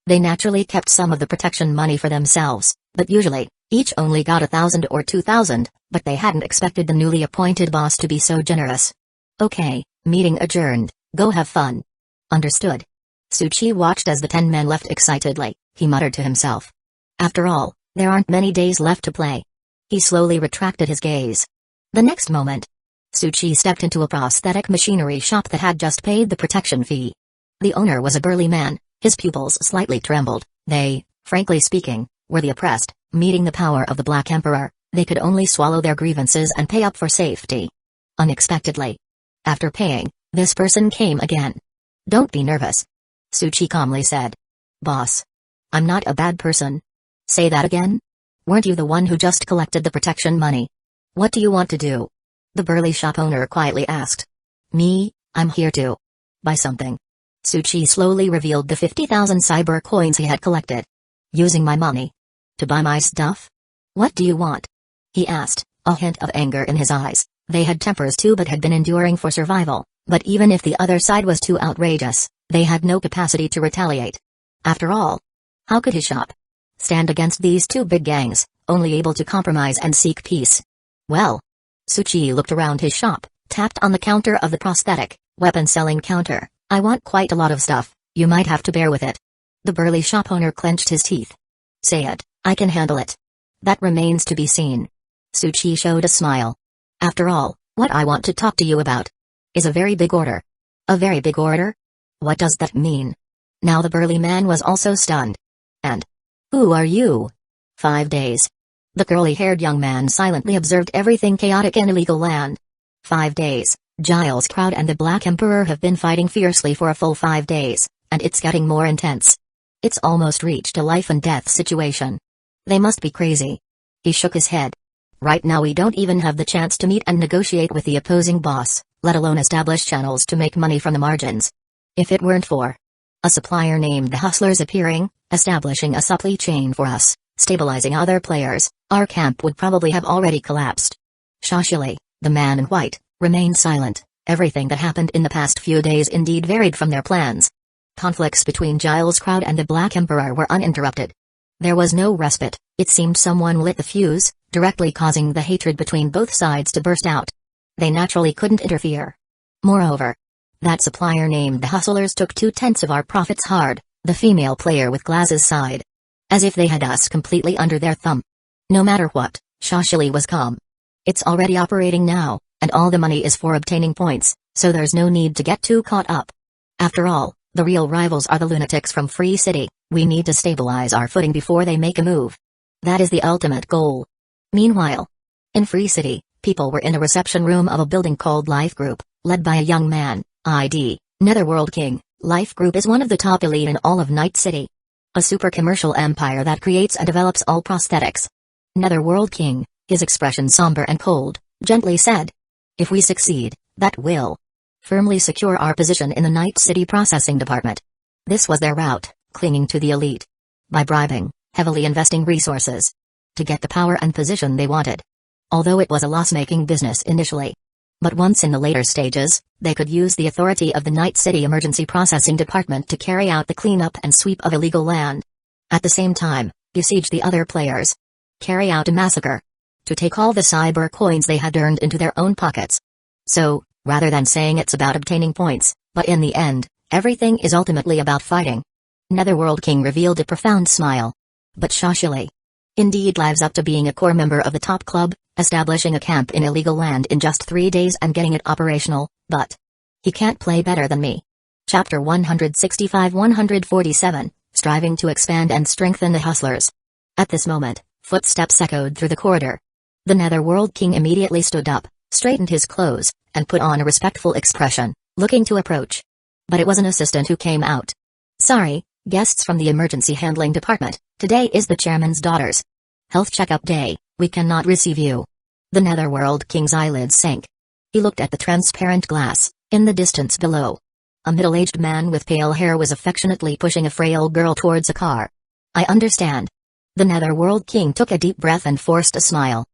Speaker 1: They naturally kept some of the protection money for themselves, but usually, each only got 1,000 or 2,000, but they hadn't expected the newly appointed boss to be so generous. Okay, meeting adjourned, go have fun. Understood. Tsuchi watched as the 10 men left excitedly, he muttered to himself. After all, there aren't many days left to play. He slowly retracted his gaze. The next moment, Tsuchi stepped into a prosthetic machinery shop that had just paid the protection fee. The owner was a burly man, his pupils slightly trembled. They, frankly speaking, were the oppressed. Meeting the power of the Black Emperor, they could only swallow their grievances and pay up for safety. Unexpectedly. After paying, this person came again. Don't be nervous. Tsuchi calmly said. Boss. I'm not a bad person. Say that again? Weren't you the one who just collected the protection money? What do you want to do? The burly shop owner quietly asked. Me, I'm here to buy something. Tsuchi slowly revealed the 50,000 cyber coins he had collected. Using my money. To buy my stuff? What do you want? He asked, a hint of anger in his eyes. They had tempers too but had been enduring for survival, but even if the other side was too outrageous, they had no capacity to retaliate. After all, how could his shop stand against these two big gangs, only able to compromise and seek peace? Well, Tsuchi looked around his shop, tapped on the counter of the prosthetic weapon selling counter. I want quite a lot of stuff, you might have to bear with it. The burly shop owner clenched his teeth. Say it, I can handle it. That remains to be seen. Tsuchi showed a smile. After all, what I want to talk to you about is a very big order. A very big order? What does that mean? Now the burly man was also stunned. And who are you? 5 days. The curly-haired young man silently observed everything chaotic in illegal land. 5 days. Giles Crowd and the Black Emperor have been fighting fiercely for a full 5 days, and it's getting more intense. It's almost reached a life-and-death situation. They must be crazy. He shook his head. Right now we don't even have the chance to meet and negotiate with the opposing boss, let alone establish channels to make money from the margins. If it weren't for a supplier named the Hustlers appearing, establishing a supply chain for us, stabilizing other players, our camp would probably have already collapsed. Shashili, the man in white, remained silent. Everything that happened in the past few days indeed varied from their plans. Conflicts between Giles Crowd and the Black Emperor were uninterrupted. There was no respite. It seemed someone lit the fuse, directly causing the hatred between both sides to burst out. They naturally couldn't interfere. Moreover, that supplier named the Hustlers took 2/10 of our profits hard, the female player with glasses sighed. As if they had us completely under their thumb. No matter what, Shashili was calm. It's already operating now, and all the money is for obtaining points, so there's no need to get too caught up. After all, the real rivals are the lunatics from Free City. We need to stabilize our footing before they make a move. That is the ultimate goal. Meanwhile, in Free City, people were in a reception room of a building called Life Group, led by a young man, ID, Netherworld King. Life Group is one of the top elite in all of Night City. A super commercial empire that creates and develops all prosthetics. Netherworld King, his expression somber and cold, gently said. If we succeed, that will firmly secure our position in the Night City processing department. This was their route, clinging to the elite. By bribing, heavily investing resources. To get the power and position they wanted. Although it was a loss-making business initially. But once in the later stages, they could use the authority of the Night City Emergency Processing Department to carry out the cleanup and sweep of illegal land. At the same time, besiege the other players. Carry out a massacre. To take all the cyber coins they had earned into their own pockets. So, rather than saying it's about obtaining points, but in the end, everything is ultimately about fighting. Netherworld King revealed a profound smile. But Shashili indeed lives up to being a core member of the top club, establishing a camp in illegal land in just 3 days and getting it operational, but he can't play better than me. Chapter 165-147, Striving to Expand and Strengthen the Hustlers. At this moment, footsteps echoed through the corridor. The Netherworld King immediately stood up, straightened his clothes, and put on a respectful expression, looking to approach. But it was an assistant who came out. Sorry, guests from the emergency handling department, Today is the chairman's daughter's health checkup day. We cannot receive you. The Netherworld King's eyelids sank. He looked at the transparent glass, in the distance below. A middle-aged man with pale hair was affectionately pushing a frail girl towards a car. I understand. The Netherworld King took a deep breath and forced a smile.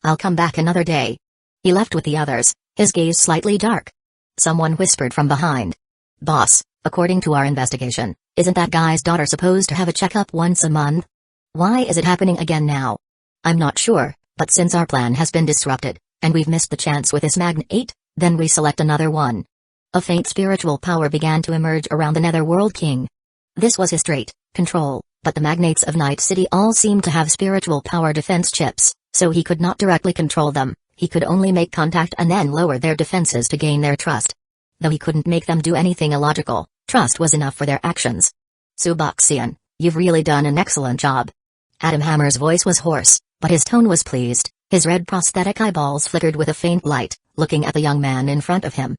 Speaker 1: I'll come back another day. He left with the others, his gaze slightly dark. Someone whispered from behind. Boss, according to our investigation, isn't that guy's daughter supposed to have a checkup once a month? Why is it happening again now? I'm not sure, but since our plan has been disrupted, and we've missed the chance with this magnate, then we select another one. A faint spiritual power began to emerge around the Netherworld King. This was his trait, control, but the magnates of Night City all seemed to have spiritual power defense chips, so he could not directly control them. He could only make contact and then lower their defenses to gain their trust. Though he couldn't make them do anything illogical, trust was enough for their actions. Suboxian, you've really done an excellent job. Adam Hammer's voice was hoarse, but his tone was pleased. His red prosthetic eyeballs flickered with a faint light, looking at the young man in front of him.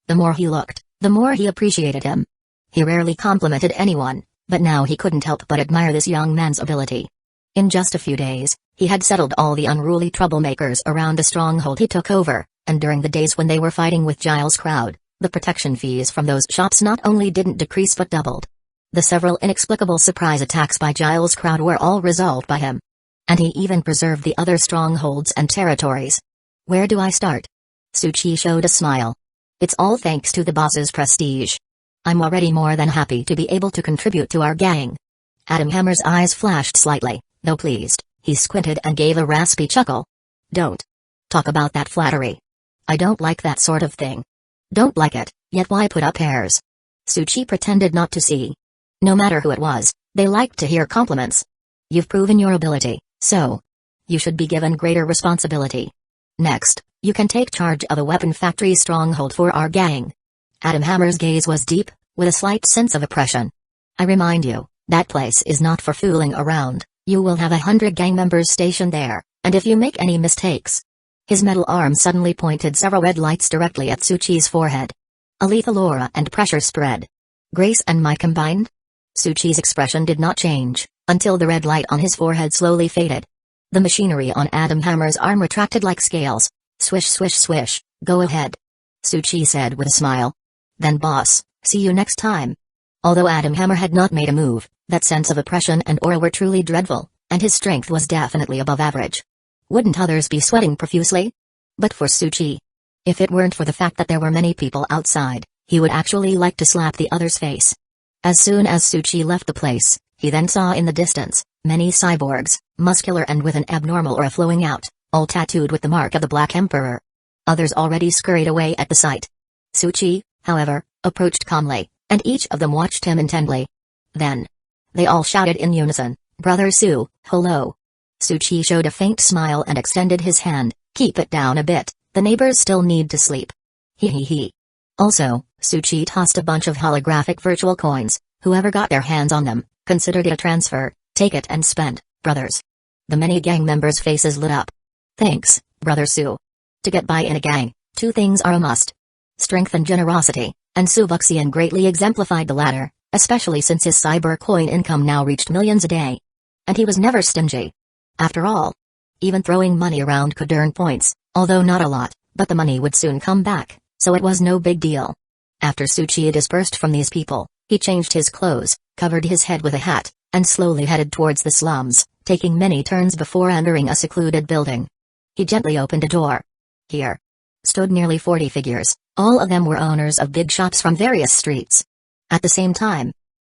Speaker 1: The more he looked, the more he appreciated him. He rarely complimented anyone, but now he couldn't help but admire this young man's ability. In just a few days, he had settled all the unruly troublemakers around the stronghold he took over, and during the days when they were fighting with Giles' crowd, the protection fees from those shops not only didn't decrease but doubled. The several inexplicable surprise attacks by Giles' crowd were all resolved by him. And he even preserved the other strongholds and territories. Where do I start? Suchi showed a smile. It's all thanks to the boss's prestige. I'm already more than happy to be able to contribute to our gang. Adam Hammer's eyes flashed slightly, though pleased. He squinted and gave a raspy chuckle. Don't talk about that flattery. I don't like that sort of thing. Don't like it, yet why put up airs? Suchi pretended not to see. No matter who it was, they liked to hear compliments. You've proven your ability, so you should be given greater responsibility. Next, you can take charge of a weapon factory stronghold for our gang. Adam Hammer's gaze was deep, with a slight sense of oppression. I remind you, that place is not for fooling around. You will have 100 gang members stationed there, and if you make any mistakes... His metal arm suddenly pointed several red lights directly at Suchi's forehead. A lethal aura and pressure spread. Grace and might combined? Suchi's expression did not change, until the red light on his forehead slowly faded. The machinery on Adam Hammer's arm retracted like scales. Swish swish swish, go ahead. Suchi said with a smile. Then boss, see you next time. Although Adam Hammer had not made a move, that sense of oppression and aura were truly dreadful, and his strength was definitely above average. Wouldn't others be sweating profusely? But for Suchi. If it weren't for the fact that there were many people outside, he would actually like to slap the other's face. As soon as Suchi left the place, he then saw in the distance, many cyborgs, muscular and with an abnormal aura flowing out, all tattooed with the mark of the Black Emperor. Others already scurried away at the sight. Suchi, however, approached calmly, and each of them watched him intently. Then, they all shouted in unison, Brother Su, hello. Suchi showed a faint smile and extended his hand. Keep it down a bit, the neighbors still need to sleep. He. Also, Suchi tossed a bunch of holographic virtual coins. Whoever got their hands on them, considered it a transfer. Take it and spend, brothers. The many gang members' faces lit up. Thanks, Brother Su. To get by in a gang, two things are a must. Strength and generosity, and Suboxian greatly exemplified the latter, especially since his cyber coin income now reached millions a day. And he was never stingy. After all, even throwing money around could earn points, although not a lot, but the money would soon come back, so it was no big deal. After Suchi dispersed from these people, he changed his clothes, covered his head with a hat, and slowly headed towards the slums, taking many turns before entering a secluded building. He gently opened a door. Here stood nearly 40 figures, all of them were owners of big shops from various streets. At the same time,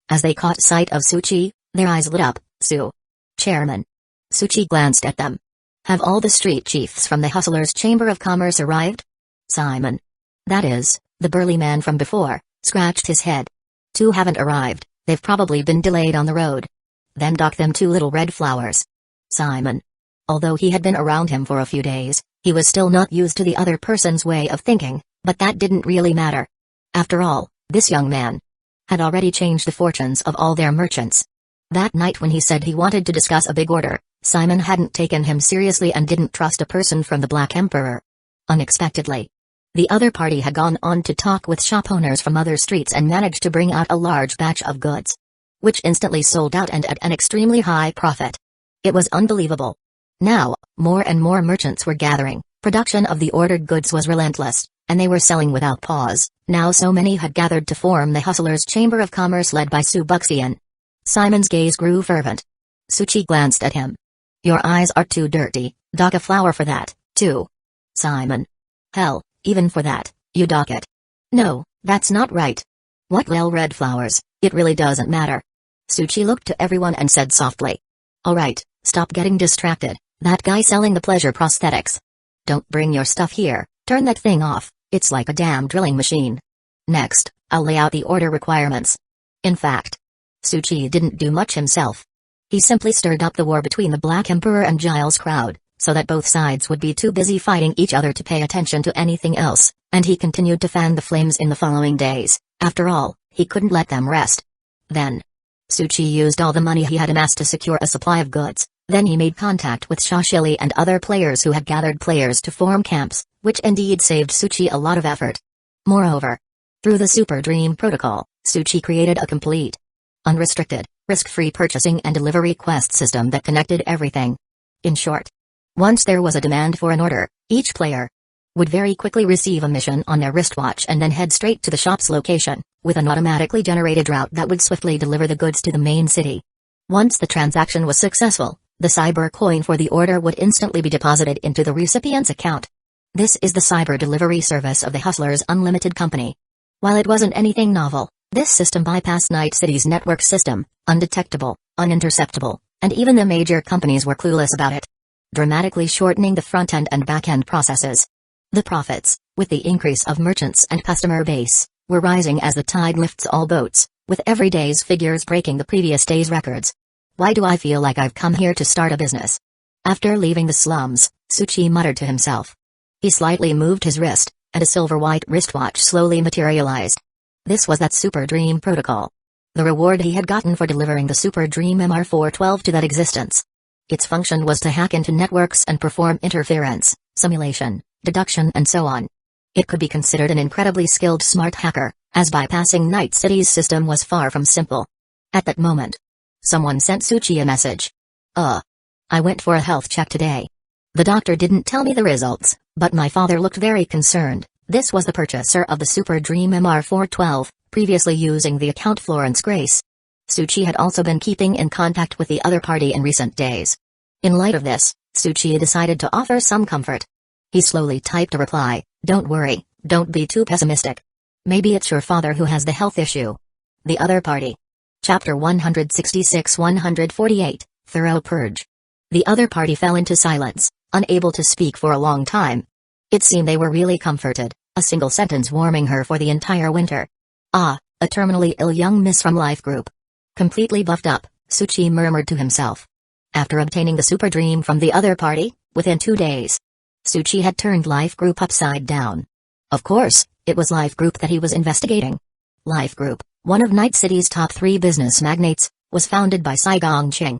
Speaker 1: as they caught sight of Suchi, their eyes lit up. Su. Chairman. Suchi glanced at them. Have all the street chiefs from the Hustlers' Chamber of Commerce arrived? Simon. That is, the burly man from before, scratched his head. Two haven't arrived, they've probably been delayed on the road. Then dock them 2 little red flowers. Simon. Although he had been around him for a few days, he was still not used to the other person's way of thinking, but that didn't really matter. After all, this young man had already changed the fortunes of all their merchants. That night when he said he wanted to discuss a big order, Simon hadn't taken him seriously and didn't trust a person from the Black Emperor. Unexpectedly, the other party had gone on to talk with shop owners from other streets and managed to bring out a large batch of goods. which instantly sold out and at an extremely high profit. It was unbelievable. Now, more and more merchants were gathering, production of the ordered goods was relentless, and they were selling without pause. Now so many had gathered to form the Hustlers' Chamber of Commerce led by Subuxian. Simon's gaze grew fervent. Suchi glanced at him. Your eyes are too dirty, dock a flower for that, too. Simon. Hell, even for that, you dock it. No, that's not right. What well-read flowers, it really doesn't matter. Suchi looked to everyone and said softly. Alright, stop getting distracted, that guy selling the pleasure prosthetics. Don't bring your stuff here, turn that thing off, it's like a damn drilling machine. Next, I'll lay out the order requirements. In fact, Suchi didn't do much himself. He simply stirred up the war between the Black Emperor and Giles' crowd, so that both sides would be too busy fighting each other to pay attention to anything else, and he continued to fan the flames in the following days. After all, he couldn't let them rest. Then, Suchi used all the money he had amassed to secure a supply of goods. Then he made contact with Shashili and other players who had gathered players to form camps, which indeed saved Suchi a lot of effort. Moreover, through the Super Dream Protocol, Suchi created a complete, unrestricted, risk-free purchasing and delivery quest system that connected everything. In short, once there was a demand for an order, each player would very quickly receive a mission on their wristwatch and then head straight to the shop's location, with an automatically generated route that would swiftly deliver the goods to the main city. Once the transaction was successful, the cyber coin for the order would instantly be deposited into the recipient's account. This is the cyber delivery service of the Hustlers Unlimited Company. While it wasn't anything novel, this system bypassed Night City's network system, undetectable, uninterceptable, and even the major companies were clueless about it, dramatically shortening the front-end and back-end processes. The profits, with the increase of merchants and customer base, were rising as the tide lifts all boats, with every day's figures breaking the previous day's records. Why do I feel like I've come here to start a business? After leaving the slums, Suchi muttered to himself. He slightly moved his wrist, and a silver-white wristwatch slowly materialized. This was that Super Dream Protocol. The reward he had gotten for delivering the Super Dream MR412 to that existence. Its function was to hack into networks and perform interference, simulation, deduction and so on. It could be considered an incredibly skilled smart hacker, as bypassing Night City's system was far from simple. At that moment, someone sent Suchi a message. I went for a health check today. The doctor didn't tell me the results, but my father looked very concerned. This was the purchaser of the Super Dream MR412, previously using the account Florence Grace. Suchi had also been keeping in contact with the other party in recent days. In light of this, Suchi decided to offer some comfort. He slowly typed a reply, "Don't worry, don't be too pessimistic. Maybe it's your father who has the health issue." The other party. Chapter 166-148, Thorough Purge. The other party fell into silence, unable to speak for a long time. It seemed they were really comforted, a single sentence warming her for the entire winter. A terminally ill young miss from Life Group. Completely buffed up, Suchi murmured to himself. After obtaining the Super Dream from the other party, within 2 days, Suchi had turned Life Group upside down. Of course, it was Life Group that he was investigating. Life Group, one of Night City's top 3 business magnates, was founded by Saigong Qing,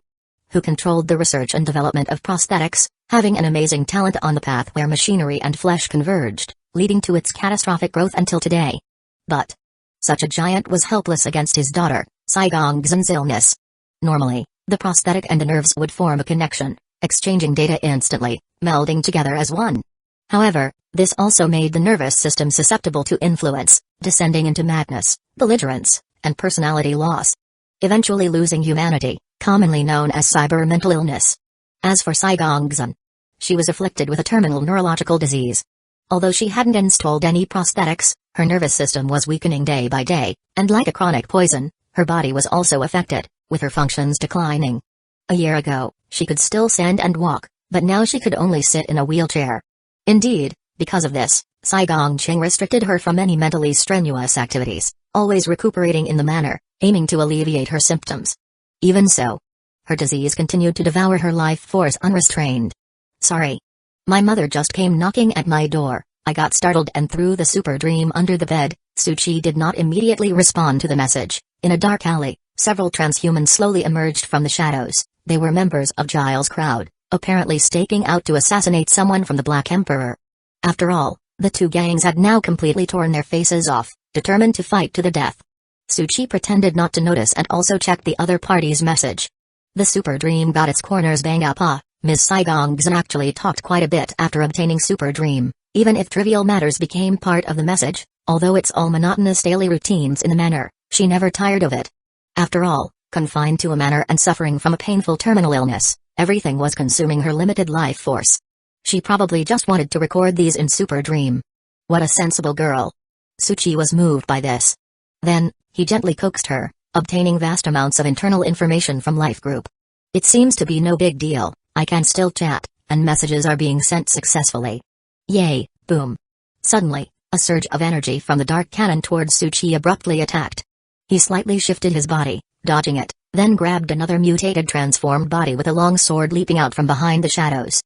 Speaker 1: who controlled the research and development of prosthetics, having an amazing talent on the path where machinery and flesh converged, leading to its catastrophic growth until today. But such a giant was helpless against his daughter, Saigong Xin's illness. Normally, the prosthetic and the nerves would form a connection, exchanging data instantly, melding together as one. However, this also made the nervous system susceptible to influence, descending into madness, belligerence, and personality loss. Eventually losing humanity, commonly known as cyber mental illness. As for Saigong Xin, she was afflicted with a terminal neurological disease. Although she hadn't installed any prosthetics, her nervous system was weakening day by day, and like a chronic poison, her body was also affected, with her functions declining. A year ago, she could still stand and walk, but now she could only sit in a wheelchair. Indeed, because of this, Saigong Qing restricted her from any mentally strenuous activities, always recuperating in the manner, aiming to alleviate her symptoms. Even so, her disease continued to devour her life force unrestrained. "Sorry. My mother just came knocking at my door." I got startled and threw the Super Dream under the bed. Suchi did not immediately respond to the message. In a dark alley, several transhumans slowly emerged from the shadows. They were members of Giles' crowd, apparently staking out to assassinate someone from the Black Emperor. After all, the two gangs had now completely torn their faces off, determined to fight to the death. Suchi pretended not to notice and also checked the other party's message. The Super Dream got its corners bang up. Ms. Saigongzan actually talked quite a bit after obtaining Super Dream, even if trivial matters became part of the message, although it's all monotonous daily routines in the manor, she never tired of it. After all, confined to a manor and suffering from a painful terminal illness, everything was consuming her limited life force. She probably just wanted to record these in Super Dream. What a sensible girl. Suchi was moved by this. Then, he gently coaxed her, obtaining vast amounts of internal information from Life Group. It seems to be no big deal, I can still chat, and messages are being sent successfully. Yay, boom. Suddenly, a surge of energy from the dark cannon towards Suchi abruptly attacked. He slightly shifted his body, dodging it, then grabbed another mutated transformed body with a long sword leaping out from behind the shadows.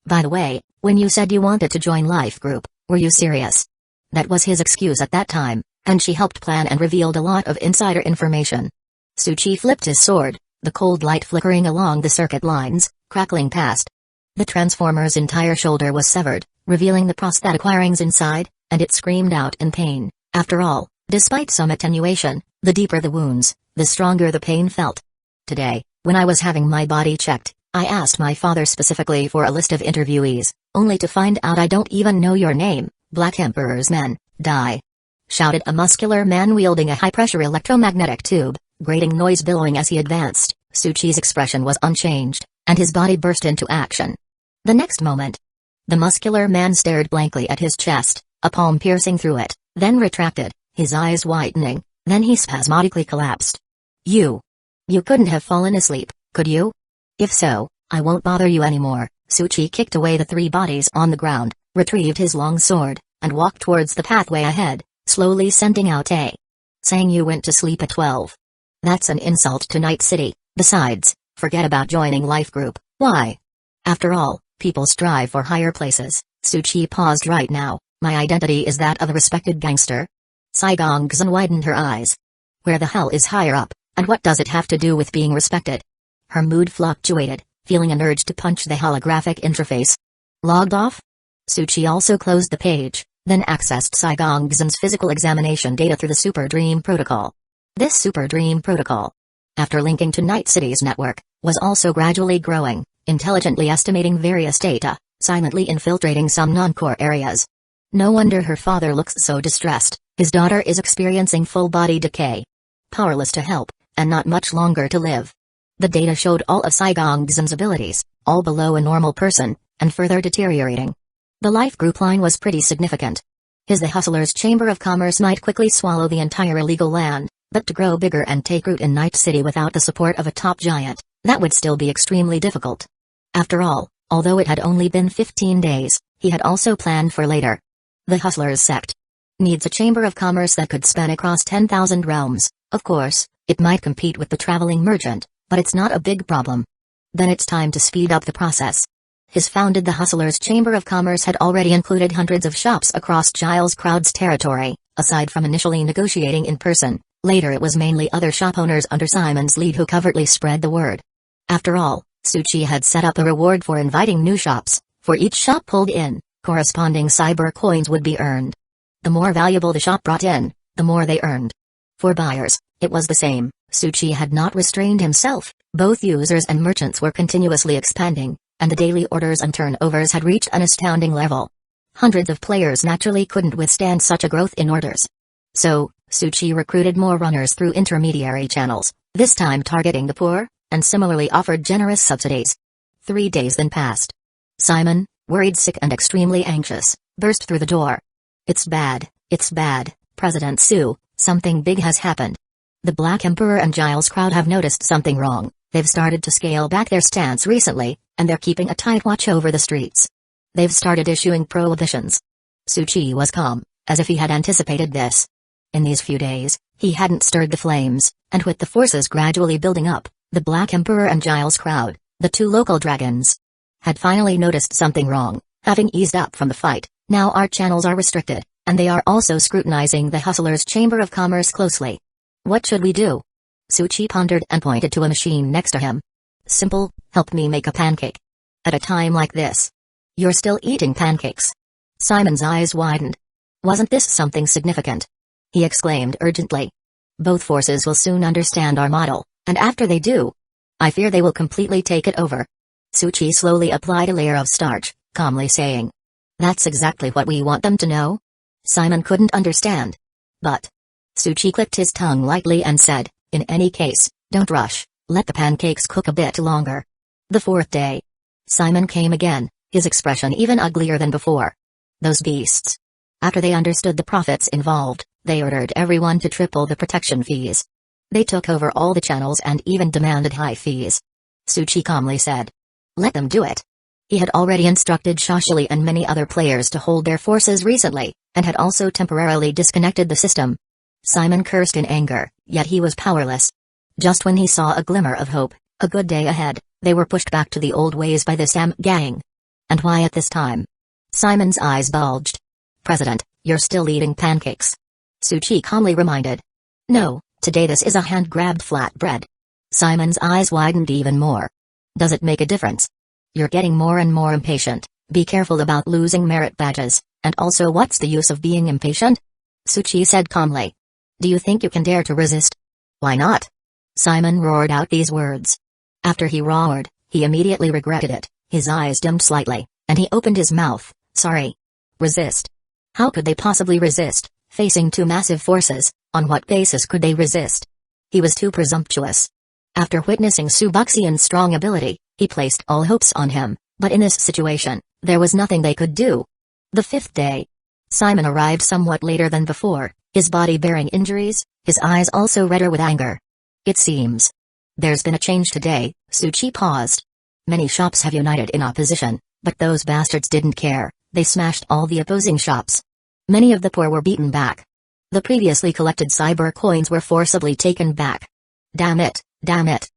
Speaker 1: By the way, when you said you wanted to join Life Group, were you serious? That was his excuse at that time, and she helped plan and revealed a lot of insider information. Suchi flipped his sword, the cold light flickering along the circuit lines, crackling past. The transformer's entire shoulder was severed, revealing the prosthetic wirings inside, and it screamed out in pain. After all, despite some attenuation, the deeper the wounds, the stronger the pain felt. Today, when I was having my body checked, I asked my father specifically for a list of interviewees, only to find out I don't even know your name. Black Emperor's men, die. Shouted a muscular man wielding a high-pressure electromagnetic tube, grating noise billowing as he advanced. Suchi's expression was unchanged, and his body burst into action. The next moment, the muscular man stared blankly at his chest, a palm piercing through it, then retracted, his eyes widening, then he spasmodically collapsed. You couldn't have fallen asleep, could you? If so, I won't bother you anymore. Suchi kicked away the three bodies on the ground, retrieved his long sword, and walked towards the pathway ahead, slowly sending out a saying you went to sleep at 12. That's an insult to Night City. Besides, forget about joining Life Group. Why? After all, people strive for higher places. Suchi paused. Right now, my identity is that of a respected gangster. Saigongzan widened her eyes. Where the hell is higher up, and what does it have to do with being respected? Her mood fluctuated, feeling an urge to punch the holographic interface. Logged off? Suchi also closed the page, then accessed Saigongzan's physical examination data through the Super Dream Protocol. This Super Dream Protocol, after linking to Night City's network, was also gradually growing, intelligently estimating various data, silently infiltrating some non-core areas. No wonder her father looks so distressed, his daughter is experiencing full body decay. Powerless to help, and not much longer to live. The data showed all of Saigongzan's abilities, all below a normal person, and further deteriorating. The Life Group line was pretty significant. The Hustler's Chamber of Commerce might quickly swallow the entire illegal land, but to grow bigger and take root in Night City without the support of a top giant, that would still be extremely difficult. After all, although it had only been 15 days, he had also planned for later. The Hustler's sect needs a chamber of commerce that could span across 10,000 realms. Of course, it might compete with the traveling merchant, but it's not a big problem. Then it's time to speed up the process. Founded the Hustler's Chamber of Commerce had already included hundreds of shops across Giles Crowd's territory, aside from initially negotiating in person. Later it was mainly other shop owners under Simon's lead who covertly spread the word. After all, Suchi had set up a reward for inviting new shops. For each shop pulled in, corresponding cyber coins would be earned. The more valuable the shop brought in, the more they earned. For buyers, it was the same. Suchi had not restrained himself. Both users and merchants were continuously expanding, and the daily orders and turnovers had reached an astounding level. Hundreds of players naturally couldn't withstand such a growth in orders. So, Suchi recruited more runners through intermediary channels, this time targeting the poor, and similarly offered generous subsidies. 3 days then passed. Simon, worried, sick and extremely anxious, burst through the door. It's bad, President Sue, something big has happened. The Black Emperor and Giles Crowd have noticed something wrong. They've started to scale back their stance recently, and they're keeping a tight watch over the streets. They've started issuing prohibitions. Suchi was calm, as if he had anticipated this. In these few days, he hadn't stirred the flames, and with the forces gradually building up, the Black Emperor and Giles Crowd, the two local dragons, had finally noticed something wrong. Having eased up from the fight, now our channels are restricted, and they are also scrutinizing the Hustler's Chamber of Commerce closely. What should we do? Suchi pondered and pointed to a machine next to him. Simple, help me make a pancake. At a time like this. You're still eating pancakes? Simon's eyes widened. Wasn't this something significant? He exclaimed urgently. Both forces will soon understand our model, and after they do, I fear they will completely take it over. Tsuchi slowly applied a layer of starch, calmly saying, "That's exactly what we want them to know?" Simon couldn't understand. But Tsuchi clicked his tongue lightly and said, "In any case, don't rush, let the pancakes cook a bit longer." The fourth day. Simon came again, his expression even uglier than before. Those beasts. After they understood the profits involved, they ordered everyone to triple the protection fees. They took over all the channels and even demanded high fees. Tsuchi calmly said, "Let them do it." He had already instructed Shoshili and many other players to hold their forces recently, and had also temporarily disconnected the system. Simon cursed in anger, yet he was powerless. Just when he saw a glimmer of hope, a good day ahead, they were pushed back to the old ways by the Sam gang. And why at this time? Simon's eyes bulged. "President, you're still eating pancakes." Tsuchi calmly reminded. "No, today this is a hand-grabbed flatbread." Simon's eyes widened even more. "Does it make a difference? You're getting more and more impatient. Be careful about losing merit badges, and also what's the use of being impatient?" Tsuchi said calmly. "Do you think you can dare to resist?" "Why not?" Simon roared out these words. After he roared, he immediately regretted it, his eyes dimmed slightly, and he opened his mouth. "Sorry. Resist? How could they possibly resist, facing two massive forces? On what basis could they resist?" He was too presumptuous. After witnessing Subuxian's strong ability, he placed all hopes on him, but in this situation, there was nothing they could do. The fifth day. Simon arrived somewhat later than before, his body bearing injuries, his eyes also redder with anger. "It seems there's been a change today." Tsuchi paused. "Many shops have united in opposition, but those bastards didn't care. They smashed all the opposing shops. Many of the poor were beaten back. The previously collected cyber coins were forcibly taken back. Damn it, damn it.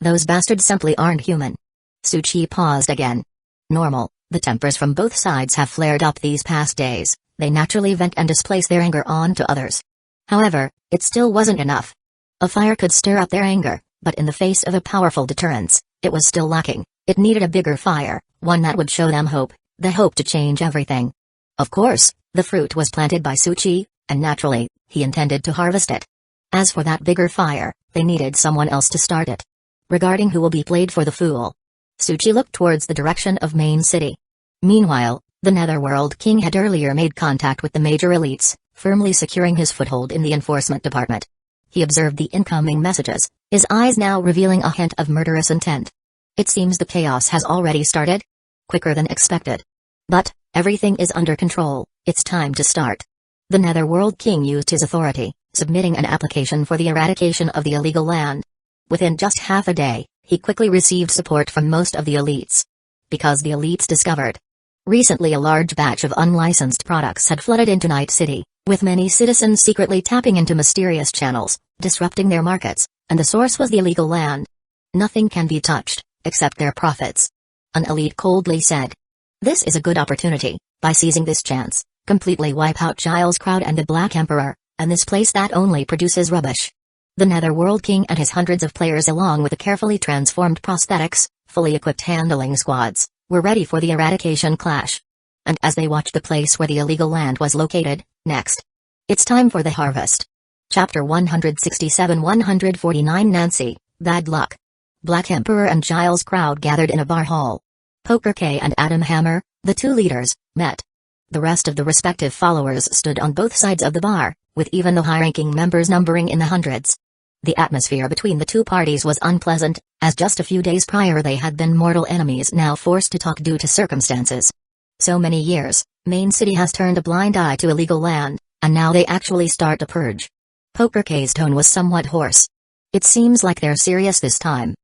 Speaker 1: Those bastards simply aren't human." Tsuchi paused again. "Normal, the tempers from both sides have flared up these past days. They naturally vent and displace their anger onto others. However, it still wasn't enough. A fire could stir up their anger, but in the face of a powerful deterrence, it was still lacking. It needed a bigger fire, one that would show them hope, the hope to change everything. Of course, the fruit was planted by Tsuchi, and naturally, he intended to harvest it. As for that bigger fire, they needed someone else to start it. Regarding who will be played for the fool, Tsuchi looked towards the direction of Main City. Meanwhile, the Netherworld King had earlier made contact with the major elites, firmly securing his foothold in the enforcement department. He observed the incoming messages, his eyes now revealing a hint of murderous intent. It seems the chaos has already started? Quicker than expected. But everything is under control, it's time to start. The Netherworld King used his authority, submitting an application for the eradication of the illegal land. Within just half a day, he quickly received support from most of the elites. Because the elites discovered. Recently a large batch of unlicensed products had flooded into Night City, with many citizens secretly tapping into mysterious channels, disrupting their markets, and the source was the illegal land. Nothing can be touched, except their profits. An elite coldly said. "This is a good opportunity. By seizing this chance, completely wipe out Giles' crowd and the Black Emperor, and this place that only produces rubbish." The Netherworld King and his hundreds of players along with the carefully transformed prosthetics, fully equipped handling squads, were ready for the eradication clash. And as they watched the place where the illegal land was located, next. It's time for the harvest. Chapter 167-149 Nancy, Bad Luck. Black Emperor and Giles' crowd gathered in a bar hall. Poker K and Adam Hammer, the two leaders, met. The rest of the respective followers stood on both sides of the bar, with even the high-ranking members numbering in the hundreds. The atmosphere between the two parties was unpleasant, as just a few days prior they had been mortal enemies now forced to talk due to circumstances. So many years, Main City has turned a blind eye to illegal land, and now they actually start to purge. Poker K's tone was somewhat hoarse. "It seems like they're serious this time."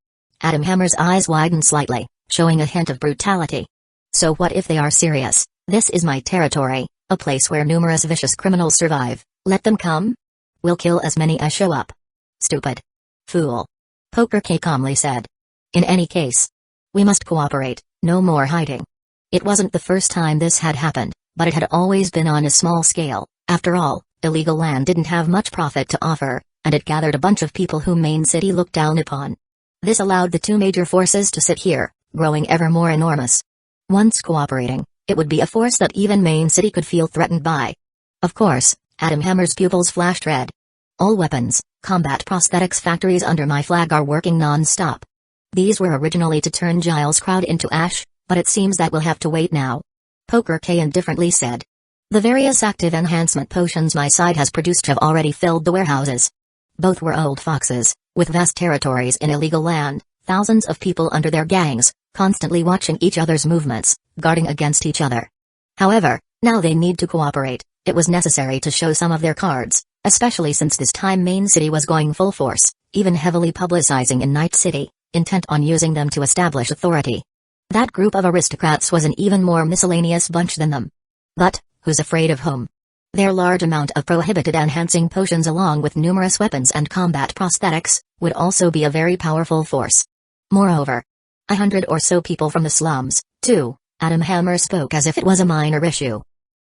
Speaker 1: Adam Hammer's eyes widened slightly, showing a hint of brutality. "So what if they are serious? This is my territory, a place where numerous vicious criminals survive. Let them come? We'll kill as many as show up." "Stupid. Fool." Poker K calmly said. "In any case, we must cooperate, no more hiding." It wasn't the first time this had happened, but it had always been on a small scale. After all, illegal land didn't have much profit to offer, and it gathered a bunch of people whom Main City looked down upon. This allowed the two major forces to sit here, growing ever more enormous. Once cooperating, it would be a force that even Main City could feel threatened by. Of course, Adam Hammer's pupils flashed red. All weapons, combat prosthetics factories under my flag are working non-stop. These were originally to turn Giles' crowd into ash, but it seems that we'll have to wait now. Poker K indifferently said. The various active enhancement potions my side has produced have already filled the warehouses. Both were old foxes, with vast territories in illegal land, thousands of people under their gangs, constantly watching each other's movements, guarding against each other. However, now they need to cooperate. It was necessary to show some of their cards, especially since this time Main City was going full force, even heavily publicizing in Night City, intent on using them to establish authority. That group of aristocrats was an even more miscellaneous bunch than them. But, who's afraid of whom? Their large amount of prohibited enhancing potions along with numerous weapons and combat prosthetics, would also be a very powerful force. Moreover, 100 or so people from the slums, too. Adam Hammer spoke as if it was a minor issue.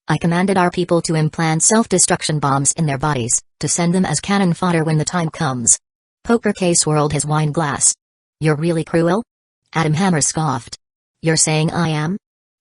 Speaker 1: I commanded our people to implant self-destruction bombs in their bodies, to send them as cannon fodder when the time comes. Poker K swirled his wine glass. You're really cruel? Adam Hammer scoffed. You're saying I am?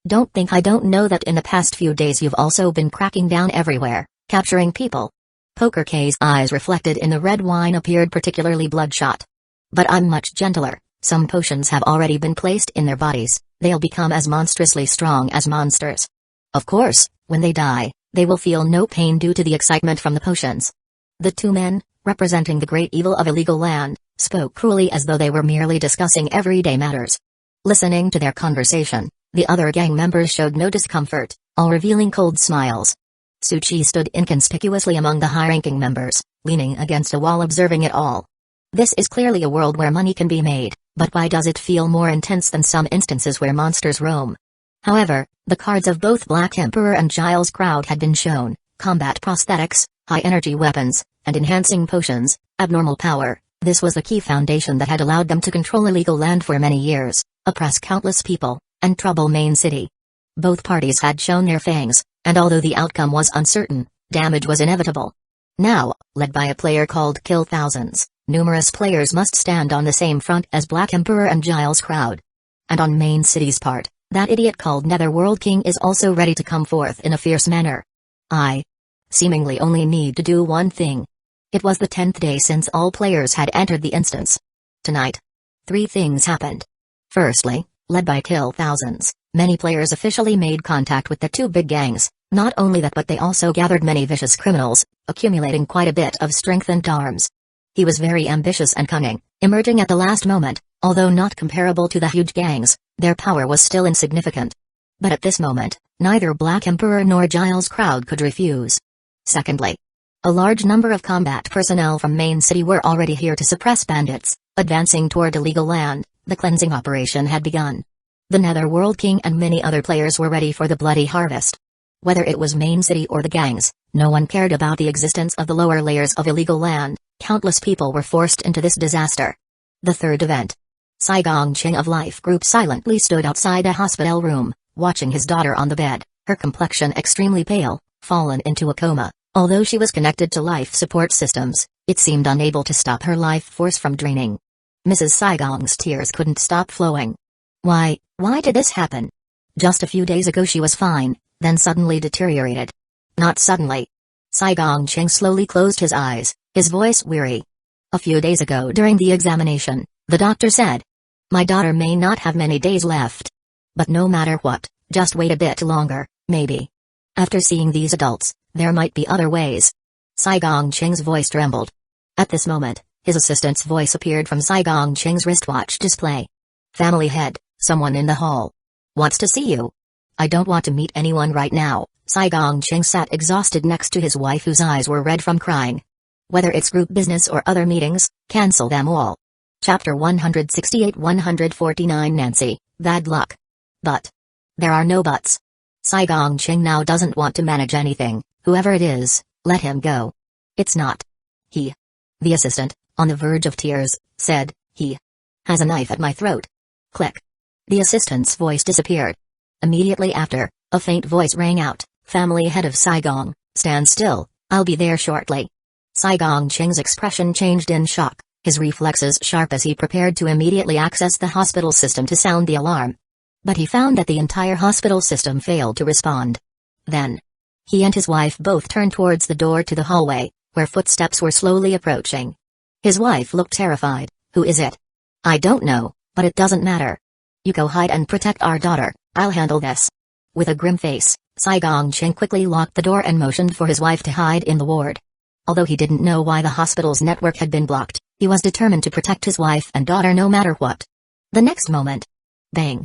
Speaker 1: Don't think I don't know that in the past few days you've also been cracking down everywhere, capturing people. Poker K's eyes reflected in the red wine appeared particularly bloodshot. But I'm much gentler. Some potions have already been placed in their bodies, they'll become as monstrously strong as monsters. Of course, when they die, they will feel no pain due to the excitement from the potions. The two men, representing the great evil of illegal land, spoke cruelly as though they were merely discussing everyday matters. Listening to their conversation, the other gang members showed no discomfort, all revealing cold smiles. Suchi stood inconspicuously among the high-ranking members, leaning against a wall observing it all. This is clearly a world where money can be made, but why does it feel more intense than some instances where monsters roam? However, the cards of both Black Emperor and Giles' crowd had been shown: combat prosthetics, high-energy weapons, and enhancing potions, abnormal power. This was the key foundation that had allowed them to control illegal land for many years, oppress countless people, and trouble Main City. Both parties had shown their fangs, and although the outcome was uncertain, damage was inevitable. Now, led by a player called Kill Thousands, numerous players must stand on the same front as Black Emperor and Giles' crowd. And on Main City's part, that idiot called Netherworld King is also ready to come forth in a fierce manner. I seemingly only need to do one thing. It was the 10th day since all players had entered the instance. Tonight, 3 things happened. Firstly, led by Kill Thousands, many players officially made contact with the 2 big gangs. Not only that, but they also gathered many vicious criminals, accumulating quite a bit of strength and arms. He was very ambitious and cunning, emerging at the last moment. Although not comparable to the huge gangs, their power was still insignificant. But at this moment, neither Black Emperor nor Giles' crowd could refuse. Secondly, a large number of combat personnel from Main City were already here to suppress bandits, advancing toward illegal land. The cleansing operation had begun. The Netherworld King and many other players were ready for the bloody harvest. Whether it was Main City or the gangs, no one cared about the existence of the lower layers of illegal land. Countless people were forced into this disaster. The third event. Saigong Ching of Life Group silently stood outside a hospital room, watching his daughter on the bed, her complexion extremely pale, fallen into a coma. Although she was connected to life support systems, it seemed unable to stop her life force from draining. Mrs. Saigong's tears couldn't stop flowing. Why did this happen? Just a few days ago she was fine, then suddenly deteriorated. Not suddenly. Saigong Ching slowly closed his eyes, his voice weary. A few days ago during the examination, the doctor said, "My daughter may not have many days left. But no matter what, just wait a bit longer, maybe. After seeing these adults, there might be other ways." Saigong Ching's voice trembled. At this moment, his assistant's voice appeared from Saigong Ching's wristwatch display. "Family head, someone in the hall. Wants to see you." "I don't want to meet anyone right now." Saigong Ching sat exhausted next to his wife whose eyes were red from crying. "Whether it's group business or other meetings, cancel them all." Chapter 168-149 Nancy, bad luck. But. There are no buts. Saigong Ching now doesn't want to manage anything. Whoever it is, let him go. It's not he. The assistant, on the verge of tears, said, "He has a knife at my throat." Click. The assistant's voice disappeared. Immediately after, a faint voice rang out, "Family head of Saigong, stand still, I'll be there shortly." Saigong Ching's expression changed in shock, his reflexes sharp as he prepared to immediately access the hospital system to sound the alarm. But he found that the entire hospital system failed to respond. Then, he and his wife both turned towards the door to the hallway, where footsteps were slowly approaching. His wife looked terrified. "Who is it?" "I don't know, but it doesn't matter. You go hide and protect our daughter, I'll handle this." With a grim face, Saigongqing quickly locked the door and motioned for his wife to hide in the ward. Although he didn't know why the hospital's network had been blocked, he was determined to protect his wife and daughter no matter what. The next moment, bang!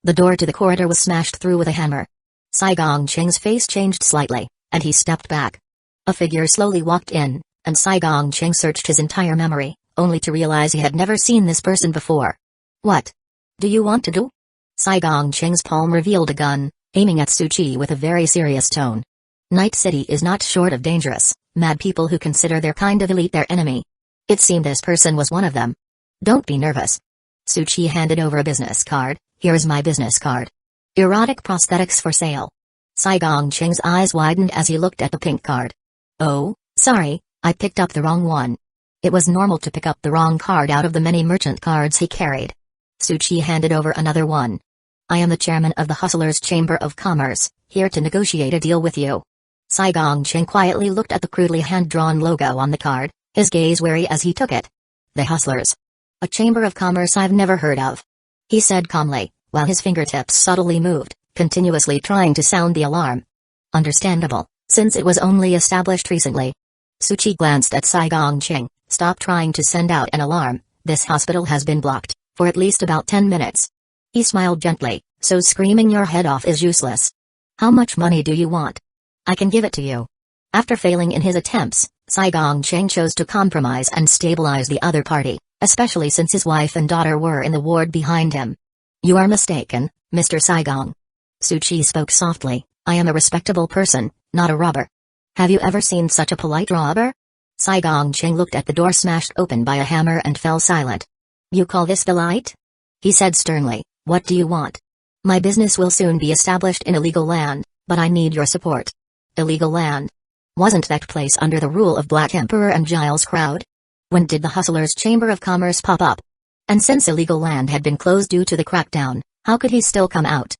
Speaker 1: The door to the corridor was smashed through with a hammer. Saigongqing's face changed slightly, and he stepped back. A figure slowly walked in, and Saigongqing searched his entire memory, only to realize he had never seen this person before. "What do you want to do?" Saigongqing's palm revealed a gun, aiming at Suchi with a very serious tone. Night City is not short of dangerous, mad people who consider their kind of elite their enemy. It seemed this person was one of them. "Don't be nervous." Suchi handed over a business card. "Here is my business card. Erotic prosthetics for sale." Saigongqing's eyes widened as he looked at the pink card. "Oh, sorry, I picked up the wrong one." It was normal to pick up the wrong card out of the many merchant cards he carried. Suchi handed over another one. "I am the chairman of the Hustlers' Chamber of Commerce, here to negotiate a deal with you." Saigongqing quietly looked at the crudely hand-drawn logo on the card, his gaze wary as he took it. "The Hustlers? A chamber of commerce I've never heard of," he said calmly, while his fingertips subtly moved, continuously trying to sound the alarm. Understandable, since it was only established recently. Suchi glanced at Saigongqing. "Stop trying to send out an alarm, this hospital has been blocked for at least about 10 minutes. He smiled gently, "So screaming your head off is useless. How much money do you want? I can give it to you." After failing in his attempts, Saigongqing chose to compromise and stabilize the other party, especially since his wife and daughter were in the ward behind him. "You are mistaken, Mr. Saigong." Suchi spoke softly, "I am a respectable person, not a robber." "Have you ever seen such a polite robber?" Saigongqing looked at the door smashed open by a hammer and fell silent. "You call this polite?" he said sternly. "What do you want?" "My business will soon be established in illegal land, but I need your support." "Illegal land? Wasn't that place under the rule of Black Emperor and Giles Crowd? When did the Hustlers' Chamber of Commerce pop up? And since illegal land had been closed due to the crackdown, how could he still come out?"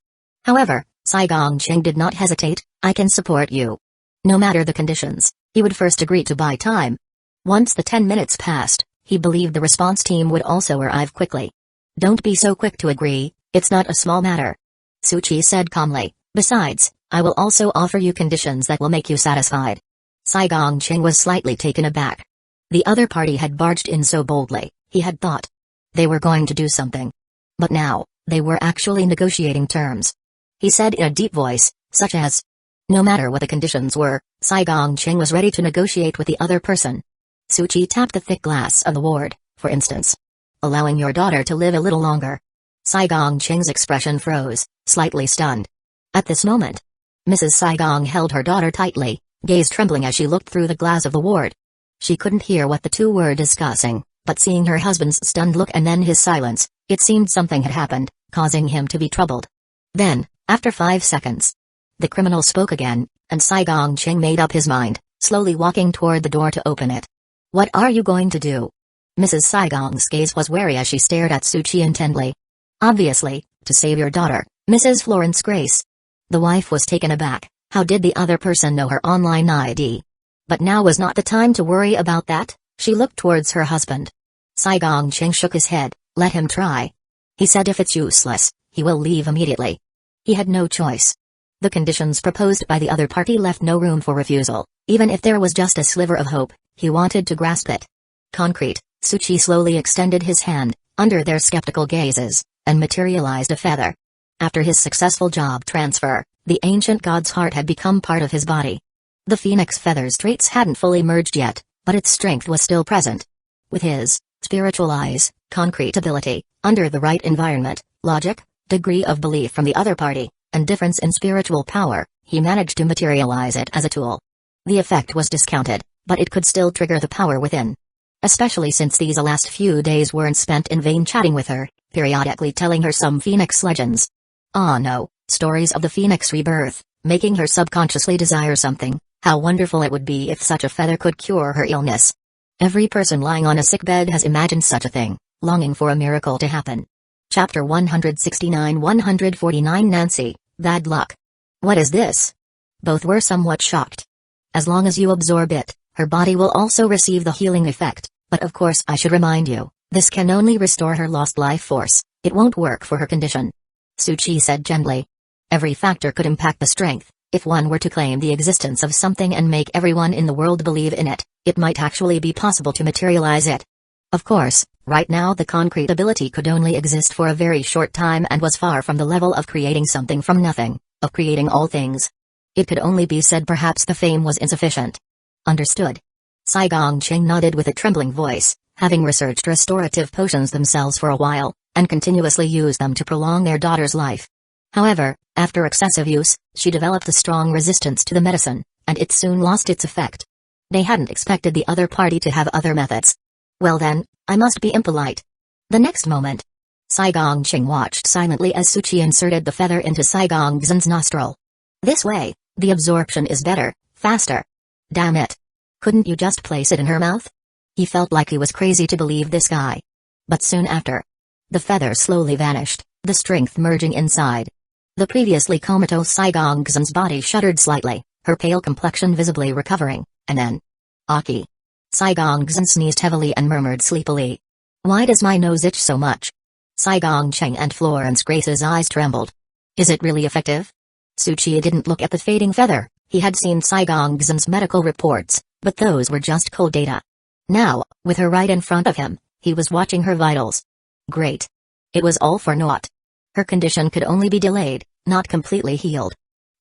Speaker 1: However, Saigongqing did not hesitate. "I can support you. No matter the conditions." He would first agree to buy time. Once the 10 minutes passed, he believed the response team would also arrive quickly. "Don't be so quick to agree, it's not a small matter," Suchi said calmly. "Besides, I will also offer you conditions that will make you satisfied." Saigongqing was slightly taken aback. The other party had barged in so boldly, he had thought they were going to do something. But now, they were actually negotiating terms. He said in a deep voice, such as, no matter what the conditions were, Saigongqing was ready to negotiate with the other person. Suchi tapped the thick glass of the ward, "For instance, allowing your daughter to live a little longer." Saigongqing's expression froze, slightly stunned. At this moment, Mrs. Saigong held her daughter tightly, gaze trembling as she looked through the glass of the ward. She couldn't hear what the two were discussing, but seeing her husband's stunned look and then his silence, it seemed something had happened, causing him to be troubled. Then, after 5 seconds, the criminal spoke again, and Saigongqing made up his mind, slowly walking toward the door to open it. "What are you going to do?" Mrs. Saigong's gaze was wary as she stared at Suchi intently. "Obviously, to save your daughter, Mrs. Florence Grace." The wife was taken aback. How did the other person know her online ID? But now was not the time to worry about that. She looked towards her husband. Saigongqing shook his head. "Let him try." He said if it's useless, he will leave immediately. He had no choice. The conditions proposed by the other party left no room for refusal, even if there was just a sliver of hope, he wanted to grasp it. Concrete, Suchi slowly extended his hand, under their skeptical gazes, and materialized a feather. After his successful job transfer, the ancient god's heart had become part of his body. The phoenix feather's traits hadn't fully merged yet, but its strength was still present. With his spiritual eyes, concrete ability, under the right environment, logic, degree of belief from the other party, and difference in spiritual power, he managed to materialize it as a tool. The effect was discounted, but it could still trigger the power within. Especially since these last few days weren't spent in vain chatting with her, periodically telling her some phoenix legends. Ah no, stories of the phoenix rebirth, making her subconsciously desire something. How wonderful it would be if such a feather could cure her illness. Every person lying on a sickbed has imagined such a thing, longing for a miracle to happen. Chapter 169-149 Nancy, bad luck. What is this? Both were somewhat shocked. As long as you absorb it, Her body will also receive the healing effect, but of course I should remind you, this can only restore her lost life force, it won't work for her condition. Tsuchi said gently. Every factor could impact the strength. If one were to claim the existence of something and make everyone in the world believe in it, it might actually be possible to materialize it. Of course, right now the concrete ability could only exist for a very short time and was far from the level of creating something from nothing, of creating all things. It could only be said perhaps the fame was insufficient. Understood. Saigongqing nodded with a trembling voice, having researched restorative potions themselves for a while, and continuously used them to prolong their daughter's life. However, after excessive use, she developed a strong resistance to the medicine, and it soon lost its effect. They hadn't expected the other party to have other methods. Well then, I must be impolite. The next moment, Saigongqing watched silently as Tsuchi inserted the feather into Saigongxin's nostril. This way, the absorption is better, faster. Damn it. Couldn't you just place it in her mouth? He felt like he was crazy to believe this guy. But soon after, the feather slowly vanished, the strength merging inside. The previously comatose Saigongxin's body shuddered slightly, her pale complexion visibly recovering, and then... Aki. Saigongxin sneezed heavily and murmured sleepily. Why does my nose itch so much? Saigongqing and Florence Grace's eyes trembled. Is it really effective? Tsuchi didn't look at the fading feather, he had seen Saigongxin's medical reports, but those were just cold data. Now, with her right in front of him, he was watching her vitals. Great. It was all for naught. Her condition could only be delayed, not completely healed.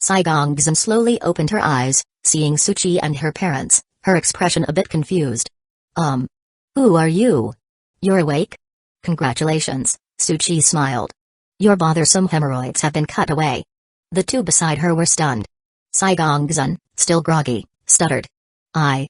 Speaker 1: Saigongxin slowly opened her eyes, seeing Tsuchi and her parents, her expression a bit confused. Who are you? You're awake? Congratulations, Tsuchi smiled. Your bothersome hemorrhoids have been cut away. The two beside her were stunned. Saigongxin, still groggy, stuttered. I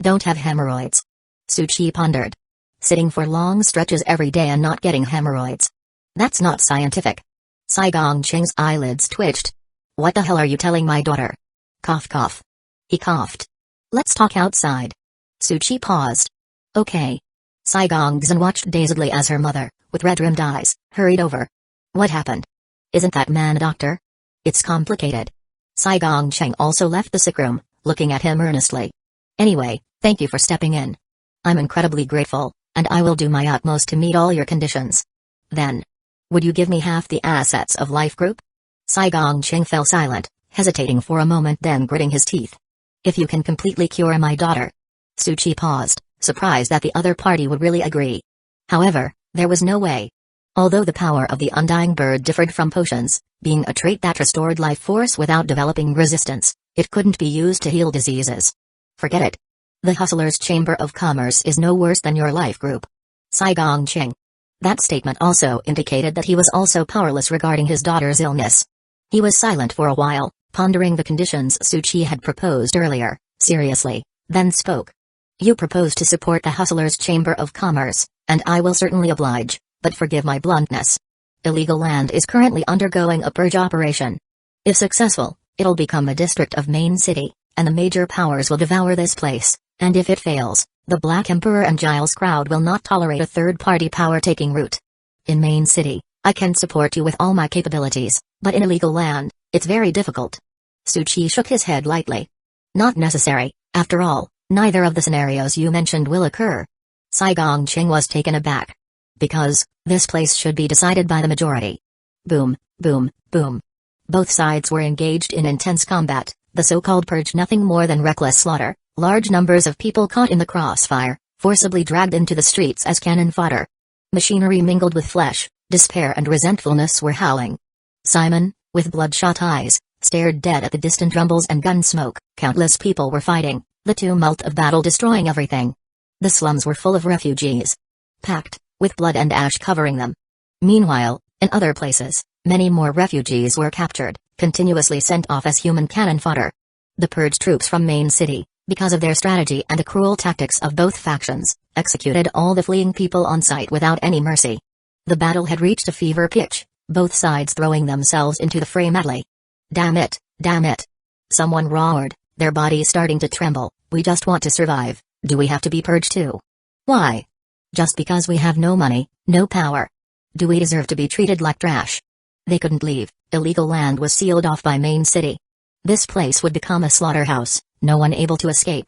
Speaker 1: don't have hemorrhoids. Tsuchi pondered. Sitting for long stretches every day and not getting hemorrhoids. That's not scientific. Saigongqing's eyelids twitched. What the hell are you telling my daughter? Cough cough. He coughed. Let's talk outside. Tsuchi paused. Okay. Saigongxin watched dazedly as her mother, with red-rimmed eyes, hurried over. What happened? Isn't that man a doctor? It's complicated. Saigongqing also left the sick room, looking at him earnestly. Anyway, thank you for stepping in. I'm incredibly grateful, and I will do my utmost to meet all your conditions. Then, would you give me half the assets of Life Group? Saigongqing fell silent, hesitating for a moment, then gritting his teeth. If you can completely cure my daughter. Tsuchi paused, surprised that the other party would really agree. However, there was no way. Although the power of the undying bird differed from potions, being a trait that restored life force without developing resistance, it couldn't be used to heal diseases. Forget it. The Hustler's Chamber of Commerce is no worse than your Life Group. Saigongqing. That statement also indicated that he was also powerless regarding his daughter's illness. He was silent for a while, pondering the conditions Tsuchi had proposed earlier, seriously, then spoke. You propose to support the Hustler's Chamber of Commerce, and I will certainly oblige, but forgive my bluntness. Illegal land is currently undergoing a purge operation. If successful, it'll become a district of Main City, and the major powers will devour this place, and if it fails, the Black Emperor and Giles crowd will not tolerate a third-party power taking root. In Main City, I can support you with all my capabilities, but in illegal land, it's very difficult. Tsuchi shook his head lightly. Not necessary, after all, neither of the scenarios you mentioned will occur. Saigongqing was taken aback. Because, this place should be decided by the majority. Boom, boom, boom. Both sides were engaged in intense combat, the so-called purge nothing more than reckless slaughter, large numbers of people caught in the crossfire, forcibly dragged into the streets as cannon fodder. Machinery mingled with flesh, despair and resentfulness were howling. Simon, with bloodshot eyes, stared dead at the distant rumbles and gun smoke. Countless people were fighting, the tumult of battle destroying everything. The slums were full of refugees. Packed, with blood and ash covering them. Meanwhile, in other places, many more refugees were captured, continuously sent off as human cannon fodder. The purge troops from Main City, because of their strategy and the cruel tactics of both factions, executed all the fleeing people on sight without any mercy. The battle had reached a fever pitch, both sides throwing themselves into the fray madly. Damn it, damn it. Someone roared, their bodies starting to tremble. We just want to survive. Do we have to be purged too? Why? Just because we have no money, no power. Do we deserve to be treated like trash? They couldn't leave, illegal land was sealed off by Main City. This place would become a slaughterhouse, no one able to escape.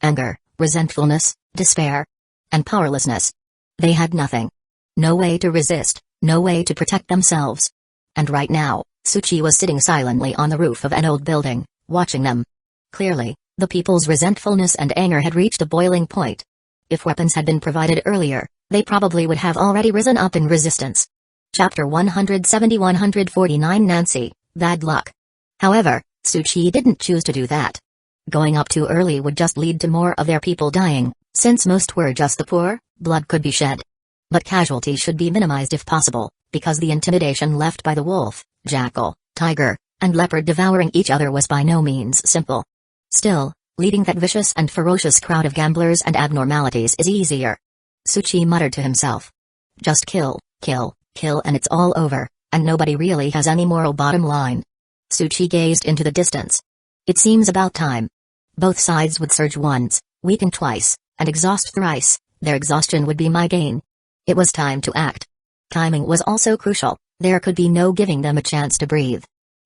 Speaker 1: Anger, resentfulness, despair, and powerlessness. They had nothing. No way to resist, no way to protect themselves. And right now, Tsuchi was sitting silently on the roof of an old building, watching them. Clearly, the people's resentfulness and anger had reached a boiling point. If weapons had been provided earlier, they probably would have already risen up in resistance. Chapter 170-149 Nancy, Bad Luck. However, Tsuchi didn't choose to do that. Going up too early would just lead to more of their people dying, since most were just the poor, blood could be shed. But casualties should be minimized if possible, because the intimidation left by the wolf, jackal, tiger, and leopard devouring each other was by no means simple. Still, leading that vicious and ferocious crowd of gamblers and abnormalities is easier. Tsuchi muttered to himself. Just kill, kill, kill and it's all over, and nobody really has any moral bottom line. Tsuchi gazed into the distance. It seems about time. Both sides would surge once, weaken twice, and exhaust thrice. Their exhaustion would be my gain. It was time to act. Timing was also crucial, there could be no giving them a chance to breathe.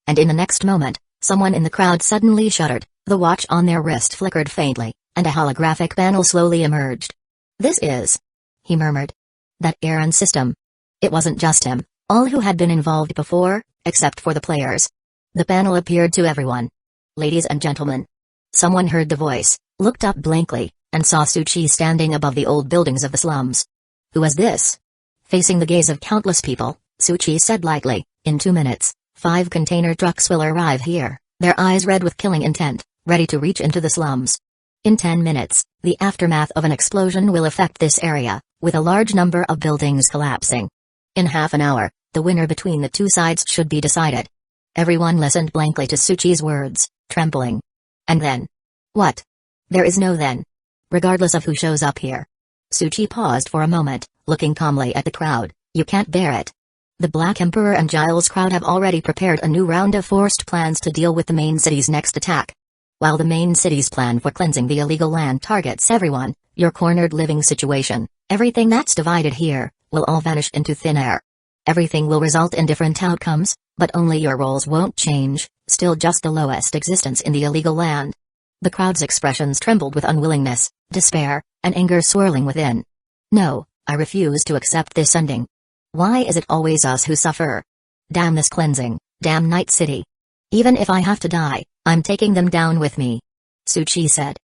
Speaker 1: And in the next moment, someone in the crowd suddenly shuddered, the watch on their wrist flickered faintly, and a holographic panel slowly emerged. "This is," he murmured. "That Aaron system." It wasn't just him, all who had been involved before, except for the players. The panel appeared to everyone. "Ladies and gentlemen." Someone heard the voice, looked up blankly, and saw Tsuchi standing above the old buildings of the slums. "Who is this?" Facing the gaze of countless people, Tsuchi said lightly, "In 2 minutes, 5 container trucks will arrive here, their eyes red with killing intent, ready to reach into the slums. In 10 minutes, the aftermath of an explosion will affect this area, with a large number of buildings collapsing. In half an hour, the winner between the two sides should be decided." Everyone listened blankly to Tsuchi's words, trembling. "And then?" "What?" "There is no then. Regardless of who shows up here." Tsuchi paused for a moment, looking calmly at the crowd. "You can't bear it. The Black Emperor and Giles crowd have already prepared a new round of forced plans to deal with the main city's next attack. While the main city's plan for cleansing the illegal land targets everyone, your cornered living situation, everything that's divided here, will all vanish into thin air. Everything will result in different outcomes, but only your roles won't change, still just the lowest existence in the illegal land." The crowd's expressions trembled with unwillingness, despair, and anger swirling within. "No, I refuse to accept this ending. Why is it always us who suffer? Damn this cleansing, damn Night City. Even if I have to die, I'm taking them down with me." Tsuchi said.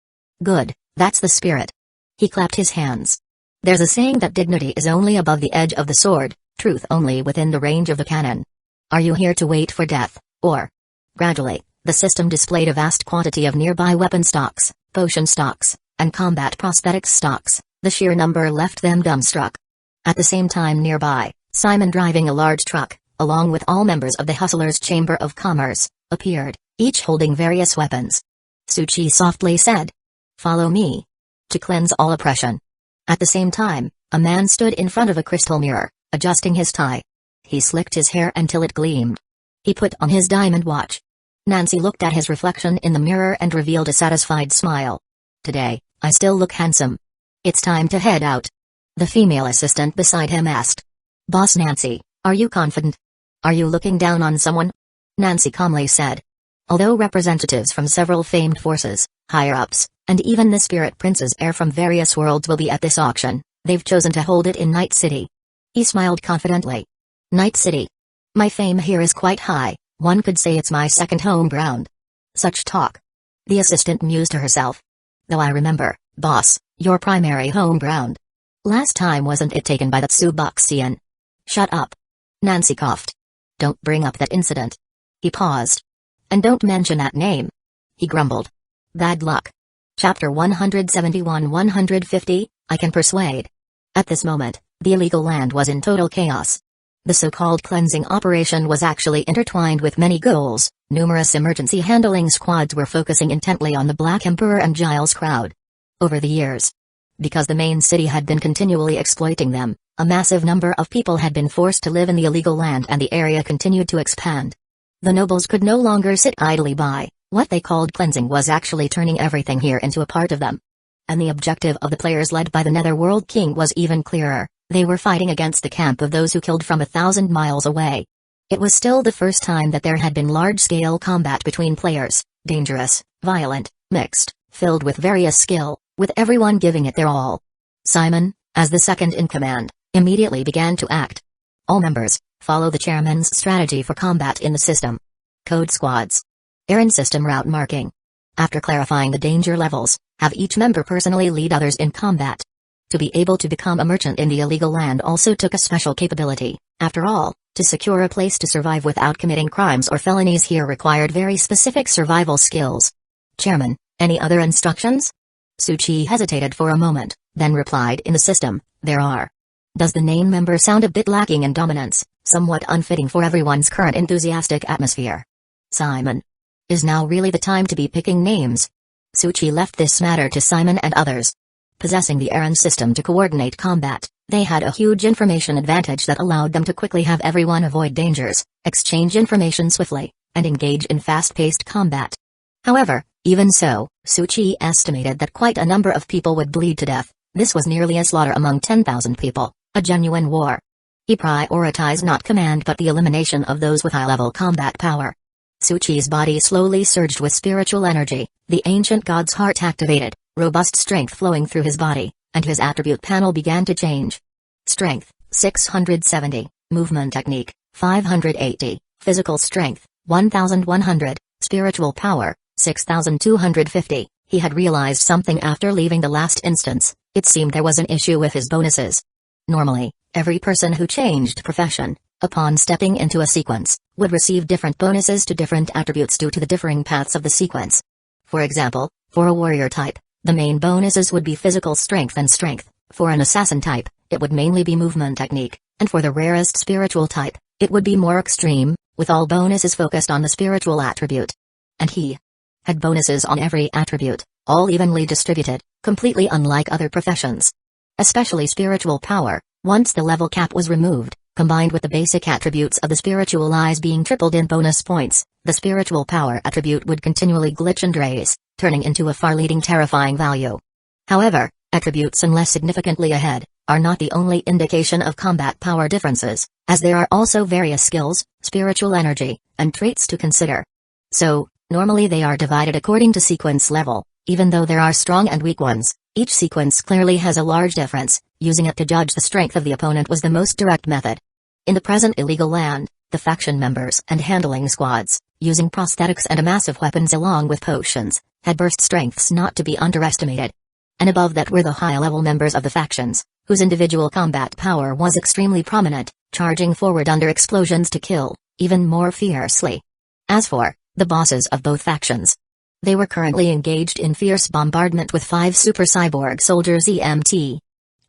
Speaker 1: "Good, that's the spirit." He clapped his hands. "There's a saying that dignity is only above the edge of the sword, truth only within the range of the cannon. Are you here to wait for death, or?" Gradually, the system displayed a vast quantity of nearby weapon stocks, potion stocks, and combat prosthetics stocks. The sheer number left them dumbstruck. At the same time nearby, Simon driving a large truck, along with all members of the Hustlers' Chamber of Commerce, appeared, each holding various weapons. Tsuchi softly said, "Follow me. To cleanse all oppression." At the same time, a man stood in front of a crystal mirror, adjusting his tie. He slicked his hair until it gleamed. He put on his diamond watch. Nancy looked at his reflection in the mirror and revealed a satisfied smile. "Today, I still look handsome. It's time to head out." The female assistant beside him asked. "Boss Nancy, are you confident? Are you looking down on someone?" Nancy calmly said. Although representatives from several famed forces, higher-ups, and even the spirit prince's heir from various worlds will be at this auction, they've chosen to hold it in Night City. He smiled confidently. "Night City. My fame here is quite high, one could say it's my second home ground." "Such talk." The assistant mused to herself. "Though I remember, boss, your primary home ground. Last time wasn't it taken by that Suboxian?" "Shut up." Nancy coughed. "Don't bring up that incident." He paused. "And don't mention that name," he grumbled. "Bad luck." Chapter 171-150, I Can Persuade. At this moment, the illegal land was in total chaos. The so-called cleansing operation was actually intertwined with many goals. Numerous emergency handling squads were focusing intently on the Black Emperor and Giles crowd. Over the years, because the main city had been continually exploiting them, a massive number of people had been forced to live in the illegal land and the area continued to expand. The nobles could no longer sit idly by. What they called cleansing was actually turning everything here into a part of them. And the objective of the players led by the Netherworld King was even clearer. They were fighting against the camp of those who killed from 1,000 miles away. It was still the first time that there had been large-scale combat between players, dangerous, violent, mixed, filled with various skill, with everyone giving it their all. Simon, as the second in command, immediately began to act. All members, follow the chairman's strategy for combat in the system. Code squads. Errand system route marking. After clarifying the danger levels, have each member personally lead others in combat. To be able to become a merchant in the illegal land also took a special capability. After all, to secure a place to survive without committing crimes or felonies here required very specific survival skills. Chairman, any other instructions? Suchi hesitated for a moment, then replied in the system, there are. Does the name member sound a bit lacking in dominance, somewhat unfitting for everyone's current enthusiastic atmosphere? Simon. Is now really the time to be picking names? Suchi left this matter to Simon and others. Possessing the errand system to coordinate combat, they had a huge information advantage that allowed them to quickly have everyone avoid dangers, exchange information swiftly, and engage in fast-paced combat. However, even so, Suchi estimated that quite a number of people would bleed to death. This was nearly a slaughter among 10,000 people, a genuine war. He prioritized not command but the elimination of those with high-level combat power. Suchi's body slowly surged with spiritual energy, the ancient god's heart activated, robust strength flowing through his body, and his attribute panel began to change. Strength, 670, movement technique, 580, physical strength, 1100, spiritual power, 6250. He had realized something after leaving the last instance. It seemed there was an issue with his bonuses. Normally, every person who changed profession, upon stepping into a sequence, would receive different bonuses to different attributes due to the differing paths of the sequence. For example, for a warrior type, the main bonuses would be physical strength and strength. For an assassin type, it would mainly be movement technique, and for the rarest spiritual type, it would be more extreme, with all bonuses focused on the spiritual attribute. And he had bonuses on every attribute, all evenly distributed, completely unlike other professions. Especially spiritual power, once the level cap was removed, combined with the basic attributes of the spiritual eyes being tripled in bonus points, the spiritual power attribute would continually glitch and raise, turning into a far-leading terrifying value. However, attributes unless significantly ahead, are not the only indication of combat power differences, as there are also various skills, spiritual energy, and traits to consider. So, normally they are divided according to sequence level, even though there are strong and weak ones. Each sequence clearly has a large difference. Using it to judge the strength of the opponent was the most direct method. In the present illegal land, the faction members and handling squads, using prosthetics and massive weapons along with potions, had burst strengths not to be underestimated. And above that were the high-level members of the factions, whose individual combat power was extremely prominent, charging forward under explosions to kill, even more fiercely. As for the bosses of both factions, they were currently engaged in fierce bombardment with 5 super cyborg soldiers EMT.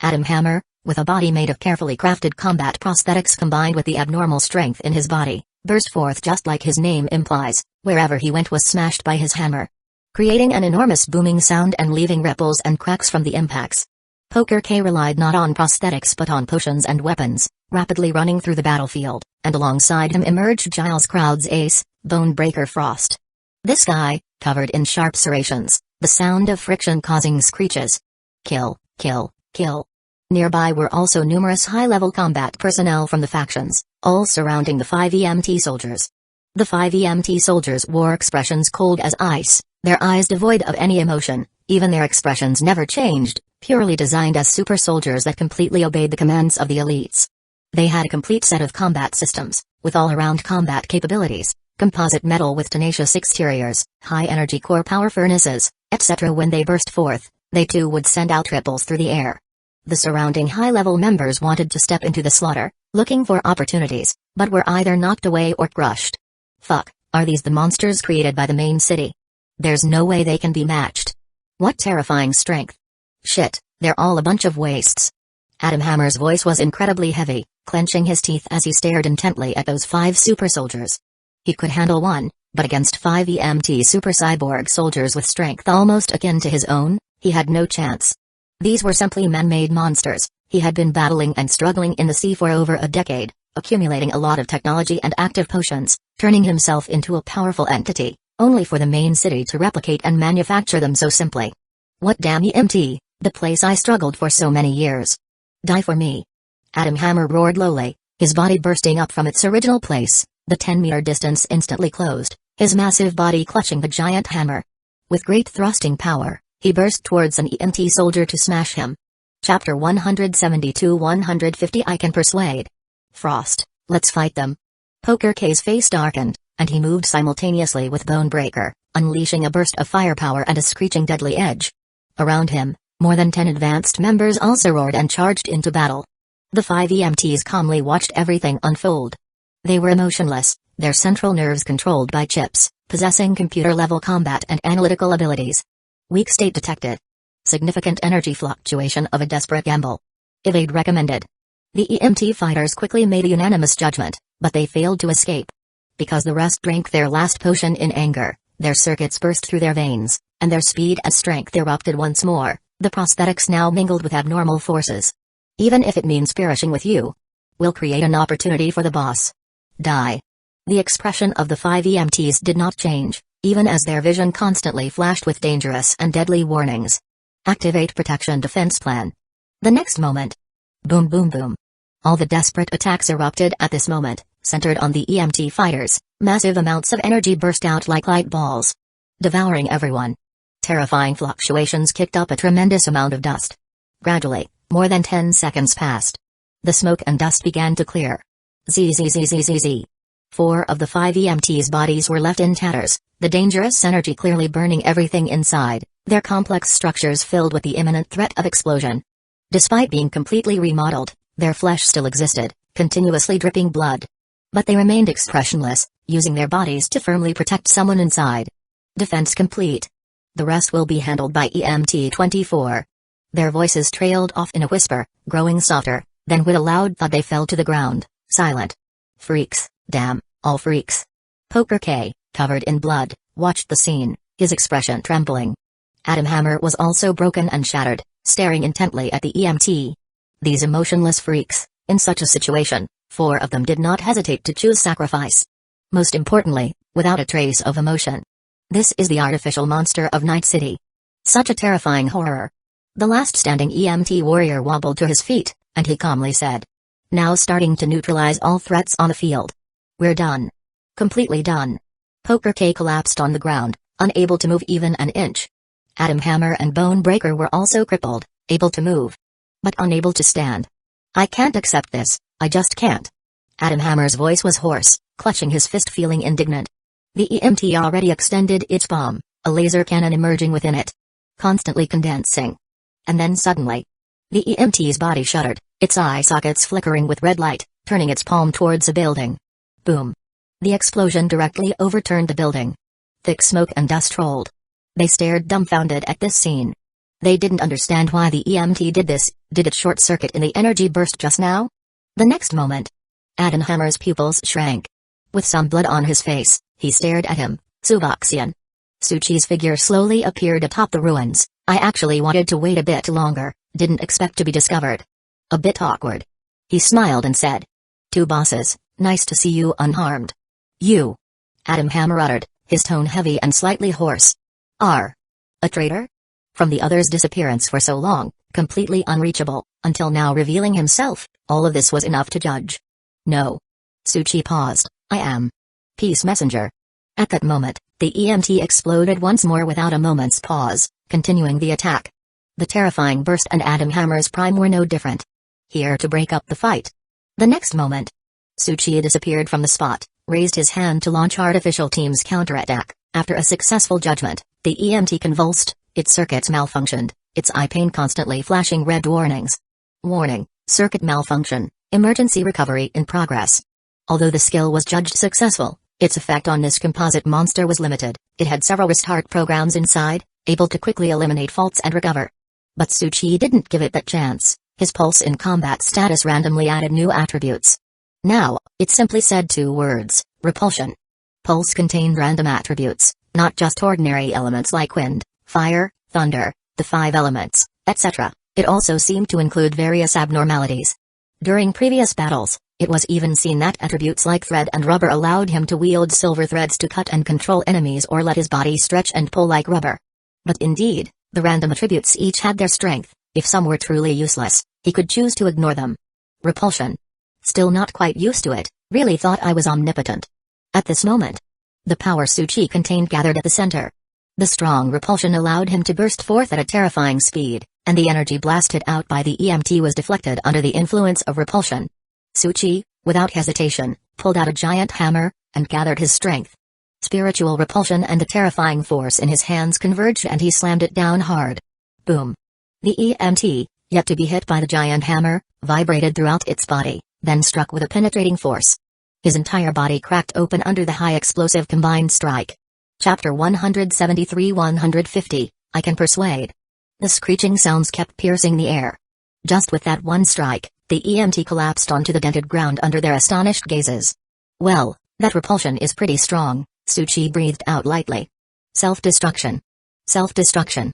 Speaker 1: Adam Hammer, with a body made of carefully crafted combat prosthetics combined with the abnormal strength in his body, burst forth just like his name implies, wherever he went was smashed by his hammer, creating an enormous booming sound and leaving ripples and cracks from the impacts. Poker K relied not on prosthetics but on potions and weapons, rapidly running through the battlefield, and alongside him emerged Giles Crowd's ace, Bonebreaker Frost. This guy, covered in sharp serrations, the sound of friction causing screeches. Kill, kill, kill. Nearby were also numerous high-level combat personnel from the factions, all surrounding the 5 EMT soldiers. The 5 EMT soldiers wore expressions cold as ice, their eyes devoid of any emotion, even their expressions never changed, purely designed as super soldiers that completely obeyed the commands of the elites. They had a complete set of combat systems, with all-around combat capabilities. Composite metal with tenacious exteriors, high-energy core power furnaces, etc. When they burst forth, they too would send out ripples through the air. The surrounding high-level members wanted to step into the slaughter, looking for opportunities, but were either knocked away or crushed. Fuck, are these the monsters created by the main city? There's no way they can be matched. What terrifying strength. Shit, they're all a bunch of wastes. Adam Hammer's voice was incredibly heavy, clenching his teeth as he stared intently at those 5 super soldiers. He could handle one, but against 5 EMT super cyborg soldiers with strength almost akin to his own, he had no chance. These were simply man-made monsters. He had been battling and struggling in the sea for over a decade, accumulating a lot of technology and active potions, turning himself into a powerful entity, only for the main city to replicate and manufacture them so simply. What damn EMT, the place I struggled for so many years. Die for me. Adam Hammer roared lowly, his body bursting up from its original place. The 10-meter distance instantly closed, his massive body clutching the giant hammer. With great thrusting power, he burst towards an EMT soldier to smash him. Chapter 172-150 I Can Persuade. Frost, let's fight them. Poker K's face darkened, and he moved simultaneously with Bonebreaker, unleashing a burst of firepower and a screeching deadly edge. Around him, more than 10 advanced members also roared and charged into battle. The 5 EMTs calmly watched everything unfold. They were emotionless, their central nerves controlled by chips, possessing computer-level combat and analytical abilities. Weak state detected. Significant energy fluctuation of a desperate gamble. Evade recommended. The EMT fighters quickly made a unanimous judgment, but they failed to escape. Because the rest drank their last potion in anger, their circuits burst through their veins, and their speed and strength erupted once more. The prosthetics now mingled with abnormal forces. Even if it means perishing with you, we'll create an opportunity for the boss. Die. The expression of the 5 EMTs did not change, even as their vision constantly flashed with dangerous and deadly warnings. Activate Protection Defense Plan. The next moment. Boom boom boom. All the desperate attacks erupted at this moment, centered on the EMT fighters. Massive amounts of energy burst out like light balls, devouring everyone. Terrifying fluctuations kicked up a tremendous amount of dust. Gradually, more than 10 seconds passed. The smoke and dust began to clear. Zzz. 4 of the 5 EMTs' bodies were left in tatters, the dangerous energy clearly burning everything inside, their complex structures filled with the imminent threat of explosion. Despite being completely remodeled, their flesh still existed, continuously dripping blood. But they remained expressionless, using their bodies to firmly protect someone inside. Defense complete. The rest will be handled by EMT 24. Their voices trailed off in a whisper, growing softer, then with a loud thud they fell to the ground, silent. Freaks, damn, all freaks. Poker K, covered in blood, watched the scene, his expression trembling. Adam Hammer was also broken and shattered, staring intently at the EMT. These emotionless freaks, in such a situation, 4 of them did not hesitate to choose sacrifice. Most importantly, without a trace of emotion. This is the artificial monster of Night City. Such a terrifying horror. The last standing EMT warrior wobbled to his feet, and he calmly said. Now starting to neutralize all threats on the field. We're done. Completely done. Poker K collapsed on the ground, unable to move even an inch. Adam Hammer and Bonebreaker were also crippled, able to move, but unable to stand. I can't accept this, I just can't. Adam Hammer's voice was hoarse, clutching his fist feeling indignant. The EMT already extended its palm, a laser cannon emerging within it. Constantly condensing. And then suddenly, the EMT's body shuddered, its eye sockets flickering with red light, turning its palm towards a building. Boom. The explosion directly overturned the building. Thick smoke and dust rolled. They stared dumbfounded at this scene. They didn't understand why the EMT did this. Did it short-circuit in the energy burst just now? The next moment, Adam Hammer's pupils shrank. With some blood on his face, he stared at him, Suboxian. Suchi's figure slowly appeared atop the ruins. I actually wanted to wait a bit longer, didn't expect to be discovered. A bit awkward. He smiled and said. 2 bosses, nice to see you unharmed. You. Adam Hammer uttered, his tone heavy and slightly hoarse. Are. A traitor? From the other's disappearance for so long, completely unreachable, until now revealing himself, all of this was enough to judge. No. Suchi paused. I am. Peace messenger. At that moment, the EMT exploded once more without a moment's pause, continuing the attack. The terrifying burst and Adam Hammer's prime were no different. Here to break up the fight. The next moment, Suchi disappeared from the spot, raised his hand to launch Artificial Team's counterattack. After a successful judgment, the EMT convulsed, its circuits malfunctioned, its eye pane constantly flashing red warnings. Warning, circuit malfunction, emergency recovery in progress. Although the skill was judged successful, its effect on this composite monster was limited. It had several restart programs inside, able to quickly eliminate faults and recover. But Suchi didn't give it that chance. His pulse in combat status randomly added new attributes. Now, it simply said 2 words, repulsion. Pulse contained random attributes, not just ordinary elements like wind, fire, thunder, the 5 elements, etc. It also seemed to include various abnormalities. During previous battles, it was even seen that attributes like thread and rubber allowed him to wield silver threads to cut and control enemies or let his body stretch and pull like rubber. But indeed, the random attributes each had their strength. If some were truly useless, he could choose to ignore them. Repulsion. Still not quite used to it, really thought I was omnipotent. At this moment, the power Suchi contained gathered at the center. The strong repulsion allowed him to burst forth at a terrifying speed, and the energy blasted out by the EMT was deflected under the influence of repulsion. Tsuchi, without hesitation, pulled out a giant hammer, and gathered his strength. Spiritual repulsion and the terrifying force in his hands converged and he slammed it down hard. Boom. The EMT, yet to be hit by the giant hammer, vibrated throughout its body, then struck with a penetrating force. His entire body cracked open under the high explosive combined strike. Chapter 173-150, I Can Persuade. The screeching sounds kept piercing the air. Just with that one strike, the EMT collapsed onto the dented ground under their astonished gazes. Well, that repulsion is pretty strong, Tsuchi breathed out lightly. Self-destruction. Self-destruction.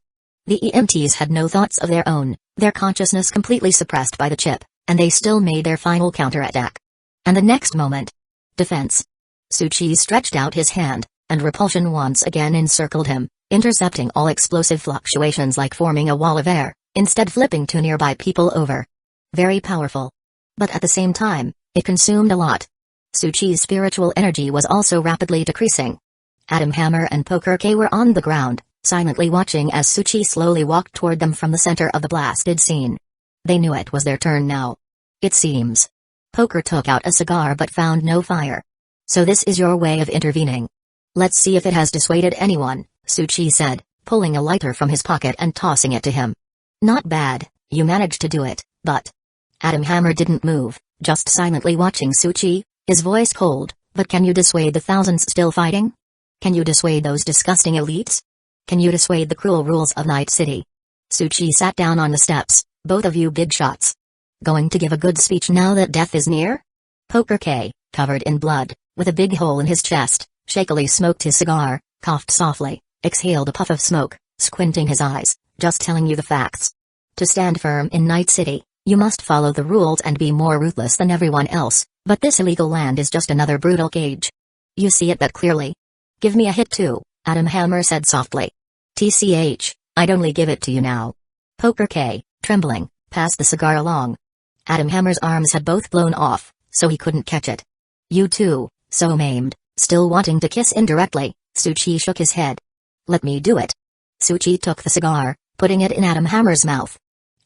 Speaker 1: The EMTs had no thoughts of their own, their consciousness completely suppressed by the chip, and they still made their final counterattack. And the next moment. Defense. Tsuchi stretched out his hand, and repulsion once again encircled him, intercepting all explosive fluctuations like forming a wall of air, instead flipping two nearby people over. Very powerful. But at the same time, it consumed a lot. Tsuchi's spiritual energy was also rapidly decreasing. Adam Hammer and Poker K were on the ground, silently watching as Tsuchi slowly walked toward them from the center of the blasted scene. They knew it was their turn now. It seems. Poker took out a cigar but found no fire. So this is your way of intervening. Let's see if it has dissuaded anyone, Tsuchi said, pulling a lighter from his pocket and tossing it to him. Not bad, you managed to do it, but... Adam Hammer didn't move, just silently watching Tsuchi, his voice cold, but can you dissuade the thousands still fighting? Can you dissuade those disgusting elites? Can you dissuade the cruel rules of Night City? Tsuchi sat down on the steps, both of you big shots. Going to give a good speech now that death is near? Poker K, covered in blood, with a big hole in his chest, shakily smoked his cigar, coughed softly, exhaled a puff of smoke, squinting his eyes, just telling you the facts. To stand firm in Night City, you must follow the rules and be more ruthless than everyone else, but this illegal land is just another brutal cage. You see it that clearly? Give me a hit too, Adam Hammer said softly. TCH, I'd only give it to you now. Poker K, trembling, passed the cigar along. Adam Hammer's arms had both blown off, so he couldn't catch it. You too, so maimed, still wanting to kiss indirectly, Tsuchi shook his head. Let me do it. Tsuchi took the cigar, putting it in Adam Hammer's mouth.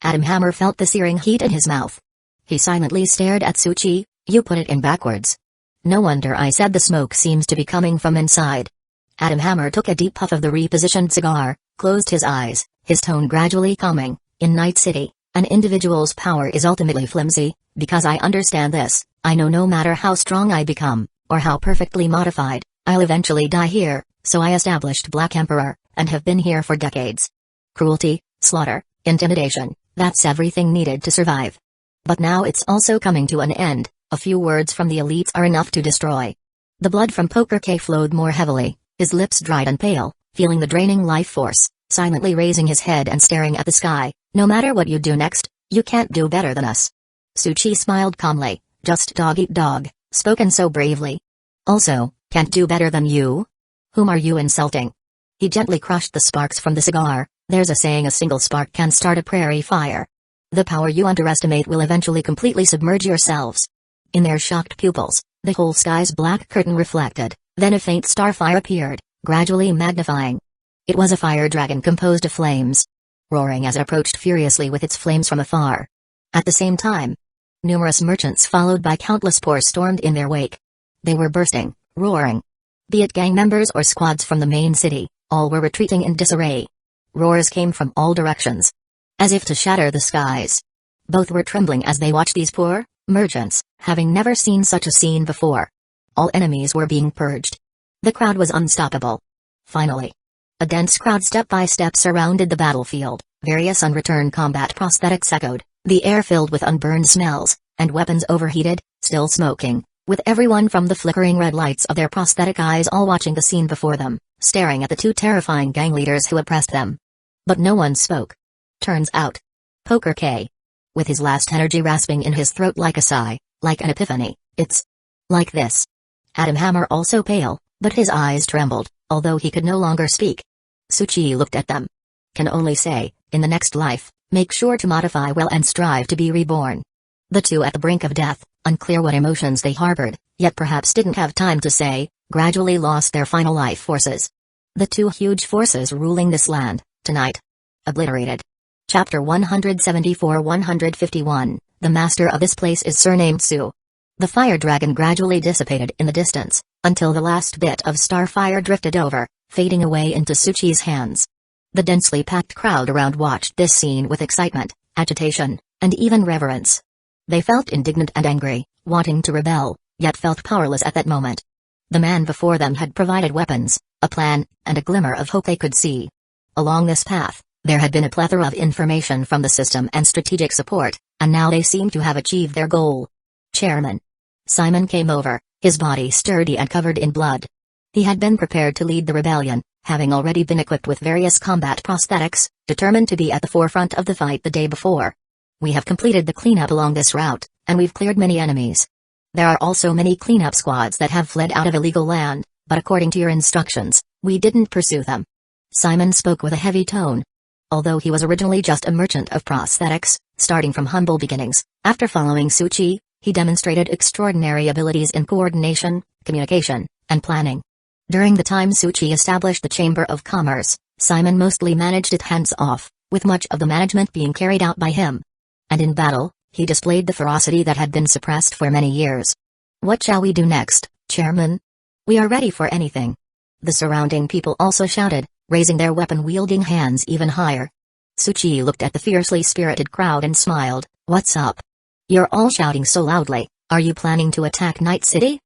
Speaker 1: Adam Hammer felt the searing heat in his mouth. He silently stared at Tsuchi. You put it in backwards. No wonder I said the smoke seems to be coming from inside. Adam Hammer took a deep puff of the repositioned cigar, closed his eyes, his tone gradually calming. In Night City, an individual's power is ultimately flimsy. Because I understand this, I know no matter how strong I become, or how perfectly modified, I'll eventually die here, so I established Black Emperor, and have been here for decades. Cruelty, slaughter, intimidation, that's everything needed to survive. But now it's also coming to an end. A few words from the elites are enough to destroy. The blood from Poker K flowed more heavily, his lips dried and pale, feeling the draining life force, silently raising his head and staring at the sky. No matter what you do next, you can't do better than us. Tsuchi smiled calmly, just dog eat dog, spoken so bravely. Also, can't do better than you? Whom are you insulting? He gently crushed the sparks from the cigar. There's a saying, a single spark can start a prairie fire. The power you underestimate will eventually completely submerge yourselves. In their shocked pupils, the whole sky's black curtain reflected, then a faint starfire appeared, gradually magnifying. It was a fire dragon composed of flames, roaring as it approached furiously with its flames from afar. At the same time, numerous merchants followed by countless pores stormed in their wake. They were bursting, roaring. Be it gang members or squads from the main city, all were retreating in disarray. Roars came from all directions, as if to shatter the skies. Both were trembling as they watched these poor merchants, having never seen such a scene before. All enemies were being purged. The crowd was unstoppable. Finally, a dense crowd step by step surrounded the battlefield. Various unreturned combat prosthetics echoed, the air filled with unburned smells, and weapons overheated, still smoking, with everyone from the flickering red lights of their prosthetic eyes all watching the scene before them, staring at the two terrifying gang leaders who oppressed them. But no one spoke. Turns out, Poker K, with his last energy rasping in his throat like a sigh, like an epiphany, it's like this. Adam Hammer also pale, but his eyes trembled, although he could no longer speak. Tsuchi looked at them. Can only say, in the next life, make sure to modify well and strive to be reborn. The two at the brink of death, unclear what emotions they harbored, yet perhaps didn't have time to say, gradually lost their final life forces. The two huge forces ruling this land, tonight. Obliterated. Chapter 174-151, The master of this place is surnamed Su. The fire dragon gradually dissipated in the distance, until the last bit of starfire drifted over, fading away into Suchi's hands. The densely packed crowd around watched this scene with excitement, agitation, and even reverence. They felt indignant and angry, wanting to rebel, yet felt powerless at that moment. The man before them had provided weapons, a plan, and a glimmer of hope they could see. Along this path, there had been a plethora of information from the system and strategic support, and now they seemed to have achieved their goal. Chairman Simon came over, his body sturdy and covered in blood. He had been prepared to lead the rebellion, having already been equipped with various combat prosthetics, determined to be at the forefront of the fight the day before. We have completed the cleanup along this route, and we've cleared many enemies. There are also many cleanup squads that have fled out of illegal land, but according to your instructions, we didn't pursue them. Simon spoke with a heavy tone. Although he was originally just a merchant of prosthetics, starting from humble beginnings, after following Suchi, he demonstrated extraordinary abilities in coordination, communication, and planning. During the time Suchi established the Chamber of Commerce, Simon mostly managed it hands-off, with much of the management being carried out by him. And in battle, he displayed the ferocity that had been suppressed for many years. What shall we do next, Chairman? We are ready for anything. The surrounding people also shouted, raising their weapon-wielding hands even higher. Suchi looked at the fiercely spirited crowd and smiled. What's up? You're all shouting so loudly, are you planning to attack Night City?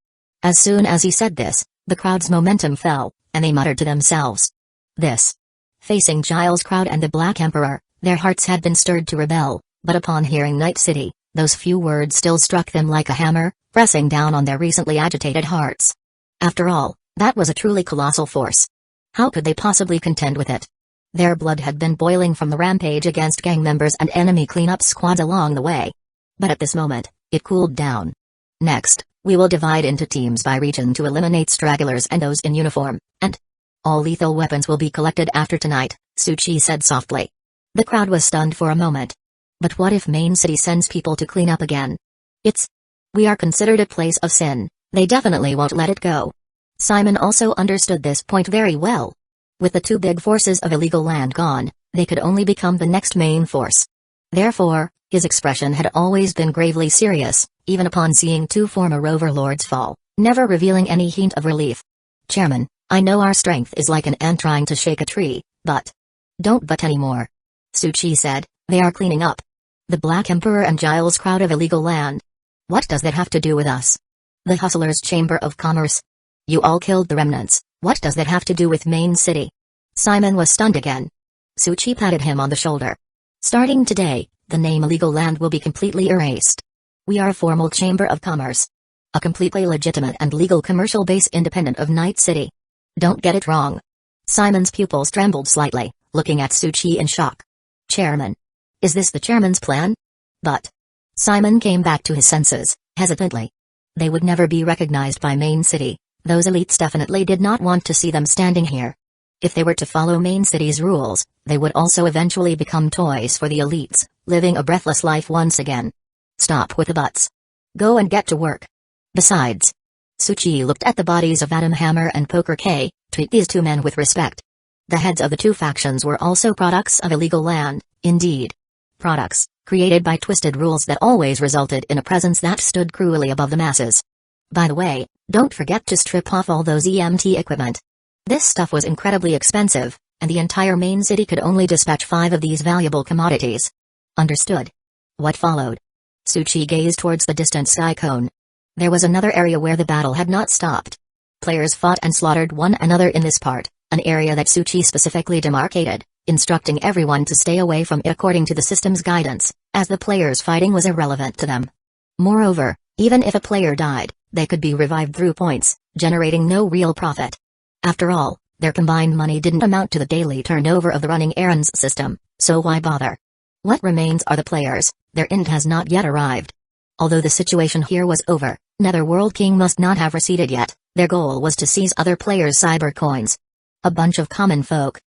Speaker 1: As soon as he said this, the crowd's momentum fell, and they muttered to themselves. This. Facing Giles' crowd and the Black Emperor, their hearts had been stirred to rebel, but upon hearing Night City, those few words still struck them like a hammer, pressing down on their recently agitated hearts. After all, that was a truly colossal force. How could they possibly contend with it? Their blood had been boiling from the rampage against gang members and enemy cleanup squads along the way. But at this moment, it cooled down. Next, we will divide into teams by region to eliminate stragglers and those in uniform, and all lethal weapons will be collected after tonight, Suchi said softly. The crowd was stunned for a moment. But what if Main City sends people to clean up again? We are considered a place of sin, they definitely won't let it go. Simon also understood this point very well. With the two big forces of illegal land gone, they could only become the next main force. Therefore, his expression had always been gravely serious, even upon seeing two former overlords fall, never revealing any hint of relief. Chairman, I know our strength is like an ant trying to shake a tree, but don't but anymore. Suchi said, they are cleaning up. The Black Emperor and Giles' crowd of illegal land. What does that have to do with us? The Hustlers' Chamber of Commerce. You all killed the remnants, what does that have to do with Main City? Simon was stunned again. Suchi patted him on the shoulder. Starting today, the name illegal land will be completely erased. We are a formal Chamber of Commerce. A completely legitimate and legal commercial base independent of Night City. Don't get it wrong. Simon's pupils trembled slightly, looking at Suchi in shock. Chairman. Is this the chairman's plan? But Simon came back to his senses, hesitantly. They would never be recognized by Main City. Those elites definitely did not want to see them standing here. If they were to follow Main City's rules, they would also eventually become toys for the elites, living a breathless life once again. Stop with the buts. Go and get to work. Besides, Suchi looked at the bodies of Adam Hammer and Poker K, treat these two men with respect. The heads of the two factions were also products of illegal land, indeed. Products, created by twisted rules that always resulted in a presence that stood cruelly above the masses. By the way, don't forget to strip off all those EMT equipment. This stuff was incredibly expensive, and the entire Main City could only dispatch 5 of these valuable commodities. Understood. What followed? Suchi gazed towards the distant sky cone. There was another area where the battle had not stopped. Players fought and slaughtered one another in this part, an area that Suchi specifically demarcated, instructing everyone to stay away from it according to the system's guidance, as the players fighting was irrelevant to them. Moreover, even if a player died, they could be revived through points, generating no real profit. After all, their combined money didn't amount to the daily turnover of the running errands system, so why bother? What remains are the players, their end has not yet arrived. Although the situation here was over, Netherworld King must not have receded yet, their goal was to seize other players' cyber coins. A bunch of common folk.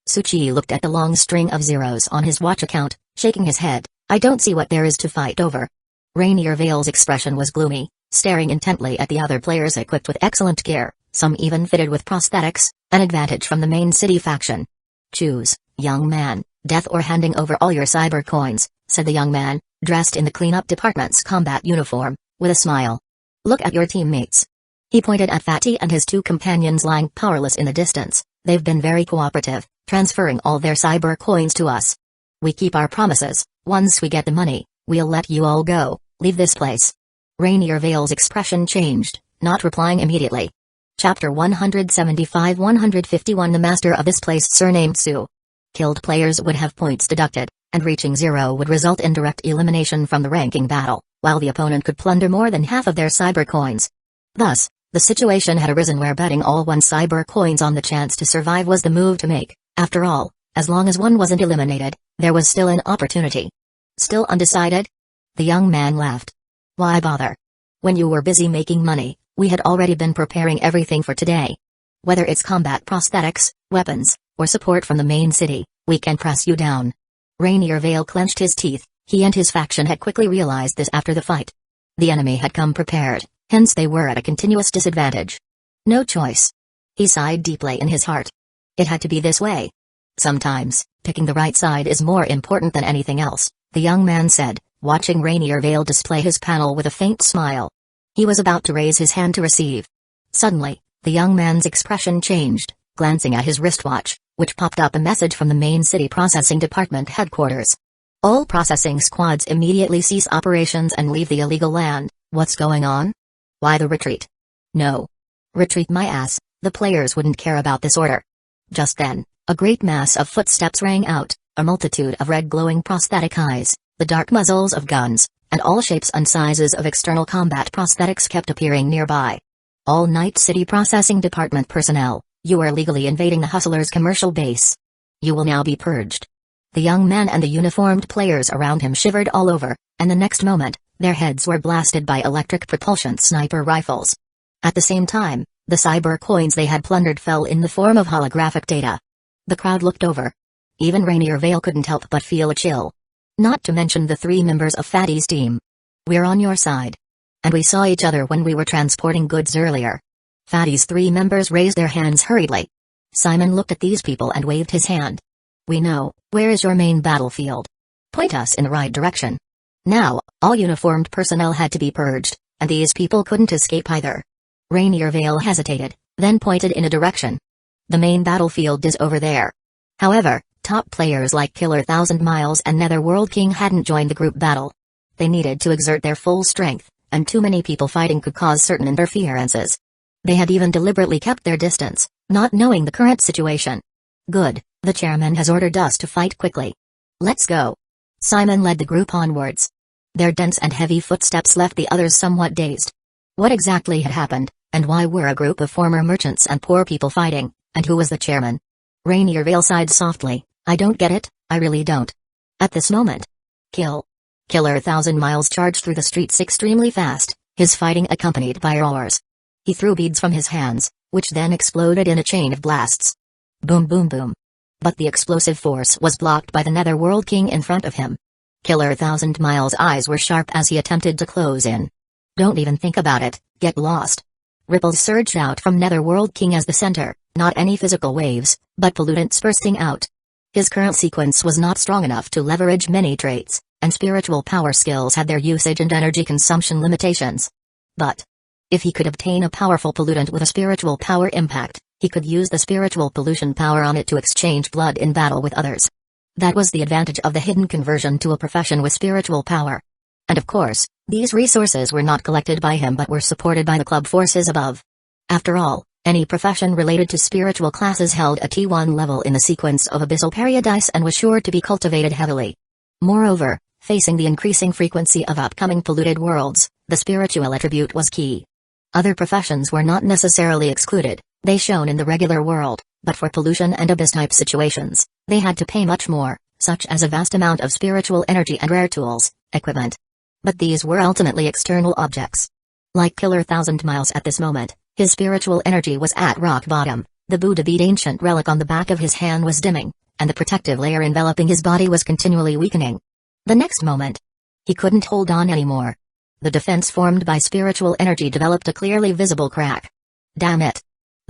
Speaker 1: Suchi looked at the long string of zeros on his watch account, shaking his head. I don't see what there is to fight over. Rainier Vale's expression was gloomy, staring intently at the other players equipped with excellent gear, some even fitted with prosthetics, an advantage from the main city faction. "Choose, young man, death or handing over all your cyber coins," said the young man, dressed in the cleanup department's combat uniform, with a smile. "Look at your teammates." He pointed at Fatty and his two companions lying powerless in the distance. "They've been very cooperative, transferring all their cyber coins to us. We keep our promises. Once we get the money, we'll let you all go. Leave this place." Rainier Vale's expression changed, not replying immediately. Chapter 175-151 The master of this place, surnamed Su. Killed players would have points deducted, and reaching 0 would result in direct elimination from the ranking battle, while the opponent could plunder more than half of their cyber coins. Thus, the situation had arisen where betting all one's cyber coins on the chance to survive was the move to make. After all, as long as one wasn't eliminated, there was still an opportunity. "Still undecided?" The young man laughed. "Why bother? When you were busy making money, we had already been preparing everything for today. Whether it's combat prosthetics, weapons, or support from the main city, we can press you down." Rainier Vale clenched his teeth. He and his faction had quickly realized this after the fight. The enemy had come prepared, hence they were at a continuous disadvantage. No choice. He sighed deeply in his heart. It had to be this way. "Sometimes, picking the right side is more important than anything else," the young man said, watching Rainier Vale display his panel with a faint smile. He was about to raise his hand to receive. Suddenly, the young man's expression changed, glancing at his wristwatch, which popped up a message from the main city processing department headquarters. "All processing squads immediately cease operations and leave the illegal land." "What's going on? Why the retreat?" "No. Retreat my ass, the players wouldn't care about this order." Just then, a great mass of footsteps rang out, a multitude of red glowing prosthetic eyes, the dark muzzles of guns, and all shapes and sizes of external combat prosthetics kept appearing nearby. "All Night City Processing Department personnel, you are legally invading the Hustlers' commercial base. You will now be purged." The young man and the uniformed players around him shivered all over, and the next moment, their heads were blasted by electric propulsion sniper rifles. At the same time, the cyber coins they had plundered fell in the form of holographic data. The crowd looked over. Even Rainier Vale couldn't help but feel a chill. Not to mention the 3 members of Fatty's team. "We're on your side. And we saw each other when we were transporting goods earlier." Fatty's 3 members raised their hands hurriedly. Simon looked at these people and waved his hand. "We know, where is your main battlefield? Point us in the right direction." Now, all uniformed personnel had to be purged, and these people couldn't escape either. Rainier Vale hesitated, then pointed in a direction. "The main battlefield is over there." However, top players like Killer 1000 Miles and Netherworld King hadn't joined the group battle. They needed to exert their full strength, and too many people fighting could cause certain interferences. They had even deliberately kept their distance, not knowing the current situation. "Good, the chairman has ordered us to fight quickly. Let's go." Simon led the group onwards. Their dense and heavy footsteps left the others somewhat dazed. What exactly had happened, and why were a group of former merchants and poor people fighting, and who was the chairman? Rainier Vale sighed softly. "I don't get it, I really don't." At this moment, Killer 1000 Miles charged through the streets extremely fast, his fighting accompanied by roars. He threw beads from his hands, which then exploded in a chain of blasts. Boom boom boom. But the explosive force was blocked by the Netherworld King in front of him. Killer 1000 Miles' eyes were sharp as he attempted to close in. "Don't even think about it, get lost." Ripples surged out from Netherworld King as the center, not any physical waves, but pollutants bursting out. His current sequence was not strong enough to leverage many traits, and spiritual power skills had their usage and energy consumption limitations. But if he could obtain a powerful pollutant with a spiritual power impact, he could use the spiritual pollution power on it to exchange blood in battle with others. That was the advantage of the hidden conversion to a profession with spiritual power. And of course, these resources were not collected by him but were supported by the club forces above. After all, any profession related to spiritual classes held a T1 level in the sequence of Abyssal Paradise and was sure to be cultivated heavily. Moreover, facing the increasing frequency of upcoming polluted worlds, the spiritual attribute was key. Other professions were not necessarily excluded, they shone in the regular world, but for pollution and abyss-type situations, they had to pay much more, such as a vast amount of spiritual energy and rare tools, equipment. But these were ultimately external objects. Like Killer 1000 Miles at this moment, his spiritual energy was at rock bottom, the Buddha bead ancient relic on the back of his hand was dimming, and the protective layer enveloping his body was continually weakening. The next moment, he couldn't hold on anymore. The defense formed by spiritual energy developed a clearly visible crack. Damn it.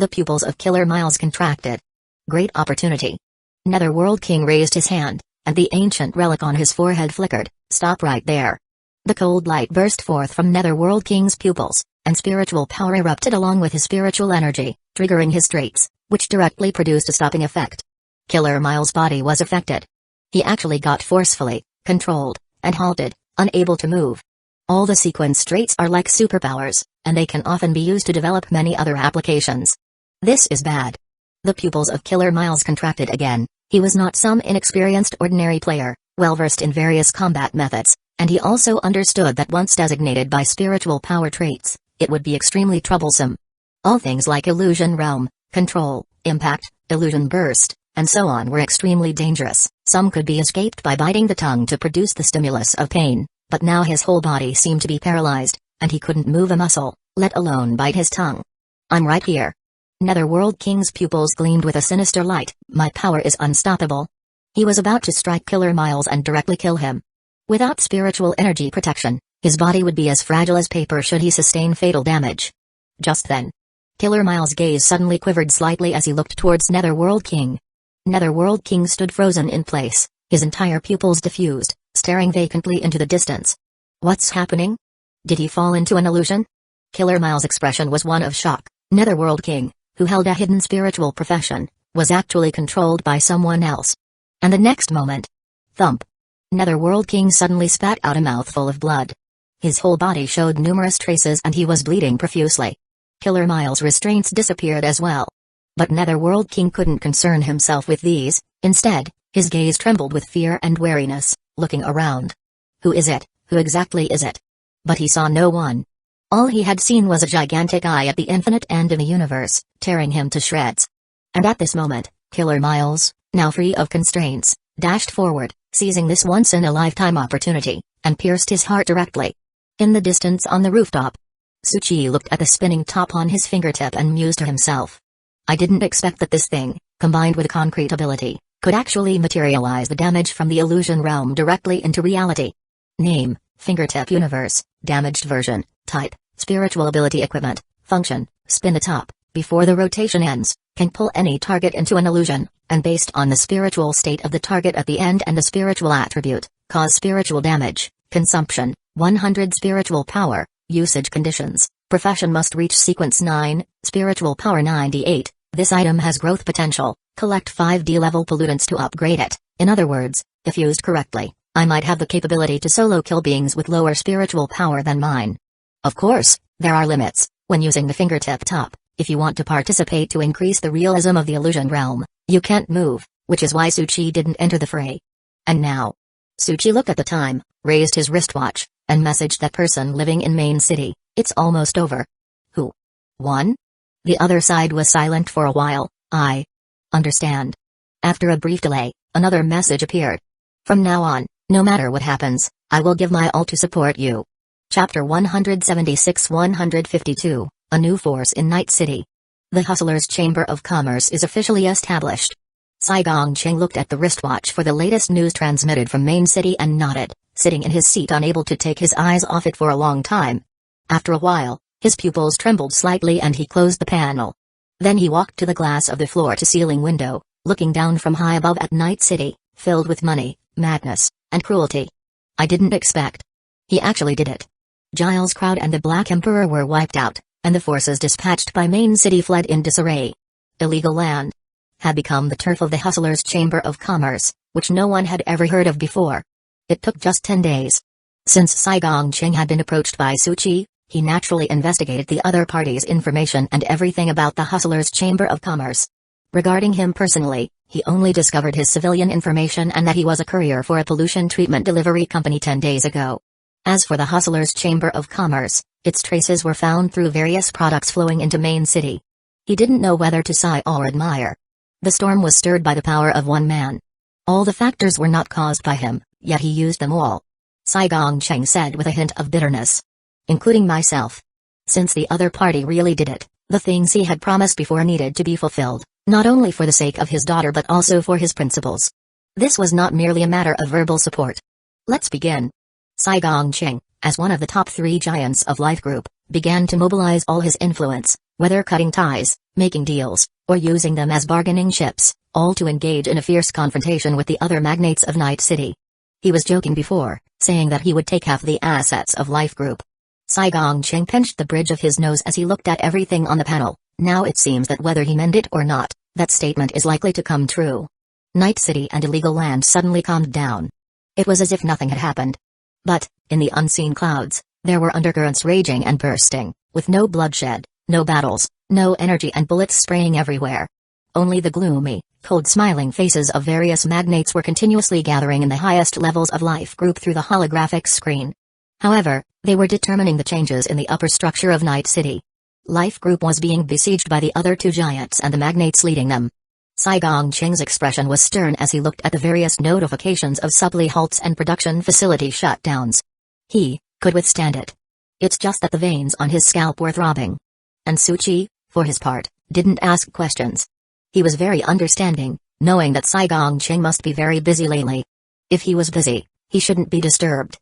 Speaker 1: The pupils of Killer Miles contracted. Great opportunity. Netherworld King raised his hand, and the ancient relic on his forehead flickered. Stop right there. The cold light burst forth from Netherworld King's pupils, and spiritual power erupted along with his spiritual energy, triggering his traits, which directly produced a stopping effect. Killer Miles' body was affected. He actually got forcefully controlled, and halted, unable to move. All the sequence traits are like superpowers, and they can often be used to develop many other applications. This is bad. The pupils of Killer Miles contracted again. He was not some inexperienced ordinary player, well-versed in various combat methods, and he also understood that once designated by spiritual power traits, it would be extremely troublesome. All things like illusion realm, control, impact, illusion burst, and so on were extremely dangerous. Some could be escaped by biting the tongue to produce the stimulus of pain, but now his whole body seemed to be paralyzed, and he couldn't move a muscle, let alone bite his tongue. I'm right here. Netherworld King's pupils gleamed with a sinister light. My power is unstoppable. He was about to strike Killer Miles and directly kill him. Without spiritual energy protection, his body would be as fragile as paper should he sustain fatal damage. Just then, Killer Miles' gaze suddenly quivered slightly as he looked towards Netherworld King. Netherworld King stood frozen in place, his entire pupils diffused, staring vacantly into the distance. What's happening? Did he fall into an illusion? Killer Miles' expression was one of shock. Netherworld King, who held a hidden spiritual profession, was actually controlled by someone else. And the next moment, thump! Netherworld King suddenly spat out a mouthful of blood. His whole body showed numerous traces and he was bleeding profusely. Killer Miles' restraints disappeared as well. But Netherworld King couldn't concern himself with these. Instead, his gaze trembled with fear and wariness, looking around. Who is it? Who exactly is it? But he saw no one. All he had seen was a gigantic eye at the infinite end of the universe, tearing him to shreds. And at this moment, Killer Miles, now free of constraints, dashed forward, seizing this once-in-a-lifetime opportunity, and pierced his heart directly. In the distance on the rooftop, Suchi looked at the spinning top on his fingertip and mused to himself. I didn't expect that this thing, combined with a concrete ability, could actually materialize the damage from the illusion realm directly into reality. Name, Fingertip Universe, damaged version, type, spiritual ability equipment, function, spin the top, before the rotation ends, can pull any target into an illusion, and based on the spiritual state of the target at the end and the spiritual attribute, cause spiritual damage, consumption, 100 spiritual power, usage conditions, profession must reach sequence 9, spiritual power 98, this item has growth potential, collect 5D level pollutants to upgrade it. In other words, if used correctly, I might have the capability to solo kill beings with lower spiritual power than mine. Of course, there are limits when using the fingertip top. If you want to participate to increase the realism of the illusion realm, you can't move, which is why Suchi didn't enter the fray. And now, Suchi looked at the time, raised his wristwatch, and messaged that person living in Main City, it's almost over. Who? Won? The other side was silent for a while. I understand. After a brief delay, another message appeared. From now on, no matter what happens, I will give my all to support you. Chapter 176-152, A New Force in Night City. The Hustler's Chamber of Commerce is officially established. Saigong Cheng looked at the wristwatch for the latest news transmitted from Main City and nodded, sitting in his seat unable to take his eyes off it for a long time. After a while, his pupils trembled slightly and he closed the panel. Then he walked to the glass of the floor-to-ceiling window, looking down from high above at Night City, filled with money, madness, and cruelty. I didn't expect. He actually did it. Giles Crowd and the Black Emperor were wiped out, and the forces dispatched by Main City fled in disarray. Illegal land had become the turf of the Hustler's Chamber of Commerce, which no one had ever heard of before. It took just 10 days. Since Saigong Cheng had been approached by Suchi, he naturally investigated the other party's information and everything about the Hustler's Chamber of Commerce. Regarding him personally, he only discovered his civilian information and that he was a courier for a pollution treatment delivery company 10 days ago. As for the Hustler's Chamber of Commerce, its traces were found through various products flowing into Main City. He didn't know whether to sigh or admire. The storm was stirred by the power of one man. All the factors were not caused by him, yet he used them all. Saigong Cheng said with a hint of bitterness. Including myself. Since the other party really did it, the things he had promised before needed to be fulfilled, not only for the sake of his daughter but also for his principles. This was not merely a matter of verbal support. Let's begin. Saigong Cheng, as one of the top 3 giants of Life Group, began to mobilize all his influence, whether cutting ties, making deals, or using them as bargaining chips, all to engage in a fierce confrontation with the other magnates of Night City. He was joking before, saying that he would take half the assets of Life Group. Saigongqing pinched the bridge of his nose as he looked at everything on the panel. Now it seems that whether he meant it or not, that statement is likely to come true. Night City and illegal land suddenly calmed down. It was as if nothing had happened. But, in the unseen clouds, there were undercurrents raging and bursting, with no bloodshed, no battles, no energy and bullets spraying everywhere. Only the gloomy, cold smiling faces of various magnates were continuously gathering in the highest levels of Life Group through the holographic screen. However, they were determining the changes in the upper structure of Night City. Life Group was being besieged by the other two giants and the magnates leading them. Saigongqing's expression was stern as he looked at the various notifications of supply halts and production facility shutdowns. He could withstand it. It's just that the veins on his scalp were throbbing. And Suchi, for his part, didn't ask questions. He was very understanding, knowing that Saigongqing must be very busy lately. If he was busy, he shouldn't be disturbed.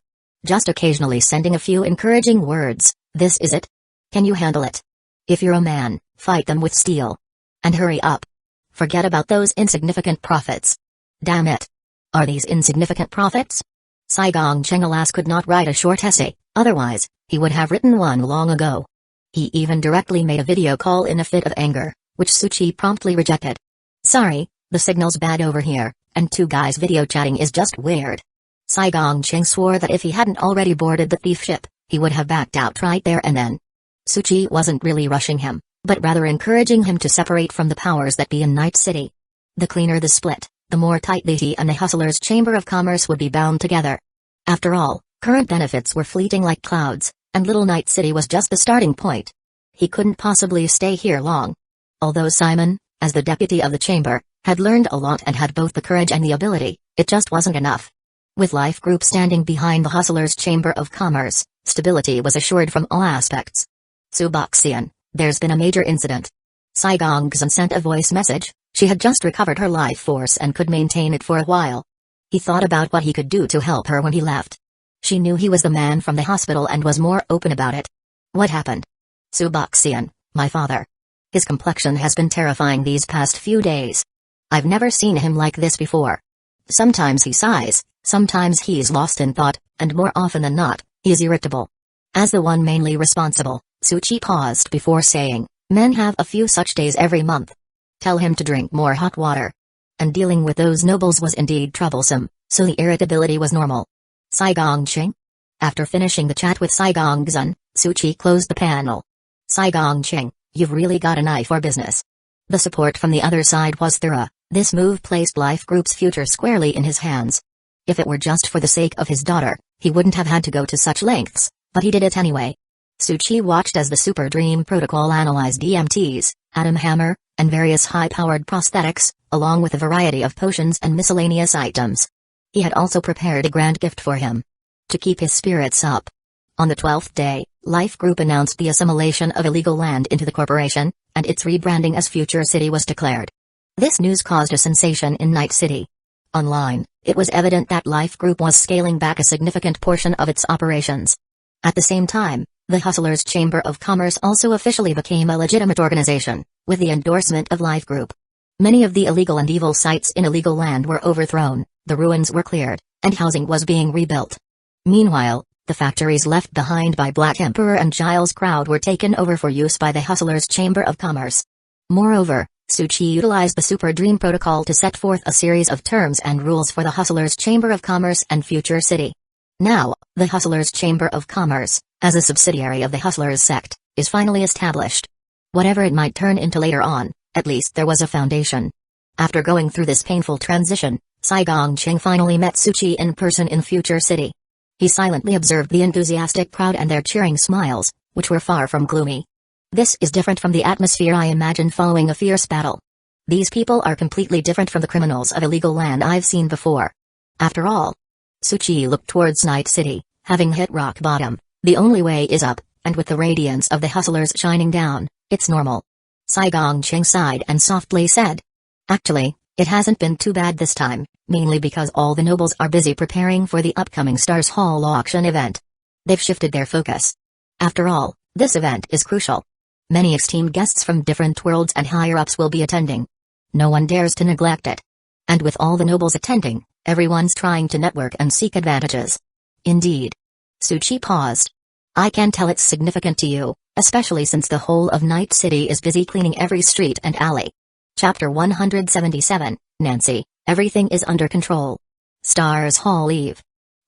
Speaker 1: Just occasionally sending a few encouraging words, "This is it? Can you handle it? If you're a man, fight them with steel. And hurry up. Forget about those insignificant profits." Damn it. Are these insignificant profits? Saigongqing alas could not write a short essay, otherwise, he would have written one long ago. He even directly made a video call in a fit of anger, which Suchi promptly rejected. "Sorry, the signal's bad over here, and two guys video chatting is just weird." Saigongqing swore that if he hadn't already boarded the thief ship, he would have backed out right there and then. Suchi wasn't really rushing him, but rather encouraging him to separate from the powers that be in Night City. The cleaner the split, the more tightly he and the Hustlers' Chamber of Commerce would be bound together. After all, current benefits were fleeting like clouds, and Little Night City was just the starting point. He couldn't possibly stay here long. Although Simon, as the deputy of the chamber, had learned a lot and had both the courage and the ability, it just wasn't enough. With Life Group standing behind the Hustlers' Chamber of Commerce, stability was assured from all aspects. "Suboxian, there's been a major incident." Saigongqing sent a voice message. She had just recovered her life force and could maintain it for a while. He thought about what he could do to help her when he left. She knew he was the man from the hospital and was more open about it. "What happened?" "Suboxian, my father. His complexion has been terrifying these past few days. I've never seen him like this before. Sometimes he sighs, sometimes he's lost in thought, and more often than not, he's irritable." As the one mainly responsible, Suchi paused before saying, "Men have a few such days every month. Tell him to drink more hot water." And dealing with those nobles was indeed troublesome, so the irritability was normal. Saigongqing? After finishing the chat with Saigongqing, Suchi closed the panel. "Saigongqing, you've really got an eye for business." The support from the other side was thorough. This move placed Life Group's future squarely in his hands. If it were just for the sake of his daughter, he wouldn't have had to go to such lengths, but he did it anyway. Suchi watched as the Super Dream Protocol analyzed DMTs, Atom Hammer, and various high-powered prosthetics, along with a variety of potions and miscellaneous items. He had also prepared a grand gift for him. To keep his spirits up. On the 12th day, Life Group announced the assimilation of illegal land into the corporation, and its rebranding as Future City was declared. This news caused a sensation in Night City. Online, it was evident that Life Group was scaling back a significant portion of its operations. At the same time, the Hustlers' Chamber of Commerce also officially became a legitimate organization, with the endorsement of Life Group. Many of the illegal and evil sites in illegal land were overthrown, the ruins were cleared, and housing was being rebuilt. Meanwhile, the factories left behind by Black Emperor and Giles' crowd were taken over for use by the Hustlers' Chamber of Commerce. Moreover, Suchi utilized the Super Dream Protocol to set forth a series of terms and rules for the Hustlers' Chamber of Commerce and Future City. Now, the Hustlers' Chamber of Commerce, as a subsidiary of the Hustlers sect, is finally established. Whatever it might turn into later on, at least there was a foundation. After going through this painful transition, Saigongqing finally met Suchi in person in Future City. He silently observed the enthusiastic crowd and their cheering smiles, which were far from gloomy. "This is different from the atmosphere I imagined following a fierce battle. These people are completely different from the criminals of illegal land I've seen before. After all." Suchi looked towards Night City, having hit rock bottom. The only way is up, and with the radiance of the Hustlers shining down, it's normal. Saigongqing sighed and softly said, "Actually, it hasn't been too bad this time, mainly because all the nobles are busy preparing for the upcoming Stars Hall auction event. They've shifted their focus. After all, this event is crucial. Many esteemed guests from different worlds and higher-ups will be attending. No one dares to neglect it. And with all the nobles attending, everyone's trying to network and seek advantages. Indeed. Tsuchi paused. I can tell it's significant to you, especially since the whole of Night City is busy cleaning every street and alley. Chapter 177, Nancy, everything is under control. Stars Hall Eve.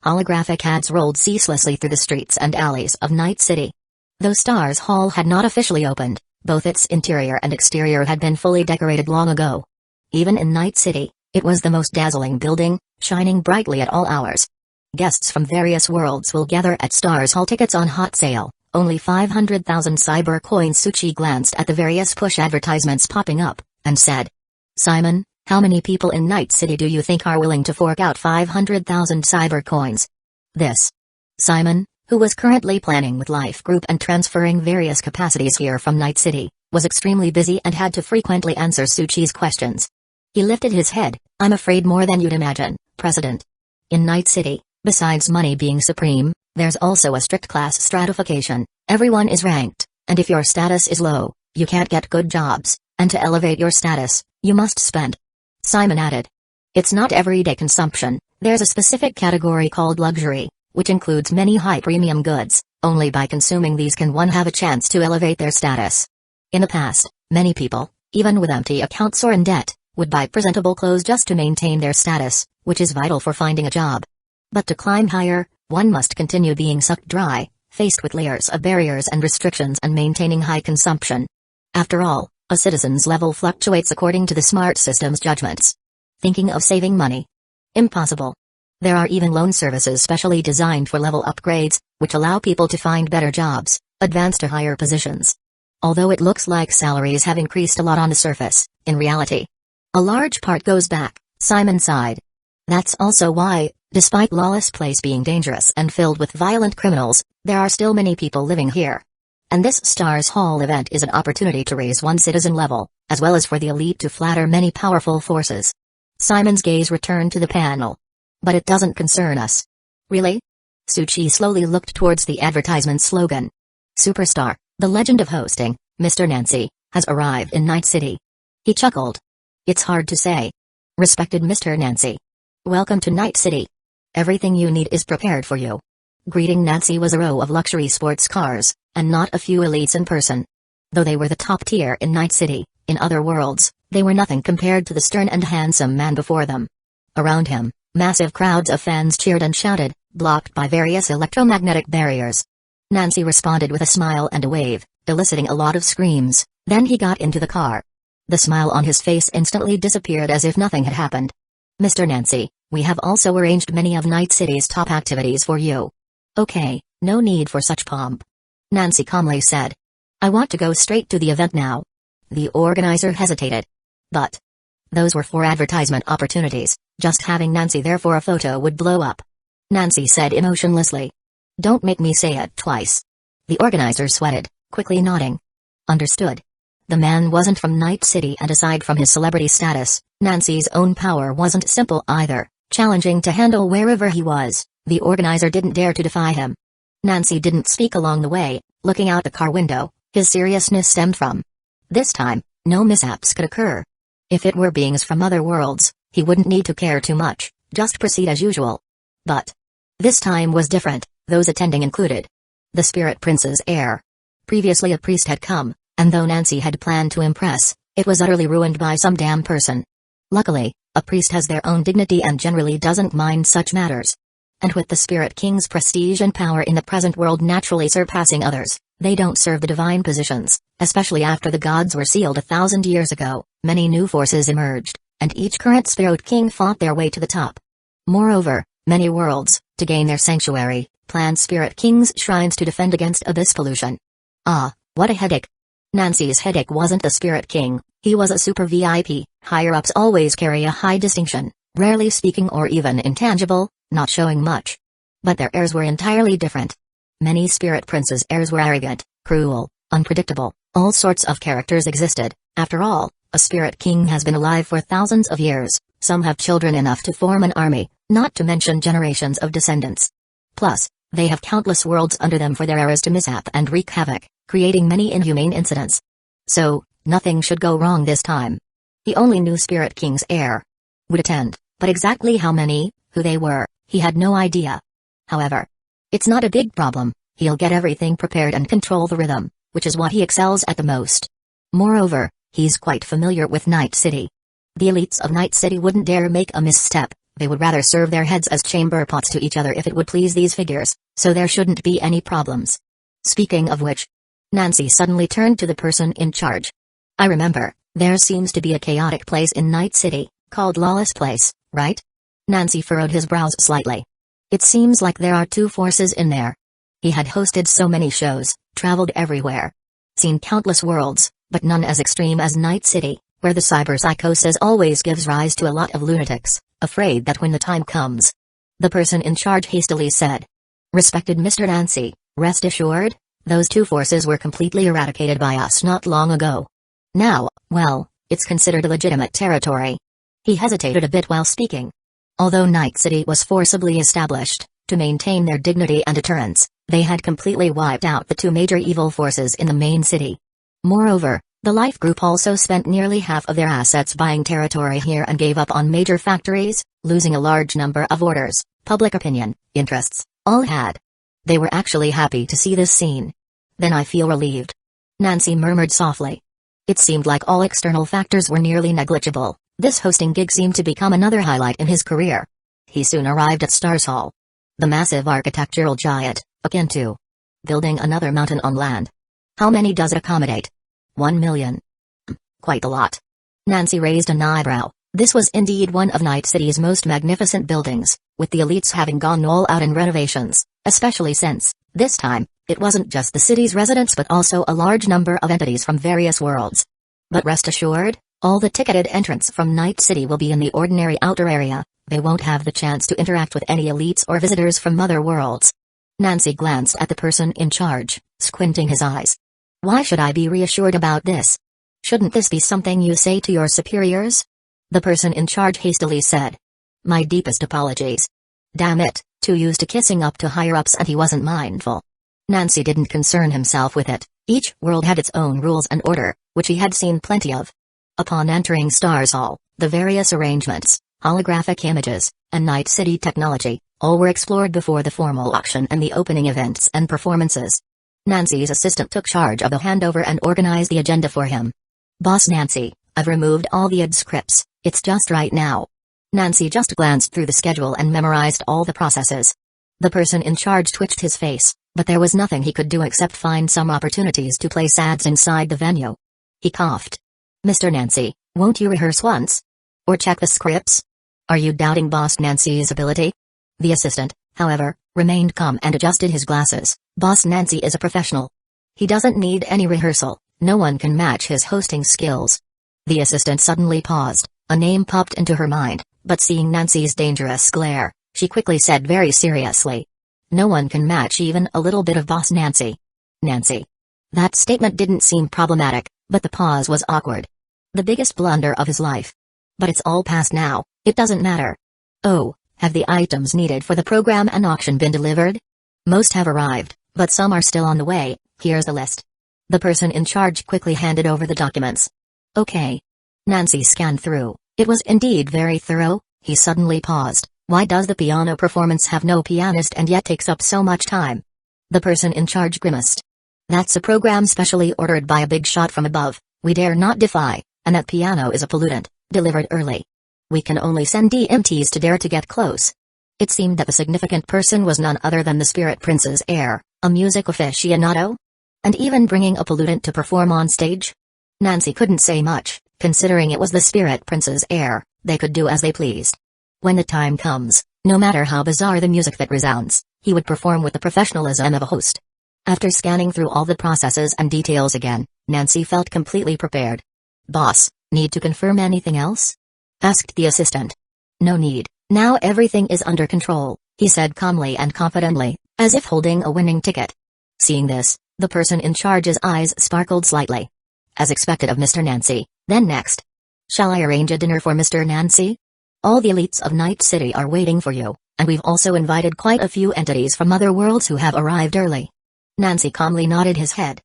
Speaker 1: Holographic ads rolled ceaselessly through the streets and alleys of Night City. Though Stars Hall had not officially opened, both its interior and exterior had been fully decorated long ago. Even in Night City, it was the most dazzling building, shining brightly at all hours. Guests from various worlds will gather at Stars Hall. Tickets on hot sale, only 500,000 cyber coins. Tsuchi glanced at the various push advertisements popping up, and said, Simon, how many people in Night City do you think are willing to fork out 500,000 cyber coins? This. Simon, who was currently planning with Life Group and transferring various capacities here from Night City, was extremely busy and had to frequently answer Tsuchi's questions. He lifted his head. I'm afraid more than you'd imagine, President. In Night City, besides money being supreme, there's also a strict class stratification. Everyone is ranked, and if your status is low, you can't get good jobs, and to elevate your status, you must spend. Simon added. It's not everyday consumption, there's a specific category called luxury, which includes many high-premium goods. Only by consuming these can one have a chance to elevate their status. In the past, many people, even with empty accounts or in debt, would buy presentable clothes just to maintain their status, which is vital for finding a job. But to climb higher, one must continue being sucked dry, faced with layers of barriers and restrictions and maintaining high consumption. After all, a citizen's level fluctuates according to the smart system's judgments. Thinking of saving money? Impossible. There are even loan services specially designed for level upgrades, which allow people to find better jobs, advance to higher positions. Although it looks like salaries have increased a lot on the surface, in reality, a large part goes back. Simon sighed. That's also why, despite Lawless Place being dangerous and filled with violent criminals, there are still many people living here. And this Stars Hall event is an opportunity to raise one citizen level, as well as for the elite to flatter many powerful forces. Simon's gaze returned to the panel. But it doesn't concern us. Really? Tsuchi slowly looked towards the advertisement slogan. Superstar, the legend of hosting, Mr. Nancy, has arrived in Night City. He chuckled. It's hard to say. Respected Mr. Nancy. Welcome to Night City. Everything you need is prepared for you. Greeting Nancy was a row of luxury sports cars, and not a few elites in person. Though they were the top tier in Night City, in other worlds, they were nothing compared to the stern and handsome man before them. Around him, massive crowds of fans cheered and shouted, blocked by various electromagnetic barriers. Nancy responded with a smile and a wave, eliciting a lot of screams. Then he got into the car. The smile on his face instantly disappeared as if nothing had happened. Mr. Nancy, we have also arranged many of Night City's top activities for you. Okay, no need for such pomp. Nancy calmly said. I want to go straight to the event now. The organizer hesitated. But those were 4 advertisement opportunities. Just having Nancy there for a photo would blow up. Nancy said emotionlessly. Don't make me say it twice. The organizer sweated, quickly nodding. Understood. The man wasn't from Night City, and aside from his celebrity status, Nancy's own power wasn't simple either, challenging to handle wherever he was. The organizer didn't dare to defy him. Nancy didn't speak along the way, looking out the car window. His seriousness stemmed from. This time, no mishaps could occur. If it were beings from other worlds, he wouldn't need to care too much, just proceed as usual. But this time was different. Those attending included the Spirit Prince's heir. Previously a priest had come, and though Nancy had planned to impress, it was utterly ruined by some damn person. Luckily, a priest has their own dignity and generally doesn't mind such matters. And with the Spirit King's prestige and power in the present world naturally surpassing others, they don't serve the divine positions, especially after the gods were sealed 1,000 years ago. Many new forces emerged, and each current Spirit King fought their way to the top. Moreover, many worlds, to gain their sanctuary, planned Spirit King's shrines to defend against abyss pollution. Ah, what a headache. Nancy's headache wasn't the Spirit King, he was a super VIP. Higher-ups always carry a high distinction, rarely speaking or even intangible, not showing much. But their heirs were entirely different. Many Spirit Prince's heirs were arrogant, cruel, unpredictable. All sorts of characters existed. After all, a Spirit King has been alive for thousands of years. Some have children enough to form an army, not to mention generations of descendants. Plus, they have countless worlds under them for their heirs to mishap and wreak havoc, creating many inhumane incidents. So, nothing should go wrong this time. He only knew Spirit King's heir would attend, but exactly how many, who they were, he had no idea. However, it's not a big problem, he'll get everything prepared and control the rhythm, which is what he excels at the most. Moreover, he's quite familiar with Night City. The elites of Night City wouldn't dare make a misstep, they would rather serve their heads as chamber pots to each other if it would please these figures, so there shouldn't be any problems. Speaking of which, Nancy suddenly turned to the person in charge. I remember, there seems to be a chaotic place in Night City, called Lawless Place, right? Nancy furrowed his brows slightly. It seems like there are two forces in there. He had hosted so many shows, traveled everywhere, seen countless worlds, but none as extreme as Night City, where the cyberpsychosis always gives rise to a lot of lunatics, afraid that when the time comes. The person in charge hastily said. Respected Mr. Nancy, rest assured, those two forces were completely eradicated by us not long ago. Now, well, it's considered a legitimate territory. He hesitated a bit while speaking. Although Night City was forcibly established, to maintain their dignity and deterrence, they had completely wiped out the two major evil forces in the main city. Moreover, the Life Group also spent nearly half of their assets buying territory here and gave up on major factories, losing a large number of orders, public opinion, interests, all had. They were actually happy to see this scene. Then I feel relieved. Nancy murmured softly. It seemed like all external factors were nearly negligible. This hosting gig seemed to become another highlight in his career. He soon arrived at Stars Hall. The massive architectural giant, akin to building another mountain on land. How many does it accommodate? 1 million. Quite a lot. Nancy raised an eyebrow. This was indeed one of Night City's most magnificent buildings, with the elites having gone all out in renovations, especially since, this time, it wasn't just the city's residents but also a large number of entities from various worlds. But rest assured, all the ticketed entrants from Night City will be in the ordinary outer area, they won't have the chance to interact with any elites or visitors from other worlds. Nancy glanced at the person in charge, squinting his eyes. Why should I be reassured about this? Shouldn't this be something you say to your superiors? The person in charge hastily said. My deepest apologies. Damn it, too used to kissing up to higher-ups and he wasn't mindful. Nancy didn't concern himself with it. Each world had its own rules and order, which he had seen plenty of. Upon entering Stars Hall, the various arrangements, holographic images, and Night City technology, all were explored before the formal auction and the opening events and performances. Nancy's assistant took charge of the handover and organized the agenda for him. Boss Nancy, I've removed all the ad scripts, it's just right now. Nancy just glanced through the schedule and memorized all the processes. The person in charge twitched his face, but there was nothing he could do except find some opportunities to place ads inside the venue. He coughed. Mr. Nancy, won't you rehearse once? Or check the scripts? Are you doubting Boss Nancy's ability? The assistant, however, remained calm and adjusted his glasses. Boss Nancy is a professional. He doesn't need any rehearsal, no one can match his hosting skills. The assistant suddenly paused, a name popped into her mind, but seeing Nancy's dangerous glare, she quickly said very seriously. No one can match even a little bit of Boss Nancy. Nancy. That statement didn't seem problematic, but the pause was awkward. The biggest blunder of his life. But it's all past now, it doesn't matter. Oh, have the items needed for the program and auction been delivered? Most have arrived, but some are still on the way. Here's a list. The person in charge quickly handed over the documents. Okay. Nancy scanned through. It was indeed very thorough. He suddenly paused. Why does the piano performance have no pianist and yet takes up so much time? The person in charge grimaced. That's a program specially ordered by a big shot from above, we dare not defy, and that piano is a pollutant, delivered early. We can only send DMTs to dare to get close. It seemed that the significant person was none other than the Spirit Prince's heir, a music aficionado? And even bringing a pollutant to perform on stage? Nancy couldn't say much, considering it was the Spirit Prince's heir, they could do as they pleased. When the time comes, no matter how bizarre the music that resounds, he would perform with the professionalism of a host. After scanning through all the processes and details again, Nancy felt completely prepared. Boss, need to confirm anything else? Asked the assistant. No need, now everything is under control, he said calmly and confidently, as if holding a winning ticket. Seeing this, the person in charge's eyes sparkled slightly. As expected of Mr. Nancy, then next. Shall I arrange a dinner for Mr. Nancy? All the elites of Night City are waiting for you, and we've also invited quite a few entities from other worlds who have arrived early. Nancy calmly nodded his head.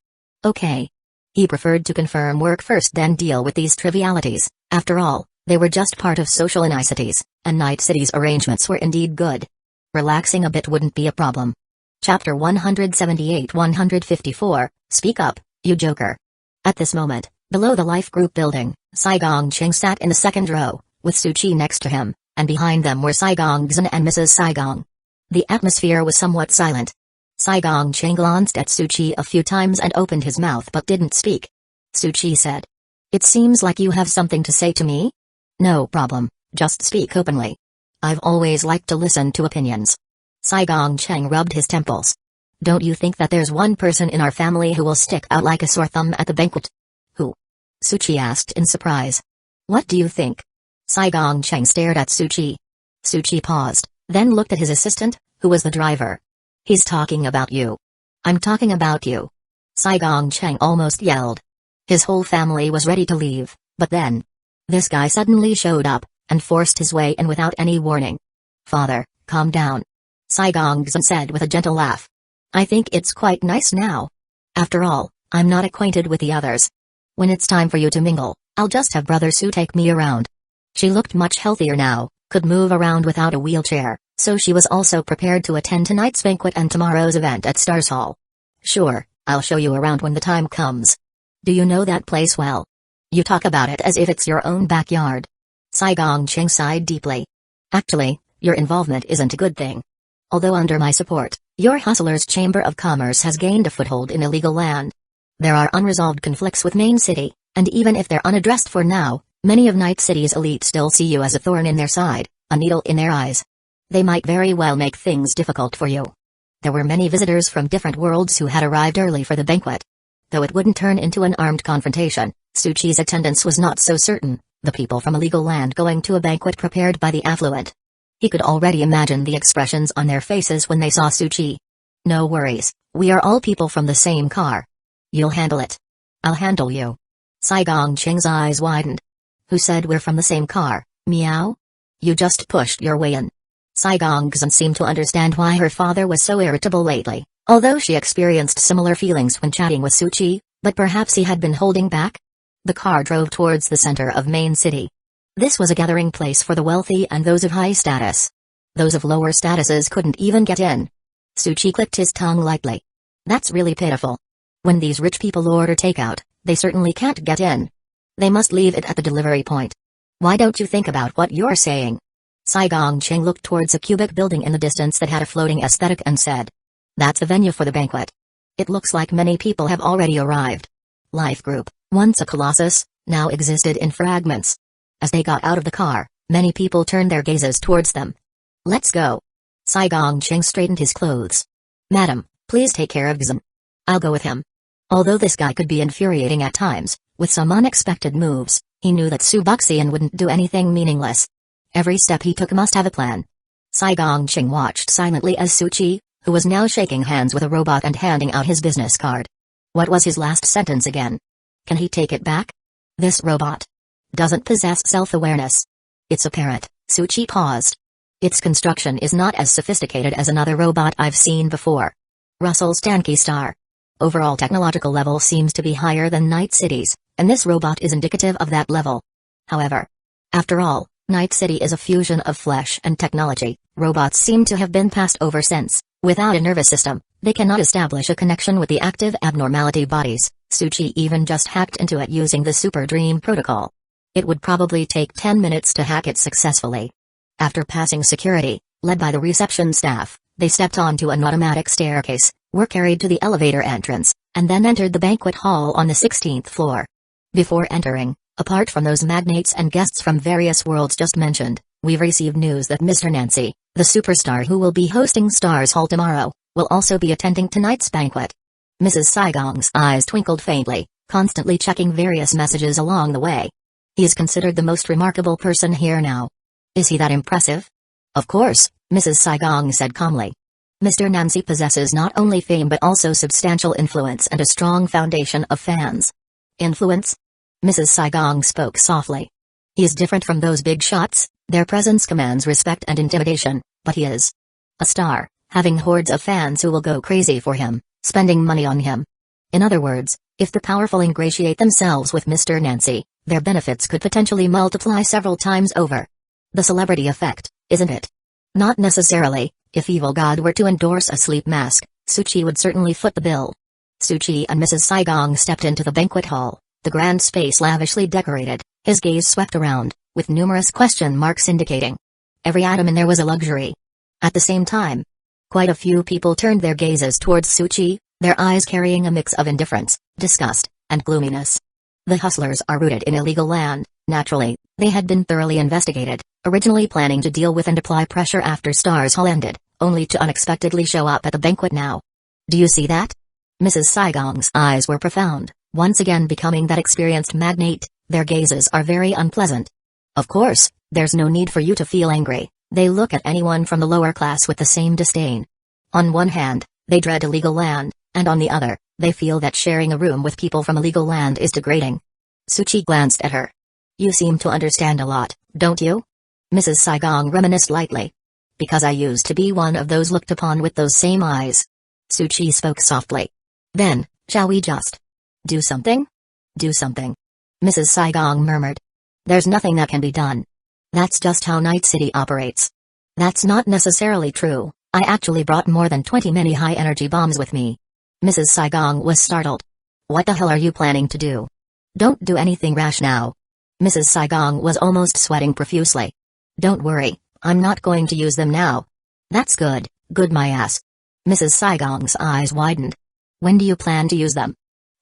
Speaker 1: Okay. He preferred to confirm work first then deal with these trivialities. After all, they were just part of social niceties, and Night City's arrangements were indeed good. Relaxing a bit wouldn't be a problem. Chapter 178-154, Speak Up, You Joker. At this moment, below the Life Group building, Saigong Cheng sat in the second row, with Suchi next to him, and behind them were Saigong Zhen and Mrs. Saigong. The atmosphere was somewhat silent. Saigong Cheng glanced at Suchi a few times and opened his mouth but didn't speak. Suchi said, "It seems like you have something to say to me?" "No problem, just speak openly. I've always liked to listen to opinions." Saigong Cheng rubbed his temples. "Don't you think that there's one person in our family who will stick out like a sore thumb at the banquet?" "Who?" Suchi asked in surprise. "What do you think?" Saigong Cheng stared at Suchi. Suchi paused, then looked at his assistant, who was the driver. "He's talking about you." "I'm talking about you." Saigong Cheng almost yelled. His whole family was ready to leave, but then this guy suddenly showed up, and forced his way in without any warning. "Father, calm down," Saigong Zhen said with a gentle laugh. "I think it's quite nice now. After all, I'm not acquainted with the others. When it's time for you to mingle, I'll just have Brother Su take me around." She looked much healthier now, could move around without a wheelchair, so she was also prepared to attend tonight's banquet and tomorrow's event at Stars Hall. "Sure, I'll show you around when the time comes. Do you know that place well? You talk about it as if it's your own backyard." Saigong Cheng sighed deeply. "Actually, your involvement isn't a good thing. Although under my support, your Hustlers' Chamber of Commerce has gained a foothold in illegal land. There are unresolved conflicts with Main City, and even if they're unaddressed for now, many of Night City's elite still see you as a thorn in their side, a needle in their eyes. They might very well make things difficult for you." There were many visitors from different worlds who had arrived early for the banquet. Though it wouldn't turn into an armed confrontation, Suchi's attendance was not so certain, the people from illegal land going to a banquet prepared by the affluent. He could already imagine the expressions on their faces when they saw Suchi. "No worries, we are all people from the same car. You'll handle it." "I'll handle you." Saigong Cheng's eyes widened. "Who said we're from the same car, meow? You just pushed your way in." Saigong Zhen seemed to understand why her father was so irritable lately, although she experienced similar feelings when chatting with Suchi, but perhaps he had been holding back. The car drove towards the center of Main City. This was a gathering place for the wealthy and those of high status. Those of lower statuses couldn't even get in. Suchi clicked his tongue lightly. "That's really pitiful. When these rich people order takeout, they certainly can't get in. They must leave it at the delivery point. Why don't you think about what you're saying?" Saigong Cheng looked towards a cubic building in the distance that had a floating aesthetic and said, "That's a venue for the banquet. It looks like many people have already arrived." Life Group, once a colossus, now existed in fragments. As they got out of the car, many people turned their gazes towards them. "Let's go." Saigong Cheng straightened his clothes. "Madam, please take care of Zhen. I'll go with him." Although this guy could be infuriating at times, with some unexpected moves, he knew that Suboxian wouldn't do anything meaningless. Every step he took must have a plan. Saigong Cheng watched silently as Suchi, who was now shaking hands with a robot and handing out his business card. What was his last sentence again? Can he take it back? This robot doesn't possess self-awareness. It's apparent. Suchi paused. Its construction is not as sophisticated as another robot I've seen before. Russell's Tanky Star. Overall technological level seems to be higher than Night City's, and this robot is indicative of that level. However, after all, Night City is a fusion of flesh and technology. Robots seem to have been passed over since, without a nervous system, they cannot establish a connection with the active abnormality bodies. Suchi even just hacked into it using the Super Dream protocol. It would probably take 10 minutes to hack it successfully. After passing security, led by the reception staff, they stepped onto an automatic staircase, were carried to the elevator entrance, and then entered the banquet hall on the 16th floor. Before entering, apart from those magnates and guests from various worlds just mentioned, we've received news that Mr. Nancy, the superstar who will be hosting Stars Hall tomorrow, will also be attending tonight's banquet. Mrs. Saigong's eyes twinkled faintly, constantly checking various messages along the way. He is considered the most remarkable person here now. Is he that impressive? Of course, Mrs. Saigong said calmly. Mr. Nancy possesses not only fame but also substantial influence and a strong foundation of fans. Influence? Mrs. Saigong spoke softly. He is different from those big shots, their presence commands respect and intimidation, but he is a star, having hordes of fans who will go crazy for him, spending money on him. In other words, If the powerful ingratiate themselves with Mr. Nancy, their benefits could potentially multiply several times over. The celebrity effect, isn't it? Not necessarily. If Evil God were to endorse a sleep mask, Suchi would certainly foot the bill. Suchi and Mrs. Saigong stepped into the banquet hall, the grand space lavishly decorated. His gaze swept around, with numerous question marks indicating every atom in there was a luxury. At the same time, quite a few people turned their gazes towards Suchi, their eyes carrying a mix of indifference, disgust, and gloominess. The hustlers are rooted in illegal land. Naturally, they had been thoroughly investigated, originally planning to deal with and apply pressure after Stars Hall ended, only to unexpectedly show up at the banquet now. Do you see that? Mrs. Saigong's eyes were profound, once again becoming that experienced magnate. Their gazes are very unpleasant. Of course, there's no need for you to feel angry. They look at anyone from the lower class with the same disdain. On one hand, they dread illegal land, and on the other, they feel that sharing a room with people from illegal land is degrading. Suchi glanced at her. You seem to understand a lot, don't you? Mrs. Saigong reminisced lightly. Because I used to be one of those looked upon with those same eyes. Suchi spoke softly. Then, shall we just do something? Do something. Mrs. Saigong murmured. There's nothing that can be done. That's just how Night City operates. That's not necessarily true. I actually brought more than 20 many high-energy bombs with me. Mrs. Saigong was startled. What the hell are you planning to do? Don't do anything rash now. Mrs. Saigong was almost sweating profusely. Don't worry, I'm not going to use them now. That's good, good my ass. Mrs. Saigong's eyes widened. When do you plan to use them?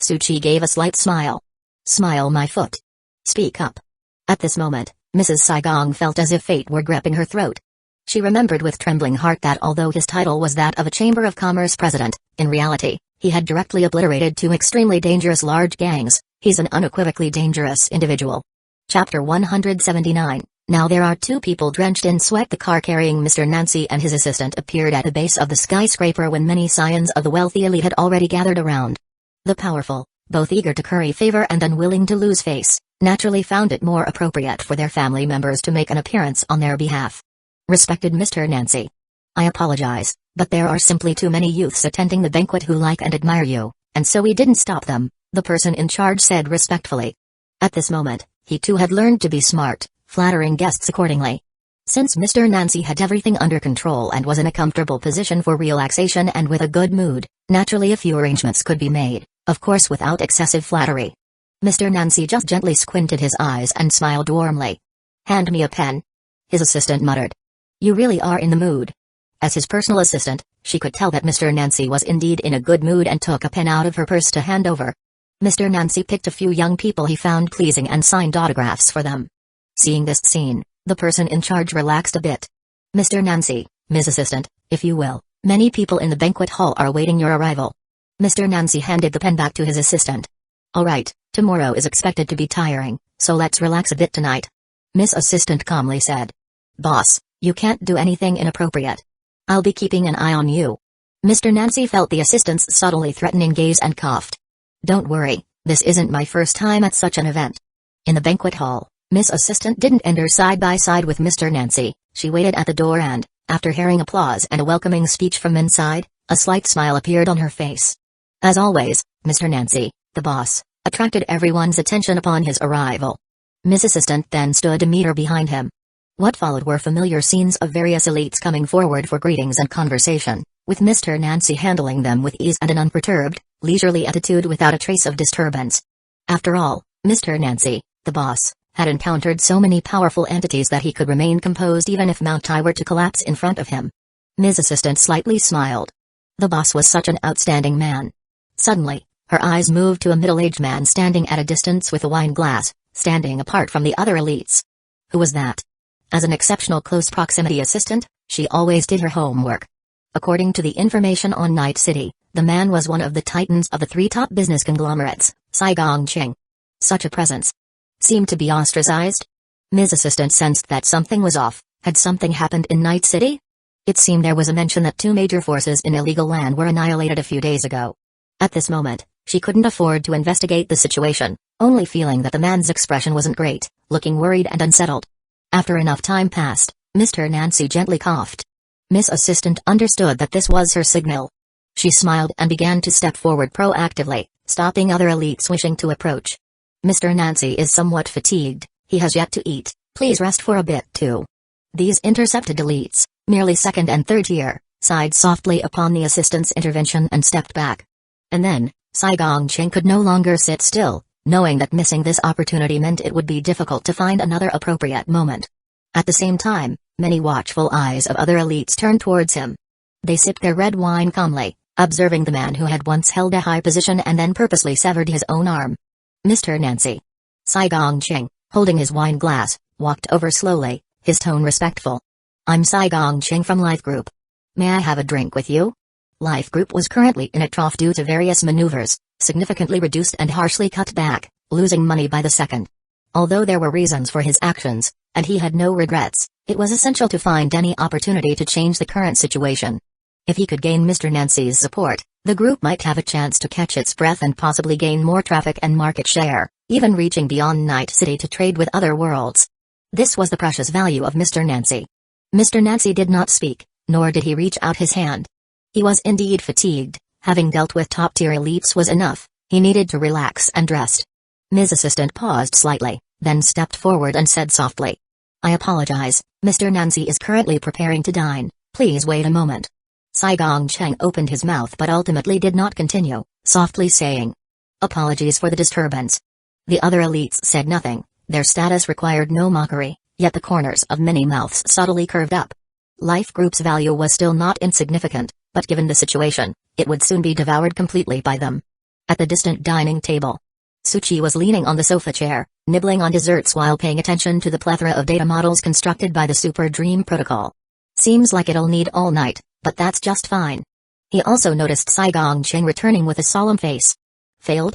Speaker 1: Suchi gave a slight smile. Smile my foot. Speak up. At this moment, Mrs. Saigong felt as if fate were gripping her throat. She remembered with trembling heart that although his title was that of a Chamber of Commerce president, in reality, he had directly obliterated two extremely dangerous large gangs. He's an unequivocally dangerous individual. Chapter 179. Now there are two people drenched in sweat. The car carrying Mr. Nancy and his assistant appeared at the base of the skyscraper when many scions of the wealthy elite had already gathered around. The powerful, both eager to curry favor and unwilling to lose face, naturally found it more appropriate for their family members to make an appearance on their behalf. Respected Mr. Nancy. I apologize, but there are simply too many youths attending the banquet who like and admire you, and so we didn't stop them, the person in charge said respectfully. At this moment, he too had learned to be smart, flattering guests accordingly. Since Mr. Nancy had everything under control and was in a comfortable position for relaxation and with a good mood, naturally a few arrangements could be made, of course without excessive flattery. Mr. Nancy just gently squinted his eyes and smiled warmly. Hand me a pen. His assistant muttered. You really are in the mood. As his personal assistant, she could tell that Mr. Nancy was indeed in a good mood and took a pen out of her purse to hand over. Mr. Nancy picked a few young people he found pleasing and signed autographs for them. Seeing this scene, the person in charge relaxed a bit. Mr. Nancy, Ms. Assistant, if you will, many people in the banquet hall are awaiting your arrival. Mr. Nancy handed the pen back to his assistant. All right, tomorrow is expected to be tiring, so let's relax a bit tonight. Miss Assistant calmly said. Boss, you can't do anything inappropriate. I'll be keeping an eye on you. Mr. Nancy felt the assistant's subtly threatening gaze and coughed. Don't worry, this isn't my first time at such an event. In the banquet hall, Miss Assistant didn't enter side by side with Mr. Nancy. She waited at the door and, after hearing applause and a welcoming speech from inside, a slight smile appeared on her face. As always, Mr. Nancy, the boss, attracted everyone's attention upon his arrival. Miss Assistant then stood a meter behind him. What followed were familiar scenes of various elites coming forward for greetings and conversation, with Mr. Nancy handling them with ease and an unperturbed, leisurely attitude without a trace of disturbance. After all, Mr. Nancy, the boss, had encountered so many powerful entities that he could remain composed even if Mount Tai were to collapse in front of him. Ms. Assistant slightly smiled. The boss was such an outstanding man. Suddenly, her eyes moved to a middle-aged man standing at a distance with a wine glass, standing apart from the other elites. Who was that? As an exceptional close proximity assistant, she always did her homework. According to the information on Night City, the man was one of the titans of the three top business conglomerates, Saigong Qing. Such a presence seemed to be ostracized. Ms. Assistant sensed that something was off. Had something happened in Night City? It seemed there was a mention that two major forces in illegal land were annihilated a few days ago. At this moment, she couldn't afford to investigate the situation, only feeling that the man's expression wasn't great, looking worried and unsettled. After enough time passed, Mr. Nancy gently coughed. Miss Assistant understood that this was her signal. She smiled and began to step forward proactively, stopping other elites wishing to approach. Mr. Nancy is somewhat fatigued, he has yet to eat, please rest for a bit too. These intercepted elites, merely second and third tier, sighed softly upon the assistant's intervention and stepped back. And then, Saigongqing could no longer sit still, knowing that missing this opportunity meant it would be difficult to find another appropriate moment. At the same time, many watchful eyes of other elites turned towards him. They sipped their red wine calmly, observing the man who had once held a high position and then purposely severed his own arm. Mr. Nancy. Saigongqing, holding his wine glass, walked over slowly, his tone respectful. I'm Saigongqing from Life Group. May I have a drink with you? Life Group was currently in a trough due to various maneuvers, significantly reduced and harshly cut back, losing money by the second. Although there were reasons for his actions, and he had no regrets, it was essential to find any opportunity to change the current situation. If he could gain Mr. Nancy's support, the group might have a chance to catch its breath and possibly gain more traffic and market share, even reaching beyond Night City to trade with other worlds. This was the precious value of Mr. Nancy. Mr. Nancy did not speak, nor did he reach out his hand. He was indeed fatigued, having dealt with top-tier elites was enough, he needed to relax and rest. Ms. Assistant paused slightly, then stepped forward and said softly. I apologize, Mr. Nancy is currently preparing to dine, please wait a moment. Saigongqing opened his mouth but ultimately did not continue, softly saying. Apologies for the disturbance. The other elites said nothing, their status required no mockery, yet the corners of many mouths subtly curved up. Life Group's value was still not insignificant, but given the situation, it would soon be devoured completely by them. At the distant dining table, Suchi was leaning on the sofa chair, nibbling on desserts while paying attention to the plethora of data models constructed by the Super Dream Protocol. Seems like it'll need all night, but that's just fine. He also noticed Saigongqing returning with a solemn face. Failed?